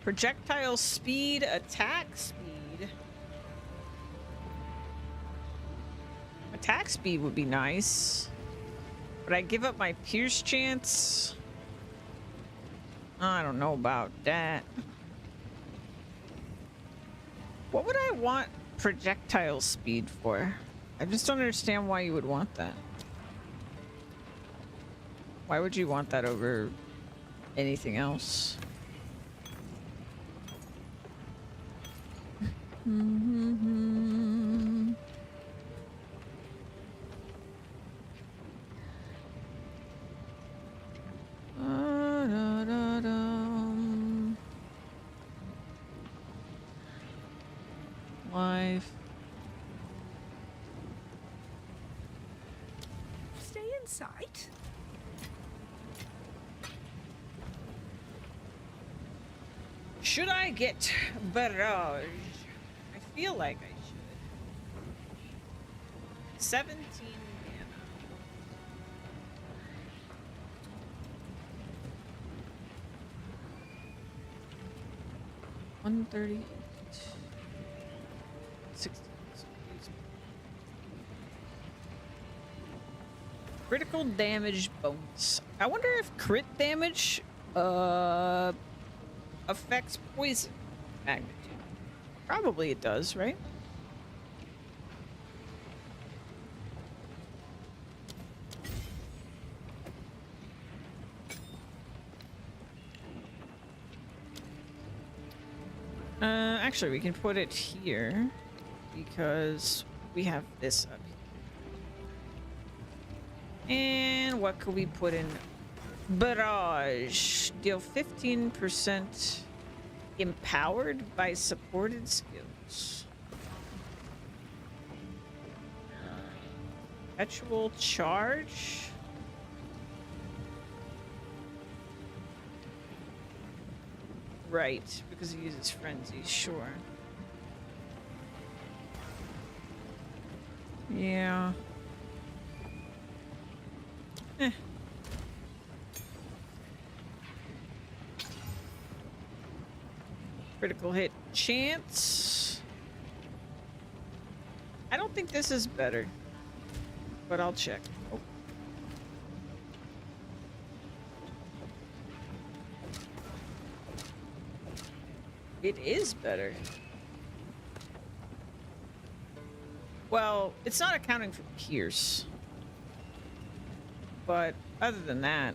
Projectile speed, attack speed. Attack speed would be nice. But I give up my pierce chance. I don't know about that. What would I want projectile speed for? I just don't understand why you would want that. Why would you want that over anything else? Life. Stay in sight. Should I get barrage? I feel like I should. 17 mana. 138. 60. Critical damage bonus. I wonder if crit damage affects poison magnitude. Probably it does, right? Actually, we can put it here because we have this up here. And what could we put in? Barrage. Deal 15% empowered by supported skills. Perpetual charge. Right, because he uses frenzy, sure. Yeah. Critical hit chance. I don't think this is better, but I'll check. Oh. It is better. Well, it's not accounting for Pierce. But other than that,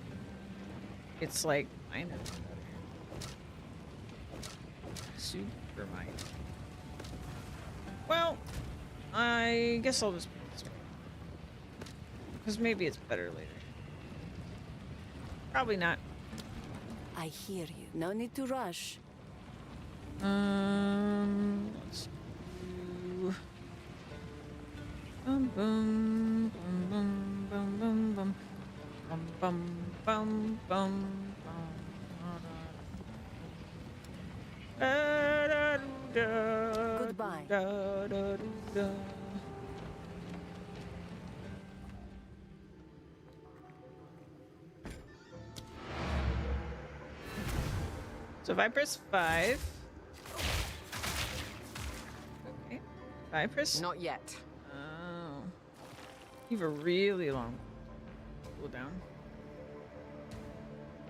it's like kind of better. Super might. Well, I guess I'll just put this one. Because maybe it's better later. Probably not. I hear you. No need to rush. Let's do bum bum bum bum bum bum bum bum bum bum. Goodbye. So if I press 5. Okay. If I press. Not yet. Oh. You have a really long cooldown.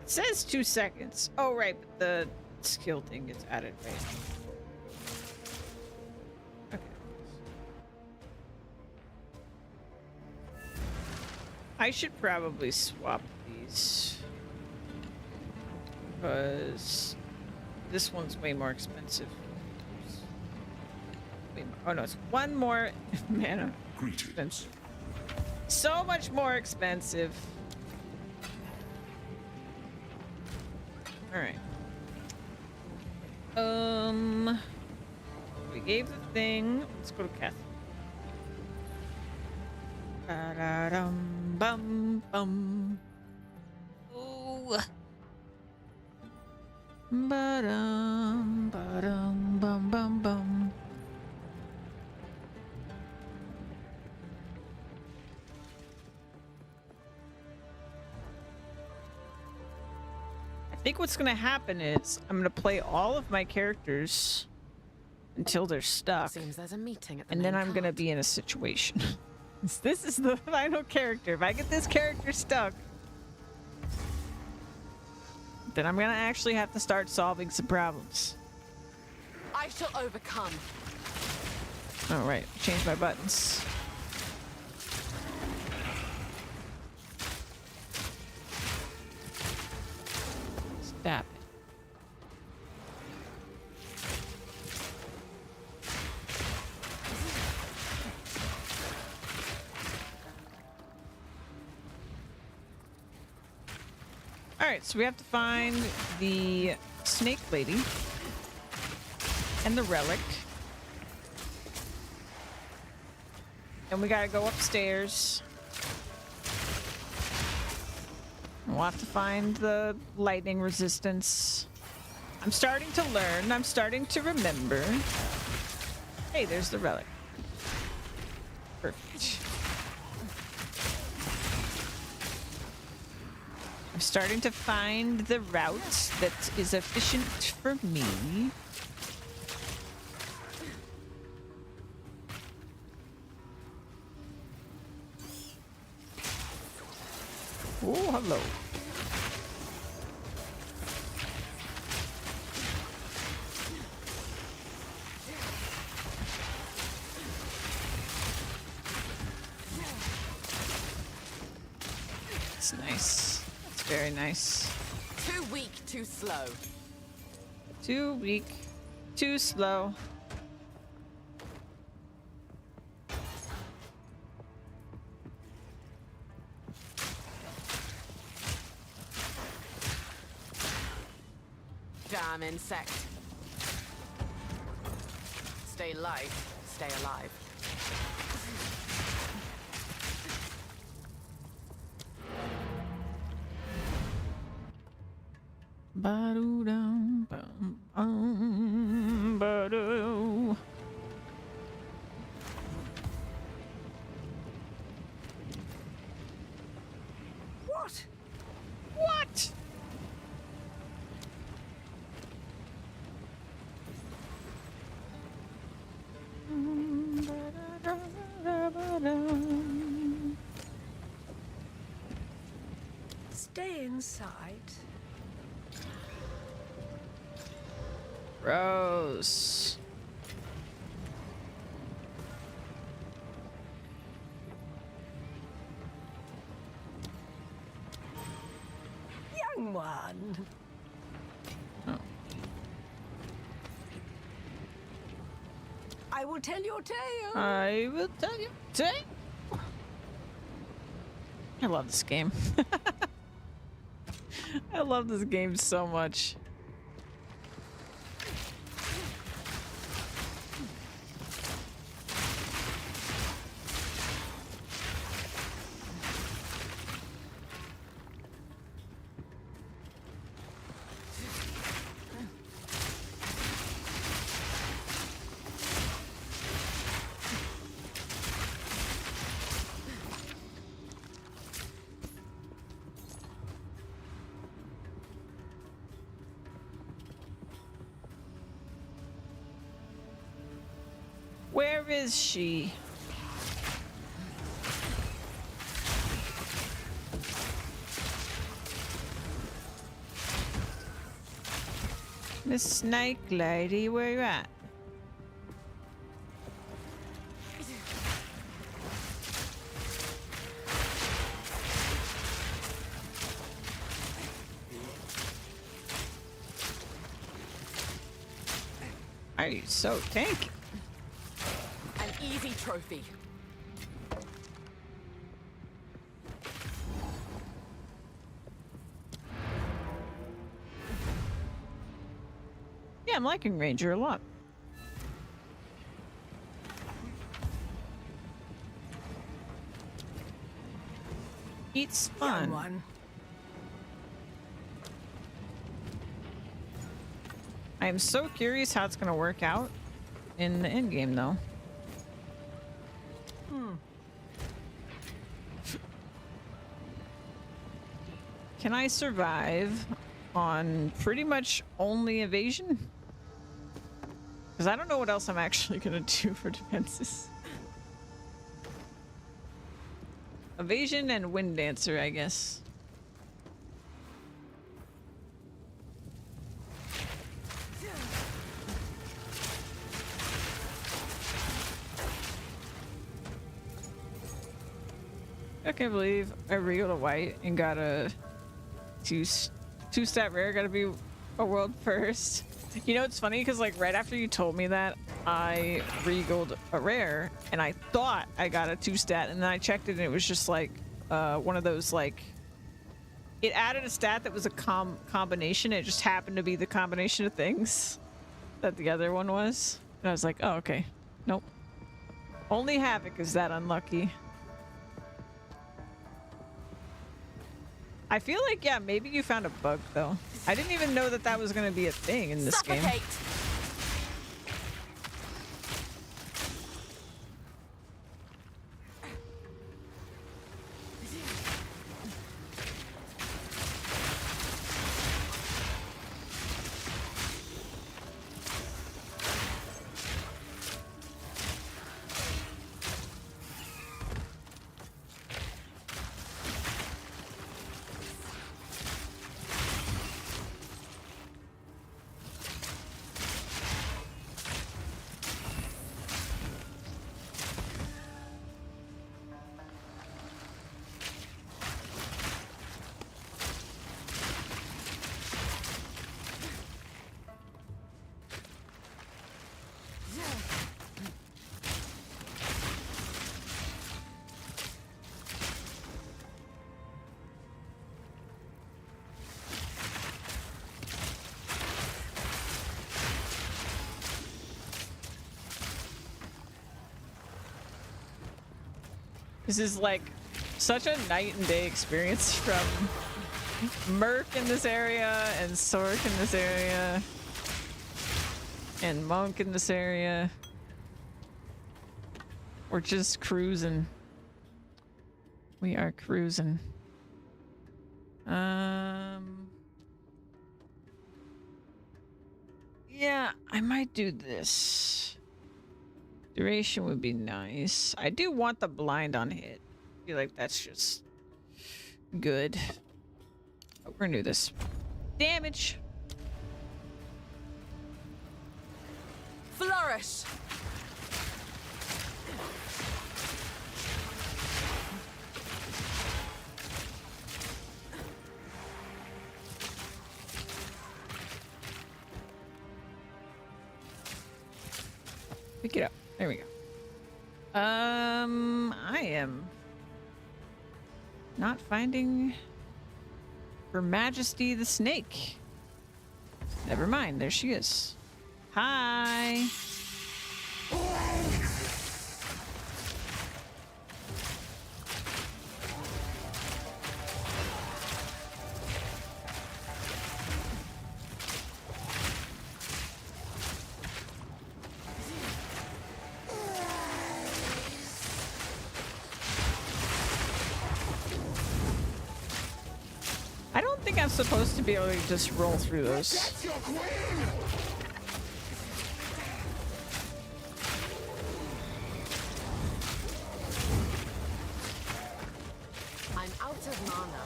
It says 2 seconds. Oh, right, but the skill thing gets added, right? Okay. I should probably swap these. Because this one's way more expensive. Oh no, it's one more mana. Greetings. So much more expensive. All right. We gave the thing. Let's go to Kath. Ba-da-dum, bum, bum. Ooh. Ba-dum, ba-dum, bum, bum, bum. I think what's gonna happen is I'm gonna play all of my characters until they're stuck, Seems there's a meeting at the and then main I'm gonna cart. be in a situation. This is the final character. If I get this character stuck, then I'm gonna actually have to start solving some problems. I shall overcome. Oh right, change my buttons. Stab it. Alright, so we have to find the snake lady and the relic. And we gotta go upstairs. We'll have to find the lightning resistance. I'm starting to learn. I'm starting to remember. Hey, there's the relic. Perfect. I'm starting to find the route that is efficient for me. Oh, hello. It's nice. It's very nice. Too weak, too slow. Too weak. Too slow. Damn insect. Stay light, stay alive. Ba-doo-dum, bum, ba-doo. What? What? Stay inside. Gross. Young one. Oh. I will tell your tale. I will tell you. I love this game. I love this game so much. Where is she? Miss Snake Lady, where you at? Are you so tanky? An easy trophy. Yeah, I'm liking Ranger a lot. Eats fun. Young one. I am so curious how it's going to work out in the end game, though. Can I survive on pretty much only evasion? Because I don't know what else I'm actually going to do for defenses. Evasion and Wind Dancer, I guess. I can't believe I reeled a white and got a two-stat rare. Gotta be a world first. You know, it's funny because like right after you told me that, I regaled a rare and I thought I got a 2-stat, and then I checked it and it was just like one of those like it added a stat that was a combination. It just happened to be the combination of things that the other one was, and I was like, oh, okay, nope. Only Havoc is that unlucky. I feel like, yeah, maybe you found a bug, though. I didn't even know that that was going to be a thing in this game. This is like such a night and day experience from Merc in this area and Sork in this area and Monk in this area. We're just cruising. We are cruising. Yeah, I might do this. Duration would be nice. I do want the blind on hit. I feel like that's just good. Oh, we're gonna do this. Damage. Flourish. Pick it up. There we go. I am not finding Her Majesty the Snake. Never mind. There she is. Hi. I don't think I'm supposed to be able to just roll through those. That's your queen! I'm out of mana.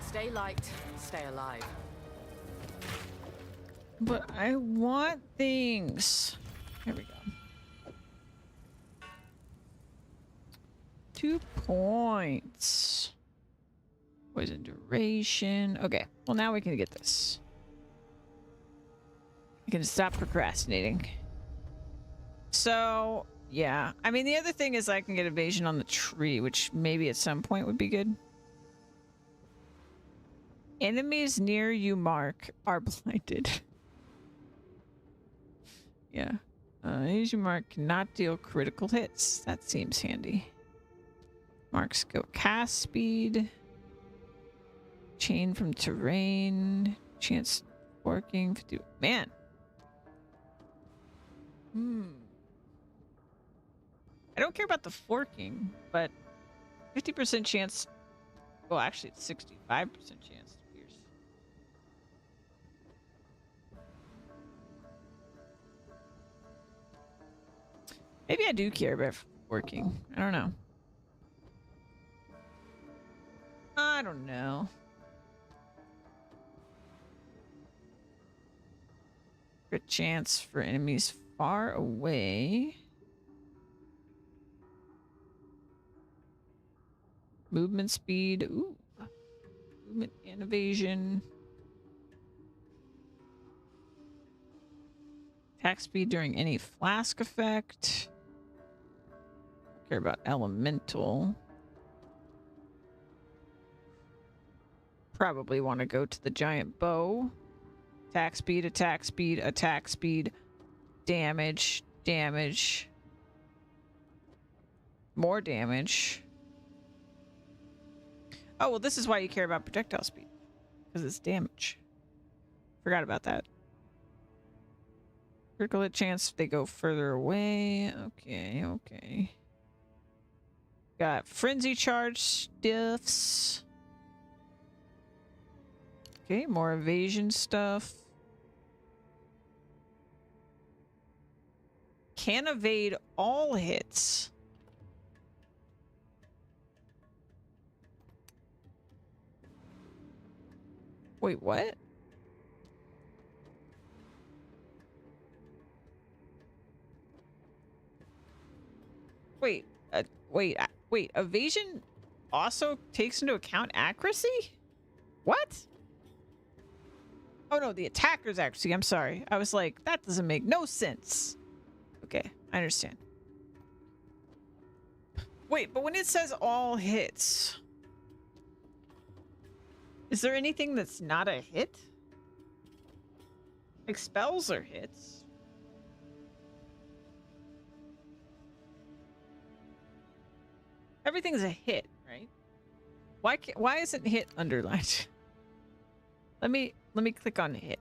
Stay light, stay alive. But I want things. Here we go. 2 points. Poison duration. Okay. Well, now we can get this. We can stop procrastinating. So, yeah. I mean, the other thing is I can get evasion on the tree, which maybe at some point would be good. Enemies near you, Mark, are blinded. Yeah. Enemies you mark cannot deal critical hits. That seems handy. Marks go cast speed. Chain from terrain. Chance forking. Man. I don't care about the forking, but 50% chance. Well, actually, it's 65% chance to pierce. Maybe I do care about forking. I don't know. I don't know. Crit chance for enemies far away. Movement speed. Ooh. Movement and evasion. Attack speed during any flask effect. Don't care about elemental. Probably want to go to the giant bow. Attack speed, attack speed, attack speed. Damage, damage. More damage. Oh, well, this is why you care about projectile speed. Because it's damage. Forgot about that. Critical hit chance if they go further away. Okay, okay. Got frenzy charge stiffs. Okay, more evasion stuff. Can evade all hits. Wait, what? Wait, wait, evasion also takes into account accuracy? What? Oh no, the attacker's accuracy. I'm sorry. I was like, that doesn't make no sense. Okay, I understand. Wait, but when it says all hits, is there anything that's not a hit? Like spells are hits. Everything's a hit, right? Why isn't hit underlined? Let me click on hit.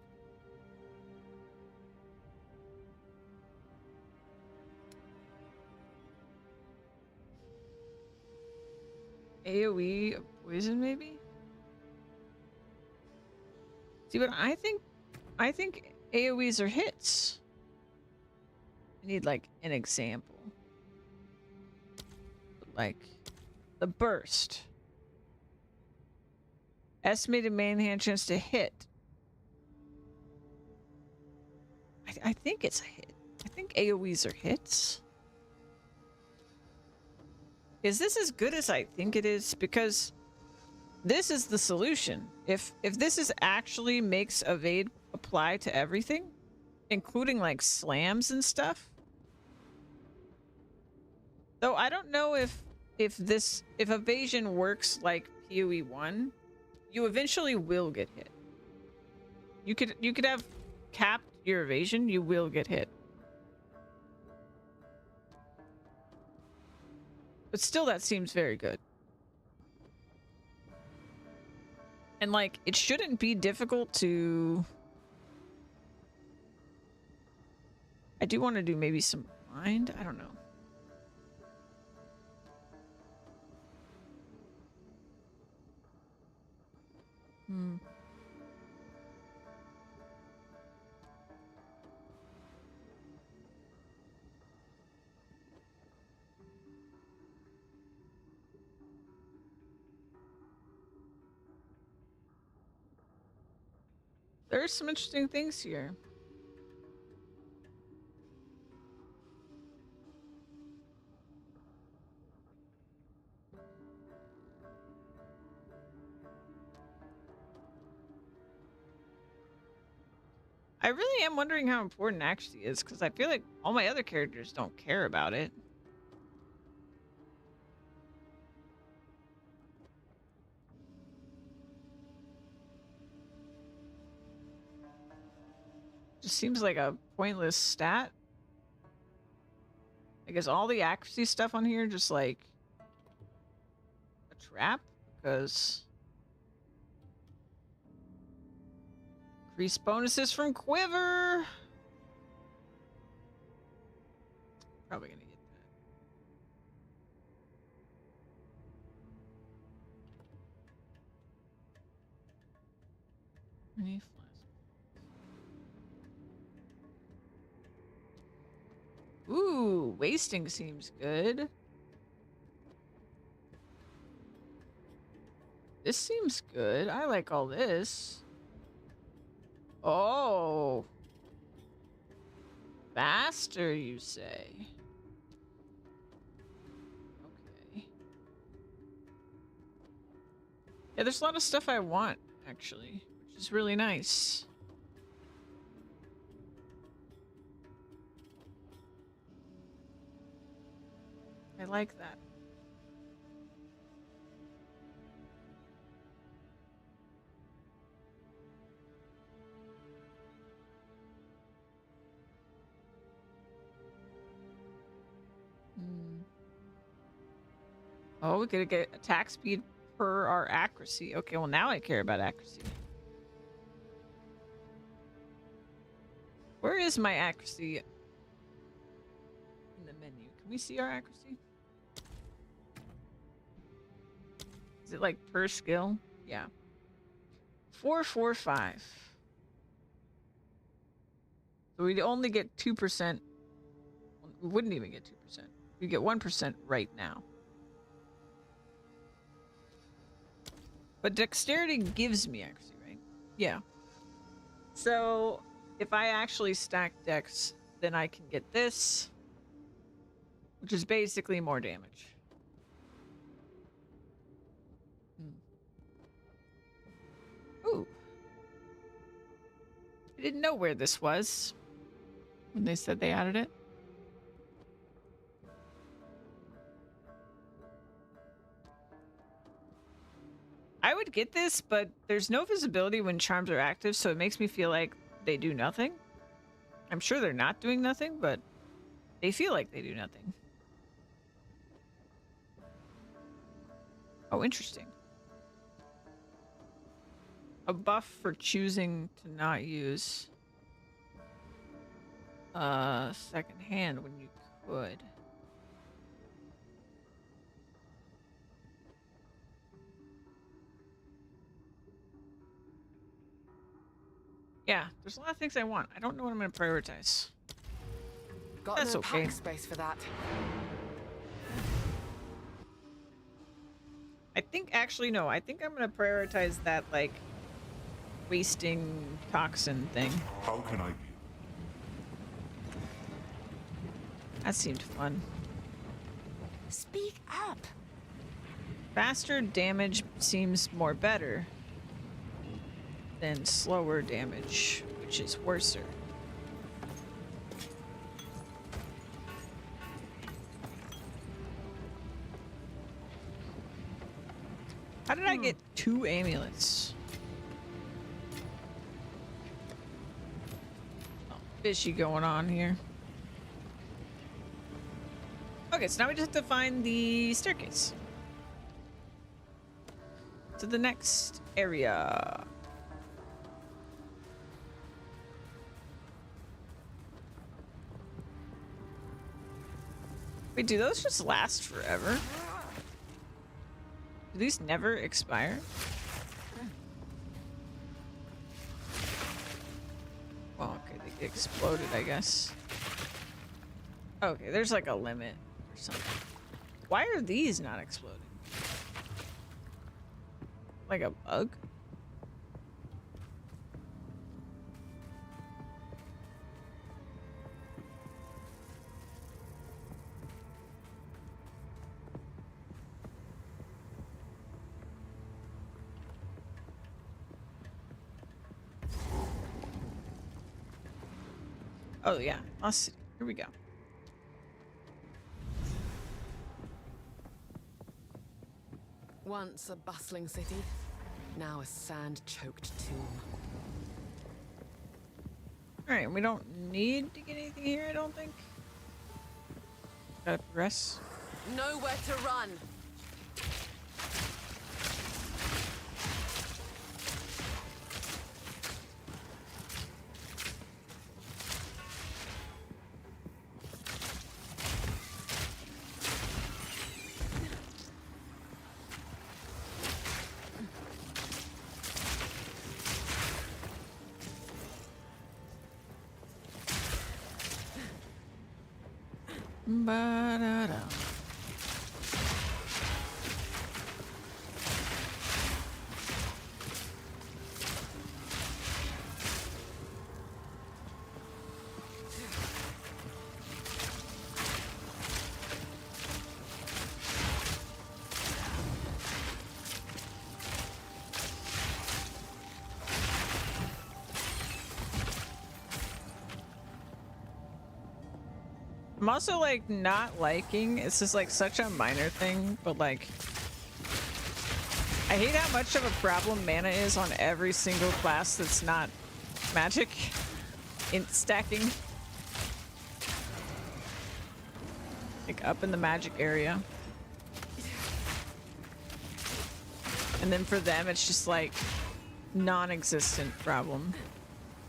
AoE of poison, maybe? See, but I think AoEs are hits. I need like an example. Like the burst. Estimated main hand chance to hit. I think it's a hit. I think AoEs are hits. Is this as good as I think it is? Because this is the solution. If this is actually makes evade apply to everything, including like slams and stuff. Though I don't know if evasion works like PoE 1, you eventually will get hit. You could have capped your evasion, you will get hit. But still, that seems very good. And like, it shouldn't be difficult to... I do want to do maybe some mind. I don't know. There's some interesting things here. I really am wondering how important accuracy is, because I feel like all my other characters don't care about it. Just seems like a pointless stat. I guess all the accuracy stuff on here just like a trap, because increase bonuses from Quiver. Probably gonna get that. Mini flask. Ooh, wasting seems good. This seems good. I like all this. Oh. Faster, you say? Okay. Yeah, there's a lot of stuff I want, actually, which is really nice. I like that. Oh, we could get attack speed per our accuracy. Okay, well now I care about accuracy. Where is my accuracy in the menu? Can we see our accuracy? Is it like per skill? Yeah. 445. So we'd only get 2%. We wouldn't even get 2%. We get 1% right now. But dexterity gives me accuracy, right? Yeah. So if I actually stack dex, then I can get this, which is basically more damage. Ooh. didn't know where this was when they said they added it. I would get this, but there's no visibility when charms are active, so it makes me feel like they do nothing. I'm sure they're not doing nothing, but they feel like they do nothing. Oh, interesting. A buff for choosing to not use second hand when you could. Yeah, there's a lot of things I want. I don't know what I'm going to prioritize. Got That's no okay. pack space for that. I think, actually, no. I think I'm going to prioritize that, like, wasting toxin thing. How can I be? That seemed fun. Speak up. Faster damage seems more better than slower damage, which is worser. How did I get 2 amulets? Oh, fishy going on here. Okay, so now we just have to find the staircase to the next area. Wait, do those just last forever? Do these never expire? Well, okay, they get exploded, I guess. Okay, there's like a limit or something. Why are these not exploding? Like a bug? Oh yeah, Lost City. Here we go. Once a bustling city, now a sand-choked tomb. Alright, we don't need to get anything here, I don't think. Gotta progress. Nowhere to run. Ba-da-da. I'm also like not liking, it's just like such a minor thing, but like I hate how much of a problem mana is on every single class that's not magic in stacking. Like up in the magic area. And then for them it's just like non-existent problem.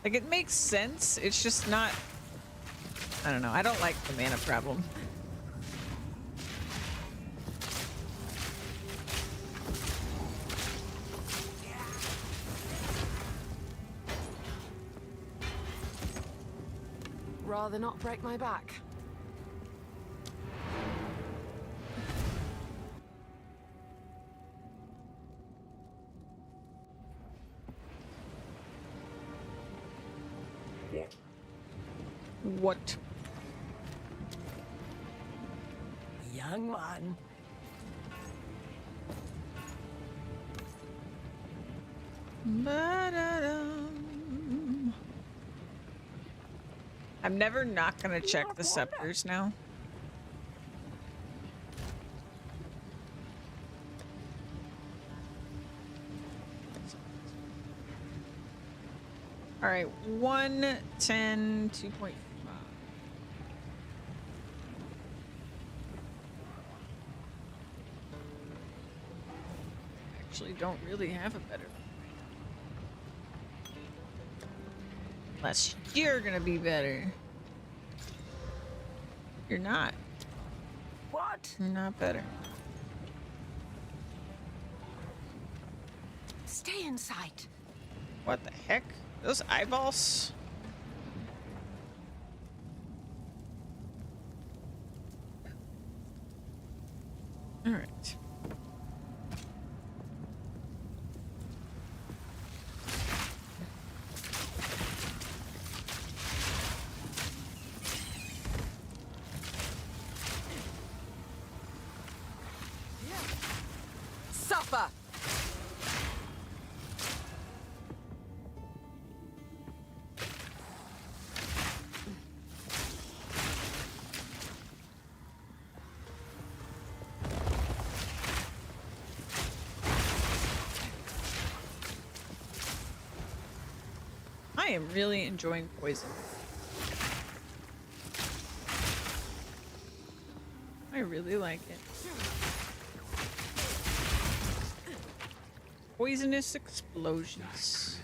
Like it makes sense, it's just not, I don't know. I don't like the mana problem. Rather not break my back. What? Young one. Ba-da-dum. I'm never not gonna check the scepters now. All right, 110, 2.5. Actually, don't really have a better. Unless you're gonna be better. You're not. What? You're not better. Stay in sight. What the heck? Those eyeballs? All right. Suffer! I am really enjoying poison. I really like it. Poisonous explosions.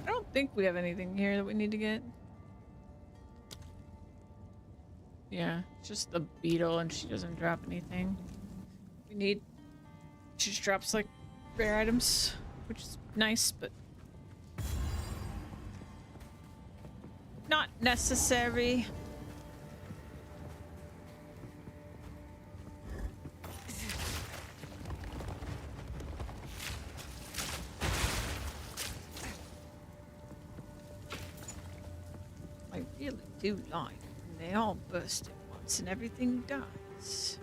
I don't think we have anything here that we need to get. Yeah, it's just the beetle and she doesn't drop anything. We need... She just drops like rare items, which is nice, but not necessary. I really do like when they all burst at once and everything dies.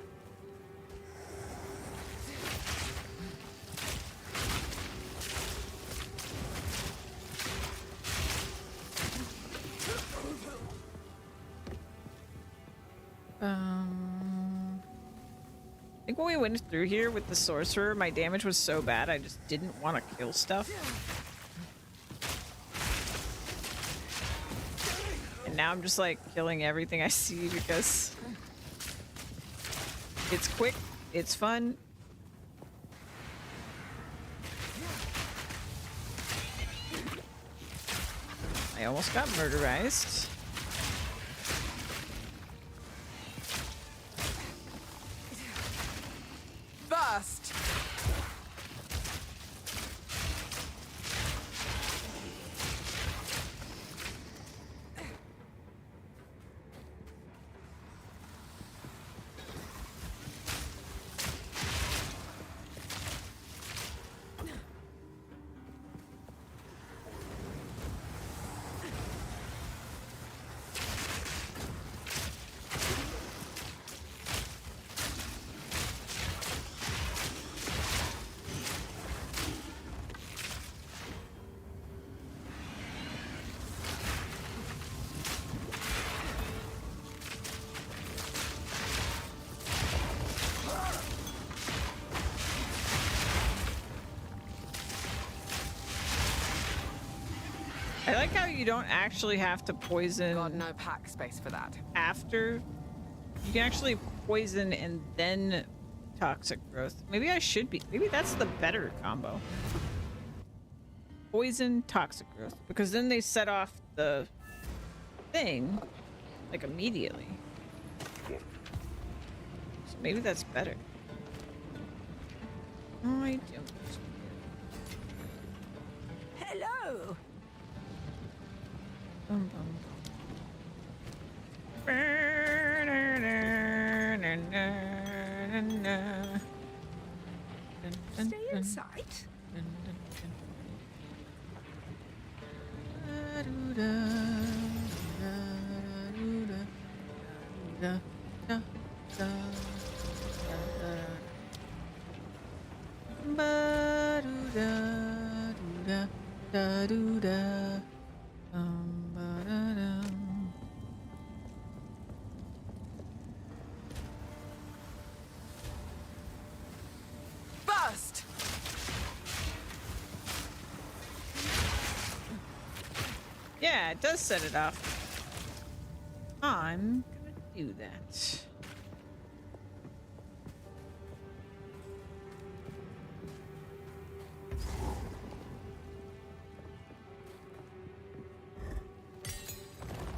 I think when we went through here with the sorcerer, my damage was so bad I just didn't want to kill stuff. And now I'm just like killing everything I see because it's quick, it's fun. I almost got murderized. Burst! I like how you don't actually have to poison Got no pack space for that. after. You can actually poison and then toxic growth. Maybe I should be. Maybe that's the better combo. Poison, toxic growth. Because then they set off the thing like immediately. So maybe that's better. I don't. Hello. Bum, bum, bum. Burst! Yeah, it does set it off. I'm gonna do that.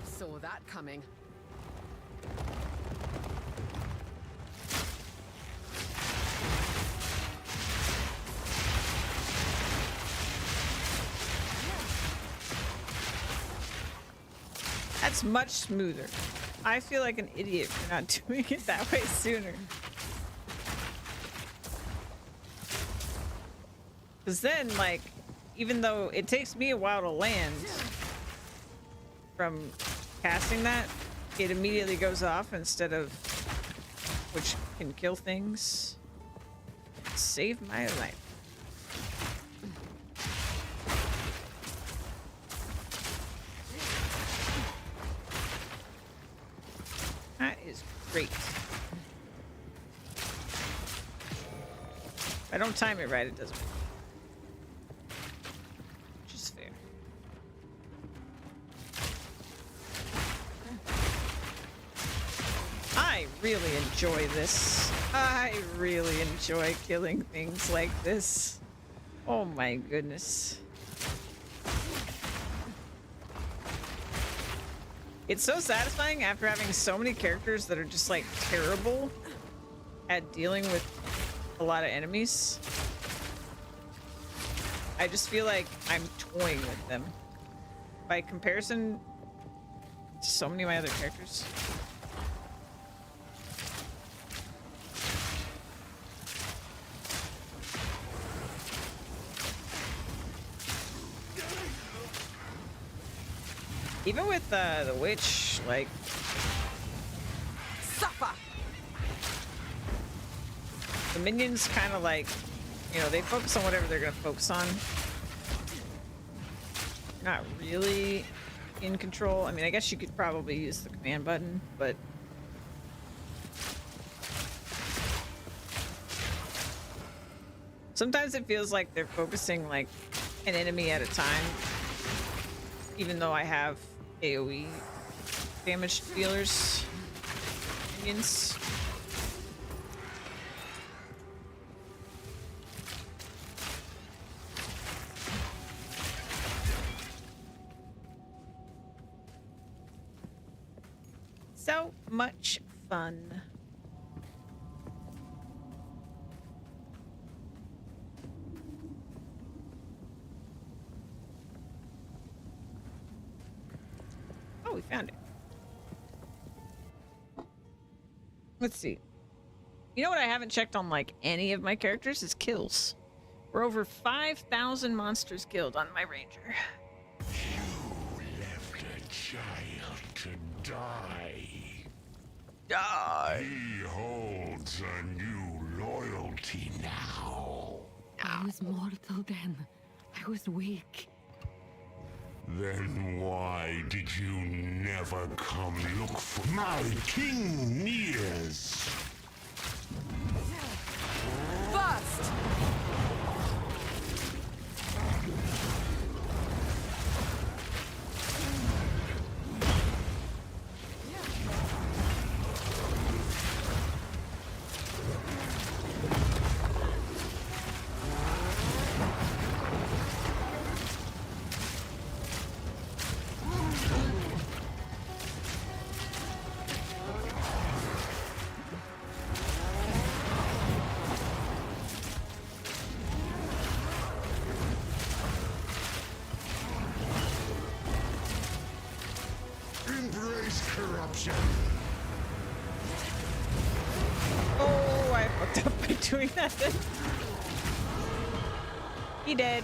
Saw that coming. That's much smoother. I feel like an idiot for not doing it that way sooner. Because then, like, even though it takes me a while to land from casting that, it immediately goes off instead of, which can kill things. Save my life. That is great. If I don't time it right, it doesn't work. Which is fair. I really enjoy this. I really enjoy killing things like this. Oh my goodness. It's so satisfying after having so many characters that are just like terrible at dealing with a lot of enemies. I just feel like I'm toying with them. By comparison to so many of my other characters. Even with the witch, like... Suffer! The minions kind of like, you know, they focus on whatever they're going to focus on. Not really in control. I mean, I guess you could probably use the command button, but... Sometimes it feels like they're focusing like an enemy at a time. Even though I have AoE damage dealers minions. So much fun. Oh, we found it. Let's see. You know what I haven't checked on like any of my characters is kills. We're over 5,000 monsters killed on my ranger. You left a child to die. Die. He holds a new loyalty now. I was mortal then. I was weak. Then why did you never come look for my king nears? Burst! Embrace corruption. Oh, I fucked up by doing that then. He dead.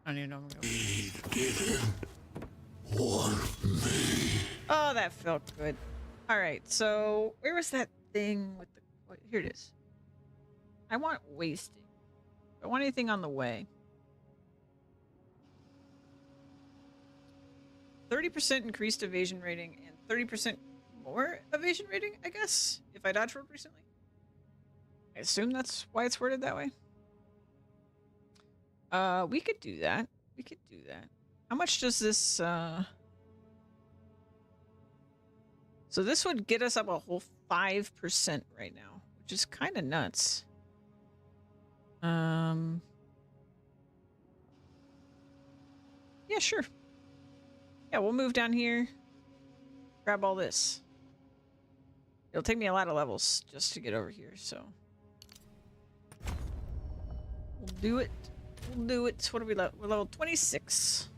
I don't even know. He didn't want me. Oh, that felt good. All right, so where was that thing with the? Here it is. I want wasting. I want anything on the way. 30% increased evasion rating and 30% more evasion rating, I guess, if I dodge rolled recently. I assume that's why it's worded that way. We could do that. We could do that. How much does this, So this would get us up a whole 5% right now, which is kind of nuts. Yeah, sure. Yeah, we'll move down here. Grab all this. It'll take me a lot of levels just to get over here, so. We'll do it. We'll do it. What are we level? We're level 26.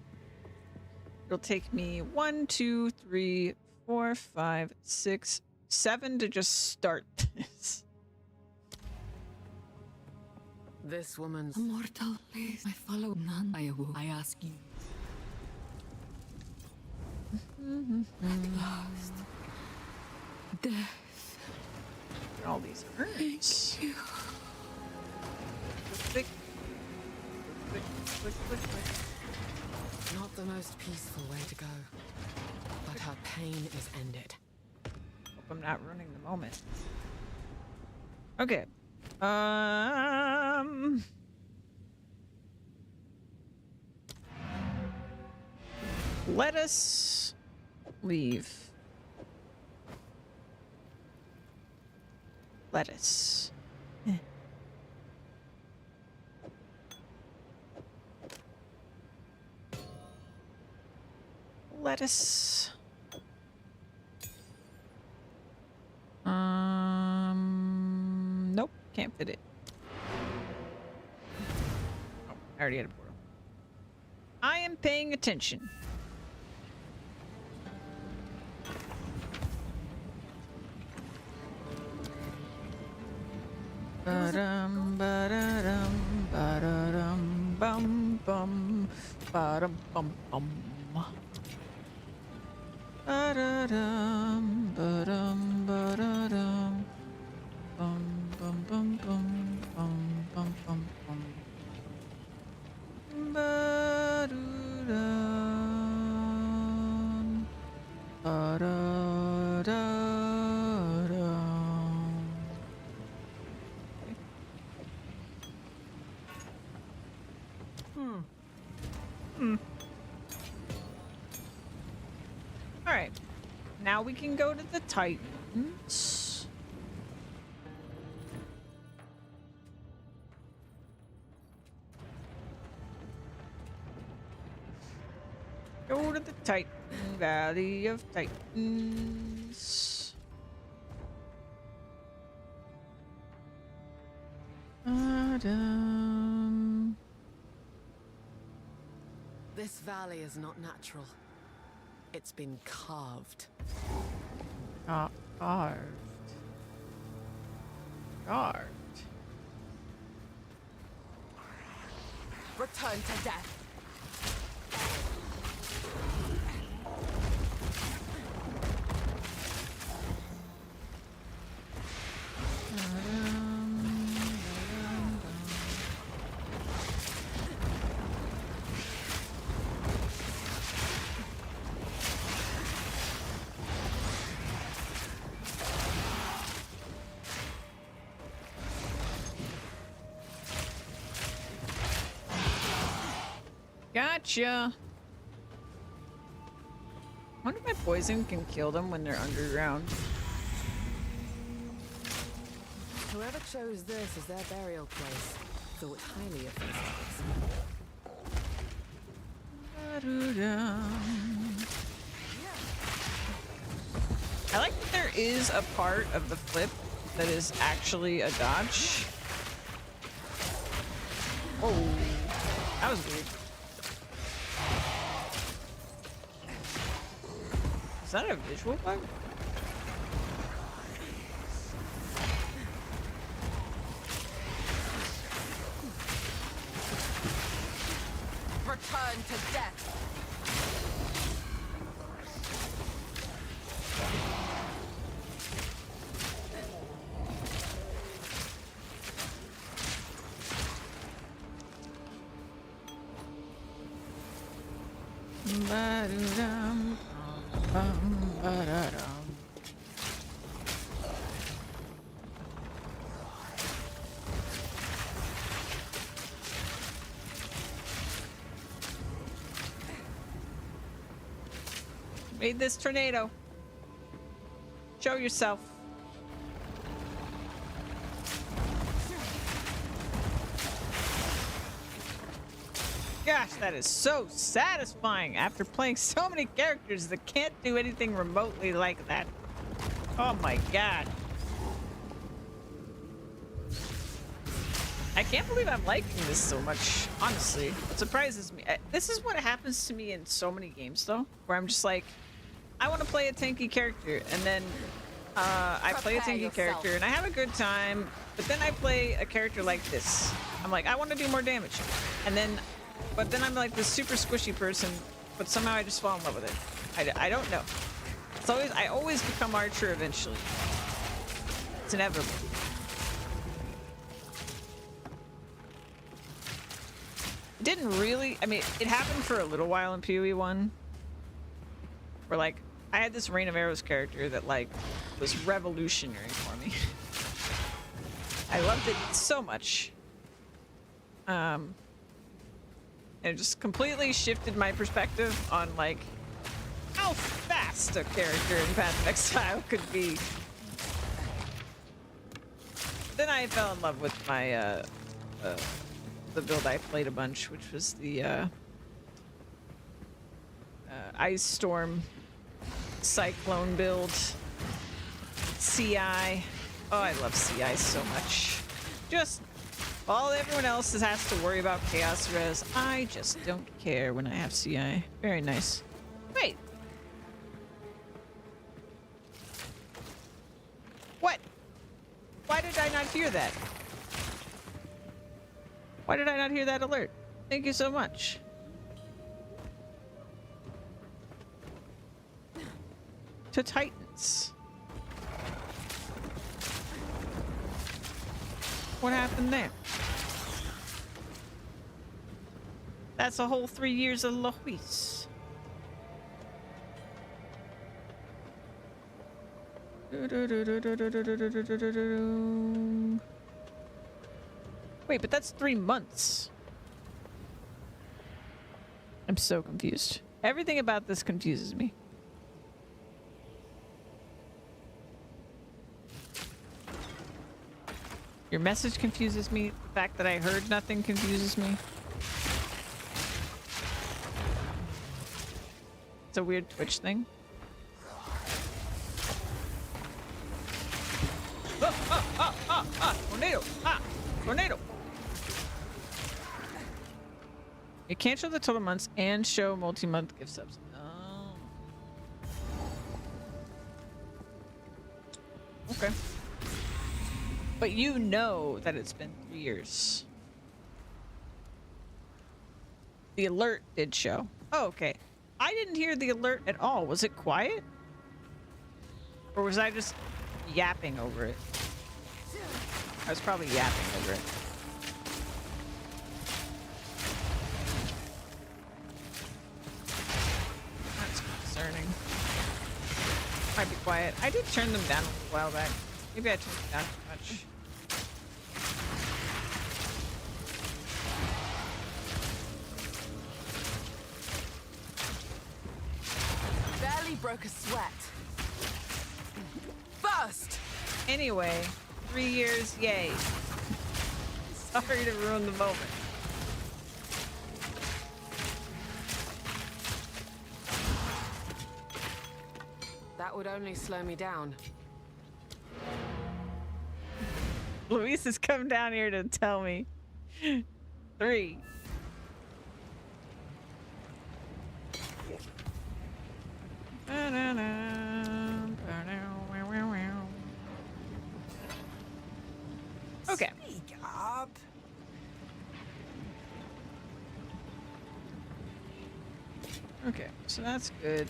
It'll take me 1, 2, 3, 4, 5, 6, 7 to just start this. This woman's Immortal, please. I follow none. I ask you. At last. Death. All these urns. Thank you. Click. Click, click, click, click. not the most peaceful way to go, but her pain is ended. Hope I'm not ruining the moment. Okay. Let us leave. Lettuce. Lettuce. Nope, can't fit it. Oh, I already had a portal. I am paying attention. Ba-dum, ba-da-dum, ba-da-dum, bum, bum, ba-dum, bum, bum. Ba-da-dum, ba-dum, ba-da-dum, bum, bum, bum, bum, bum, bum, bum, bum. Ba-do-dum, ba-da-da-dum. Alright. Now we can go to the Titans. Go to the Titan Valley of Titans. Adam. This valley is not natural. It's been carved. Carved. Carved. Return to death. Gotcha. I wonder if my poison can kill them when they're underground. Whoever chose this as their burial place thought highly of themselves. I like that there is a part of the flip that is actually a dodge. Oh, that was weird. Is that a visual bug? return to death. Ba-doo-dum, bum, ba-da-dum. Made this tornado. Show yourself. Gosh, that is so satisfying after playing so many characters that can't do anything remotely like that. Oh my god. I can't believe I'm liking this so much, honestly. It surprises me. This is what happens to me in so many games, though, where I'm just like, I want to play a tanky character, and then I play a tanky character, and I have a good time, but then I play a character like this. I'm like, I want to do more damage. But then I'm like this super squishy person, but somehow I just fall in love with it. I don't know. I always become Archer eventually. It's inevitable. It didn't really, I mean, it happened for a little while in PoE 1. Where like, I had this Rain of Arrows character that like, was revolutionary for me. I loved it so much. And it just completely shifted my perspective on like, how fast a character in Path of Exile could be. Then I fell in love with my, the build I played a bunch, which was the Ice Storm Cyclone build. CI. Oh, I love CI so much. Just while everyone else has to worry about chaos res, I just don't care when I have CI. Very nice. Wait. What? Why did I not hear that? Why did I not hear that alert? Thank you so much. To Titans. What happened there? That's a whole 3 years of Lois. Wait, but that's 3 months. I'm so confused. Everything about this confuses me. Your message confuses me. The fact that I heard nothing confuses me. It's a weird Twitch thing. Tornado! Tornado! You can't show the total months and show multi-month gift subs. Oh. Okay. But you know that it's been 3 years. The alert did show. Oh, okay. I didn't hear the alert at all. Was it quiet? Or was I just yapping over it? I was probably yapping over it. That's concerning. Might be quiet. I did turn them down a while back. Maybe I turned them down too much. Barely broke a sweat. Burst! Anyway, 3 years, yay. Sorry to ruin the moment. That would only slow me down. Luis has come down here to tell me. 3. Okay. Speak up. Okay, so that's good.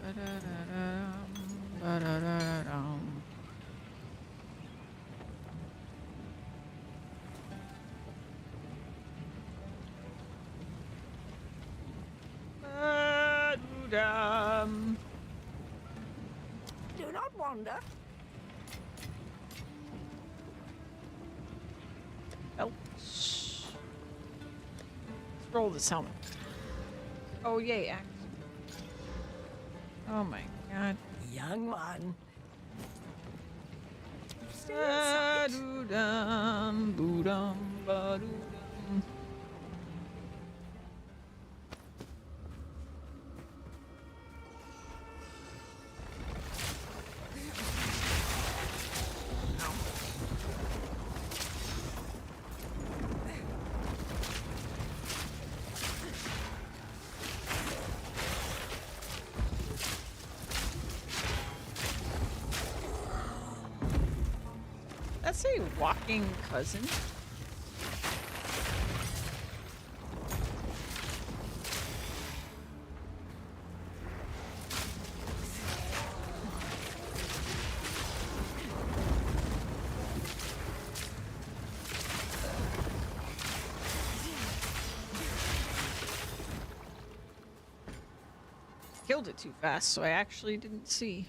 Ba-da-da-dum, ba-da-da-dum. Ba-do-dum. Do not wander. Let's roll this helmet. Oh yay, act. Oh my god. Young one. Ba-do-dum, boo-dum, ba-do-dum. That's a walking cousin. Killed it too fast, so I actually didn't see.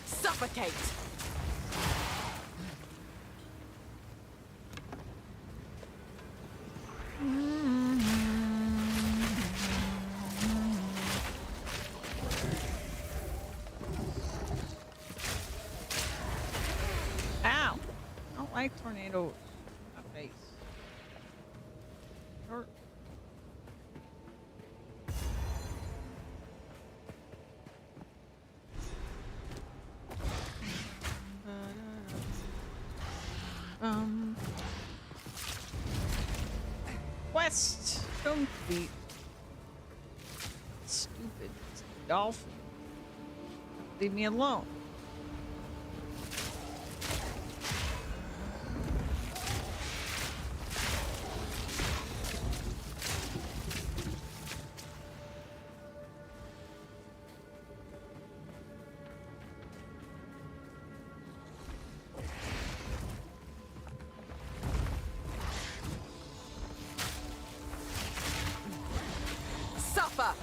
Suffocate. Ow! I don't like tornadoes. My face. Hurt. Quest complete. Stupid dolphin. Leave me alone. Suffer. I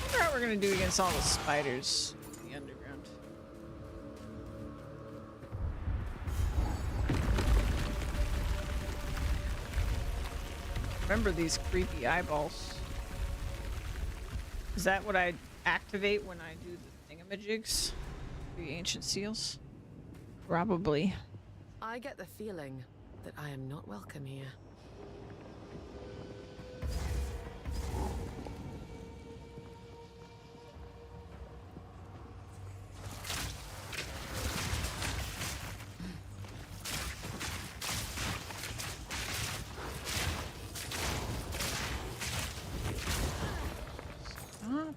wonder how we're gonna do against all the spiders in the underground. Remember these creepy eyeballs. Is that what I activate when I do the thingamajigs? The ancient seals? Probably. I get the feeling that I am not welcome here. Stop it.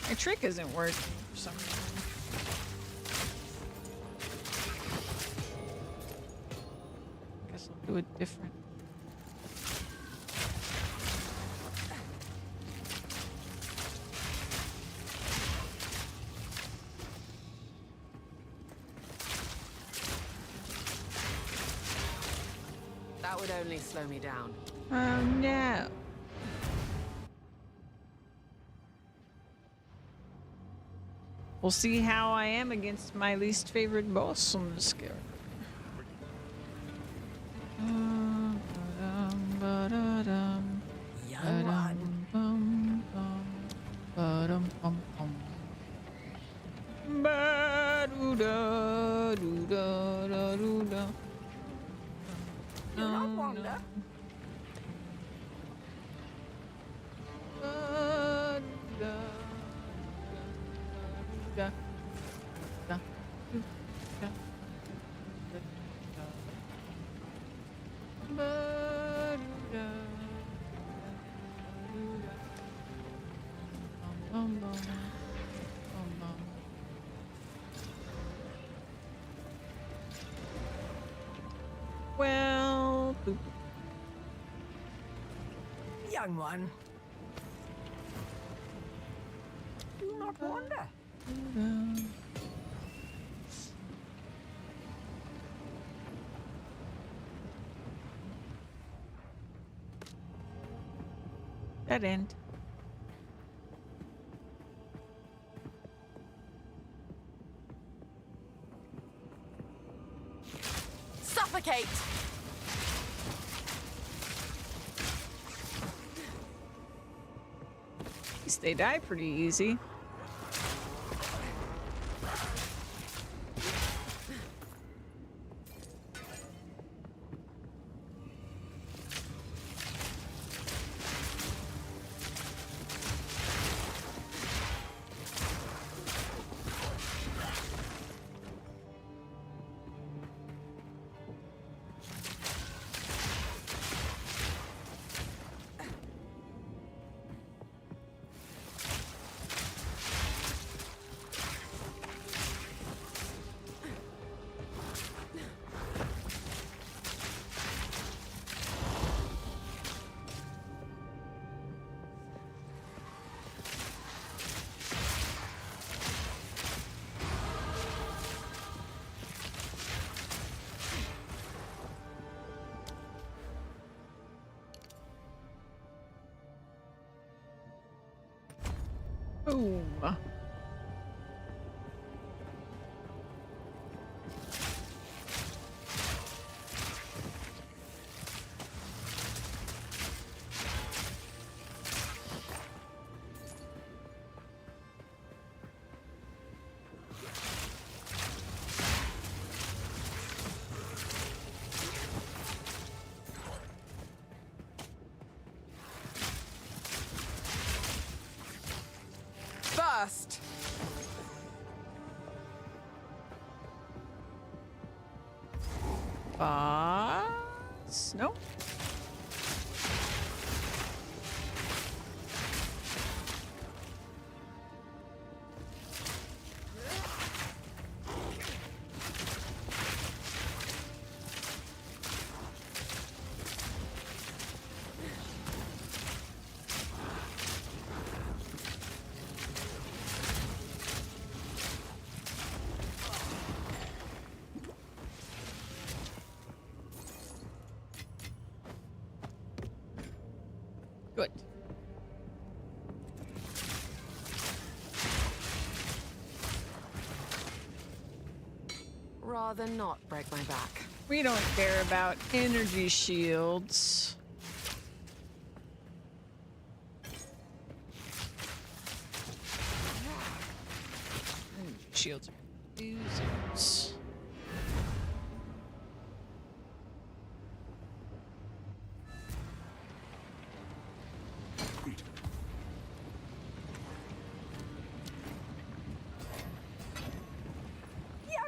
My trick isn't working for some reason. Guess I'll do it different. That would only slow me down. Oh no. We'll see how I am against my least favorite boss on this character. Young one. Ba-dum, bum, bum. Young one. Do not wander. Dead end. Suffocate! At least they die pretty easy. Boom. Burst. No? Good. Rather not break my back. We don't care about energy shields. Energy shields are users.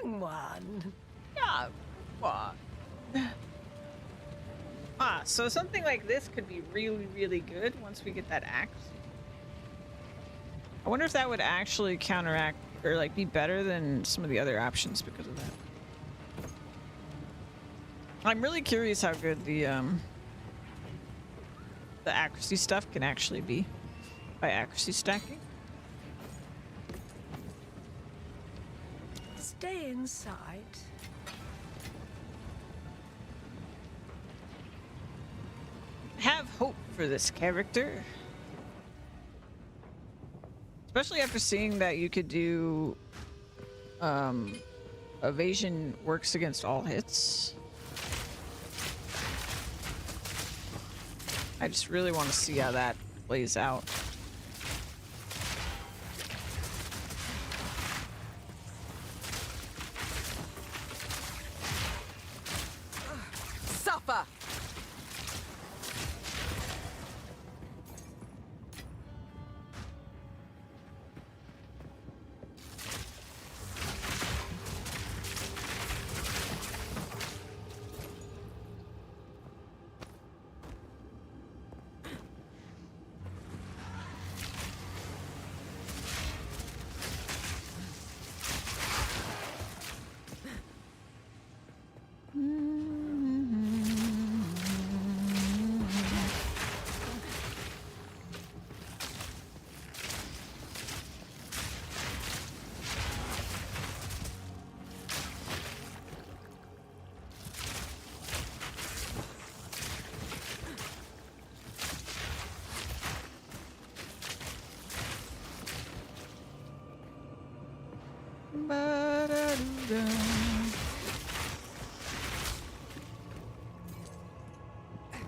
Young one. Yeah. What? Ah, so something like this could be really, really good once we get that axe. I wonder if that would actually counteract or like be better than some of the other options because of that. I'm really curious how good the accuracy stuff can actually be by accuracy stacking. Stay inside. Have hope for this character. Especially after seeing that you could do evasion works against all hits. I just really want to see how that plays out. Suffer. da.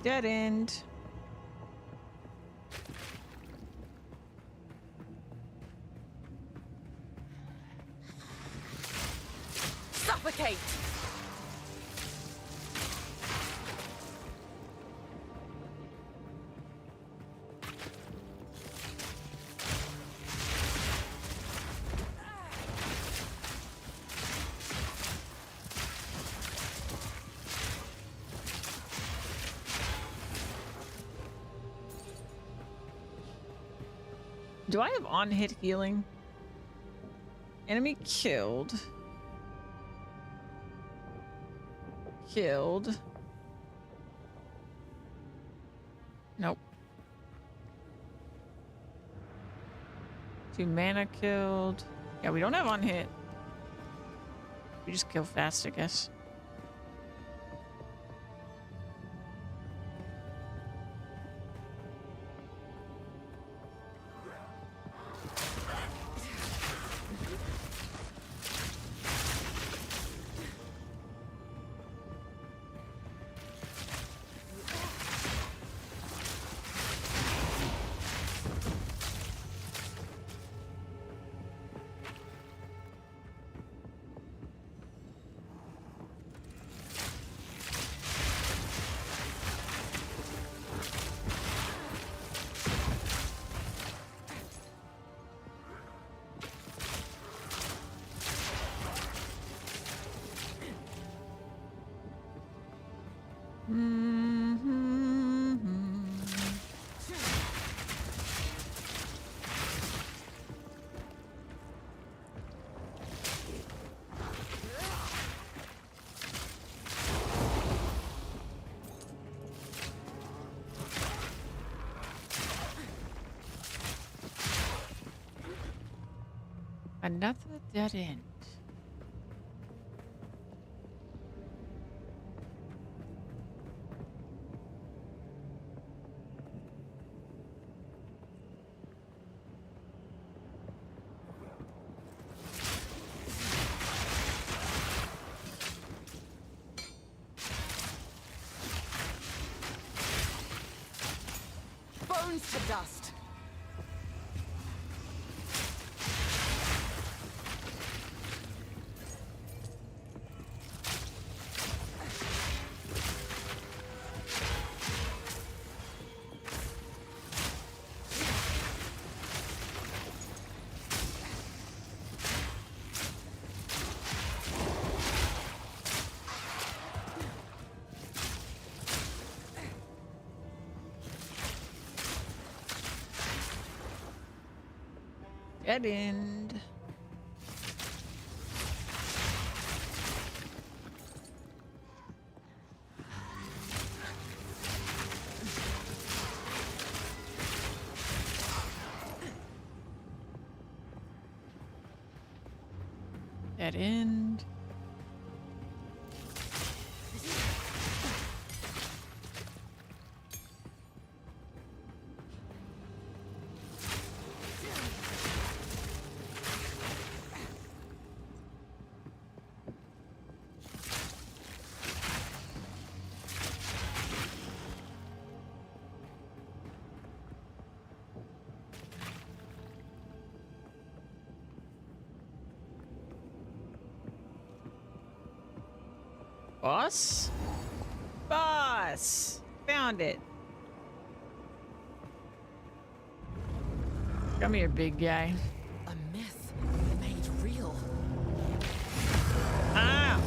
Dead end. Suffocate! Do I have on-hit healing? Enemy killed. Killed. Nope. 2 mana killed. Yeah, we don't have on-hit. We just kill fast, I guess. Another dead end. Bones to dust! Dead end. Dead end. Boss? Boss! Found it. Come here, big guy. A myth made real. Ah!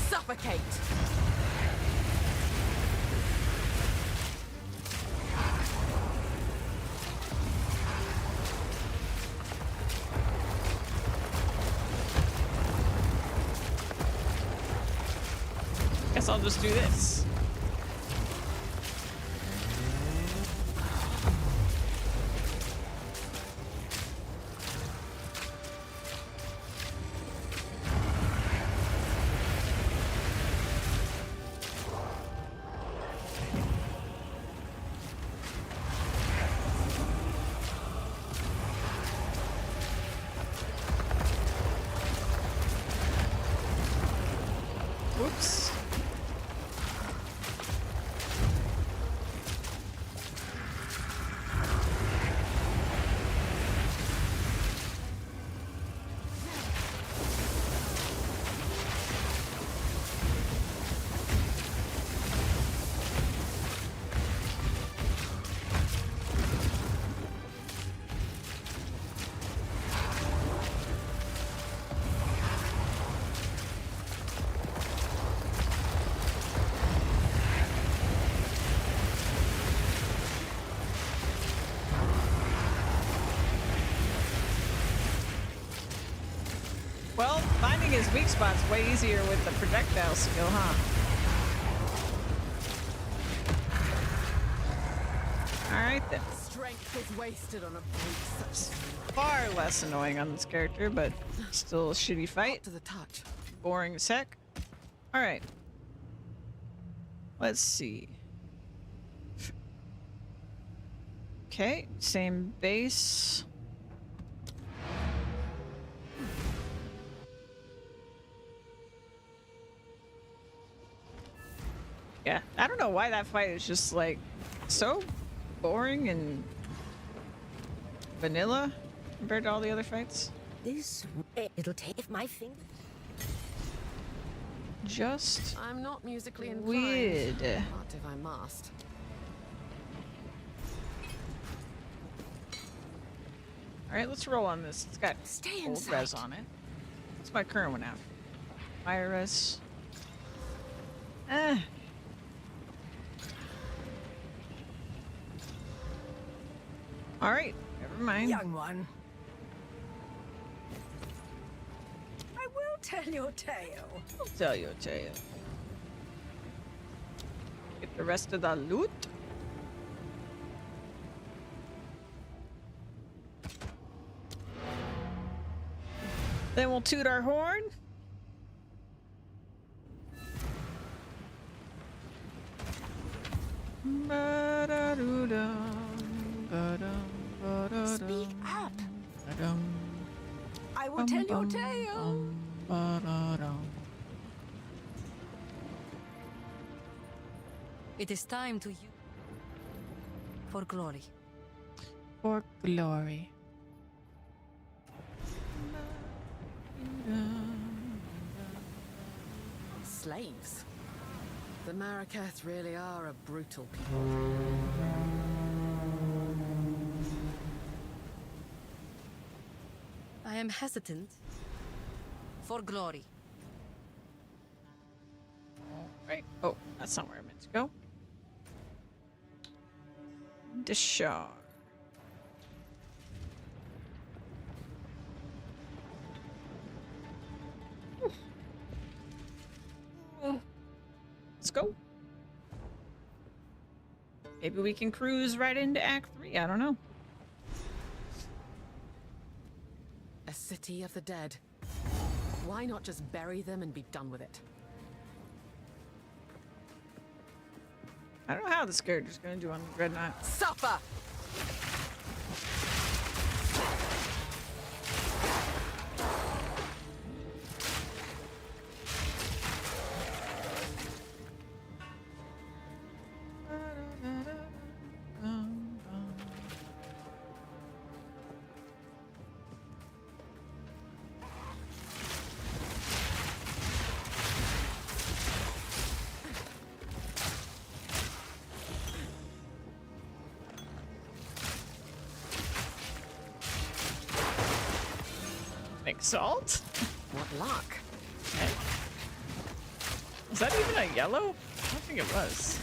Suffocate! Guess I'll just do this. Well, finding his weak spot's way easier with the projectile skill, huh? Alright then. Strength is wasted on a brute such as you. Far less annoying on this character, but still a shitty fight. To the touch. Boring as heck. Alright. Let's see. Okay, same base. Yeah, I don't know why that fight is just like so boring and vanilla compared to all the other fights. It'll take my finger. Just I'm not musically inclined. weird. Not if I must. Alright, let's roll on this. It's got Stay old inside. res on it. What's my current one have? Fire res. Eh. Alright, never mind. Young one. I will tell your tale. I'll tell you a tale. Get the rest of the loot. Then we'll toot our horn. Speak up. I will tell your tale. It is time to use for glory. For glory. Slaves. The Marraketh really are a brutal people. I am hesitant. For glory. Right. Oh, that's not where I meant to go. Dishar. Let's go. Maybe we can cruise right into Act 3. I don't know. A city of the dead. Why not just bury them and be done with it? I don't know how this character's gonna do on the Dreadnought. Suffer! Salt? What luck? Okay. Was that even a yellow? I don't think it was.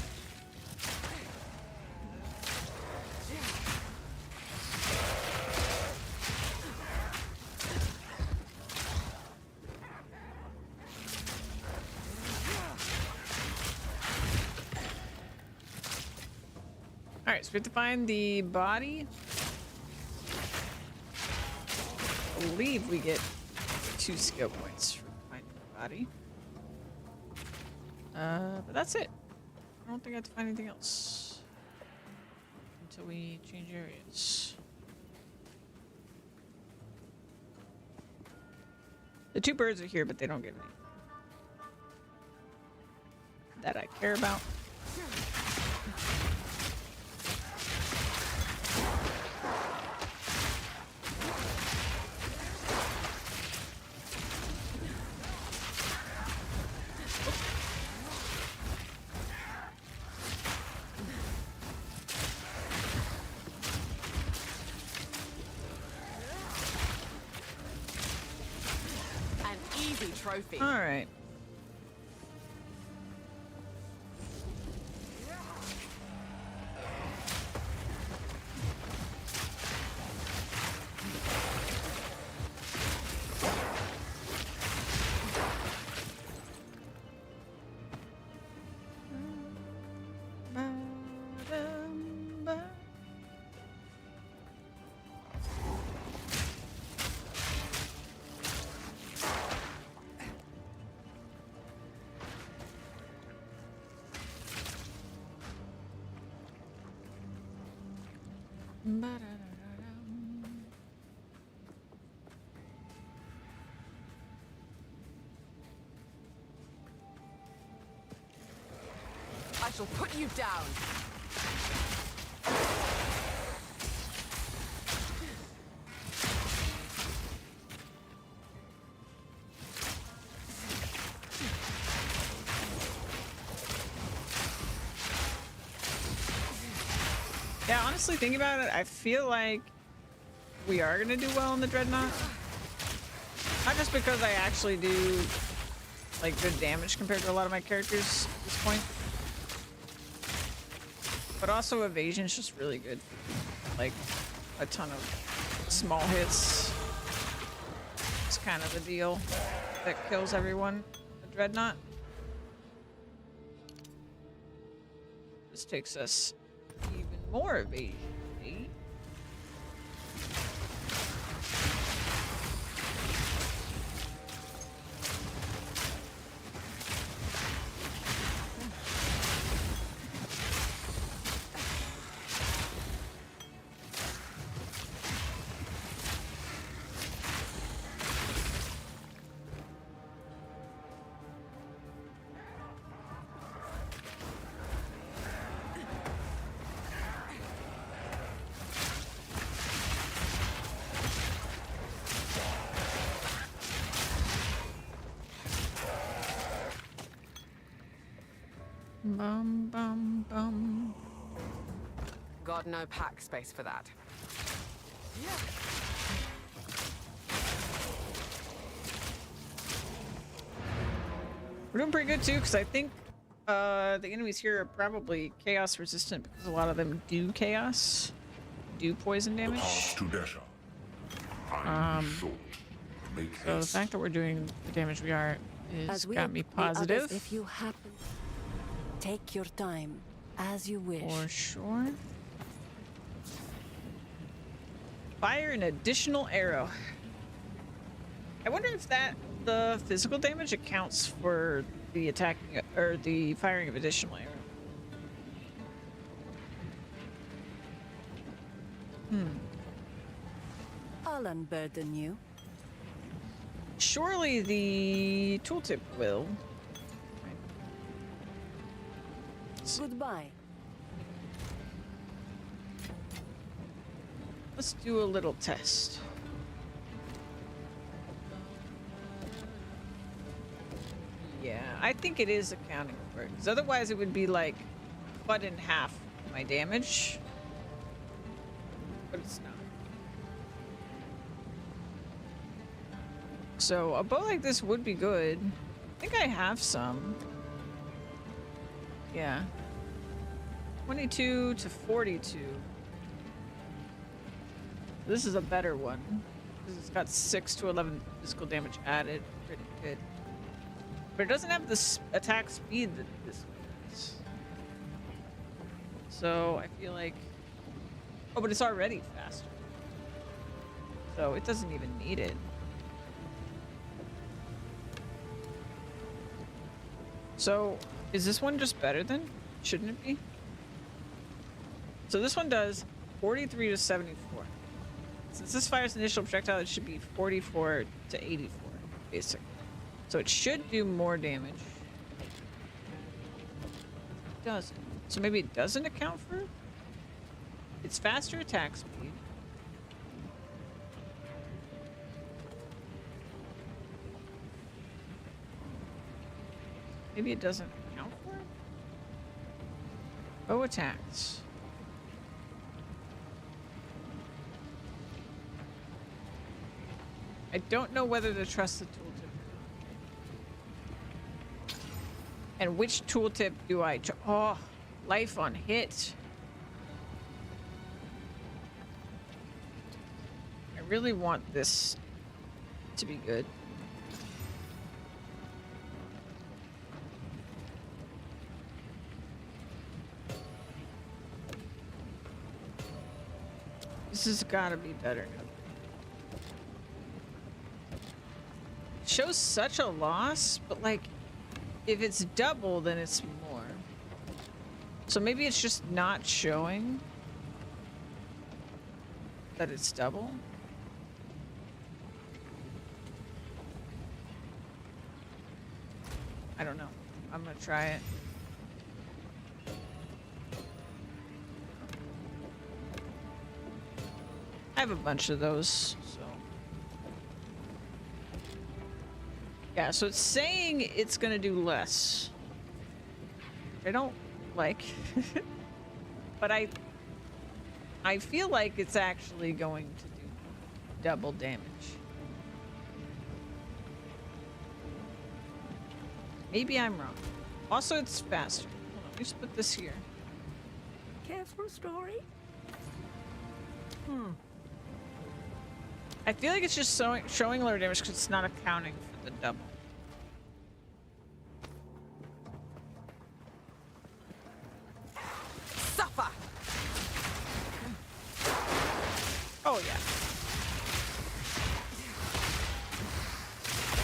Alright, so we have to find the body. I believe we get 2 skill points for finding the body. But that's it. I don't think I have to find anything else until we change areas. The 2 birds are here, but they don't give me that I care about. Trophy. All right. I shall put you down. Yeah, honestly, thinking about it, I feel like we are gonna do well in the Dreadnought. Not just because I actually do like good damage compared to a lot of my characters at this point, but also evasion's just really good. Like a ton of small hits. It's kind of the deal that kills everyone. The Dreadnought. This takes us even more evasion. Bum bum bum. Got no pack space for that. We're doing pretty good too, because I think the enemies here are probably chaos resistant because a lot of them do chaos, do poison damage. To Desha. So the fact that we're doing the damage we are is got me positive. If you happen, take your time, as you wish. For sure. Fire an additional arrow. I wonder if the physical damage accounts for the attacking or the firing of additional arrow. I'll unburden you. Surely the tooltip will. Goodbye. Let's do a little test. Yeah, I think it is accounting for it. Because otherwise it would be like cut in half my damage. But it's not. So a bow like this would be good. I think I have some. Yeah. 22 to 42. This is a better one. Because it's got 6 to 11 physical damage added. Pretty good. But it doesn't have the attack speed that this one does. So I feel like... Oh, but it's already faster. So it doesn't even need it. So, is this one just better then? Shouldn't it be? So this one does 43 to 74. Since this fires initial projectile, it should be 44 to 84, basically. So it should do more damage. It doesn't. So maybe it doesn't account for it? It's faster attack speed. Maybe it doesn't account for it? Bow attacks. I don't know whether to trust the tooltip. And which tooltip do I... Oh, life on hit. I really want this to be good. This has got to be better. It shows such a loss, but like, if it's double, then it's more. So maybe it's just not showing. that it's double. I don't know. I'm gonna try it. I have a bunch of those, so. Yeah, so it's saying it's gonna do less. I don't like, but I feel like it's actually going to do double damage. Maybe I'm wrong. Also, it's faster. Hold on, let me just put this here. Care for a story? I feel like it's just showing lower damage because it's not accounting for the double. Suffer! Oh yeah.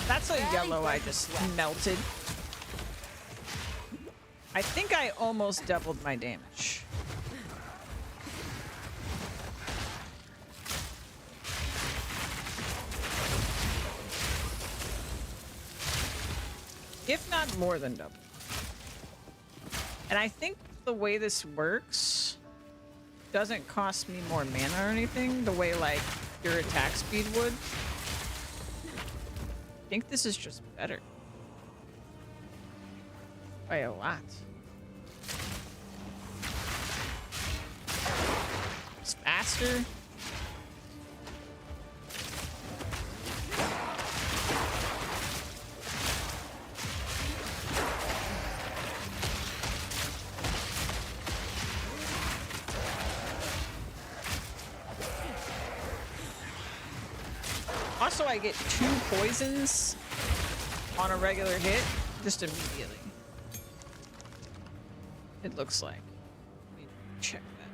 That's a yellow I just melted. I think I almost doubled my damage. If not more than double. And I think the way this works doesn't cost me more mana or anything, the way like your attack speed would. I think this is just better. By a lot. It's faster. Also, I get 2 poisons on a regular hit just immediately. It looks like. Let me check that.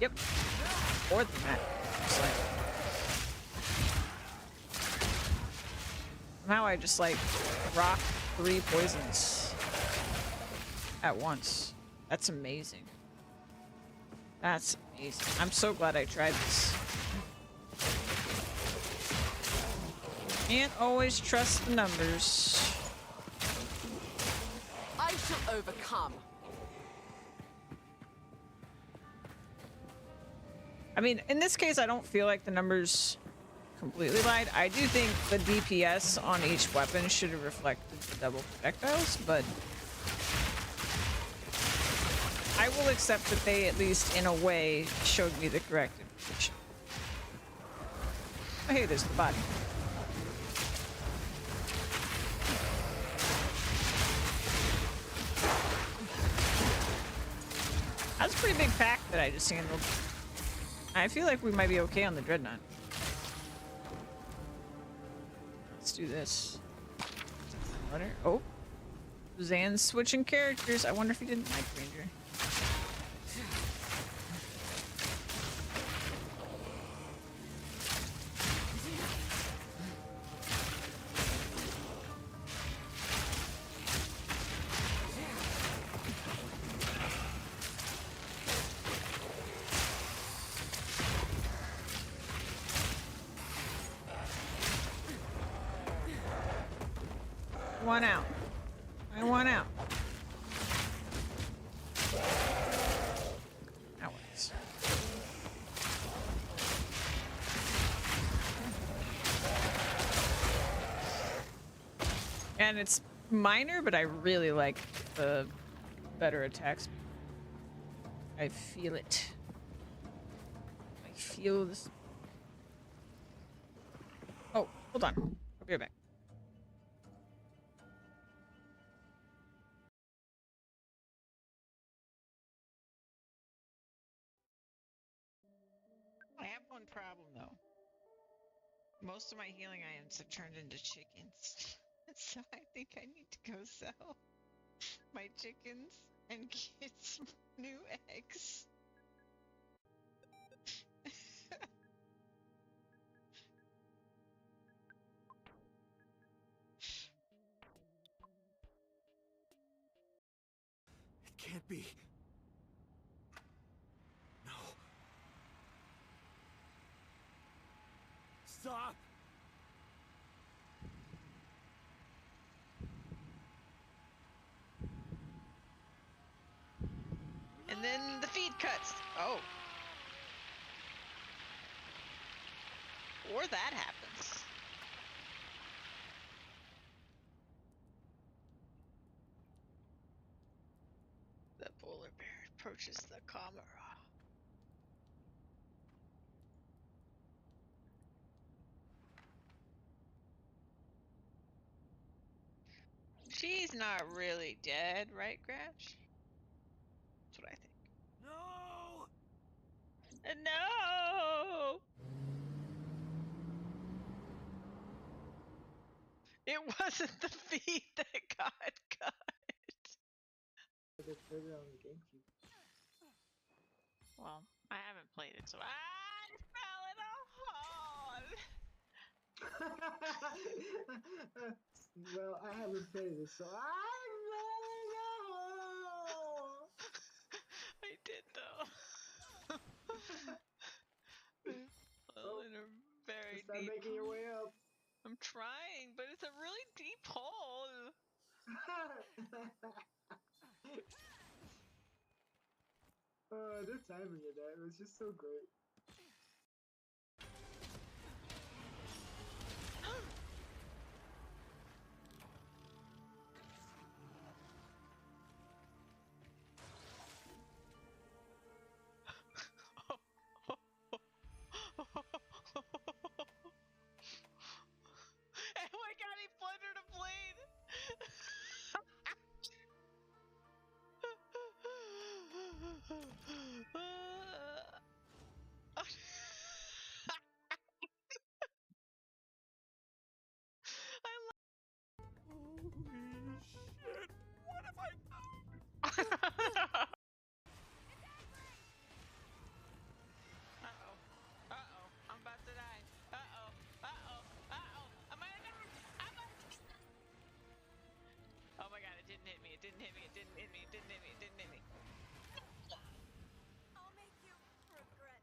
Yep. More than that. Looks like. Somehow I just like rock 3 poisons at once. That's amazing. That's amazing. I'm so glad I tried this. Can't always trust the numbers. I shall overcome. I mean, in this case, I don't feel like the numbers completely lied. I do think the DPS on each weapon should have reflected the double projectiles, but I will accept that they, at least in a way, showed me the correct information. Oh, hey, there's the body. That's a pretty big pack that I just handled. I feel like we might be okay on the Dreadnought. Let's do this. Oh. Zan's switching characters. I wonder if he didn't like Ranger. One out. I want out. That works. And it's minor, but I really like the better attacks. I feel it. I feel this. Oh, hold on. I'll be right back. I have one problem though. Most of my healing items have turned into chickens. So I think I need to go sell my chickens and get some new eggs. It can't be. No. sir! And then the feed cuts. Oh. Or that happens. The polar bear approaches the camera. She's not really dead, right, Crash? That's what I think. No! No! It wasn't the feed that got cut. They put it on the GameCube. Well, I haven't played it, so I fell in a hole. Well, I haven't played it, so I know. I did though. I fell in a very Start deep making your hole. way up. I'm trying, but it's a really deep hole. The timing of that was just so great. Oh my god, he plundered a blade! Holy shit! What have I done? Uh-oh. Uh-oh. I'm about to die. Uh-oh. Uh-oh. Uh-oh. Am I gonna die? I'm about to die. Oh my god, it didn't hit me. It didn't hit me. It didn't hit me. It didn't hit me. It didn't hit me. I'll make you regret.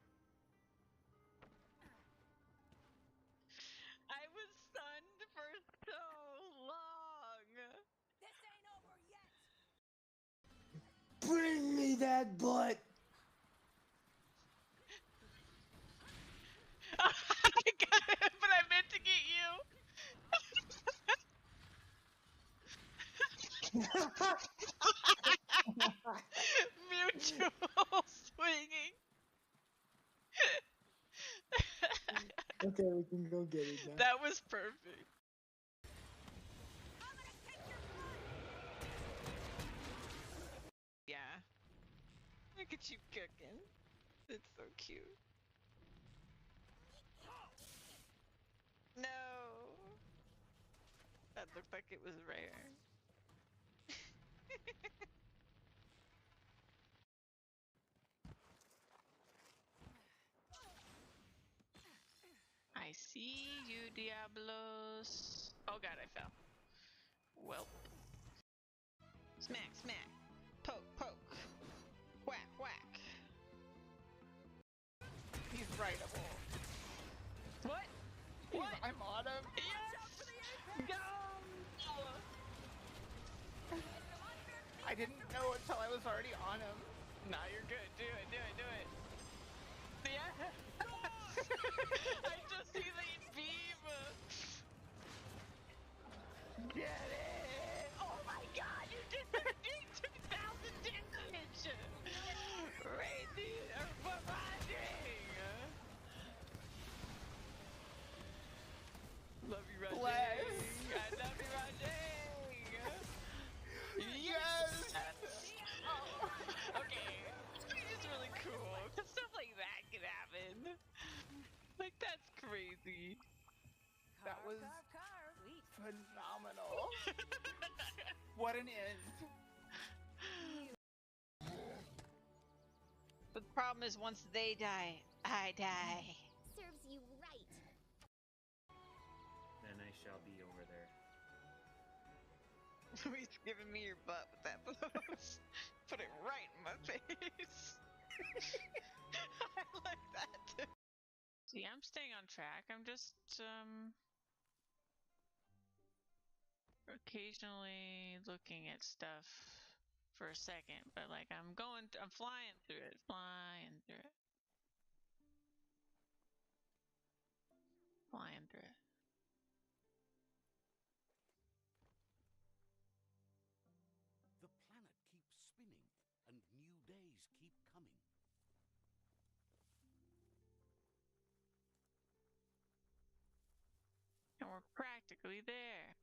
I was stunned for so long. This ain't over yet. Bring me that butt! I got it, but I meant to get you. Mutual swinging. Okay, we can go get it now. That was perfect. I'm gonna kick your butt. Yeah. Look at you cooking. It's so cute. No. That looked like it was rare. I see you, Diablos. Oh god, I fell. Welp. Smack, smack. Poke, poke. Whack, whack. He's rightable. What? What? I'm on him. Yes! Go! I didn't know until I was already on him. Nah, you're good. Do it, do it, do it. Yeah. I just see the beam. Get it! Oh my god, you did 32,000 damage! Reindeer for riding! Love you, Rajay! I love you, Rajay! Yes! Oh. Okay, speed is really cool, because stuff like that can happen. Like, that's crazy. That was phenomenal. What an end. But the problem is once they die, I die. Serves you right. Then I shall be over there. He's giving me your butt with that blows. Put it right in my face. I like that too. See, I'm staying on track. I'm just occasionally looking at stuff for a second, but like I'm flying through it, flying through it. Flying through it. The planet keeps spinning, and new days keep coming. And we're practically there.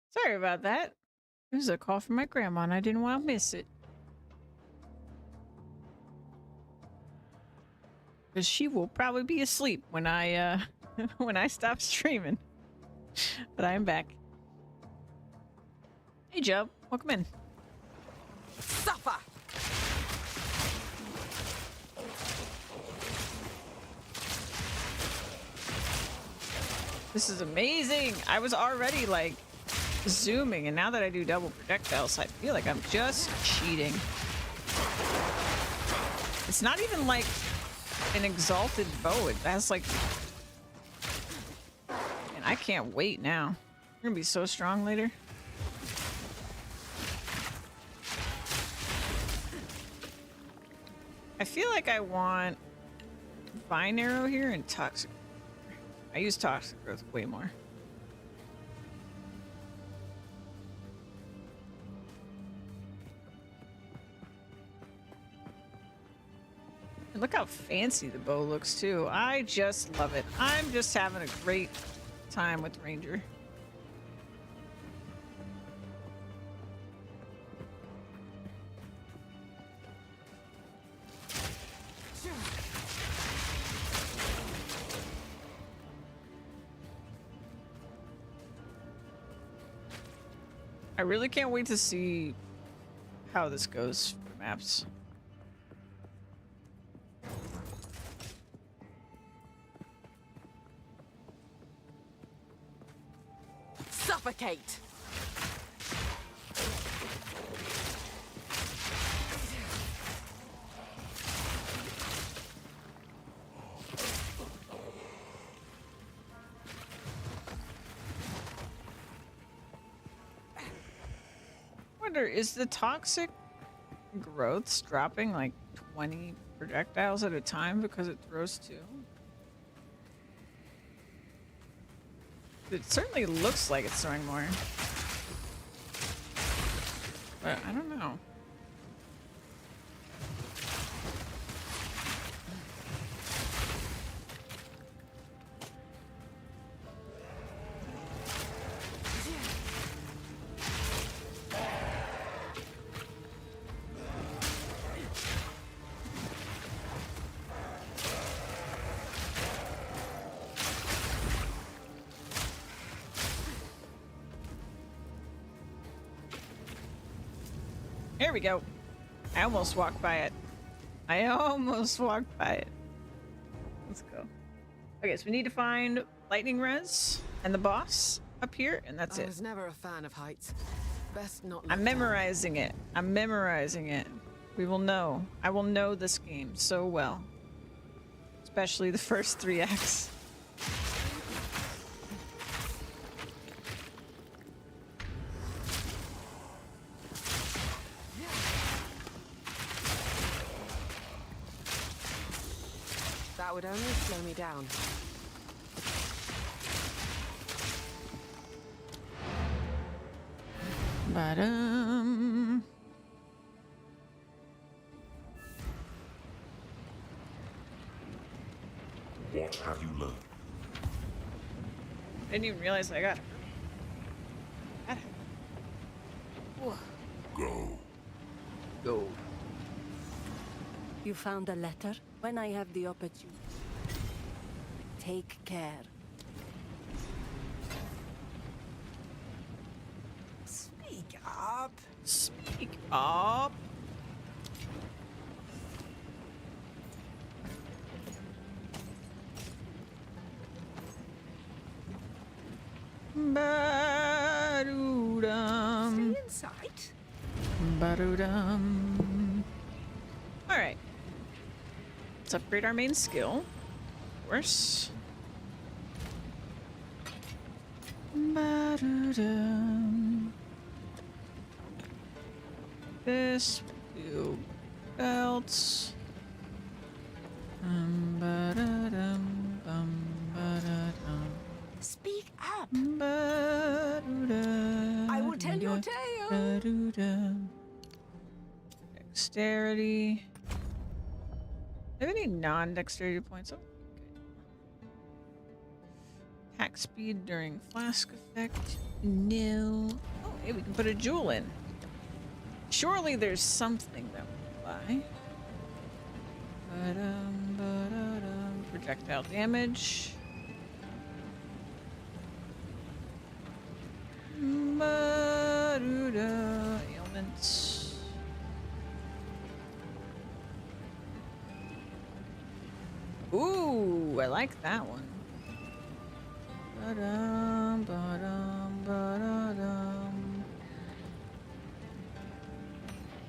Sorry about that. It was a call from my grandma and I didn't want to miss it. Because she will probably be asleep when I when I stop streaming. But I am back. Hey Joe, welcome in. Suffer! This is amazing. I was already like zooming, and now that I do double projectiles, I feel like I'm just cheating. It's not even like an exalted bow. It has like... And I can't wait now. I'm gonna be so strong later. I feel like I want Vine Arrow here and Toxic. I use Toxic Growth way more. And look how fancy the bow looks too. I just love it. I'm just having a great time with Ranger. I really can't wait to see how this goes for maps. Suffocate! Wonder, is the toxic growths dropping like 20 projectiles at a time because it throws two? It certainly looks like it's throwing more. But I don't know. There we go. I almost walked by it. I almost walked by it. Let's go. Okay, so we need to find Lightning Res and the boss up here, and that's I it. was never a fan of heights. Best not. I'm memorizing it. I'm memorizing it. We will know. I will know this game so well. Especially the first 3 acts. That would only slow me down. Ba-dum. What have you learned? I didn't even realize I got it. Go. Go. You found a letter? When I have the opportunity. Take care. Speak up. Speak up. Ba-doo-dum. Stay in sight. Ba-doo-dum. All right. let's upgrade our main skill. Of course. Ba-da-dum. This, do belts. Ba-da-dum, ba-da-dum. Speak up. Ba-da-dum, I will tell your tale. ba-da-dum. Dexterity. Do I have any non-dexterity points? Oh, okay. Attack speed during flask effect. No. Oh, hey, we can put a jewel in. Surely there's something that will apply. Ba-dum. Projectile damage. Ba-doo-da. Ailments. Ooh, I like that one. Ba-dum, ba-dum, ba-da-dum.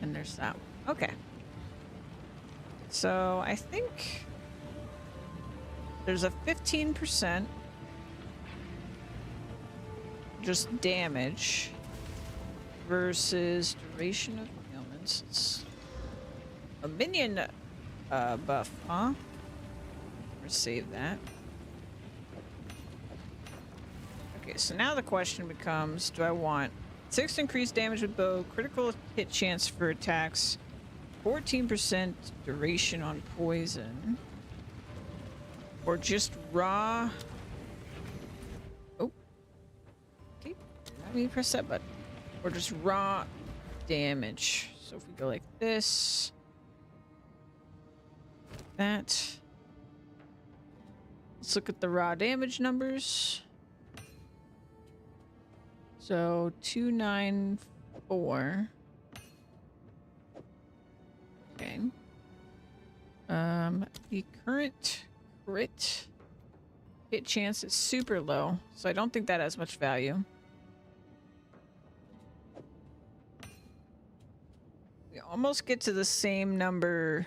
And there's that one. Okay. So I think there's a 15% just damage versus duration of ailments. It's a minion buff, huh? Save that. Okay, so now the question becomes, do I want 6 increased damage with bow, critical hit chance for attacks, 14% duration on poison, or just raw... Oh. Okay, let me press that button. Or just raw damage. So if we go like this... That... Let's look at the raw damage numbers. So 294. Okay. The current crit hit chance is super low, so I don't think that has much value. We almost get to the same number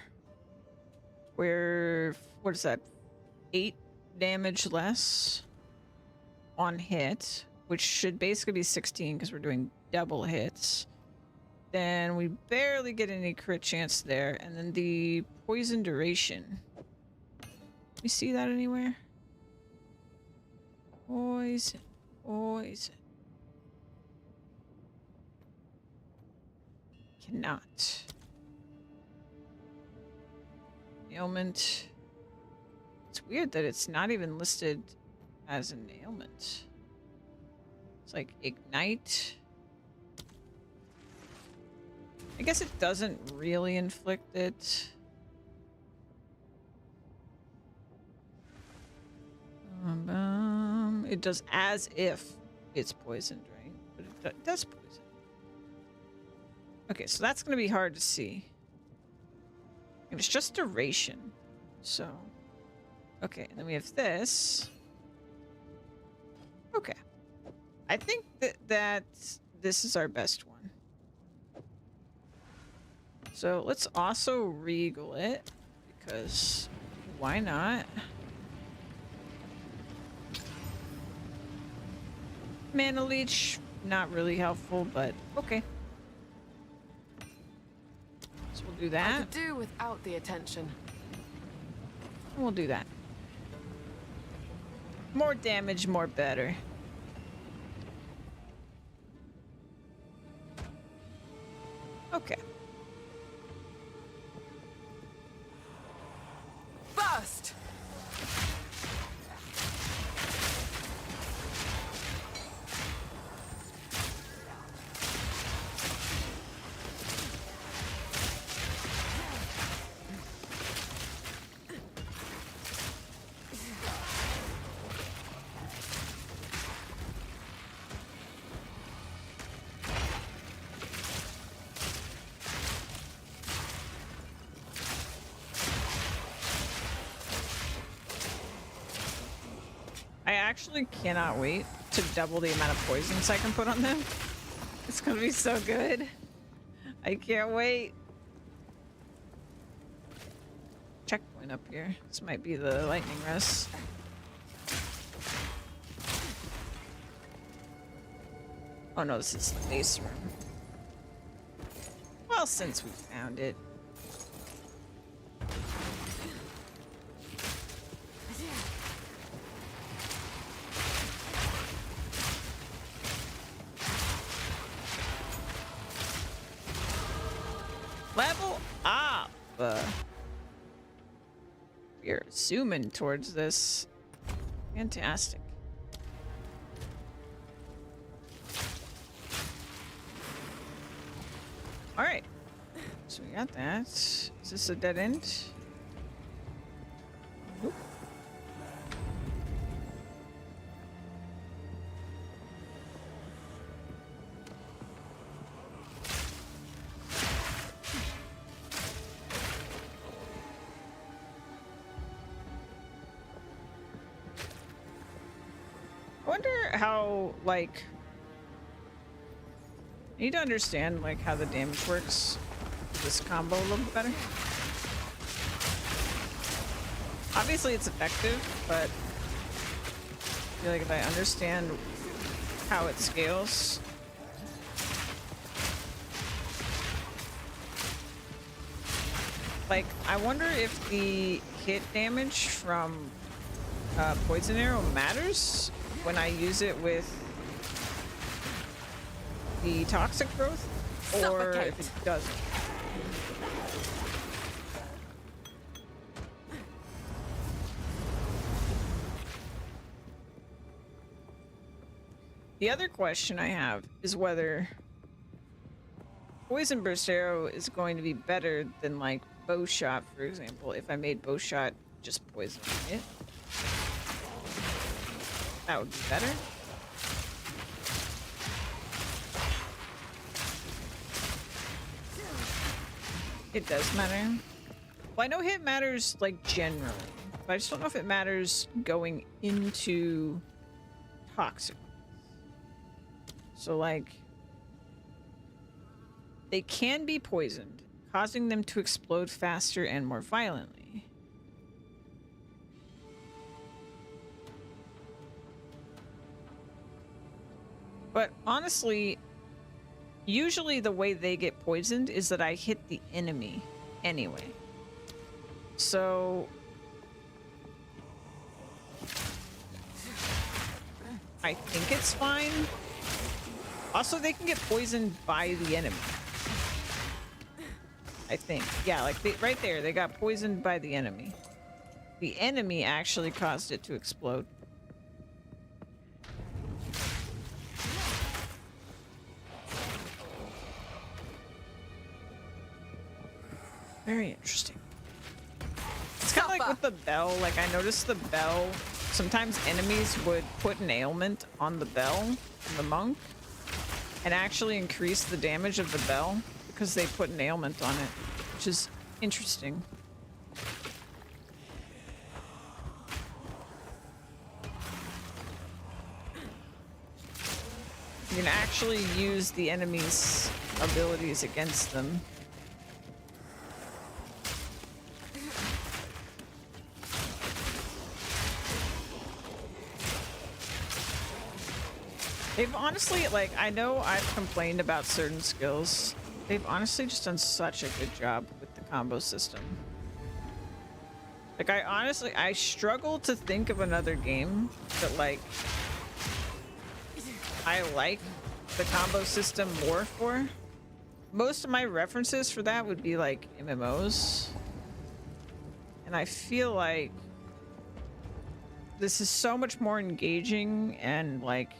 where, what is that? 8 damage less on hit, which should basically be 16 because we're doing double hits. Then we barely get any crit chance there, and then the poison duration. We see that anywhere? Poison, poison. Cannot. Ailment. It's weird that it's not even listed as an ailment. It's like ignite. I guess it doesn't really inflict it. It does as if it's poisoned, right? But it does poison. Okay, so that's going to be hard to see. And it's just duration. So... Okay, and then we have this. Okay. I think that this is our best one. So let's also regal it, because why not? Mana leech, not really helpful, but okay. So we'll do I that. could do without the attention. And we'll do that. More damage, more better. Okay. Burst! I actually cannot wait to double the amount of poisons I can put on them. It's gonna be so good. I can't wait. Checkpoint. basement up here. This might be the lightning rest. Oh no, this is the base room. Well, since we found it. Level up! We're zooming towards this. Fantastic. Alright. So we got that. Is this a dead end? Nope. I wonder how, like, I need to understand, like, how the damage works with this combo a little bit better. Obviously, it's effective, but I feel like if I understand how it scales. Like, I wonder if the hit damage from Poison Arrow matters when I use it with the toxic growth, or if it doesn't. The other question I have is whether Poison Burst Arrow is going to be better than, like, Bow Shot, for example, if I made Bow Shot just poisoning it. That would be better. It does matter. Well, I know hit matters, like, generally, but I just don't know if it matters going into toxic. So, like, they can be poisoned, causing them to explode faster and more violently. But honestly, usually the way they get poisoned is that I hit the enemy anyway. So I think it's fine. Also, they can get poisoned by the enemy. I think. Yeah, like right there, they got poisoned by the enemy. The enemy actually caused it to explode. Very interesting. It's kind of like with the bell. Like, I noticed the bell, sometimes enemies would put an ailment on the bell, the monk, and actually increase the damage of the bell because they put an ailment on it, which is interesting. You can actually use the enemy's abilities against them. They've honestly, like, I know I've complained about certain skills. They've honestly just done such a good job with the combo system. Like, I struggle to think of another game that, like, I like the combo system more for. Most of my references for that would be, like, MMOs. And I feel like this is so much more engaging and, like,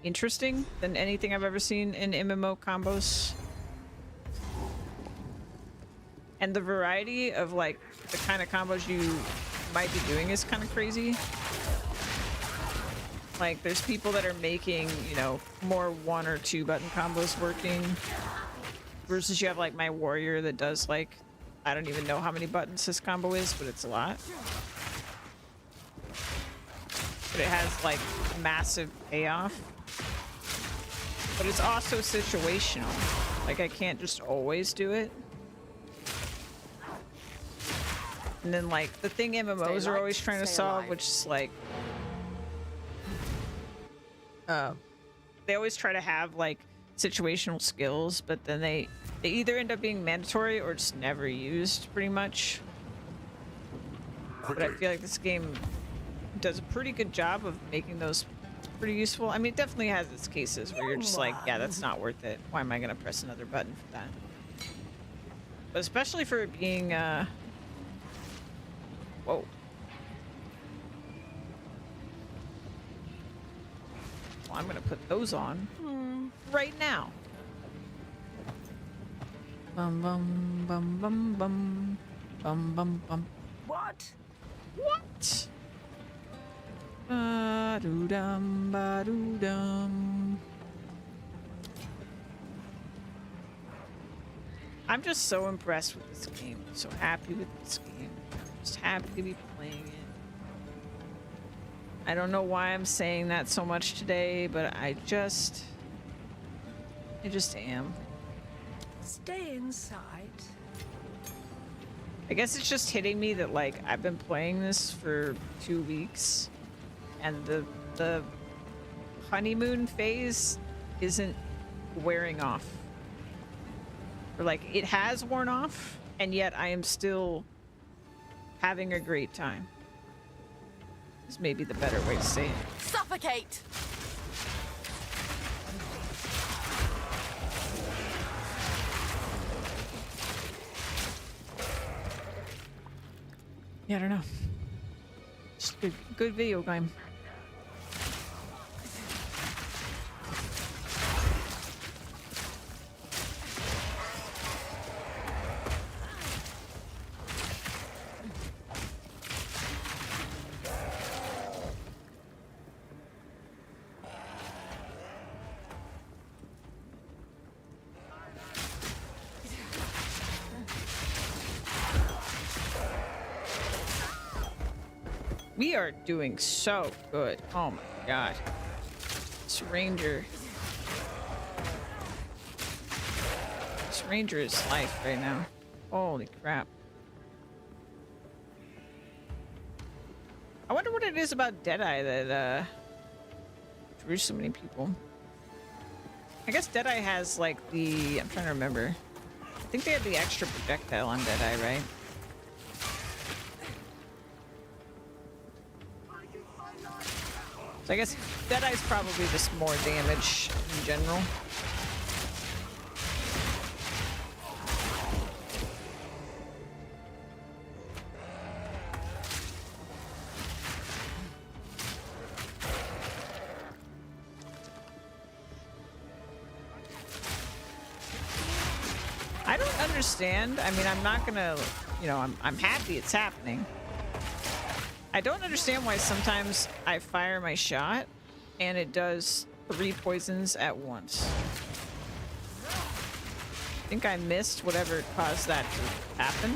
interesting than anything I've ever seen in MMO combos. And the variety of, like, the kind of combos you might be doing is kind of crazy. Like, there's people that are making, you know, more 1 or 2 button combos working. Versus you have, like, my warrior that does, like, I don't even know how many buttons this combo is, but it's a lot. But it has, like, massive payoff. But it's also situational. Like, I can't just always do it. And then like the thing MMOs are always trying to solve, which is like they always try to have like situational skills, but then they either end up being mandatory or just never used pretty much. But I feel like this game does a pretty good job of making those pretty useful. I mean, it definitely has its cases where you're just like, yeah, that's not worth it. Why am I gonna press another button for that? But especially for it being whoa. Well, I'm gonna put those on right now. Bum bum bum bum bum bum bum bum. What? What? Ba-doo-dum, ba-doo-dum. I'm just so impressed with this game. So happy with this game. Just happy to be playing it. I don't know why I'm saying that so much today, but I just am. Stay inside. I guess it's just hitting me that like I've been playing this for 2 weeks and the honeymoon phase isn't wearing off. Or like it has worn off and yet I am still having a great time. This may be the better way to say it. Suffocate! Yeah, I don't know. Just good video game. We are doing so good. Oh my god. This ranger. This ranger is life right now. Holy crap. I wonder what it is about Deadeye that drew so many people. I guess Deadeye has like the, I'm trying to remember. I think they had the extra projectile on Deadeye, right? So I guess Deadeye's probably just more damage in general. I don't understand. I mean, I'm not gonna, you know, I'm happy it's happening. I don't understand why sometimes I fire my shot and it does 3 poisons at once. I think I missed whatever caused that to happen.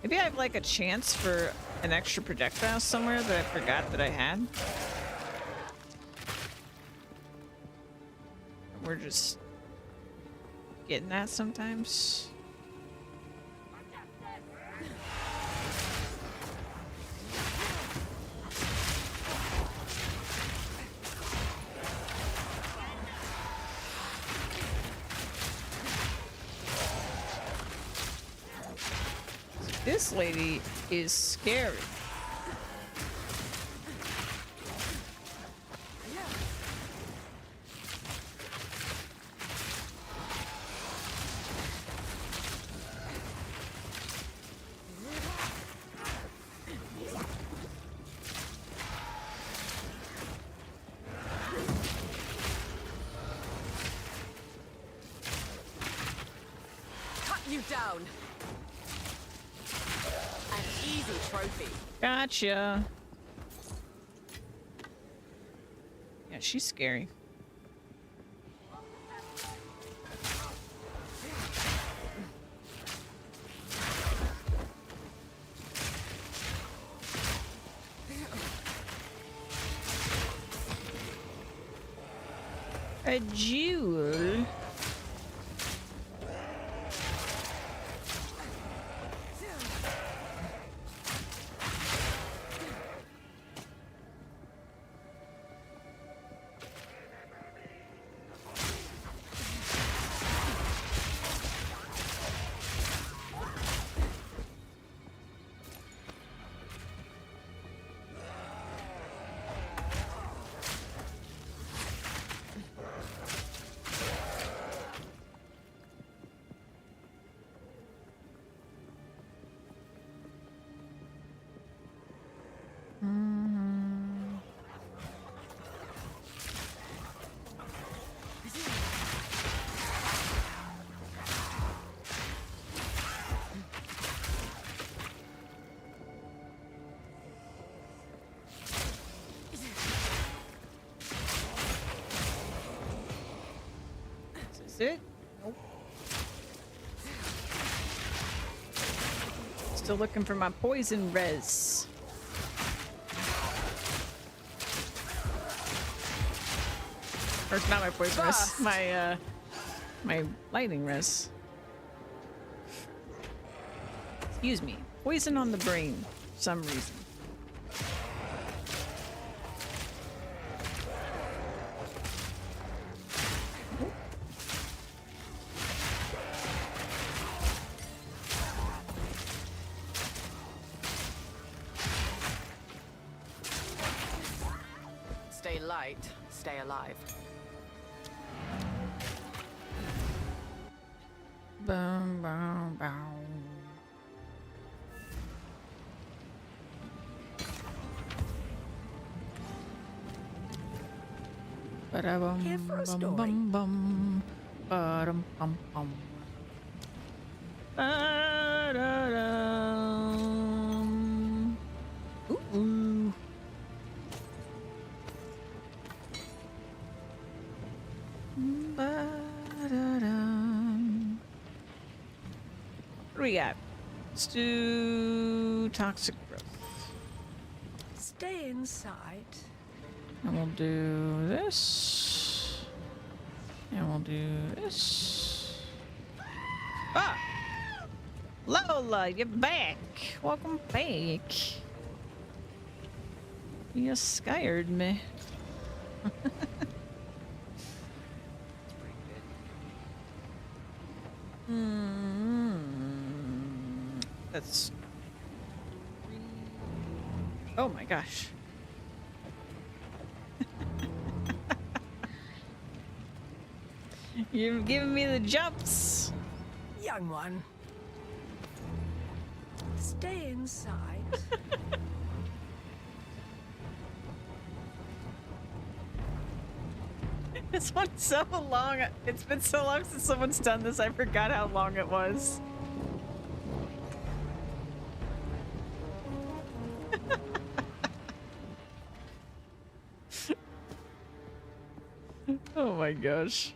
Maybe I have like a chance for an extra projectile somewhere that I forgot that I had. We're just getting that sometimes. This lady is scary. Cut you down. An easy trophy. Gotcha. Yeah, she's scary. A jewel. it? Nope. Still looking for my poison res. Or it's not my poison res. My lightning res. Excuse me. Poison on the brain for some reason. Stay light, stay alive. Boom, boom, boom. Here for a story. Bum, bum, bum, bum, bum. Ba-da-dum. Ooh. Ba-da-dum. What do we got? Let's do toxic growth. Stay inside. And we'll do this. And we'll do this. Ah! Lola, you're back. Welcome back. You scared me. That's... Oh my gosh. You've given me the jumps. Young one. Stay inside. This one's so long. It's been so long since someone's done this, I forgot how long it was. Oh my gosh.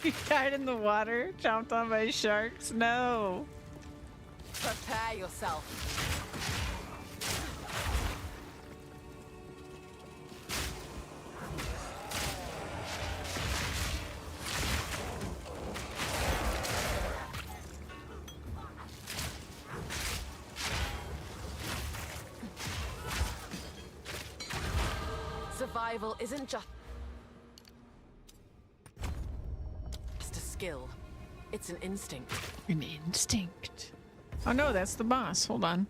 You died in the water, chomped on by sharks? No. Prepare yourself. Survival isn't just a skill. It's an instinct. An instinct. Oh no, that's the boss. Hold on.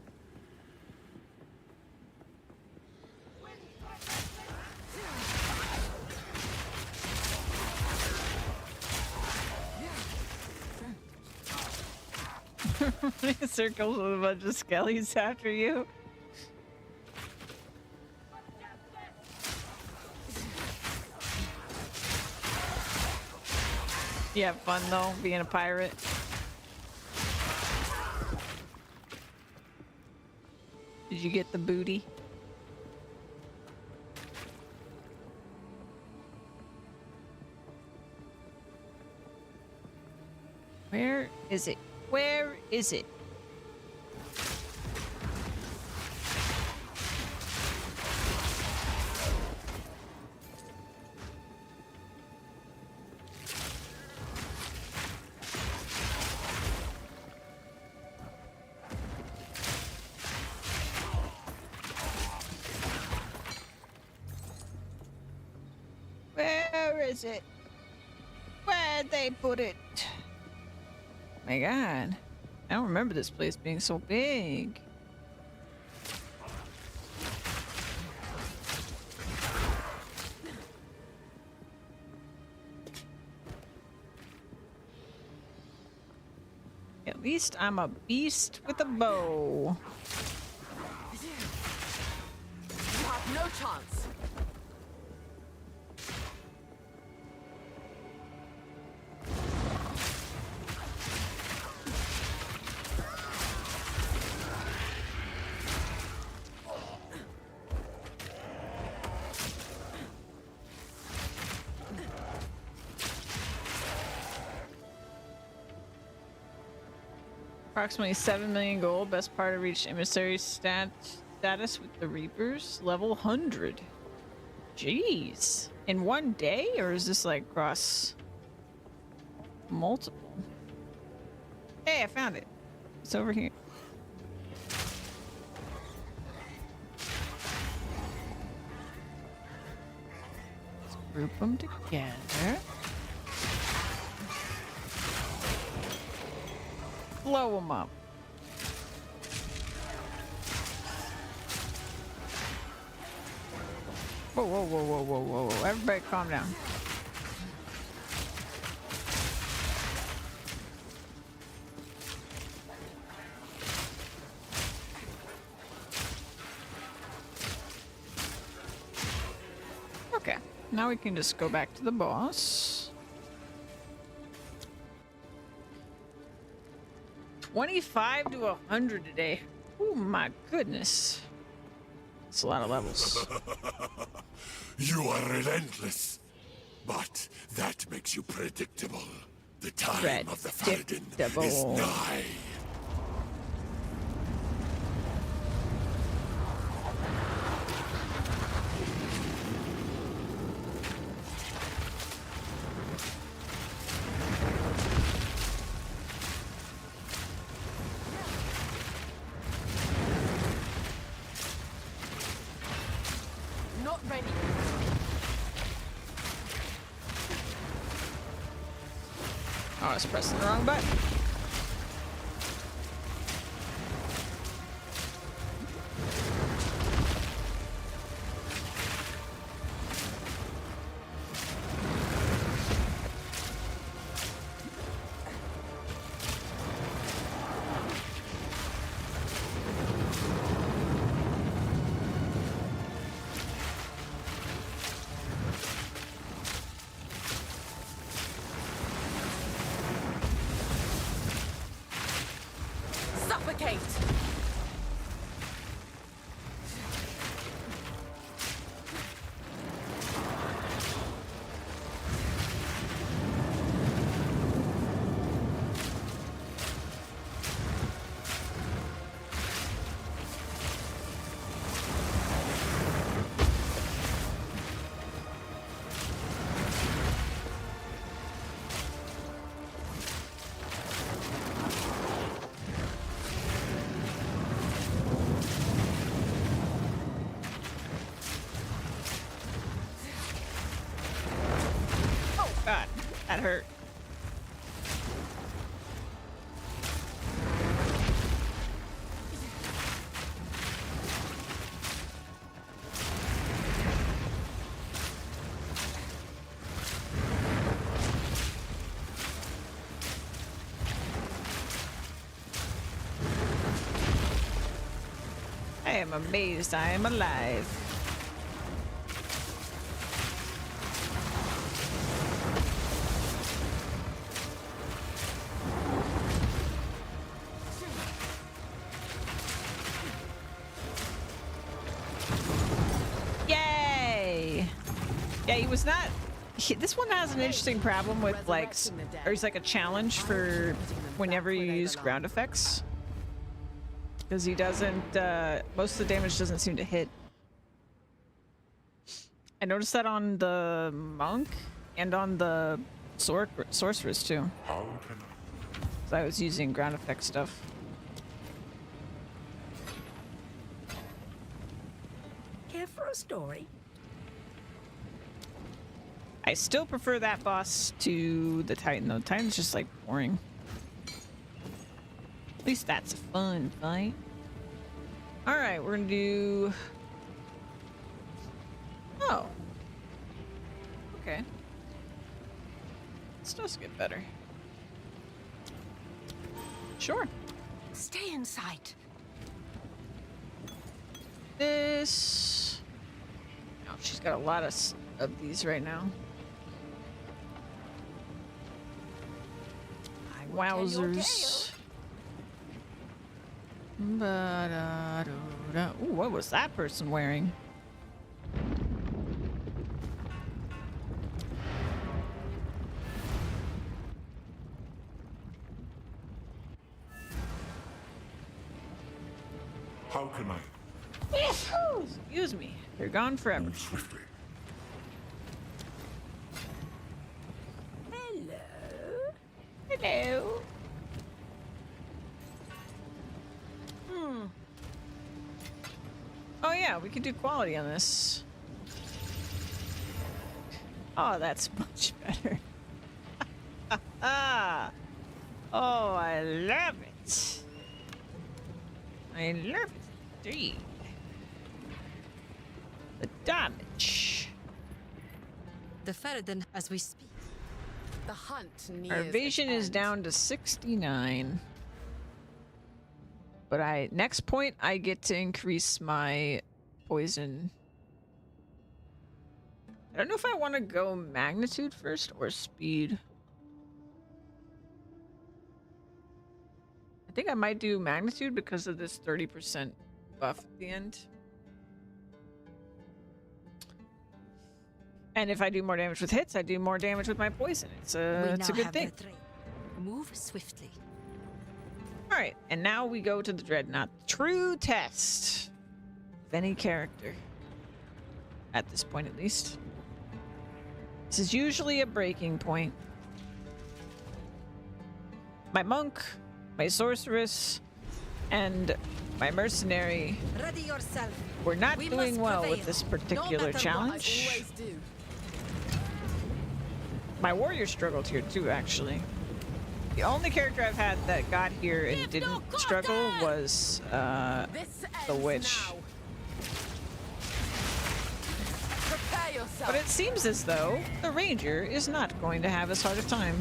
Circles with a bunch of skellies after you. You have fun though, being a pirate. Did you get the booty? Where is it? Where is it? Where is it? Where'd they put it? My God, I don't remember this place being so big. At least I'm a beast with a bow. You have no chance. Approximately 7 million gold. Best part of reached emissary status with the Reapers. Level 100. Jeez. In one day? Or is this like cross multiple? Hey, I found it. It's over here. Let's group them together. Blow them up. Whoa, whoa, whoa, whoa, whoa, whoa, whoa. Everybody calm down. Okay, now we can just go back to the boss. 25 to 100 today. Oh my goodness. That's a lot of levels. You are relentless, but that makes you predictable. The time of the Faradin is nigh. Not ready. Oh, I was pressing the wrong button. Suffocate! God, that hurt. I am amazed I am alive. Yay! Yeah, he was not. This one has an interesting problem with like, or he's like a challenge for whenever you use ground effects. Because he doesn't, most of the damage doesn't seem to hit. I noticed that on the monk and on the sorceress too. How can So I was using ground effect stuff. Care for a story? I still prefer that boss to the Titan though. Titan's just like boring. At least that's a fun fight. Alright, we're gonna do... Oh. Okay. This does get better. Sure. Stay in sight. This... Oh, she's got a lot of these right now. Wowzers. Ba-da-do-da. Ooh, what was that person wearing? Excuse me. They're gone forever. Move swiftly. Hello. Hmm. Oh yeah, we could do quality on this. Oh, that's much better. Oh, I love it. I love it indeed. The damage. The Ferden as we speak. The hunt nears Our its evasion is end. down to 69. But next point I get to increase my poison. I don't know if I want to go magnitude first or speed. I think I might do magnitude because of this 30% buff at the end. And if I do more damage with hits, I do more damage with my poison. It's a good thing. Move swiftly. All right, and now we go to the Dreadnought. True test of any character. At this point, at least. This is usually a breaking point. My monk, my sorceress, and my mercenary Ready yourself. were not We doing must well prevail. with this No particular matter what, challenge. Always do. My warrior struggled here too, actually. The only character I've had that got here and didn't struggle was This the ends witch. now. Prepare yourself. But it seems as though the ranger is not going to have as hard a time.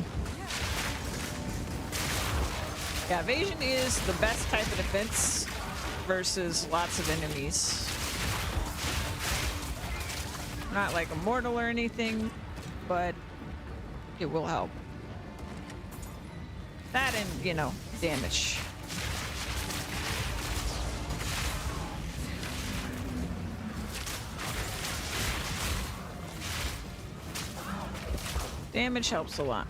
Yeah, evasion is the best type of defense versus lots of enemies. Not like immortal or anything, but it will help. That and, you know, damage. Damage helps a lot.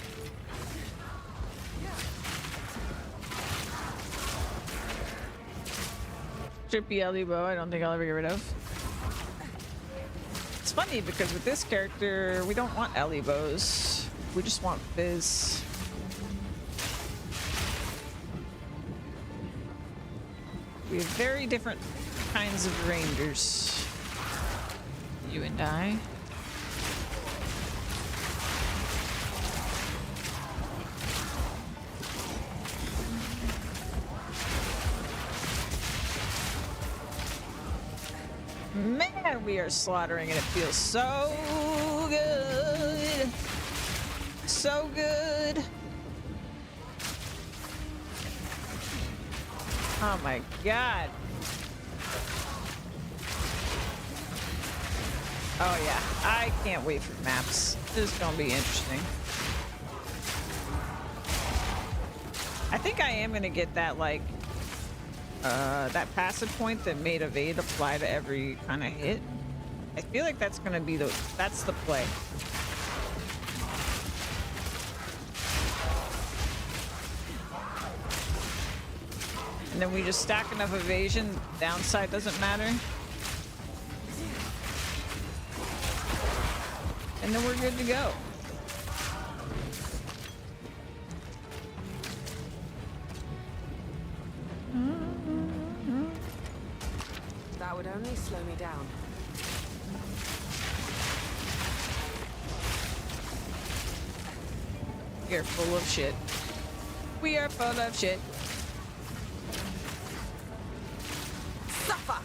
Trippy Ellie bow, I don't think I'll ever get rid of. It's funny because with this character, we don't want Ellie bows. We just want Fizz. We have very different kinds of rangers. You and I. Man, we are slaughtering and it feels so good. So good. Oh my god. Oh yeah, I can't wait for maps. This is gonna be interesting. I think I am gonna get that like that passive point that made evade apply to every kind of hit. I feel like that's gonna be that's the play. And then we just stack enough evasion, downside doesn't matter. And then we're good to go. That would only slow me down. You're full of shit. We are full of shit. Suffer!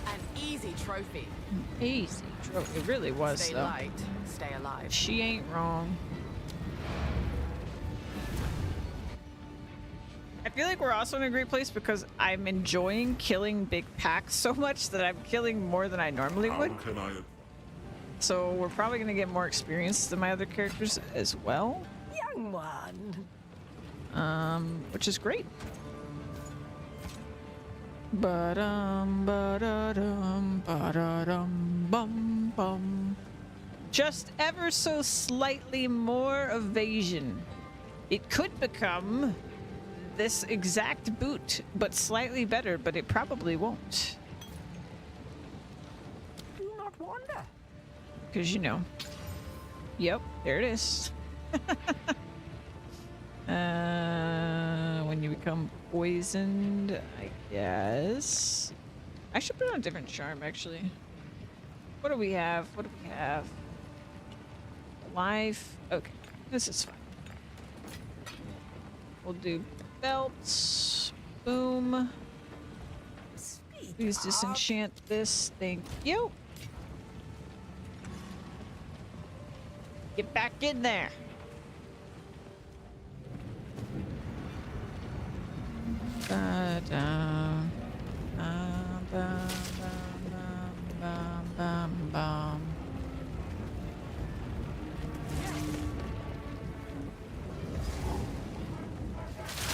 An easy trophy. Easy. It really was, Stay though. light, stay alive. She ain't wrong. I feel like we're also in a great place because I'm enjoying killing big packs so much that I'm killing more than I normally would. How can I? So we're probably going to get more experience than my other characters as well. Young one. Which is great. Ba-dum, ba-da-dum, ba-da-dum, bum, bum. Just ever so slightly more evasion. It could become this exact boot, but slightly better, but it probably won't. Do not wonder. Because, you know. Yep, there it is. When you become poisoned, I guess. I should put on a different charm, actually. What do we have? What do we have? Life. Okay, this is fine. We'll do belts. Boom. Please disenchant this. Thank you. Get back in there. Ba-dum. Bum, bum, bum, bum, bum.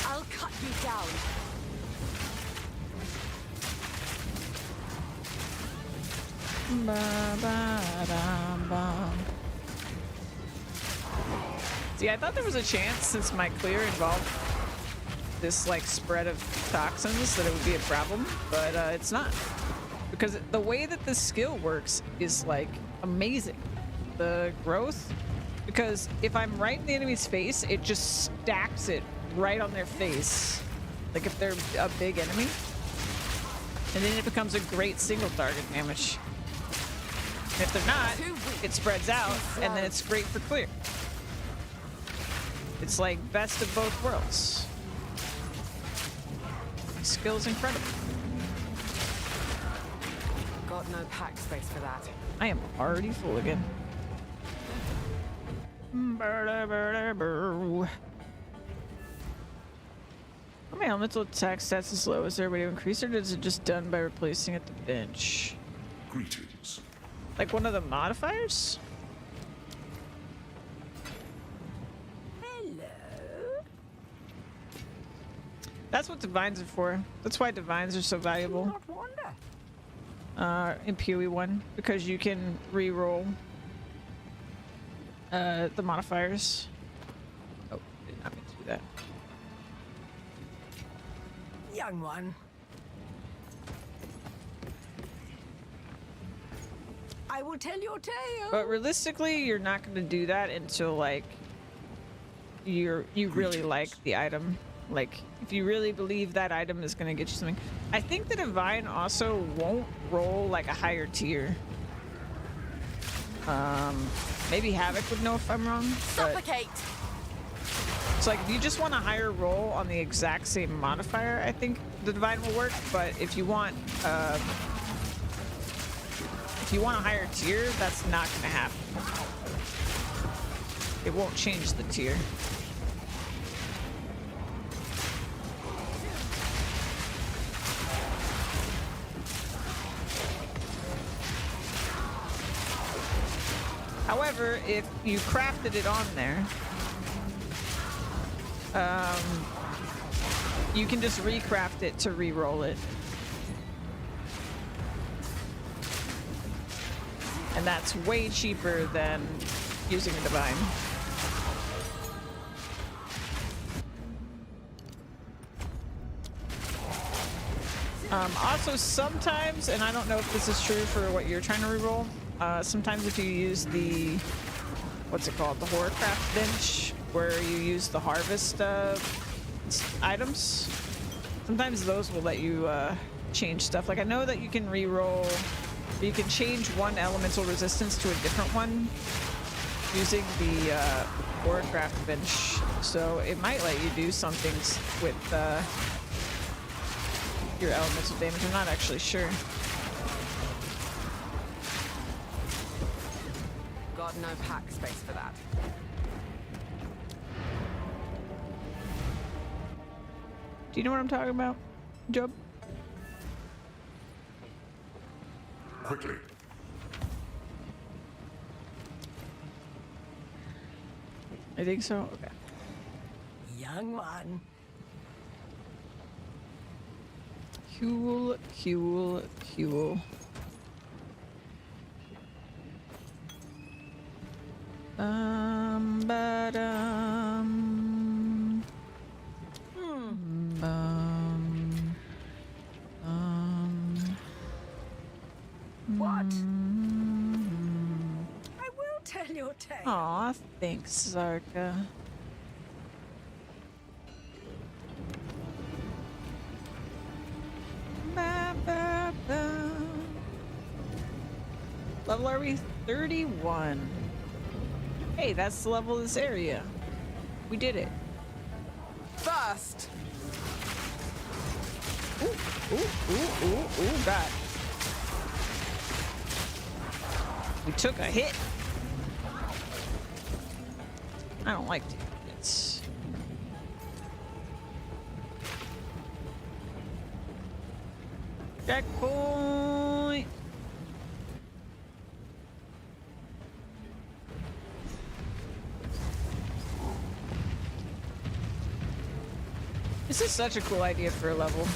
I'll cut you down. Ba-ba-dum-bum. See, I thought there was a chance, since my clear involved this like spread of toxins, that it would be a problem, but it's not. Because the way that this skill works is like amazing. The growth, because if I'm right in the enemy's face, it just stacks it right on their face. Like if they're a big enemy. And then it becomes a great single target damage. And if they're not, it spreads out, and then it's great for clear. It's like best of both worlds. The skill's incredible. Got no pack space for that. I am already full again. Are my elemental attack stats as low? Is there a way to increase it, or is it just done by replacing at the bench? Greetings. Like one of the modifiers? Hello. That's what divines are for. That's why divines are so valuable. Do not wonder. In PoE1, because you can re-roll the modifiers. Oh, did not mean to do that. Young one. I will tell your tale. But realistically, you're not going to do that until like you really like the item. Like if you really believe that item is going to get you something. I think the divine also won't roll like a higher tier. Maybe Havoc would know if I'm wrong. Suffocate. It's like if you just want a higher roll on the exact same modifier, I think the divine will work. But if you want a higher tier, that's not going to happen. It won't change the tier. However, if you crafted it on there, you can just recraft it to re-roll it. And that's way cheaper than using a divine. Also, sometimes, and I don't know if this is true for what you're trying to re-roll, sometimes if you use the, what's it called, the Horrorcraft bench, where you use the harvest items, sometimes those will let you change stuff. Like I know that you can re-roll, you can change one elemental resistance to a different one using the Horrorcraft bench, so it might let you do some things with your elemental damage. I'm not actually sure. Got no pack space for that. Do you know what I'm talking about, Job? Quickly. I think so. Okay. Young one. Huel, Huel, Huel. Ba-dum. What? I will tell your tale. Aw, thanks, Zarka. Ba, ba, ba. Level are we? 31. Hey, that's the level of this area. We did it. First! Ooh, God. We took a hit. I don't like taking hits. Checkpoint. This is such a cool idea for a level.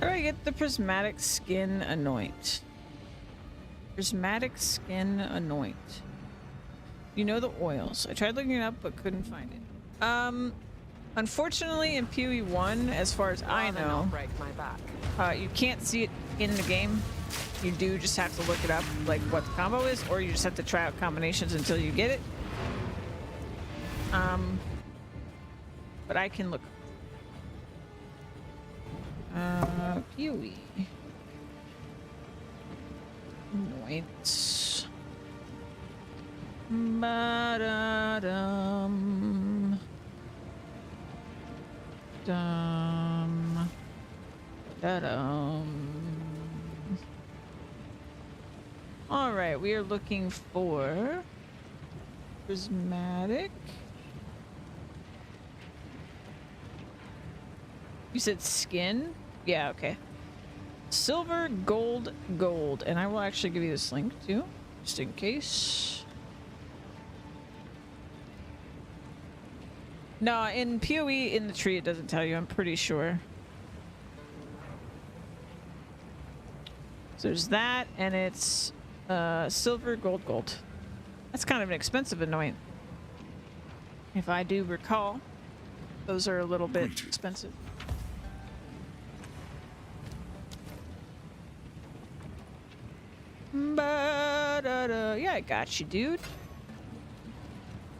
How do I get the prismatic skin anoint? Prismatic skin anoint. You know the oils. I tried looking it up but couldn't find it. Unfortunately in PoE 1, as far as I know, break my back. you can't see it in the game. You do just have to look it up, like what the combo is, or you just have to try out combinations until you get it. But I can look. PoE. Anoints. Ba-da-dum. Dum. Da-dum. All right, we are looking for prismatic. You said skin? Yeah, okay. Silver, gold, gold. And I will actually give you this link too, just in case. No, in PoE in the tree it doesn't tell you, I'm pretty sure. So there's that, and it's silver, gold, gold. That's kind of an expensive anoint. If I do recall, those are a little bit expensive. Ba-da-da. Yeah, I got you, dude.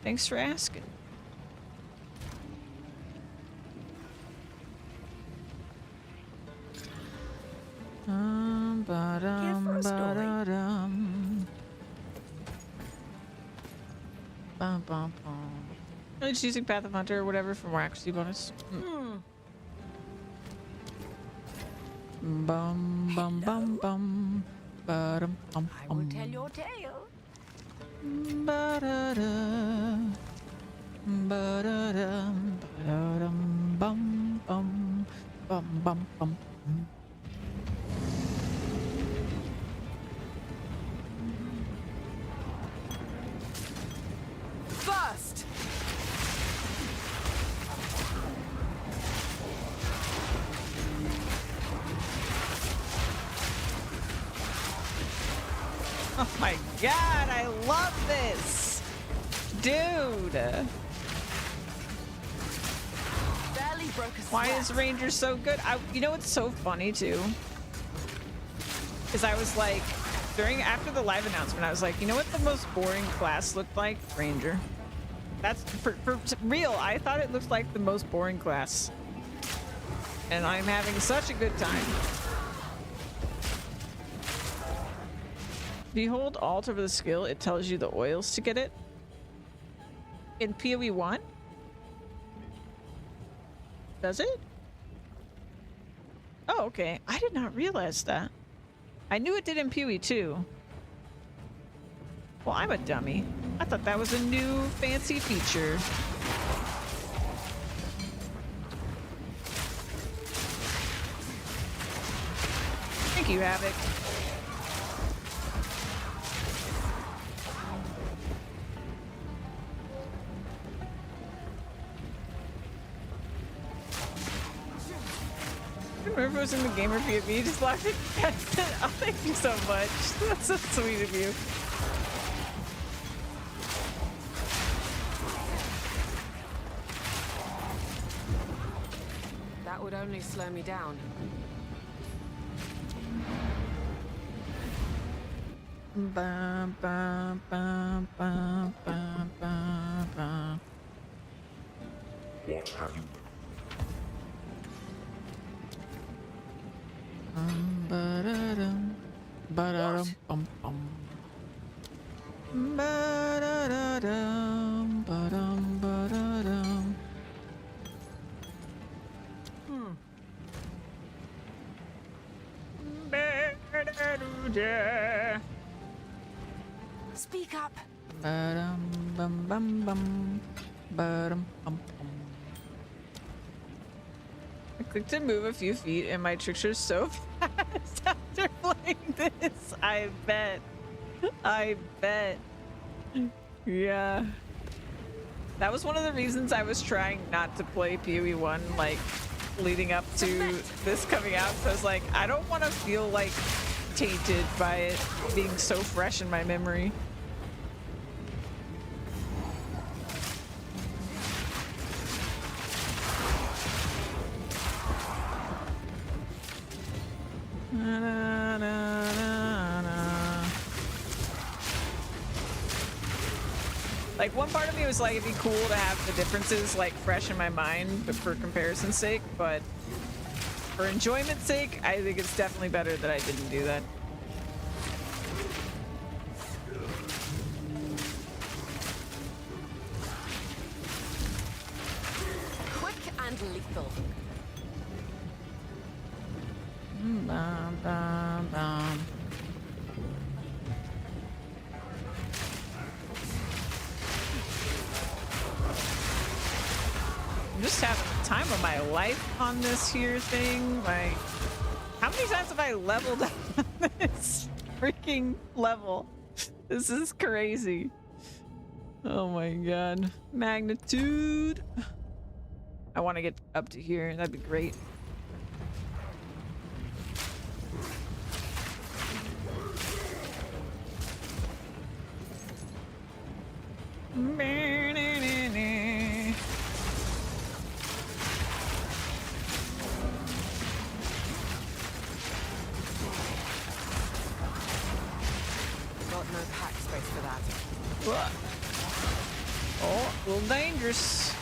Thanks for asking. Ba-dum, ba-da-dum. Bum, bum, bum. I'm just using Path of Hunter or whatever for more accuracy bonus. Bum, bum, bum, bum. Ba-dum, bum, I will tell your tale. Ba-da-da. Ba-da-dum, ba-da-dum, bum, bum, bum, bum, bum. First! Oh my god, I love this! Dude! Barely broke a Why sweat. is Ranger so good? You know what's so funny too? Is I was like, after the live announcement, I was like, you know what the most boring class looked like? Ranger. That's, for real, I thought it looked like the most boring class. And I'm having such a good time. If you hold Alt over the skill, it tells you the oils to get it. In PoE 1? Does it? Oh, okay. I did not realize that. I knew it did in PoE 2. Well, I'm a dummy. I thought that was a new fancy feature. you, Havoc. I don't remember if it was in the gamer POV. You just locked it. Oh, thank you so much. That's so sweet of you. That would only slow me down. Bum, bum, bum, bum, bum, bum, bum. What have you? Ba-da-dum, ba-da-dum, bum, bum. Ba-da-da-dum, ba-dum, ba-da-dum. Ba-da-doo-da. Speak up. Ba-dum, bum, bum, bum. Ba-dum, bum, bum. I clicked to move a few feet and my trickster's so fast after playing this. I bet. I bet. Yeah. That was one of the reasons I was trying not to play PoE 1, like, leading up to this coming out. So I was like, I don't want to feel, like, tainted by it being so fresh in my memory. Na, na, na, na. Like, one part of me was like, it'd be cool to have the differences like fresh in my mind, but for comparison's sake. But for enjoyment's sake, I think it's definitely better that I didn't do that. Quick and lethal. Bum, bum, bum. I'm just having the time of my life on this here thing. Like, how many times have I leveled up on this freaking level? This is crazy. Oh my god. Magnitude. I want to get up to here. That'd be great. Got no pack space for that. What? Oh, a little dangerous. A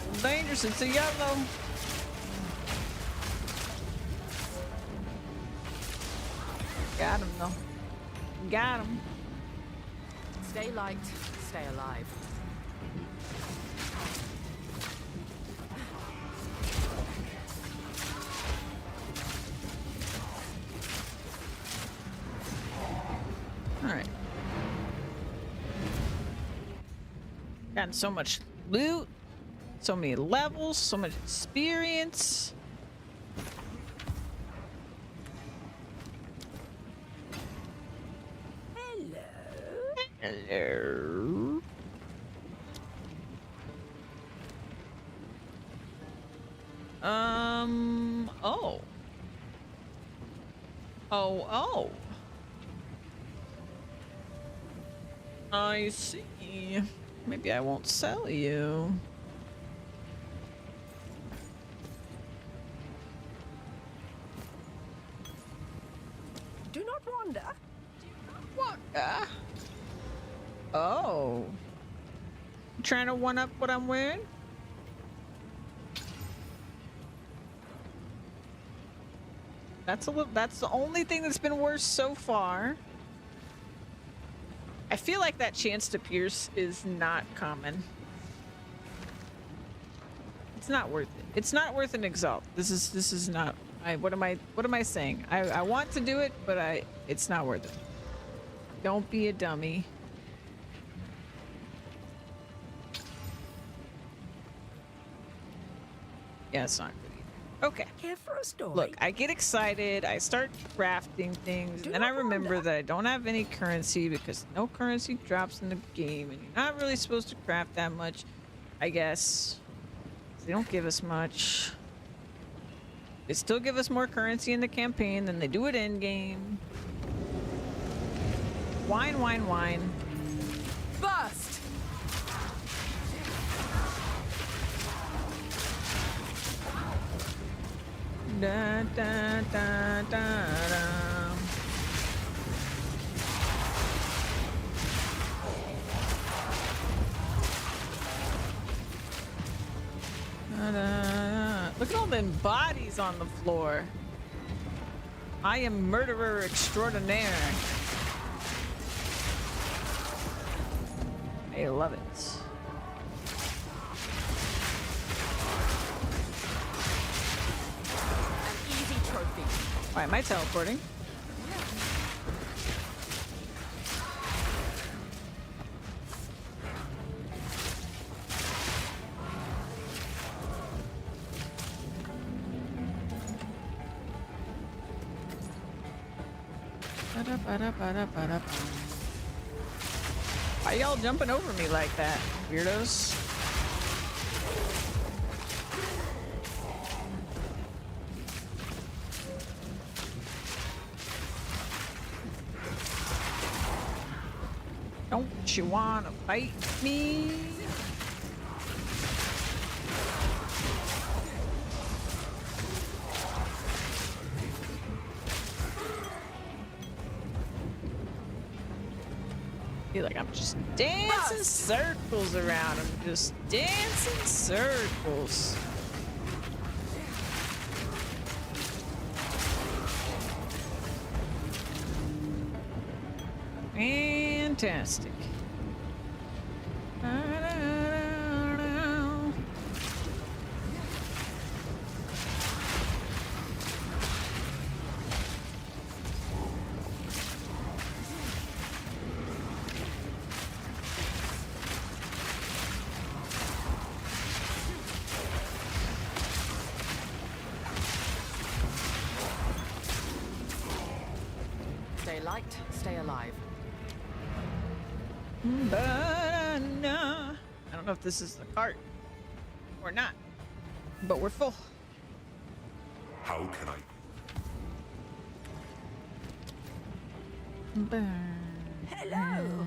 little dangerous. It's a yellow. Got him though. Got him. Stay light, stay alive. All right. Gotten so much loot, so many levels, so much experience. Hello. Oh. Oh. I see. Maybe I won't sell you. Do not wander. What? Oh. You trying to one up what I'm wearing? That's the only thing that's been worse so far. I feel like that chance to pierce is not common. It's not worth it. It's not worth an exalt. This is not. What am I saying? I want to do it, but it's not worth it. Don't be a dummy. Yeah, it's not good either. Okay. Care for a story? Look, I get excited. I start crafting things, and then I remember that I don't have any currency because no currency drops in the game, and you're not really supposed to craft that much, I guess. They don't give us much. They still give us more currency in the campaign than they do it in game. Wine, wine, wine. Burst! Da, da, da, da, da. Da, da, da. Look at all them bodies on the floor. I am murderer extraordinaire. I love it. Why am I teleporting? Why y'all jumping over me like that, weirdos? Don't you wanna fight me? Feel like I'm just dancing circles around him, just dancing circles. Fantastic. Stay light, stay alive. But no. I don't know if this is the cart or not, but we're full. How can I? Hello.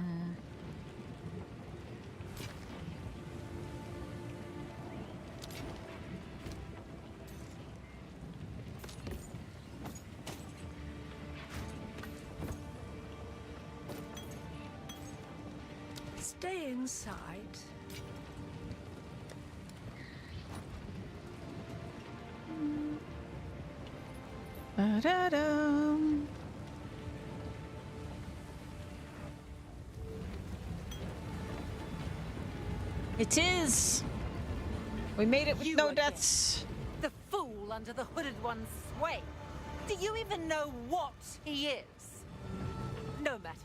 Stay inside. Ba-da-dum. It is. We made it with no deaths. The fool under the hooded one's sway. Do you even know what he is? No matter.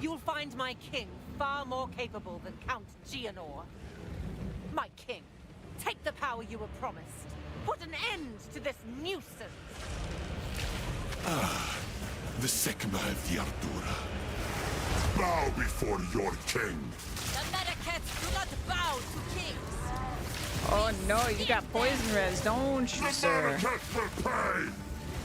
You'll find my king far more capable than Count Gianor. My king, take the power you were promised. Put an end to this nuisance. The Sekma of the Ardura. Bow before your king. The Medicats do not bow to kings. Oh no, you got poison res, don't you, The sir? Medicats will pay!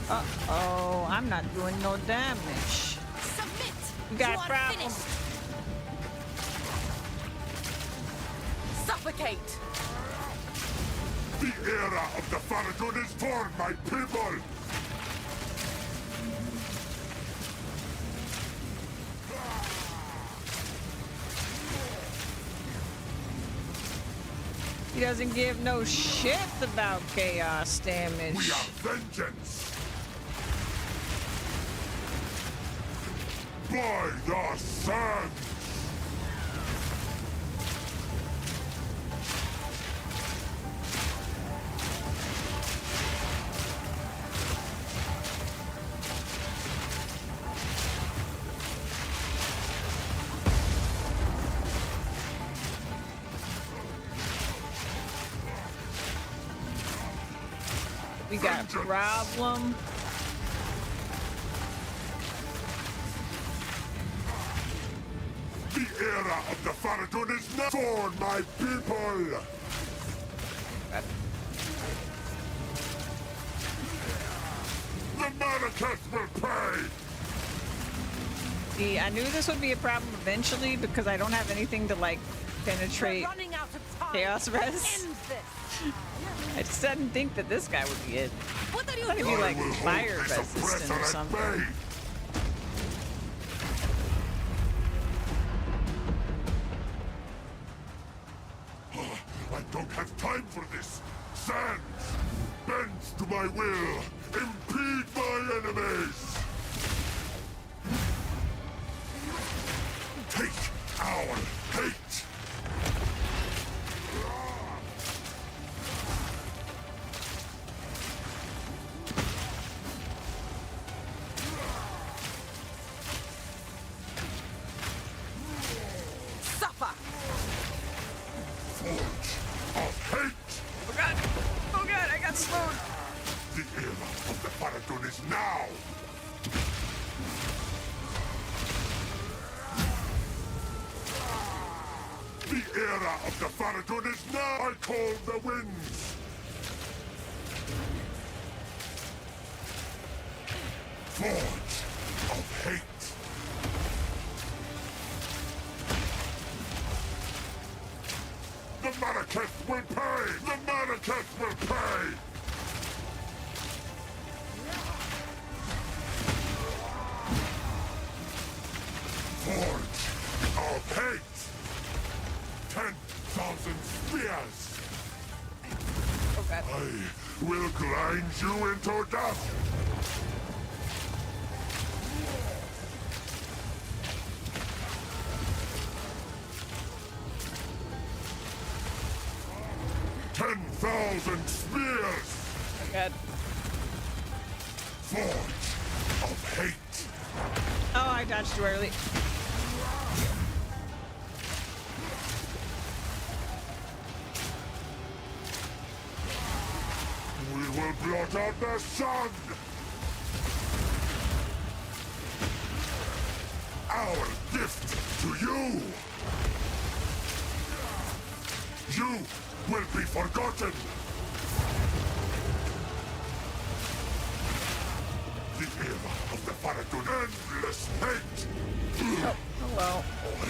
Uh-oh, I'm not doing no damage. Submit. You got You are problems. finished. Suffocate. The era of the Faradun is torn, my people! He doesn't give no shit about chaos damage. We are vengeance! By the sands! We got a problem. The era of the Faradun is now for my people! The Marraketh will pay! See, I knew this would be a problem eventually because I don't have anything to like penetrate We're running out of time. chaos res. End this. I just didn't think that this guy would be it. What are you I thought he'd be doing? like I will fire hold this resistant or oppressor at something. bay. I don't have time for this! Sands! Bends to my will! Impede my enemies! Take our hate! Suffer. Forge of hate! Oh god! Oh god! I got slowed. The era of the Faradun is now! The era of the Faradun is now! I call the winds! Forge of hate! The Marraketh will pay! The Marraketh will pay! Forge of hate! 10,000 spears! Oh god! I will grind you into dust! Spears! Oh god! Forge of hate! Oh, I dodged too early. We will blot out the sun! Our gift to you! You will be forgotten! The era of the Faradun endless hate! Oh, hello. I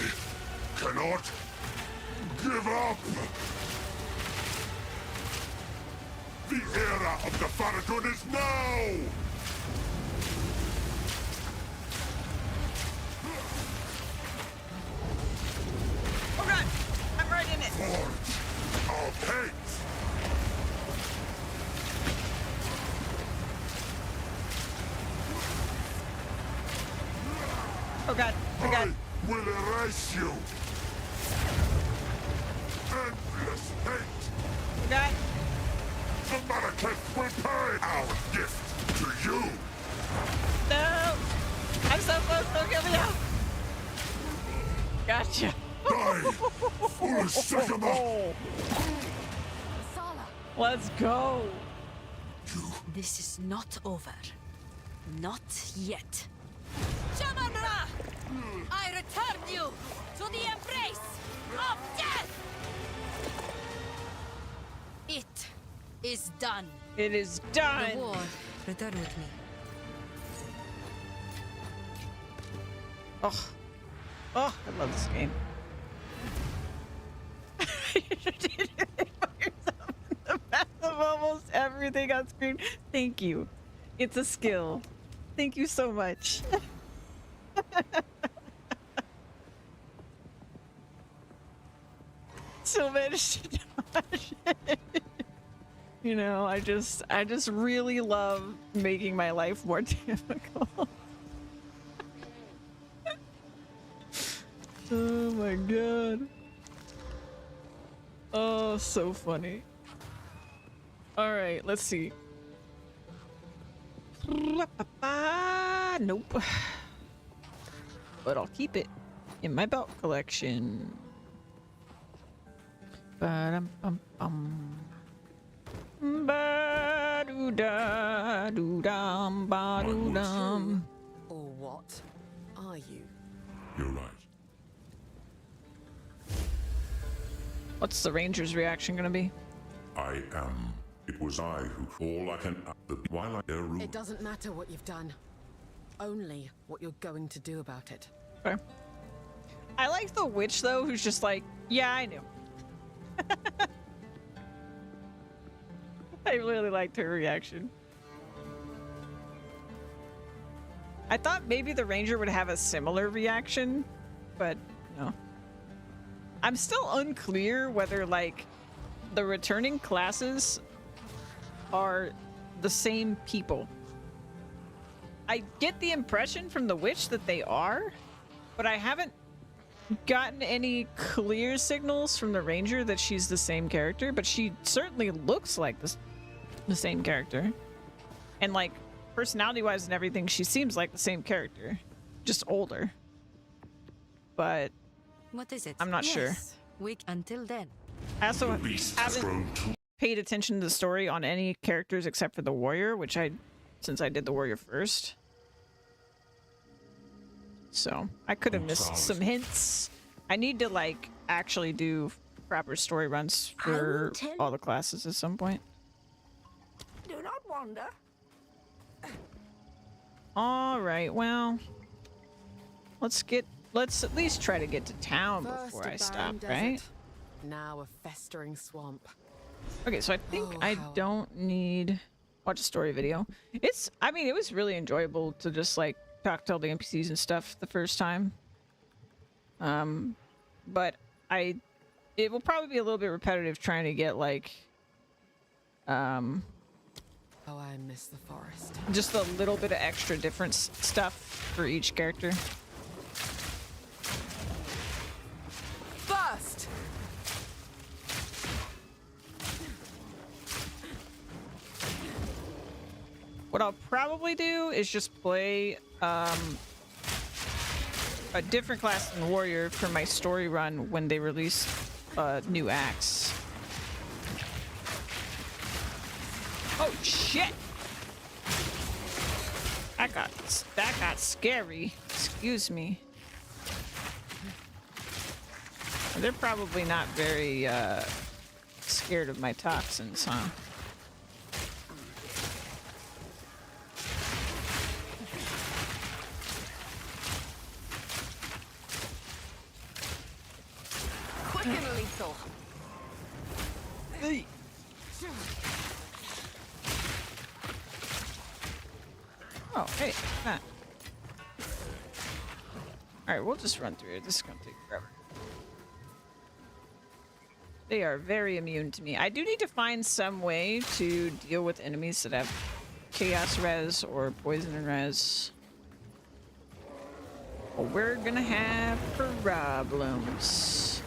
cannot give up! The era of the Faradun is now! Oh god! I'm right in it! Forge of hate! Oh god! Oh god! I will erase you! Endless hate! Oh god! The Marraketh will pay our gift to you! No! I'm so close! Don't kill me now! Gotcha! Die! Full Sycamore! Sala, Let's go! This is not over. Not yet. Shamanra! I return you to the embrace of death! It is done. It is done! The war, return with me. Oh. Oh, I love this game. You did it for yourself in the path of almost everything on screen. Thank you. It's a skill. Thank you so much. Still managed to dodge it. You know, I just really love making my life more difficult. Oh my god. Oh, so funny. Alright, let's see. Nope. But I'll keep it in my belt collection. Ba-dum-bum-bum. Ba-do. doo da doo dum ba doo dum. Or what are you? You're right. What's the ranger's reaction gonna be? I am. It was I who. All I can. While I It doesn't matter what you've done. Only what you're going to do about it. Okay. I like the witch though, who's just like, yeah, I knew. I really liked her reaction. I thought maybe the ranger would have a similar reaction, but no. I'm still unclear whether like the returning classes are the same people. I get the impression from the witch that they are, but I haven't gotten any clear signals from the ranger that she's the same character, but she certainly looks like the same character. And like personality-wise and everything, she seems like the same character, just older. But What is it? I'm not sure. Until then. I also haven't paid attention to the story on any characters except for the warrior, which since I did the warrior first. So I could have missed some hints. I need to like actually do proper story runs for all the classes at some point. Do not wander. All right, well, let's at least try to get to town First before a I stop, barren right? desert, now a festering swamp. Okay, so I think Oh, I how- don't need watch a story video. I mean, it was really enjoyable to just like talk to all the NPCs and stuff the first time. But it will probably be a little bit repetitive trying to get like, Oh, I miss the forest. just a little bit of extra different stuff for each character. Burst! What I'll probably do is just play a different class than warrior for my story run when they release a new axe. Oh shit! That got scary. Excuse me. They're probably not very scared of my toxins, huh? Quick and lethal. Oh, hey, that. Alright, we'll just run through it. This is gonna take forever. They are very immune to me. I do need to find some way to deal with enemies that have chaos res or poison and res. Or we're gonna have problems.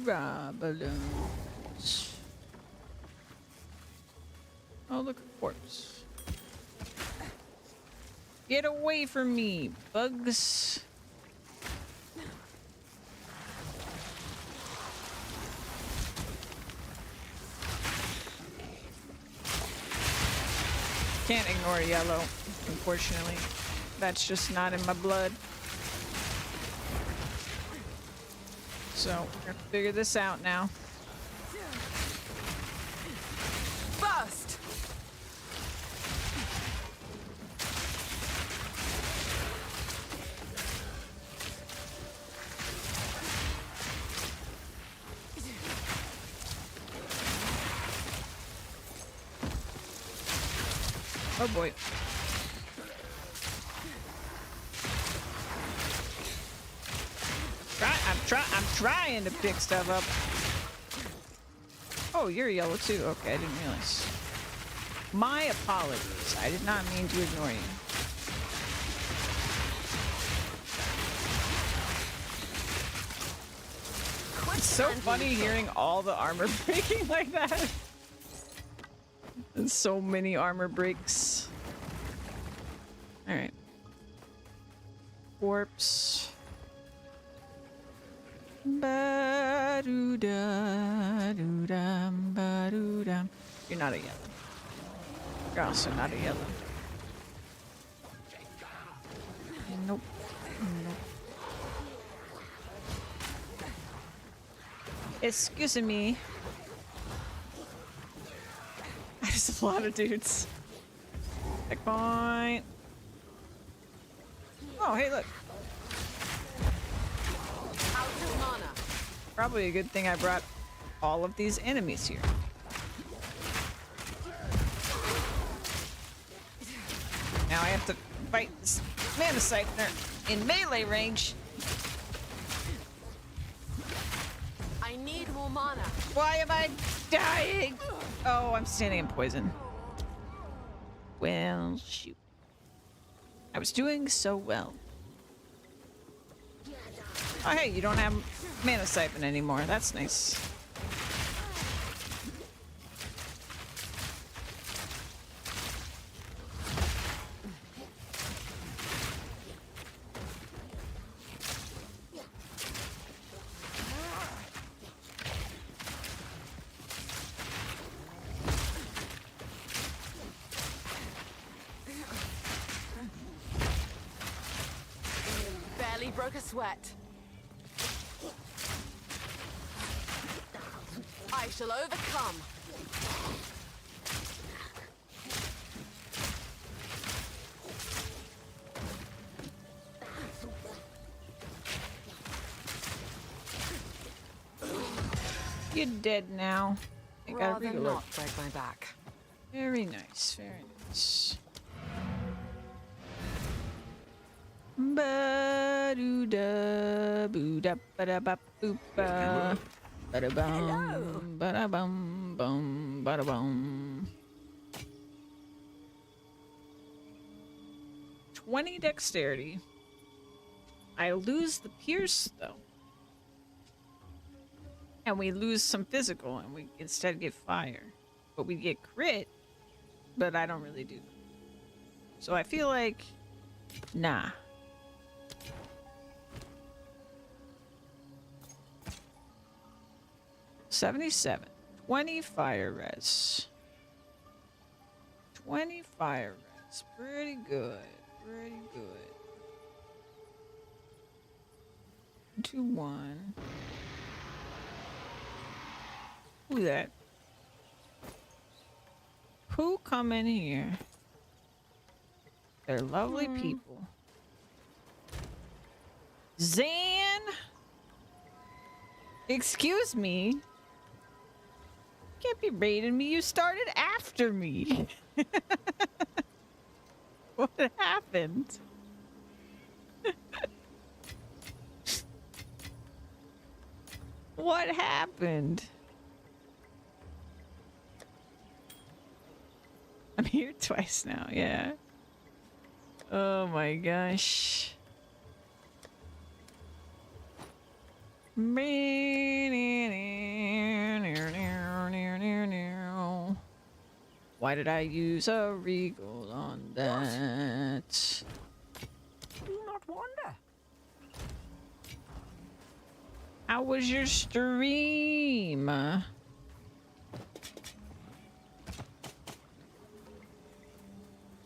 Problems. Oh, look, a corpse. Get away from me, bugs. Can't ignore yellow, unfortunately. That's just not in my blood. So, we're gonna figure this out now. Burst! Oh boy. I'm trying to pick stuff up. Oh, you're yellow too. Okay, I didn't realize. My apologies. I did not mean to ignore you. It's so funny hearing all the armor breaking like that. And so many armor breaks. Alright. Corpse. Ba-doo-da-doo-dum, ba-doo-dum. You're not a yellow. You're also not a yellow. Nope. Nope. Excuse me. There's a lot of dudes. Checkpoint. Oh, hey, look. Out of mana. Probably a good thing I brought all of these enemies here. Now I have to fight this mana siphoner in melee range. I need more mana. Why am I dying? Oh, I'm standing in poison. Well, shoot. I was doing so well. Oh, hey, you don't have mana siphon anymore. That's nice. Barely broke a sweat. I shall overcome. You're dead now. I gotta Rather reload. not break my back. Very nice, very nice. Ba-doo-da, boo-da, ba-da-ba-boop-ba. Ba-da-bum, ba-da-bum, bum, ba-da-bum. 20 dexterity. I lose the pierce, though. And we lose some physical, and we instead get fire. But we get crit, but I don't really do that. So I feel like, nah. $77. 20 fire res. 20 fire res. Pretty good. Pretty good. 2-1. Who that? Who come in here? They're lovely people. Zan? Excuse me? You can't be raiding me. You started after me. What happened? What happened? I'm here twice now, yeah. Oh my gosh. Why did I use a regal on that? Do not wonder. How was your stream?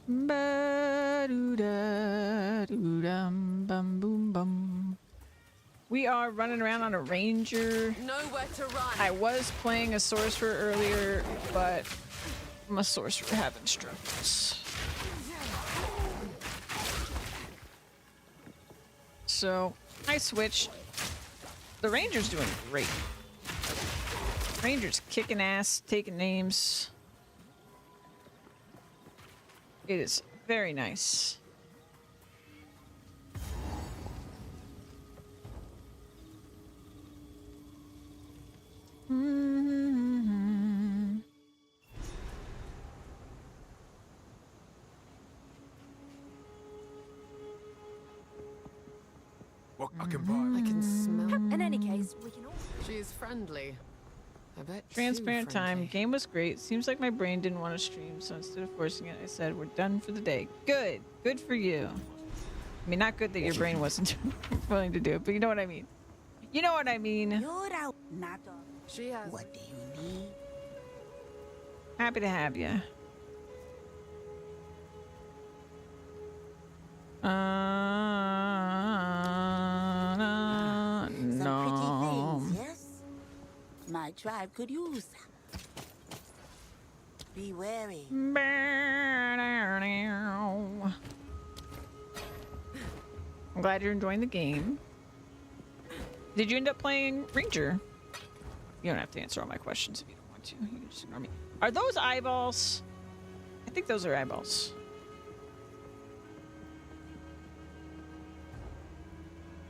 Ba-doo-da-doo-dum-bum-boom-bum. We are running around on a ranger. Nowhere to run. I was playing a sorcerer earlier, but I'm a sorcerer having struggles. So I switched. The ranger's doing great. Ranger's kicking ass, taking names. It is very nice. What I can buy? I can smell. In any case, we can all. She is friendly. I bet. Transparent too time. friendly. Game was great. Seems like my brain didn't want to stream, so instead of forcing it, I said, we're done for the day. Good. Good for you. I mean, not good that your brain wasn't willing to do it, but you know what I mean. You know what I mean? You're out, not on. She has. What do you need? Happy to have you. Some pretty No. things, yes? My tribe could use them. Be wary. I'm glad you're enjoying the game. Did you end up playing Ranger? You don't have to answer all my questions if you don't want to. You can just ignore me. Are those eyeballs? I think those are eyeballs.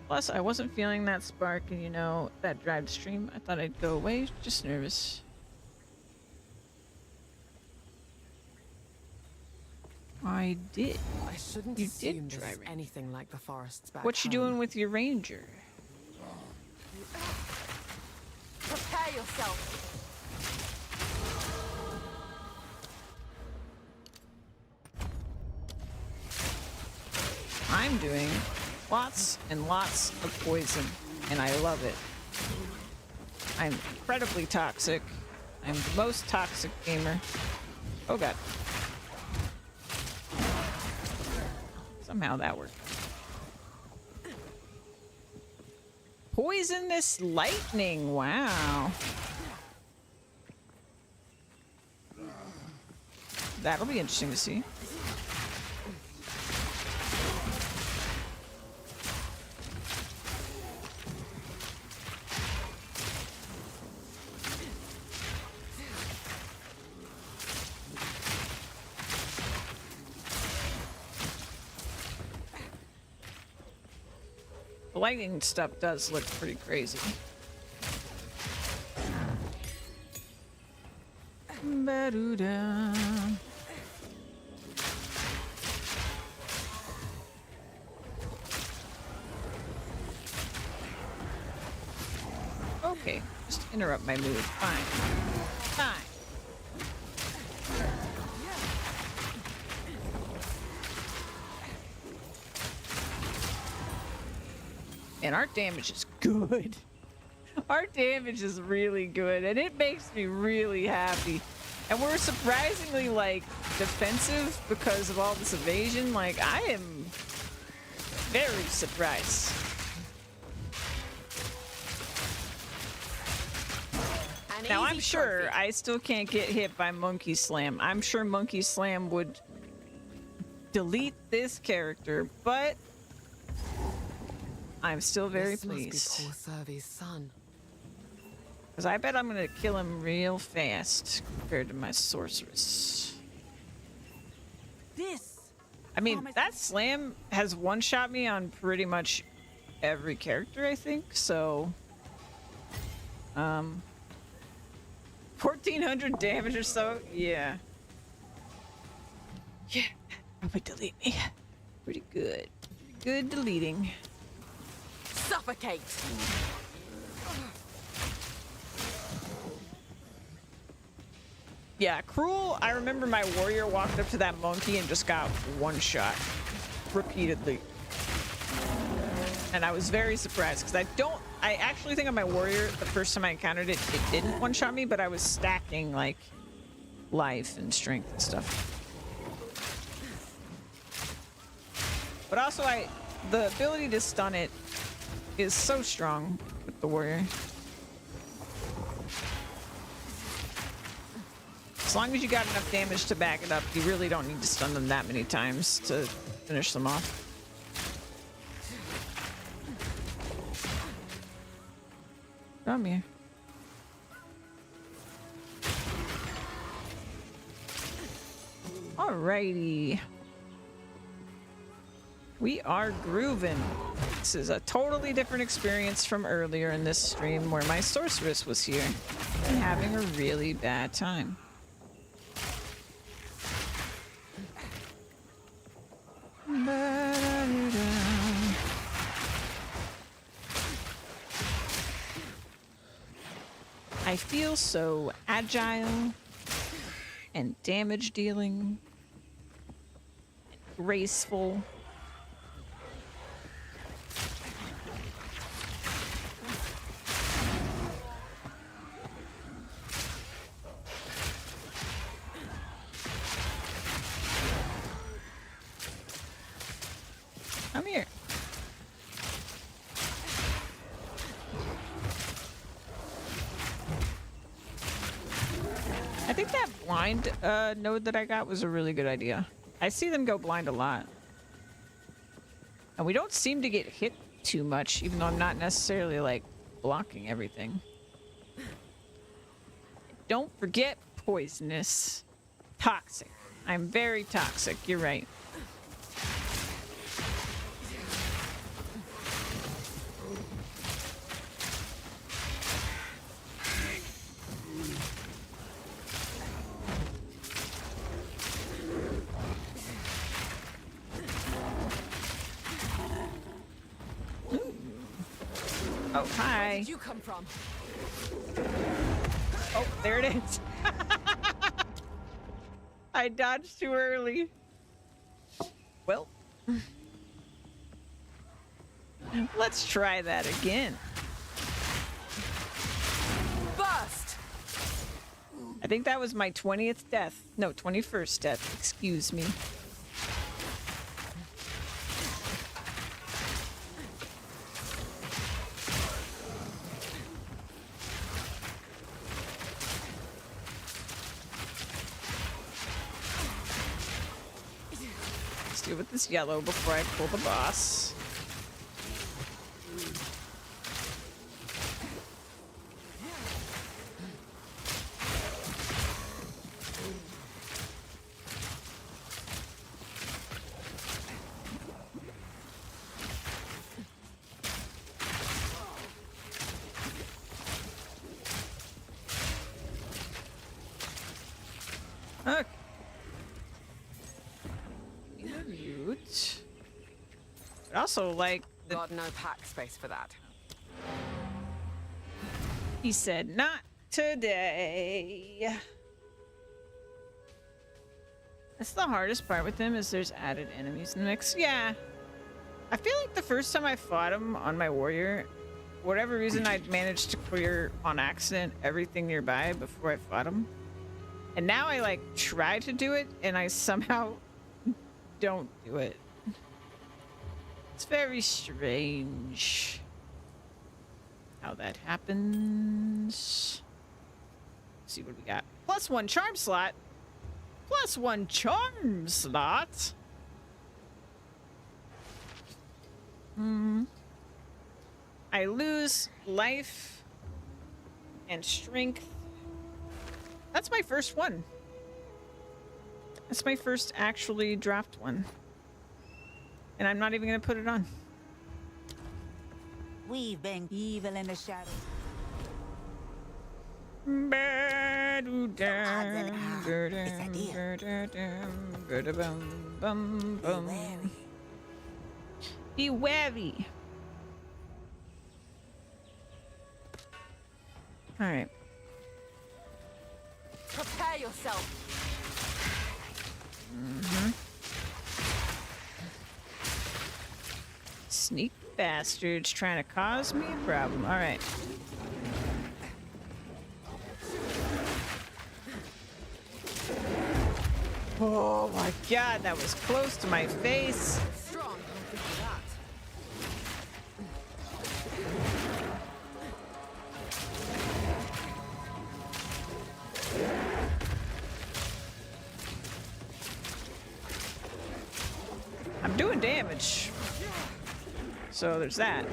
Plus, I wasn't feeling that spark and, you know, that drive to stream. I thought I'd go away. Just nervous. I did. I shouldn't You assume did this try is Ranger. anything like the forests back What you home. doing with your Ranger? Prepare yourself. I'm doing lots and lots of poison, and I love it. I'm incredibly toxic. I'm the most toxic gamer. Oh god. Somehow that worked. Poisonous lightning, wow. That'll be interesting to see. The lightning stuff does look pretty crazy. Ba-doo-da. Okay, just interrupt my mood. Fine. Fine. And our damage is good. Our damage is really good, and it makes me really happy. And we're surprisingly, like, defensive because of all this evasion. Like, I am very surprised. Now, I'm sure I still can't get hit by Monkey Slam. I'm sure Monkey Slam would delete this character, but I'm still very This pleased. must be poor Survey's son. Because I bet I'm going to kill him real fast compared to my sorceress. This. I mean, that slam has one-shot me on pretty much every character, I think, so... 1,400 damage or so? Yeah. Yeah, that would delete me. Pretty good. Good deleting. Suffocate. Yeah, Cruel, I remember my warrior walked up to that monkey and just got one shot. Repeatedly. And I was very surprised, because I actually think on my warrior, the first time I encountered it, it didn't one-shot me, but I was stacking, like, life and strength and stuff. But also, the ability to stun it is so strong with the warrior. As long as you got enough damage to back it up, you really don't need to stun them that many times to finish them off. Come here. Alrighty. We are grooving. This is a totally different experience from earlier in this stream where my sorceress was here and having a really bad time. I feel so agile and damage dealing and graceful. I think that blind node that I got was a really good idea. I see them go blind a lot. And we don't seem to get hit too much, even though I'm not necessarily, like, blocking everything. Don't forget poisonous. Toxic. I'm very toxic, you're right. Oh, hi. Where did you come from? Oh, there it is. I dodged too early. Well, let's try that again. Bust! I think that was my 20th death. No, 21st death. Excuse me. Let's deal with this yellow before I pull the boss. Okay. Need a loot. But also, like, Got no pack space for that. he said, not today. That's the hardest part with him, is there's added enemies in the mix. Yeah. I feel like the first time I fought him on my warrior, for whatever reason, I'd managed to clear on accident everything nearby before I fought him. And now I, like, try to do it, and I somehow don't do it. It's very strange how that happens. Let's see what we got. +1 charm slot. +1 charm slot. I lose life and strength. That's my first one. That's my first actually dropped one. And I'm not even gonna put it on. We've been evil in the shadows. Be wary. All right. Prepare yourself. Sneak bastards trying to cause me a problem. All right. Oh my god, that was close to my face. Strong, don't give me that. I'm doing damage. So there's that.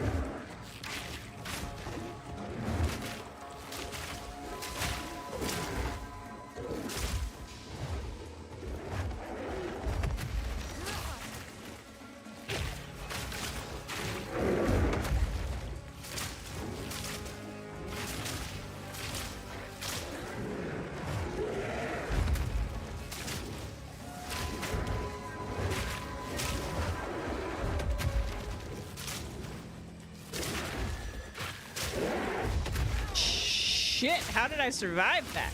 Shit, how did I survive that?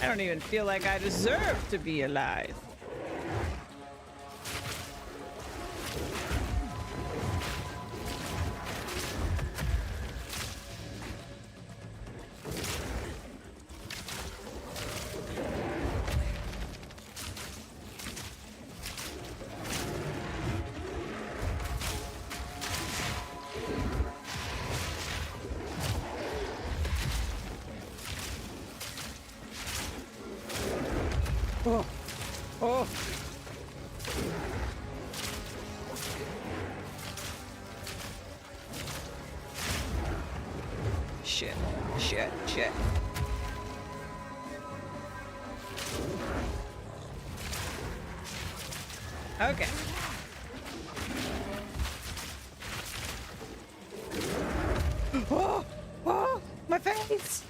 I don't even feel like I deserve to be alive. Oh. Oh. Shit. Shit. Shit. Okay. Oh! Oh! My face!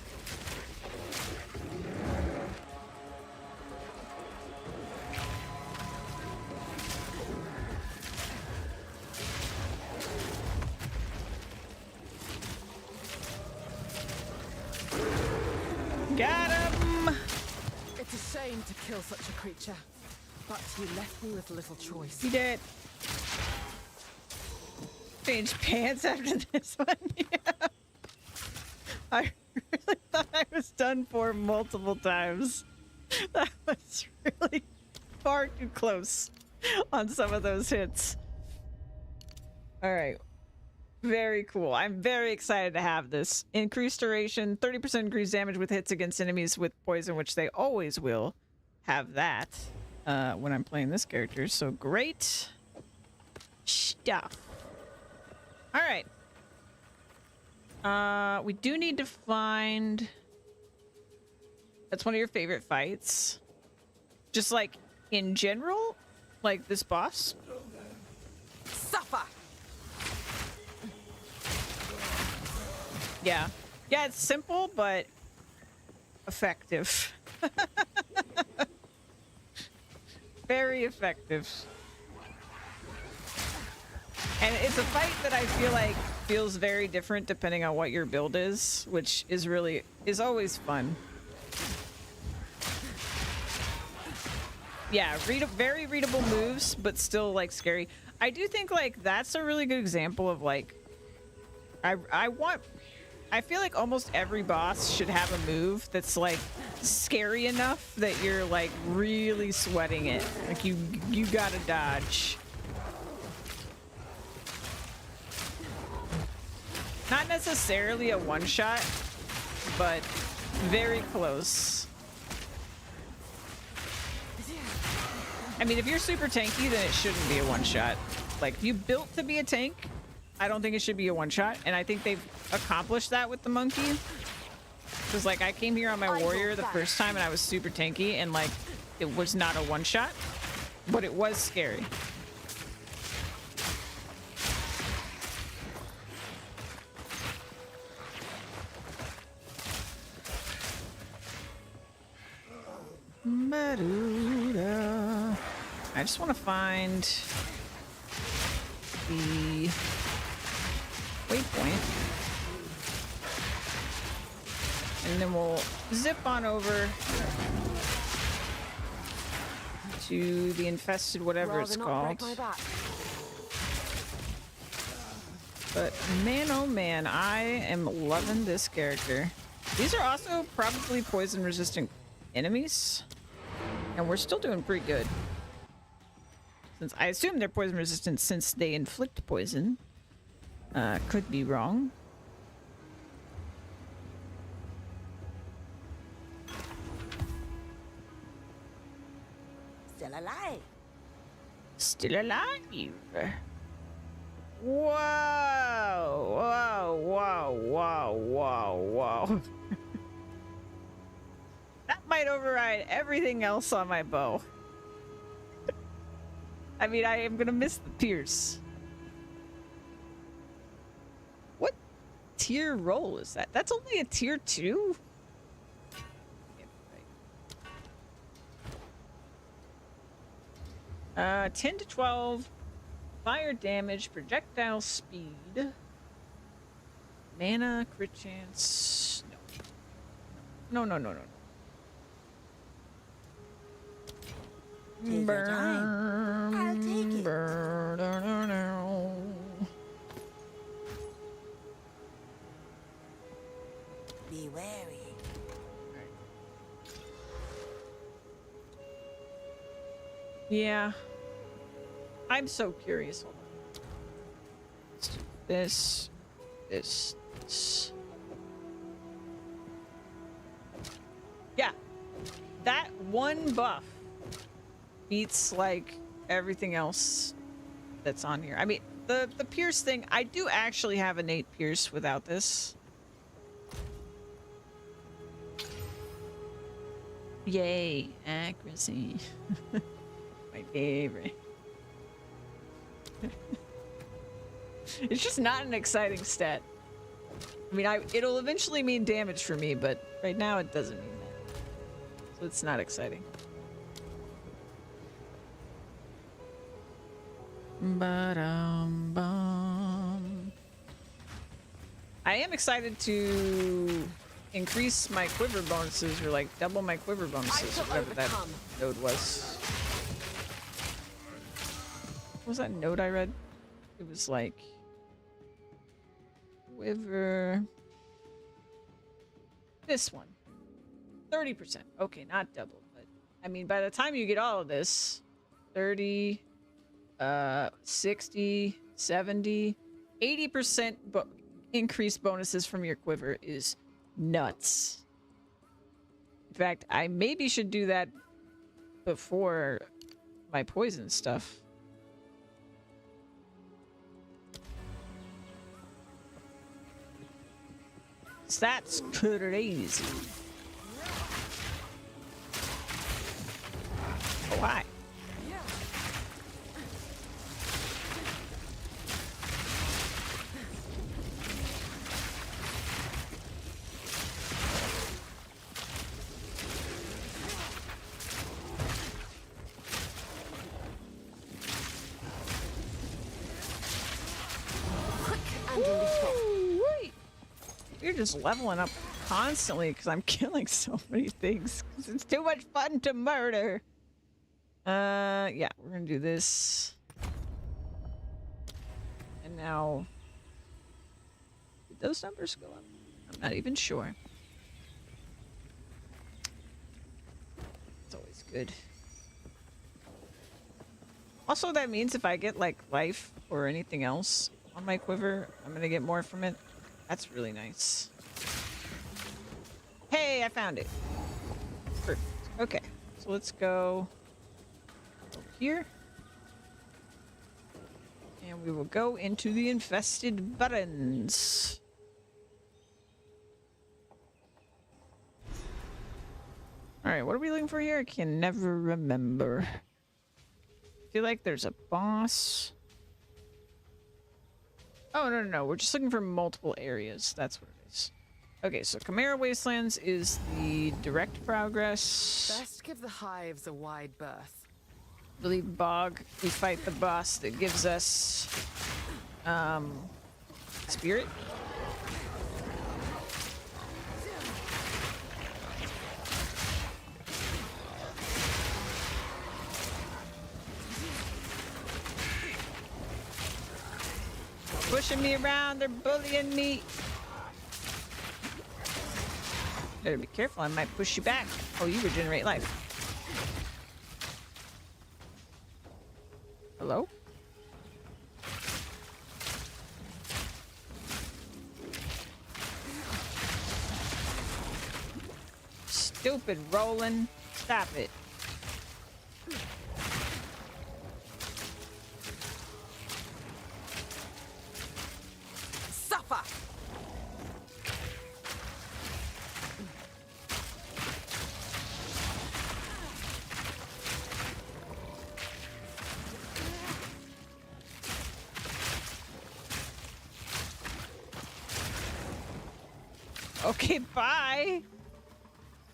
Got him! It's a shame to kill such a creature, but you left me with little choice. You did. Change pants after this one. Yeah. I really thought I was done for multiple times. That was really far too close on some of those hits. All right. Very cool. I'm very excited to have this. Increased duration, 30% increased damage with hits against enemies with poison, which they always will have that when I'm playing this character. So great stuff. All right. We do need to find... That's one of your favorite fights. Just like in general, like this boss. Suffer! Yeah. Yeah, it's simple, but effective. Very effective. And it's a fight that I feel like feels very different depending on what your build is, which is always fun. Yeah, very readable moves, but still like scary. I do think like that's a really good example of like I feel like almost every boss should have a move that's like scary enough that you're like really sweating it. Like you gotta dodge. Not necessarily a one-shot, but very close. I mean, if you're super tanky, then it shouldn't be a one-shot. Like, if you built to be a tank, I don't think it should be a one-shot, and I think they've accomplished that with the monkey. Because, like, I came here on my warrior the first time, and I was super tanky, and, like, it was not a one-shot, but it was scary. I just want to find the waypoint, and then we'll zip on over to the infested whatever it's called. But man, oh man, I am loving this character. These are also probably poison resistant enemies, and we're still doing pretty good. Since I assume they're poison resistant since they inflict poison. Could be wrong. Still alive. Still alive. Whoa! Whoa! Whoa! Whoa! Whoa! Whoa! That might override everything else on my bow. I mean, I am gonna miss the pierce. What tier roll is that? That's only a tier 2? 10 to 12 fire damage, projectile speed, mana, crit chance. No. Take your time. I'll take it. Be wary. Yeah. I'm so curious. Hold on. Let's do this. Yeah. That one buff beats like everything else that's on here. I mean, the pierce thing, I do actually have innate pierce without this. Yay, accuracy. My favorite. It's just not an exciting stat. I mean, it'll eventually mean damage for me, but right now it doesn't mean that. So it's not exciting. Ba-dum-bum. I am excited to increase my quiver bonuses, or like double my quiver bonuses, or whatever that node was. What was that node I read? It was like quiver. This one. 30%. Okay, not double, but I mean, by the time you get all of this, 30, 60, 70, 80% increased bonuses from your quiver is nuts. In fact, I maybe should do that before my poison stuff. That's crazy. Oh, hi. You're just leveling up constantly because I'm killing so many things. 'Cause it's too much fun to murder. Yeah, we're gonna do this. And now, did those numbers go up? I'm not even sure. It's always good. Also, that means if I get like life or anything else on my quiver, I'm gonna get more from it. That's really nice. Hey, I found it. Perfect. Okay, so let's go over here. And we will go into the infested buttons. Alright, what are we looking for here? I can never remember. I feel like there's a boss. Oh, no. We're just looking for multiple areas. That's what it is. Okay, so Chimera Wastelands is the direct progress. Best give the hives a wide berth. Billy Bog, we fight the boss that gives us spirit. Pushing me around, they're bullying me. Better be careful, I might push you back. Oh, you regenerate life. Hello? Stupid Roland. Stop it. Suffer! Okay, bye.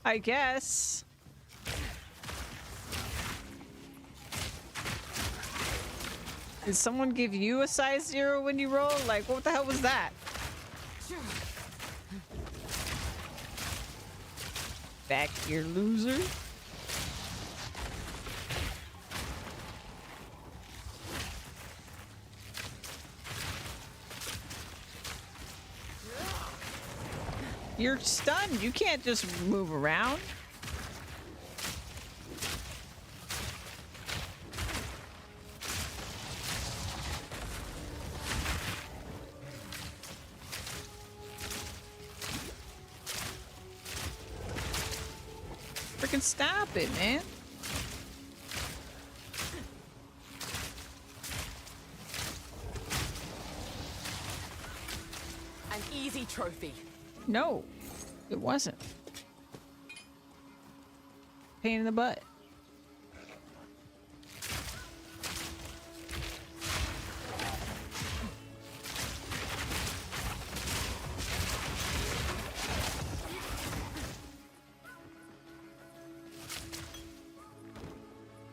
I guess. Did someone give you a size 0 when you roll? Like, what the hell was that? Back here, loser. You're stunned. You can't just move around. Freaking stop it, man. trophy. No, it wasn't. Pain in the butt.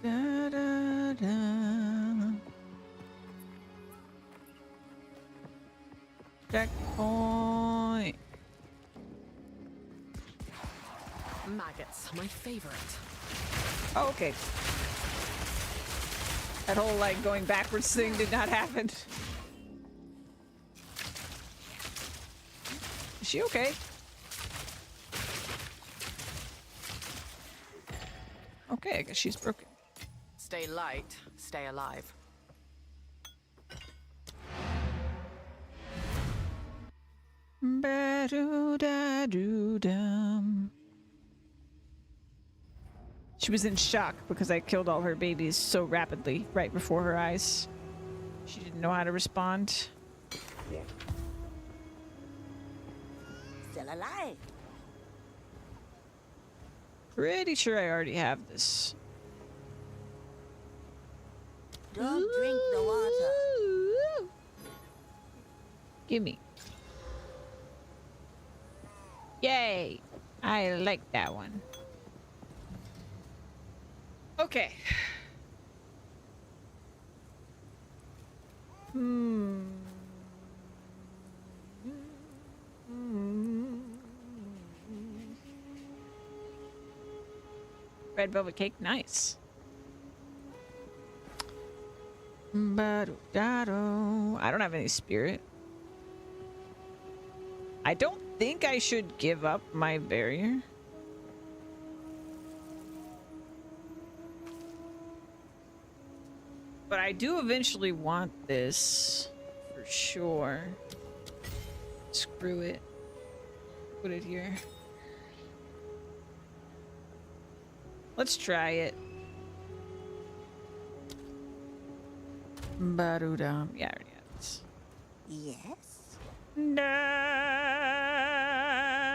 Da, da, da. Checkpoint. Maggots, my favorite. Oh, okay. That whole like going backwards thing did not happen. Is she okay? Okay, I guess she's broken. Stay light, stay alive. Ba-do-da-do-dum. She was in shock because I killed all her babies so rapidly right before her eyes. She didn't know how to respond. Still alive. Pretty sure I already have this. Don't drink the water. Gimme. Yay! I like that one. Okay. Red velvet cake, nice. I don't have any spirit. I don't think I should give up my barrier. But I do eventually want this for sure. Screw it. Put it here. Let's try it. Ba-do-dum. Yeah, I already have this. Yes. Da,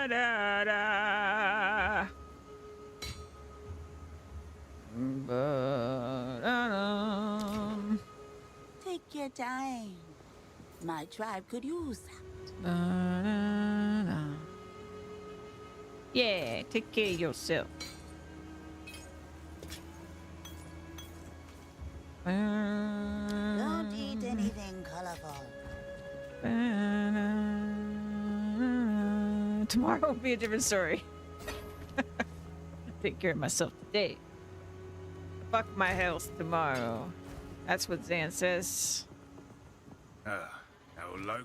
da, da. Ba-da-dum. Take your time. My tribe could use that. Ba-da-da. Yeah, take care of yourself. Don't eat anything colorful. Tomorrow will be a different story. Take care of myself today. Fuck my health tomorrow. That's what Zan says. Hello.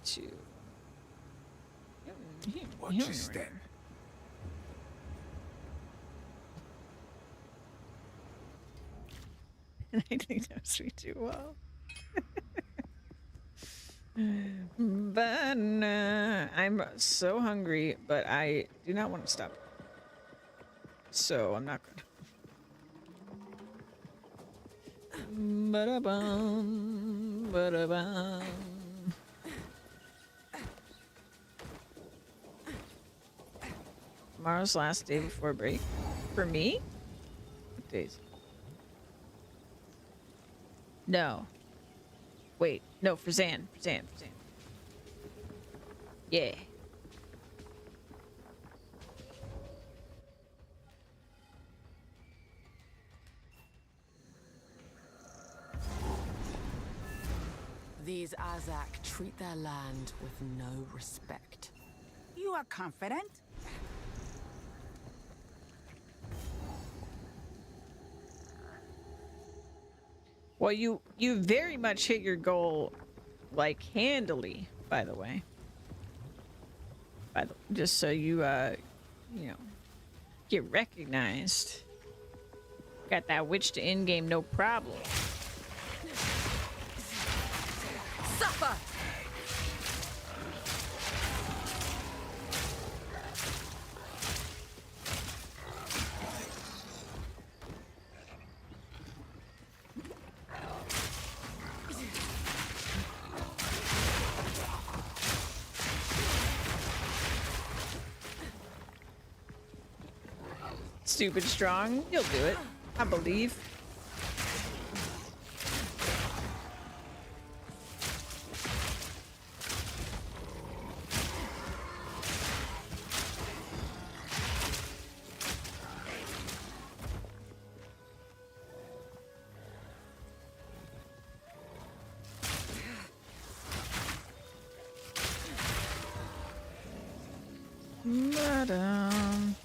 Two. Watch your step. And I think knows me too well. But I'm so hungry, but I do not want to stop. So I'm not gonna. Ba-da-bum, ba-da-bum. Tomorrow's last day before break. For me? What days? No. Wait. No, for Zan. For Zan. Yeah. These Azak treat their land with no respect. You are confident? Well, you very much hit your goal, like, handily, by the way. Just so you, you know, get recognized. Got that witch to end game, no problem. Suffer! stupid strong. You'll do it. I believe. Madam.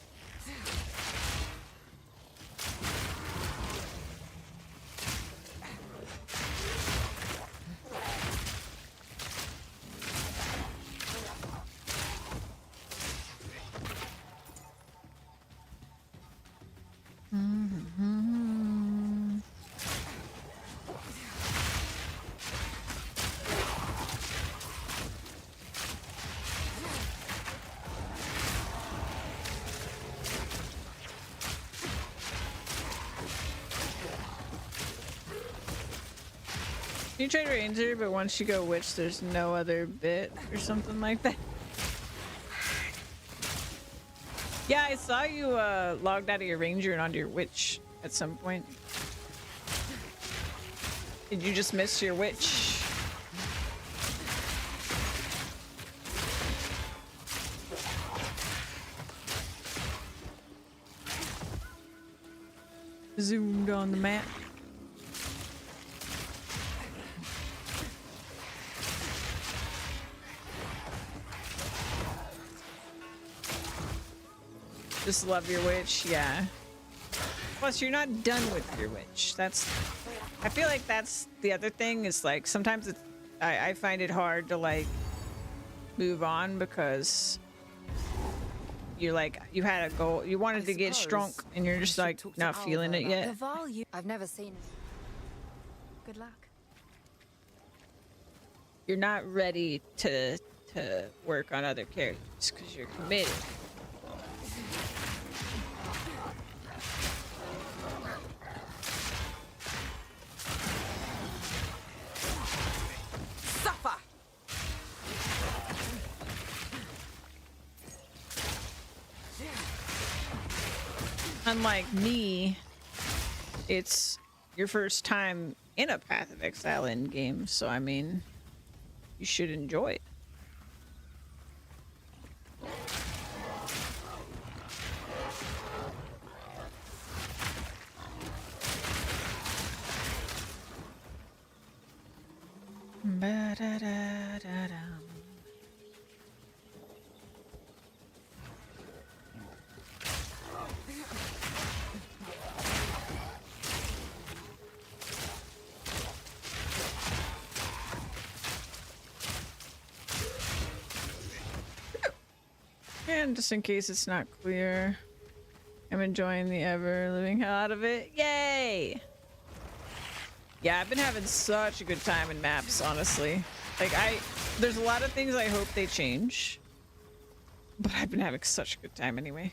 You trade ranger, but once you go witch, there's no other bit or something like that. Yeah, I saw you logged out of your ranger and onto your witch at some point. Did you just miss your witch? Zoomed on the map. Just love your witch, yeah. Plus, you're not done with your witch. That's... I feel like that's the other thing, is like, sometimes it's... I find it hard to, like, move on because you're like, you had a goal, you wanted to get strong, and you're just like, not feeling it yet. The value I've never seen. Good luck. You're not ready to work on other characters because you're committed. Suffer! Unlike me, it's your first time in a Path of Exile end game, so I mean, you should enjoy it. Ba-da-da-da-dum. And just in case it's not clear, I'm enjoying the ever-living hell out of it. Yay! Yeah, I've been having such a good time in maps, honestly. Like, there's a lot of things I hope they change, but I've been having such a good time anyway.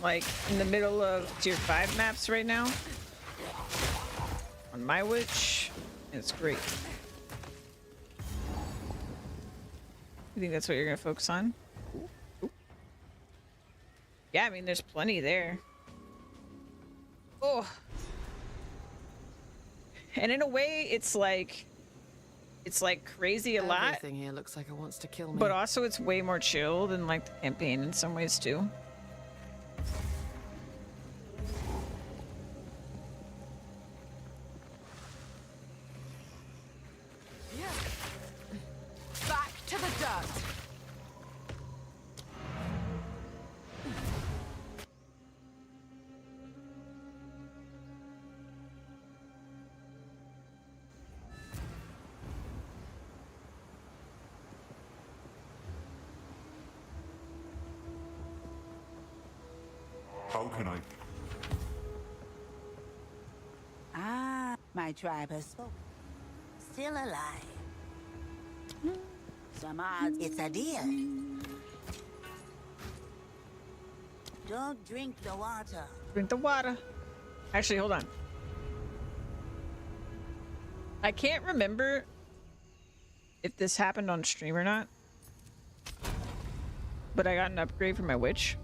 Like, in the middle of tier 5 maps right now. On my witch, it's great. You think that's what you're gonna focus on? Ooh. Yeah, I mean, there's plenty there. Oh. And in a way, it's like crazy a lot. Everything here looks like it wants to kill me. But also, it's way more chill than like the campaign in some ways too. Back to the dirt. How can I? Ah, my tribe has spoken. Still alive. Some odds it's a deal. Don't drink the water. Drink the water. Actually, hold on. I can't remember if this happened on stream or not. But I got an upgrade for my witch.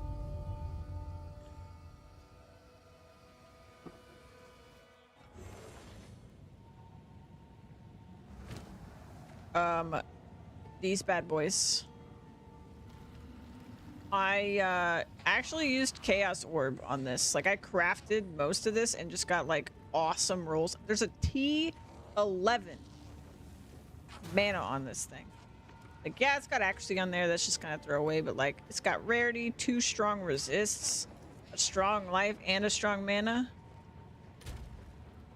These bad boys. I actually used Chaos Orb on this. Like, I crafted most of this and just got like awesome rolls. There's a T11 mana on this thing. Like, yeah, it's got accuracy on there. That's just kind of throwaway, but like, it's got rarity, 2 strong resists, a strong life, and a strong mana.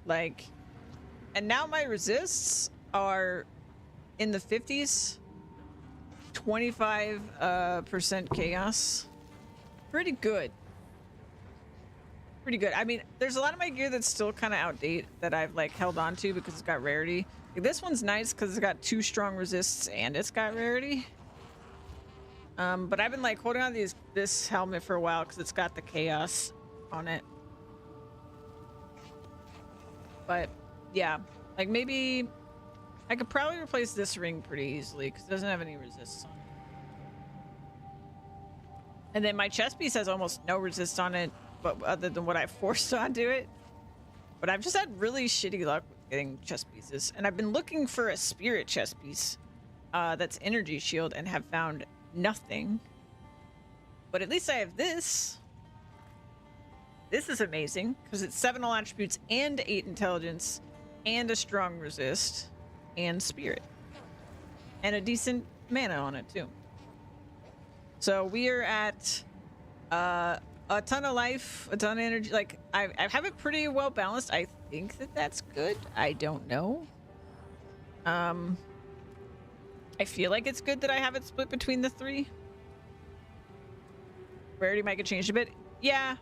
Like, and now my resists are in the 50s, 25% chaos. Pretty good. Pretty good. I mean, there's a lot of my gear that's still kind of outdated that I've like held on to because it's got rarity. Like, this one's nice because it's got 2 strong resists and it's got rarity. But I've been like holding on to this helmet for a while because it's got the chaos on it. But yeah, like maybe I could probably replace this ring pretty easily because it doesn't have any resists on it. And then my chest piece has almost no resist on it, but other than what I forced onto it. But I've just had really shitty luck with getting chest pieces. And I've been looking for a spirit chest piece that's energy shield and have found nothing. But at least I have this. This is amazing because it's 7 all attributes and 8 intelligence and a strong resist and spirit and a decent mana on it too. So we are at a ton of life, a ton of energy. Like, I have it pretty well balanced. I think that that's good. I don't know. I feel like it's good that I have it split between the 3. Rarity might get changed a bit. Yeah.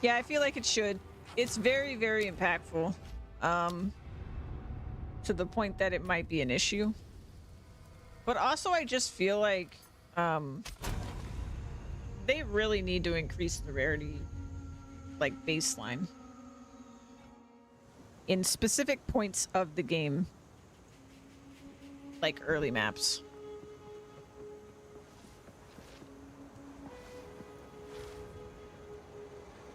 Yeah, I feel like it should. It's very, very impactful. To the point that it might be an issue. But also I just feel like they really need to increase the rarity like baseline in specific points of the game, like early maps.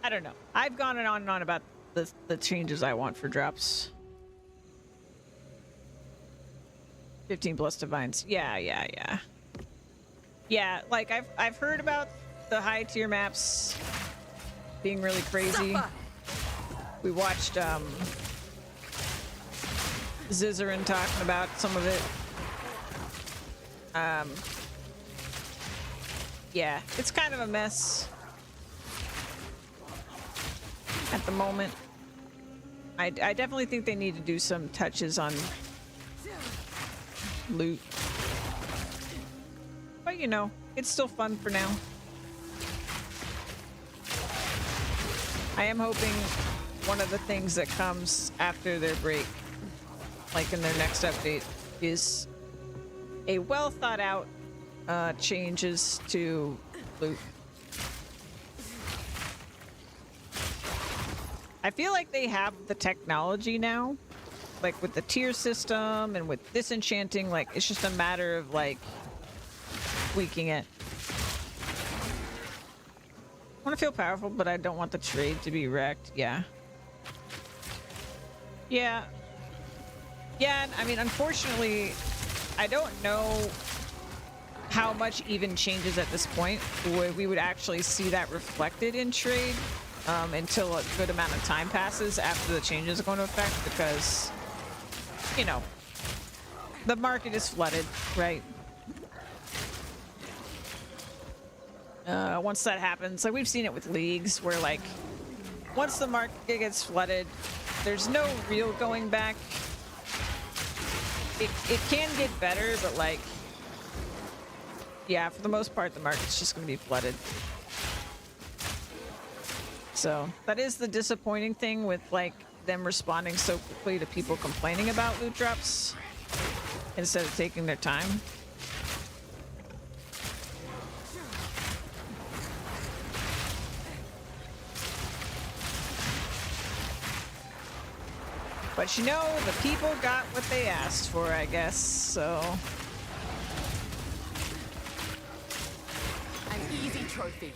I don't know. I've gone on and on about the changes I want for drops. 15 plus divines. Yeah. Yeah, like I've heard about the high tier maps being really crazy. Suffer. We watched Zizarin talking about some of it. Yeah, it's kind of a mess at the moment. I definitely think they need to do some touches on loot. But you know, it's still fun for now. I am hoping one of the things that comes after their break, like in their next update, is a well thought out changes to loot. I feel like they have the technology now, like with the tier system and with disenchanting, like it's just a matter of like tweaking it. I want to feel powerful, but I don't want the trade to be wrecked. Yeah. I mean, unfortunately, I don't know how much even changes at this point. We would actually see that reflected in trade until a good amount of time passes after the changes go into effect, because, you know, the market is flooded, right? Once that happens, like we've seen it with leagues where like once the market gets flooded, there's no real going back. It can get better, but like, yeah, for the most part, the market's just going to be flooded. So that is the disappointing thing with like them responding so quickly to people complaining about loot drops instead of taking their time. But you know, the people got what they asked for, I guess, so... An easy trophy.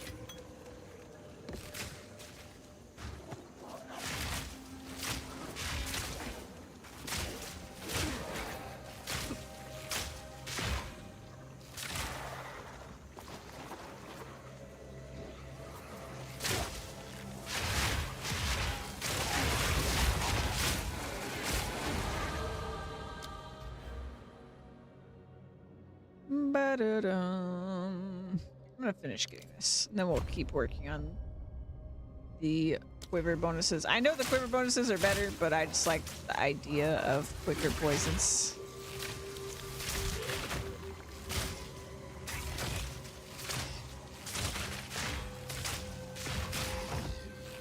Ba-da-dum. I'm gonna finish getting this, and then we'll keep working on the quiver bonuses. I know the quiver bonuses are better, but I just like the idea of quicker poisons.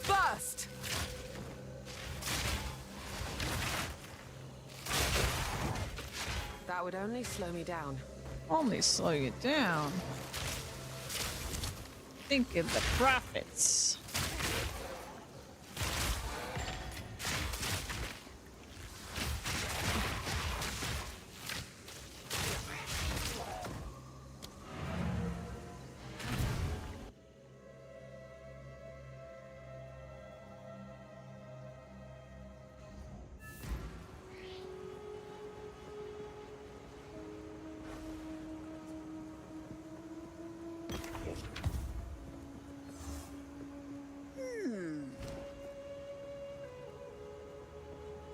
Burst! That would only slow me down. Only slow you down. Think of the profits.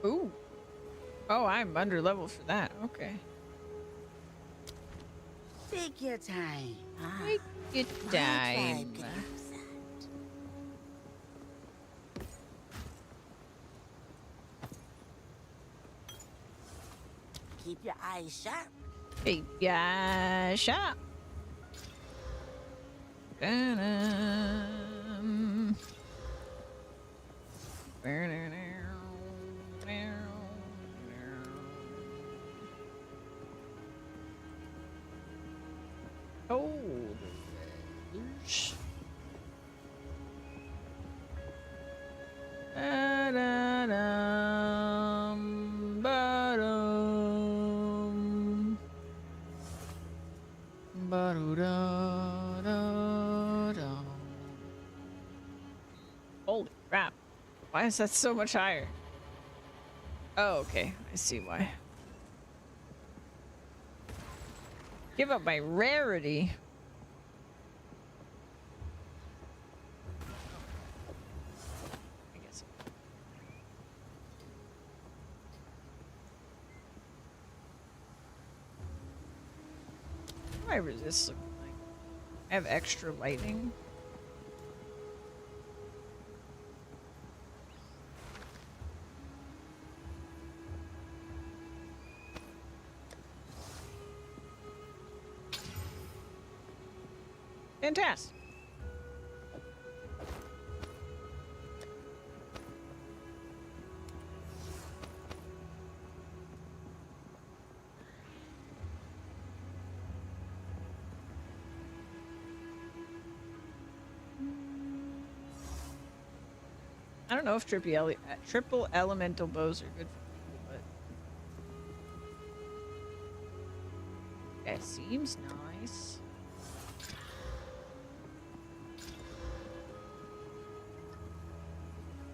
Ooh. Oh, I'm under level for that. Okay. Take your time. Take your My time. tribe could use that. Keep your eyes sharp. Keep ya sharp. Dun-dun. Cold feathers. Da-da-dum, ba-dum. Ba-do-da-da-dum. Holy crap. Why is that so much higher? Oh, okay. I see why. Give up my rarity. I guess. What do my resist look like? I have extra lighting. Fantastic. I don't know if triple elemental bows are good for people, but it seems nice.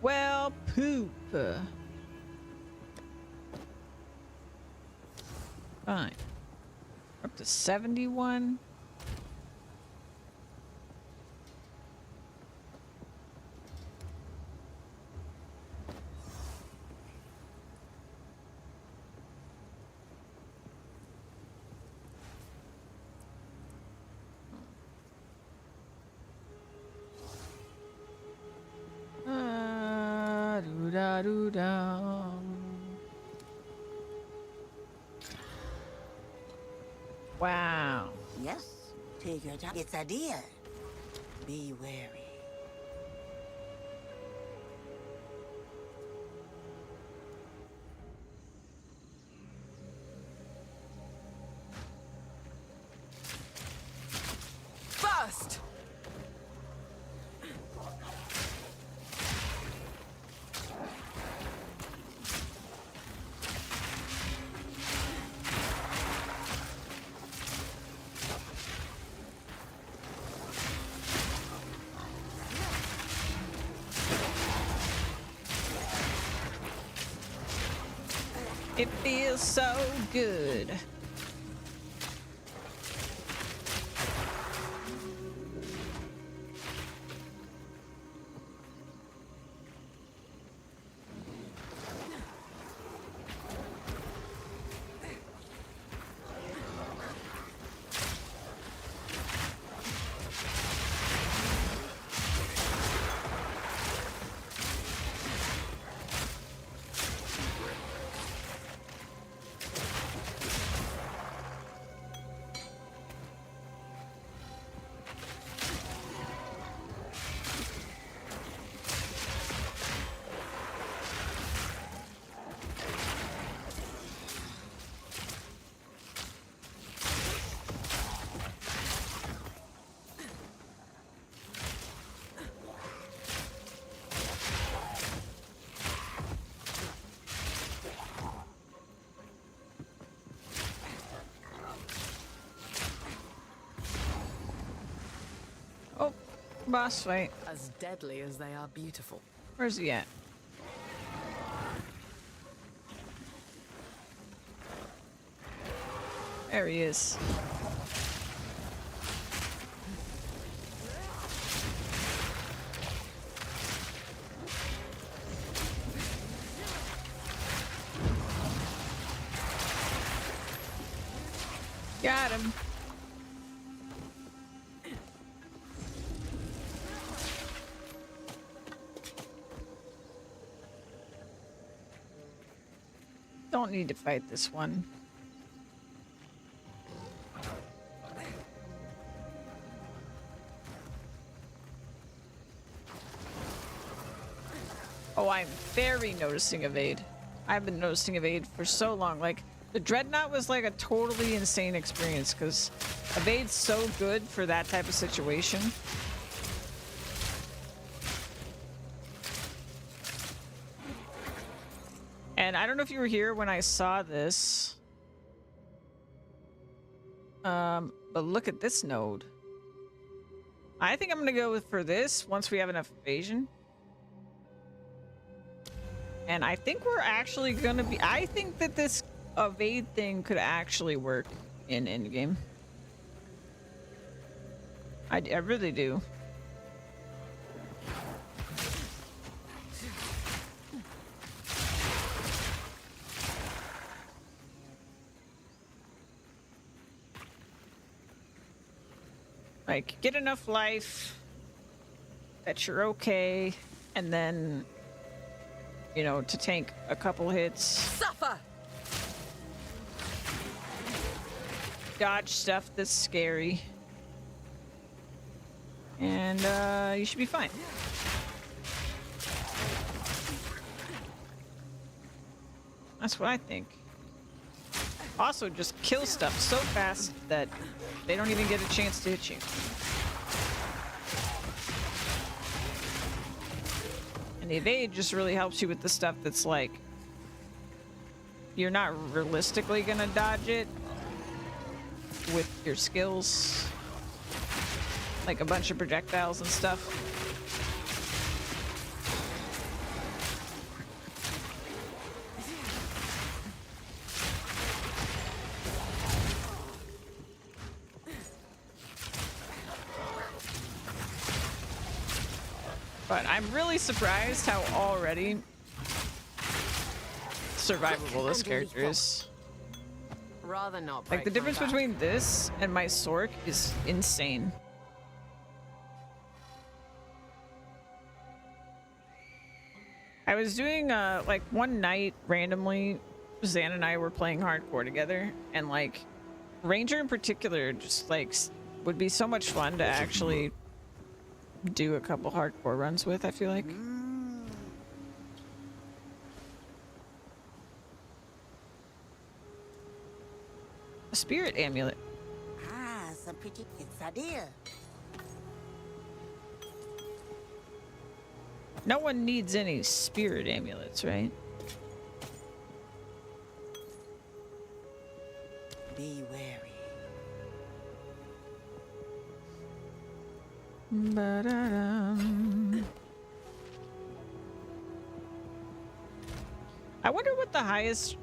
Well, poop. Fine. Up to 71. Da-doo-da. Wow. Yes, take your time. It's a deer. Be wary. Burst! It feels so good. Oh, boss fight. As deadly as they are beautiful. Where's he at? There he is. Got him. Don't need to fight this one. Oh, I'm very noticing evade. I've been noticing evade for so long. Like, the Dreadnought was like a totally insane experience because evade's so good for that type of situation. And I don't know if you were here when I saw this. But look at this node. I think I'm gonna go for this once we have enough evasion. And I think we're actually gonna be... I think that this evade thing could actually work in endgame. I really do. Like, get enough life that you're okay, and then, you know, to tank a couple hits. Suffer! Dodge stuff that's scary. And, you should be fine. That's what I think. Also, just kill stuff so fast that they don't even get a chance to hit you. And the evade just really helps you with the stuff that's like, you're not realistically gonna dodge it with your skills. Like a bunch of projectiles and stuff. But I'm really surprised how already survivable this character is. Rather not. Like, the difference between this and my Sork is insane. I was doing, like, one night randomly, Zan and I were playing hardcore together, and, like, Ranger in particular just, like, would be so much fun to actually do a couple hardcore runs with, I feel like. A spirit amulet. Ah, some pretty kids idea. No one needs any spirit amulets, right? Be wary. Ba-da-dum. I wonder what the highest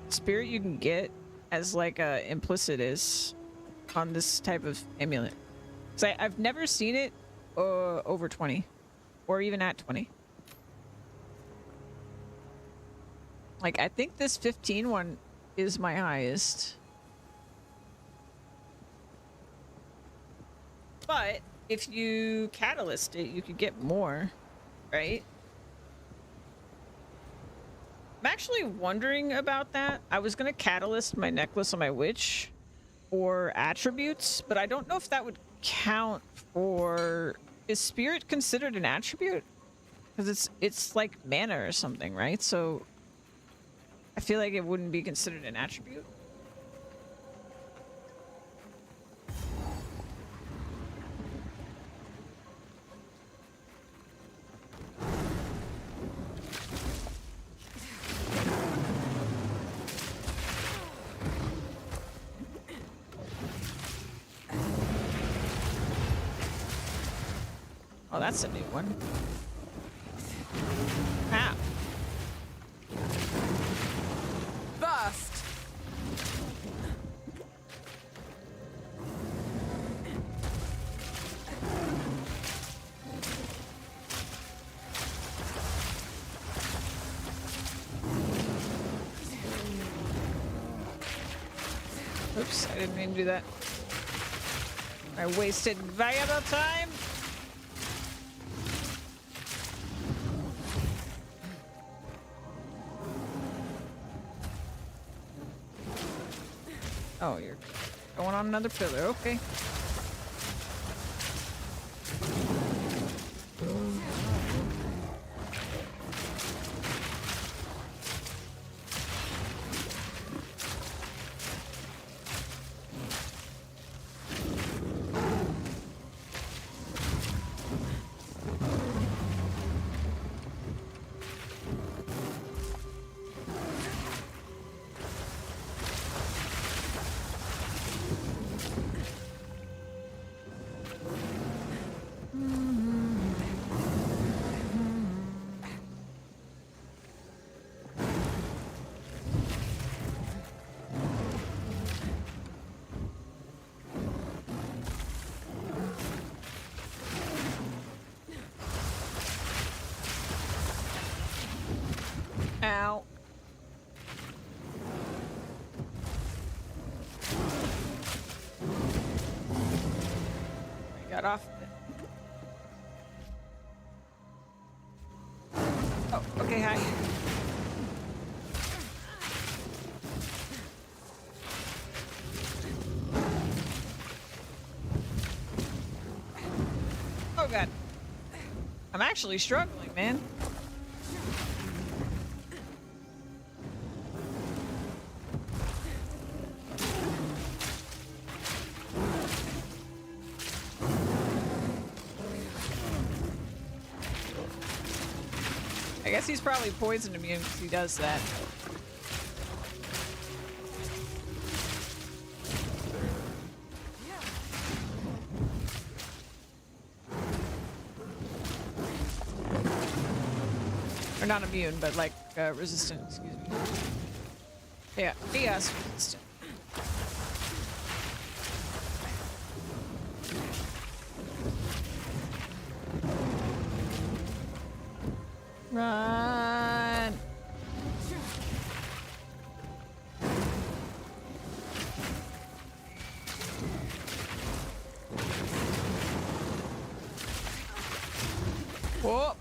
spirit you can get as like implicit is on this type of amulet. So I've never seen it over 20 or even at 20. Like I think this 15 one is my highest. But if you catalyst it, you could get more, right? I'm actually wondering about that. I was gonna catalyst my necklace on my witch or attributes, but I don't know if that would count for... Is spirit considered an attribute? Because it's like mana or something, right? So I feel like it wouldn't be considered an attribute. Oh, that's a new one. Ah. Burst! Oops, I didn't mean to do that. I wasted valuable time. Oh, you're going on another pillar. Okay. Ow. I got off of it. Oh, okay, hi. Oh god. I'm actually struggling, man. I guess he's probably poison immune because he does that. Or not immune, but like resistant, excuse me. Yeah, chaos resistant. Run! Whoa!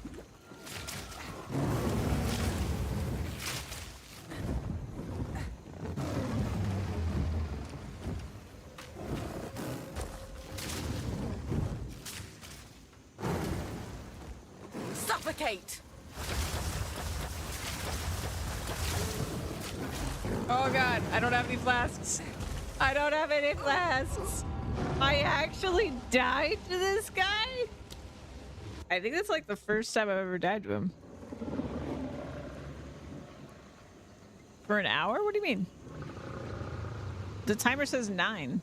Suffocate! Oh god, I don't have any flasks. I don't have any flasks. I actually died to this guy? I think that's like the first time I've ever died to him. For an hour? What do you mean? The timer says 9.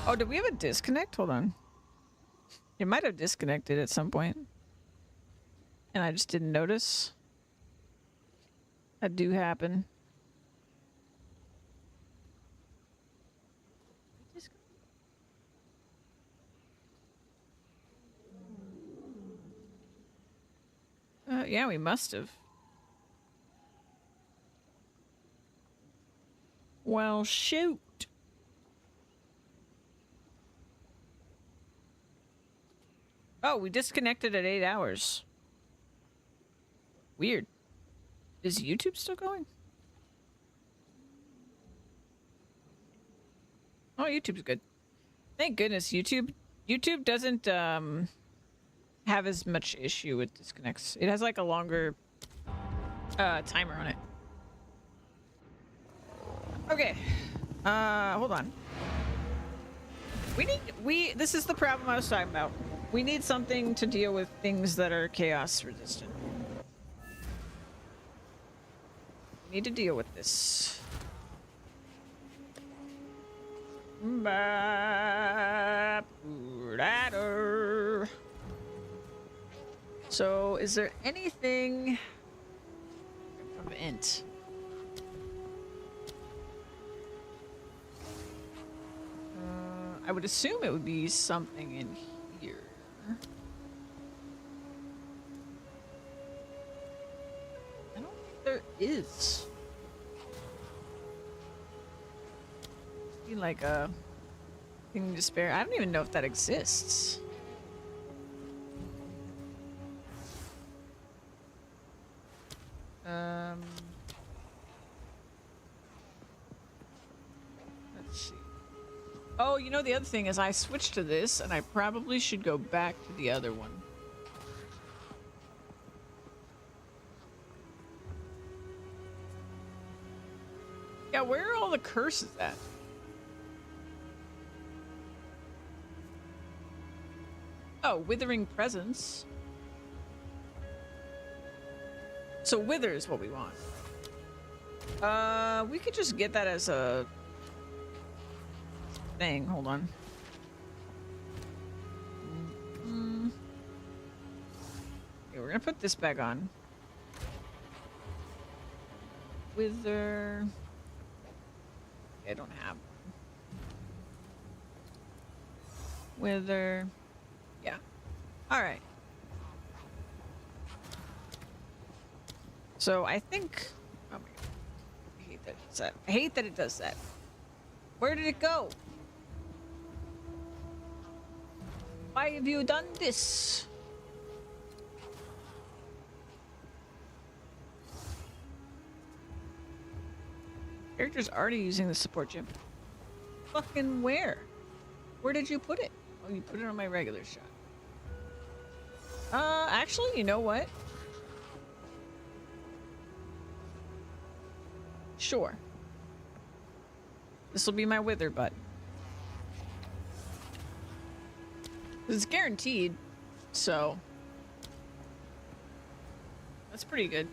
Oh, did we have a disconnect? Hold on. It might have disconnected at some point. And I just didn't notice. That do happen. Yeah, we must have. Well, shoot. Oh, we disconnected at 8 hours. Weird. Is YouTube still going? Oh, YouTube's good. Thank goodness YouTube doesn't have as much issue with disconnects. It has like a longer timer on it. Okay. Hold on. This is the problem I was talking about. We need something to deal with things that are chaos resistant. We need to deal with this. So, is there anything from Int? I would assume it would be something in here. I don't think there is. Be like a thing to spare. I don't even know if that exists. Let's see. Oh, you know, the other thing is I switched to this, and I probably should go back to the other one. Yeah, where are all the curses at? Oh, Withering Presence. So Wither is what we want. We could just get that as a thing. Hold on. Okay, we're gonna put this back on. Wither. I don't have one. Wither. Yeah. All right. So I think. Oh my god. I hate that it does that. I hate that it does that. Where did it go? Why have you done this? Character's already using the support gym. Fucking where? Where did you put it? Oh, you put it on my regular shot. Actually, you know what? Sure. This will be my wither butt. It's guaranteed, so that's pretty good.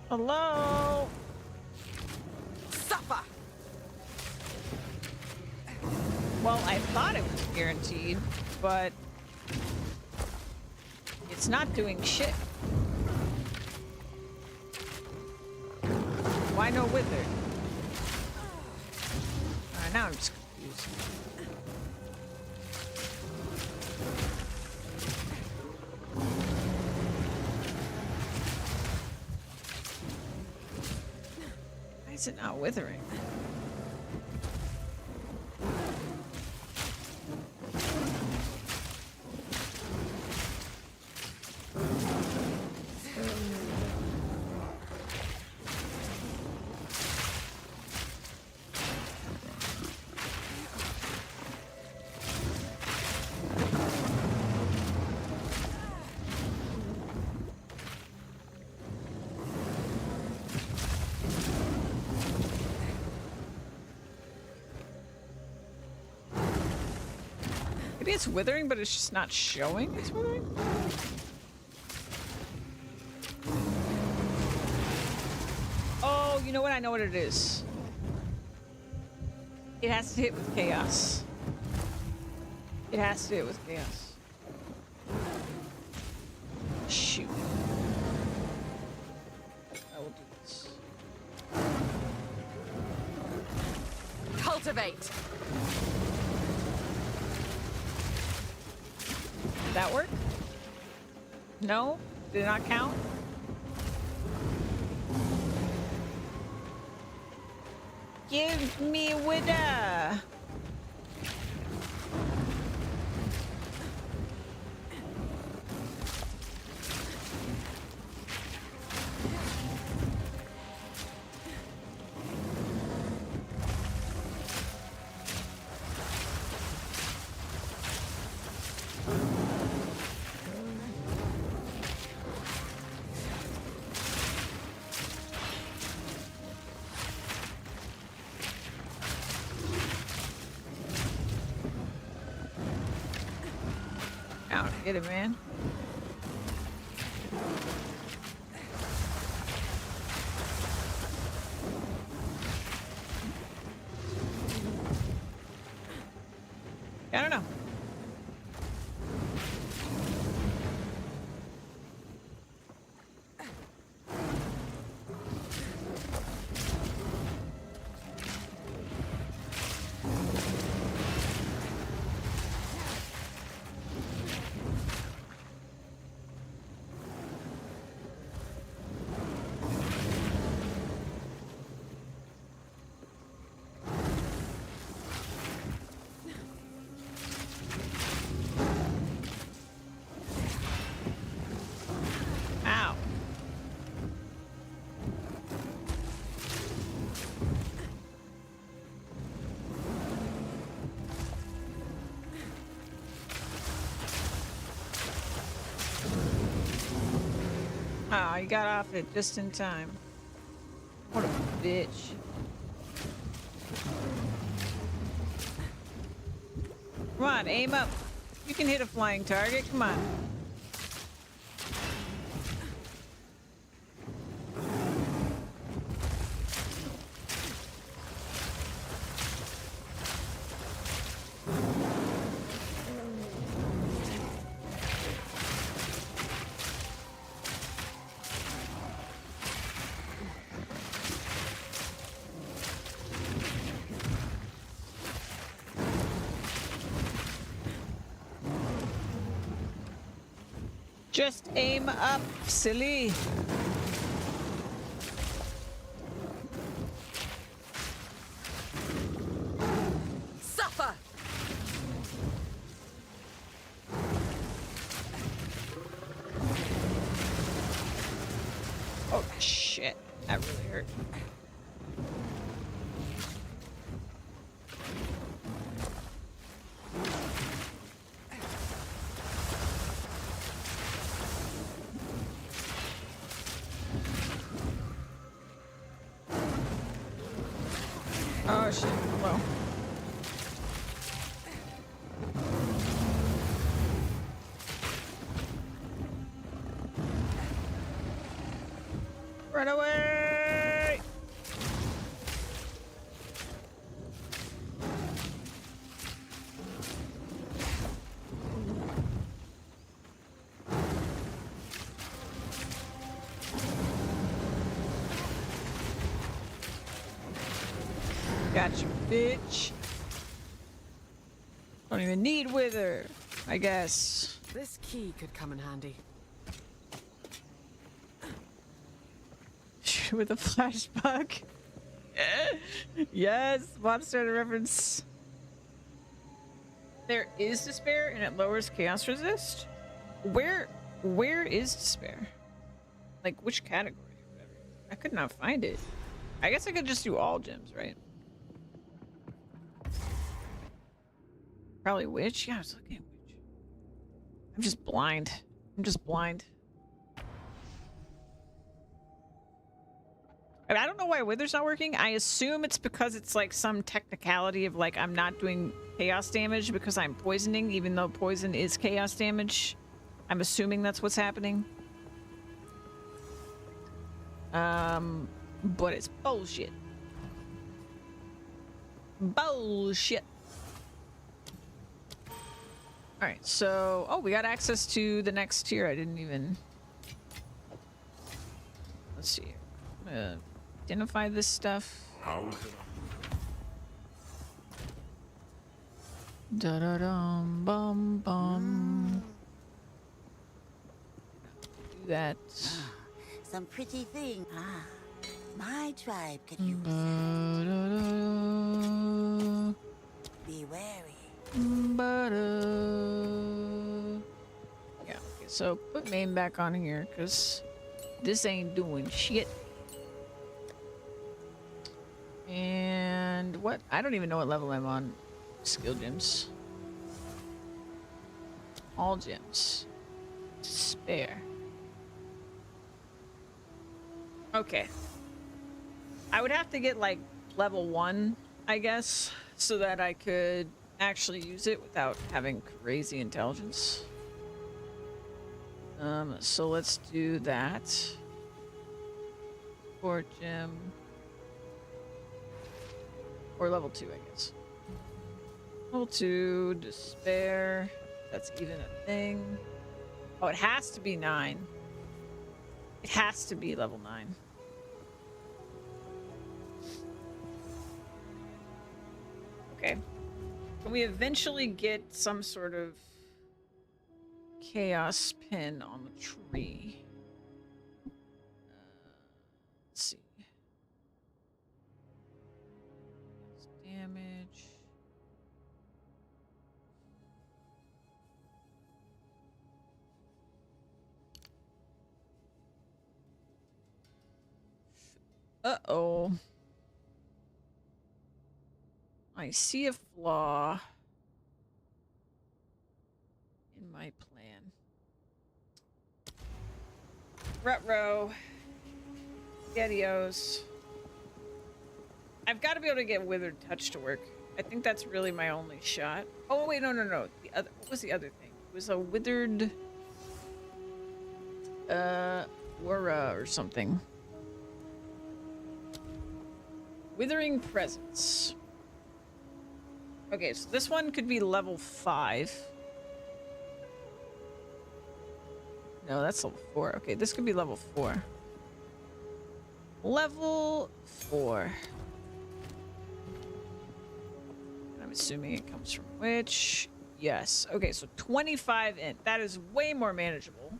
Hello? Suffer! Well, I thought it was guaranteed, but it's not doing shit. Why no wither? Now I'm just confused. Why is it not withering? Maybe it's withering, but it's just not showing it's withering? Oh, you know what? I know what it is. It has to hit with chaos. It has to hit with chaos. Shoot. I will do this. Cultivate. Did that work? No? Did it not count? Give me wither. Get it, man. I don't know. Ow. Oh, you got off it just in time. What a bitch. Come on, aim up. You can hit a flying target. Come on. Just aim up, silly. Suffer! Oh, shit. That really hurt. Oh shit, well. Run away! Gotcha, bitch. Don't even need wither, I guess. This key could come in handy. With a flashback. Yes, monster reference. There is despair and it lowers chaos resist. Where is despair? Like which category or whatever? I could not find it. I guess I could just do all gems, right? Probably witch. Yeah, I was looking at witch. I'm just blind. I'm just blind. I don't know why Wither's not working. I assume it's because it's like some technicality of like I'm not doing chaos damage because I'm poisoning, even though poison is chaos damage. I'm assuming that's what's happening. But it's bullshit. Bullshit. All right, so we got access to the next tier. I didn't even. Let's see. I'm gonna identify this stuff. How can Da da dum bum bum. Do that. Some pretty thing. My tribe could use Da, that. da, da, Be wary. yeah, okay, so put main back on here because this ain't doing shit. And what? I don't even know what level I'm on. Skill gems. All gems. Spare. Okay. I would have to get like level 1, I guess, so that I could actually use it without having crazy intelligence. So let's do that. 4 gem. Or level 2, I guess. Level 2, despair. That's even a thing. Oh, it has to be 9. It has to be level 9. Okay. Can we eventually get some sort of chaos pin on the tree? Let's see. Damage. Uh-oh. I see a flaw in my plan. Ruh-roh. Gedios. I've got to be able to get Withered Touch to work. I think that's really my only shot. Oh, wait, no. The other, what was the other thing? It was a Withered... Aura or something. Withering Presence. Okay, so this one could be level 5. No, that's level 4. Okay, this could be level 4. Level 4. I'm assuming it comes from which? Yes. Okay, so 25 int. That is way more manageable.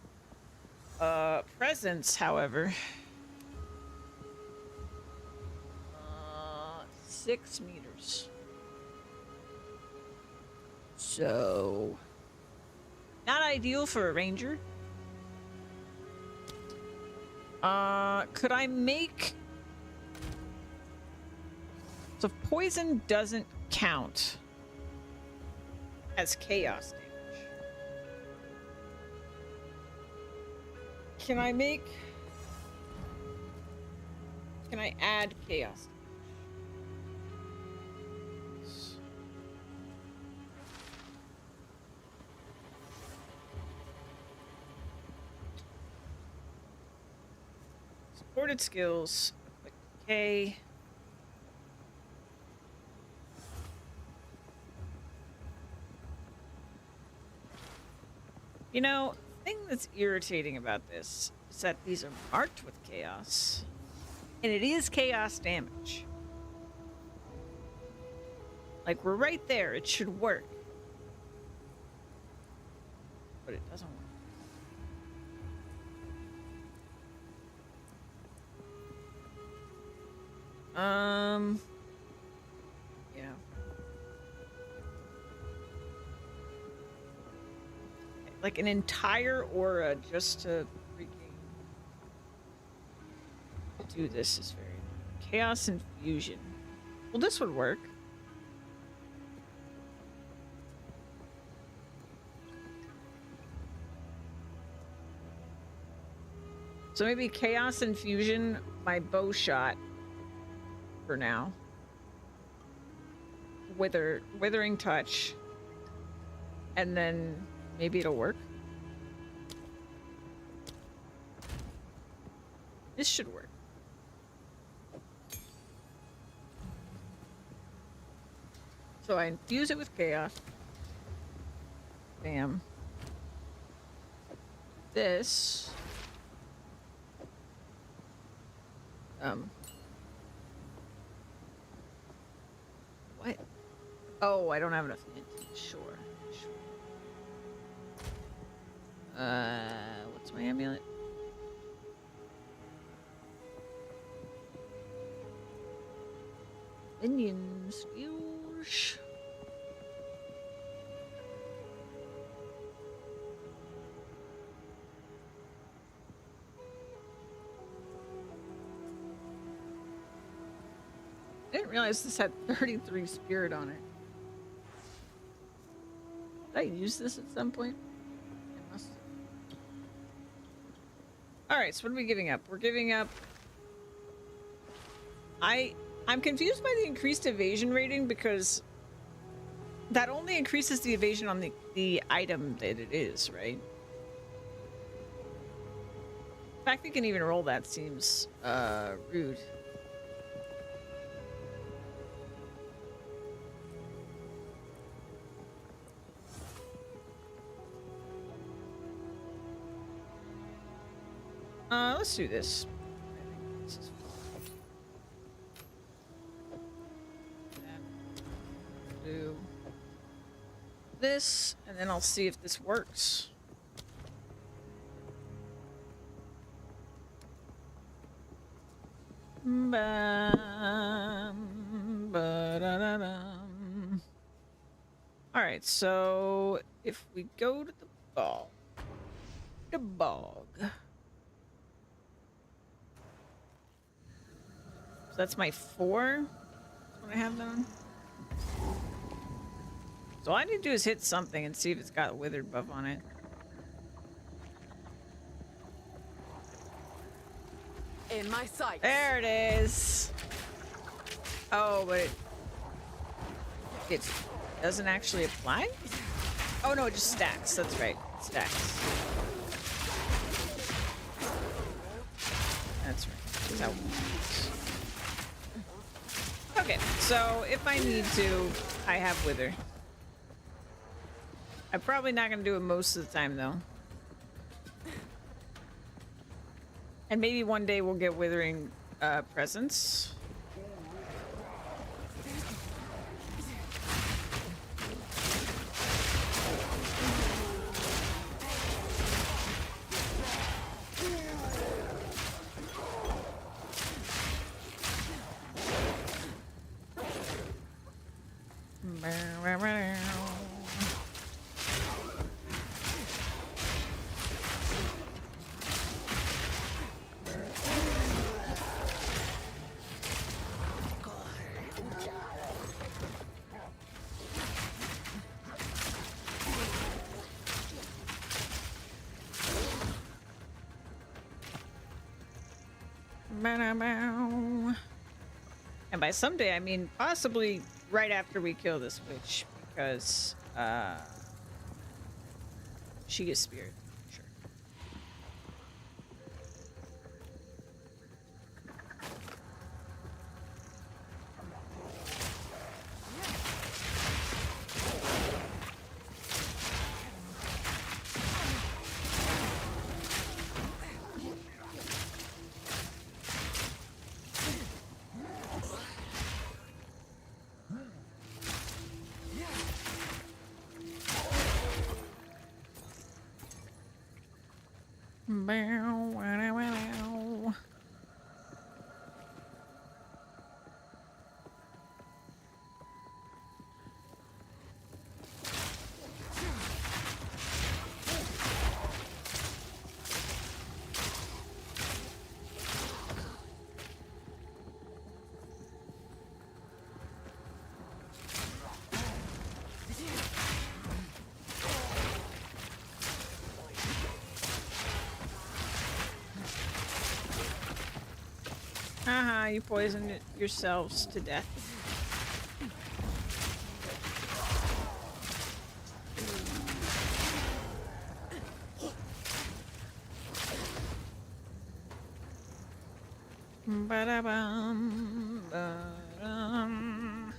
Presence, however. 6 meters. So, not ideal for a ranger. Could I make... So poison doesn't count as chaos damage. Can I make... Can I add chaos? Supported skills. Click K. You know, the thing that's irritating about this is that these are marked with chaos. And it is chaos damage. Like, we're right there. It should work. But it doesn't work. Yeah. Like an entire aura just to freaking do this is very chaos infusion. Well, this would work. So maybe Chaos Infusion, my bow shot for now. Withering Touch. And then maybe it'll work. This should work. So I infuse it with Chaos. Bam. This. What? Oh, I don't have enough int. Sure. What's my amulet? Minions. Use. I didn't realize this had 33 spirit on it. Did I use this at some point? I must have. Alright, so what are we giving up? We're giving up... I'm confused by the increased evasion rating because that only increases the evasion on the item that it is, right? The fact that you can even roll that seems rude. Let's do this. This is do this, and then I'll see if this works. Alright, so if we go to the bog. So that's my 4. That's what I have that on. So all I need to do is hit something and see if it's got a withered buff on it. In my sight. There it is. Oh, but it doesn't actually apply? Oh no, it just stacks. That's right. It stacks. That's right. That's how it works. Okay, so if I need to, I have Wither. I'm probably not going to do it most of the time, though. And maybe one day we'll get Withering Presence. And by someday, I mean possibly right after we kill this witch, because she gets spirit. Sure. you poisoned yourselves to death. Ba-da-bum, ba-dum.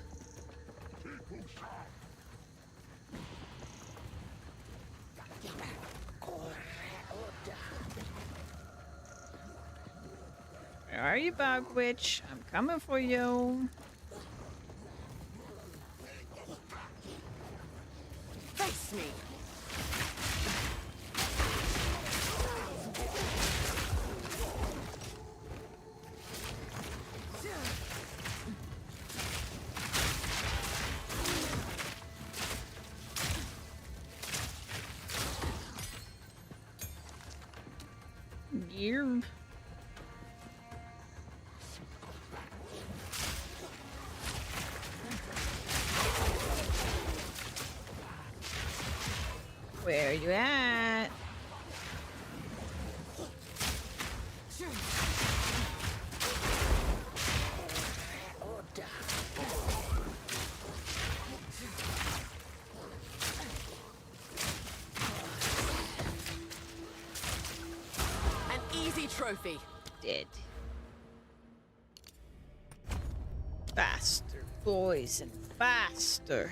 Where are you, Bug Witch? I'm coming for you. Face me! Gear. Where you at? An easy trophy. Dead. Faster, boys, and faster.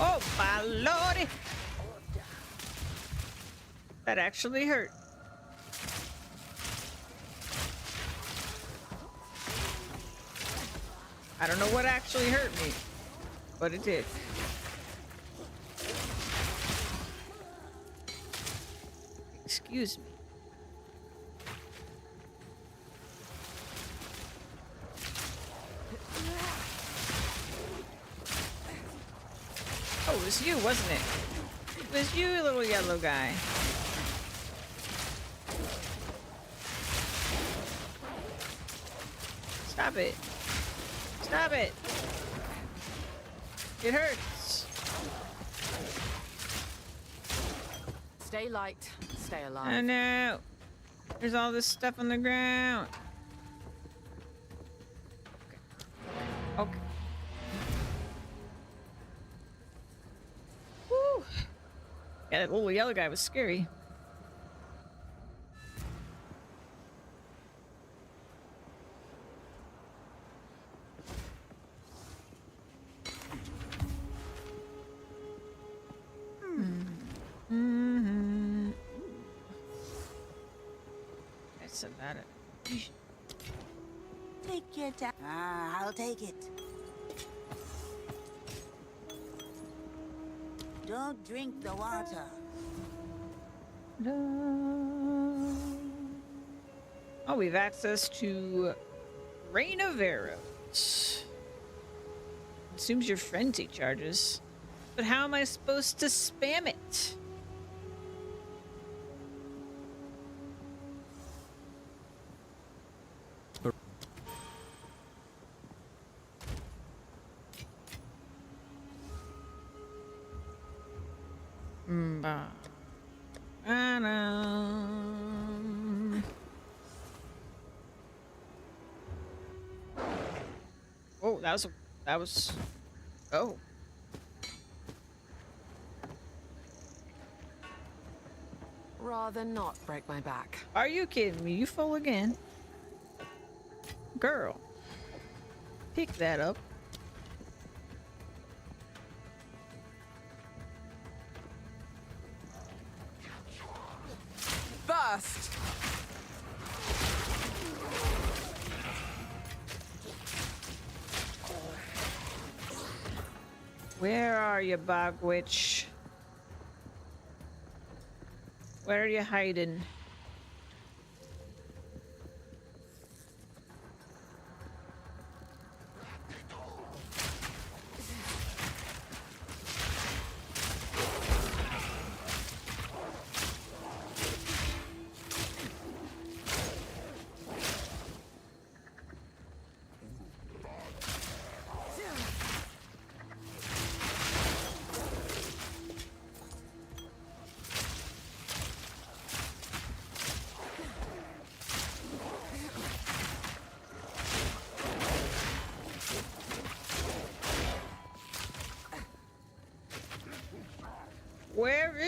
Oh, my lordy! That actually hurt. I don't know what actually hurt me, but it did. Excuse me. Oh, it was you, wasn't it? It was you, little yellow guy. Stop it. Stop it. It hurts. Stay light, stay alive. I know. There's all this stuff on the ground. Okay. Okay. Woo. Yeah, that little yellow guy was scary. That's about it. Take your time. I'll take it. Don't drink the water. Oh, we have access to Rain of Arrows. Consumes your frenzy charges. But how am I supposed to spam it? Oh, that was. Oh. Rather not break my back. Are you kidding me? You full again? Girl. Pick that up. Burst! Where are you, Bog Witch? Where are you hiding?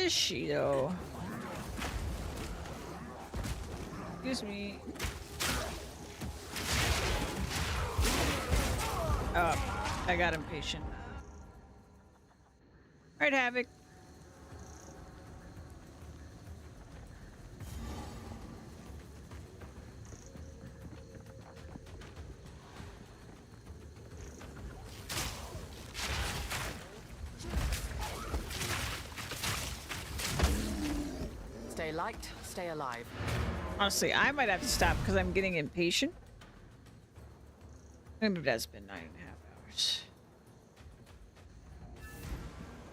is she, though? Excuse me. Oh, I got impatient. Alright, Havoc. Stay light, stay alive. Honestly, I might have to stop because I'm getting impatient. And it has been 9.5 hours.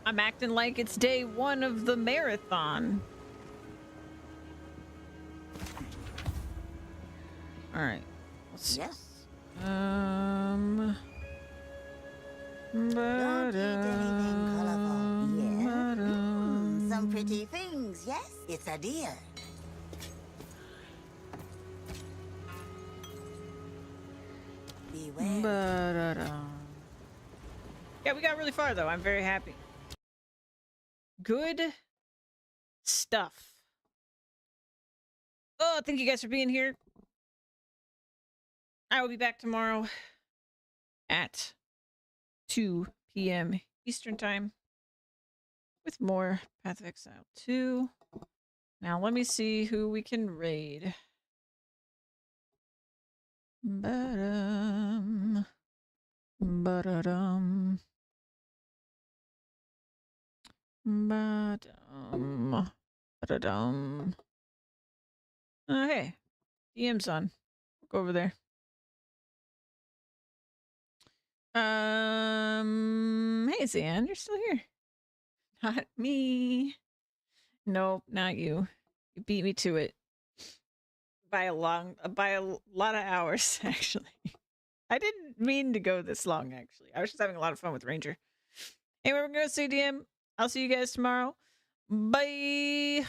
I'm acting like it's day 1 of the marathon. Alright. Let's see. Yes. Um... Don't eat anything colorful. Yeah. Some pretty things, yes? It's a deal. Beware. Yeah, we got really far though. I'm very happy. Good stuff. Oh, thank you guys for being here. I will be back tomorrow at 2 p.m. Eastern Time with more Path of Exile 2. Now let me see who we can raid. Ba-dum. Ba-da-dum. Ba-dum. Ba-da-dum. Oh, hey. DM's on. Go over there. Hey, Zan, you're still here. Not me. Nope, not you. You beat me to it. By a lot of hours, actually. I didn't mean to go this long, actually. I was just having a lot of fun with Ranger. Anyway, we're going to say DM. I'll see you guys tomorrow. Bye.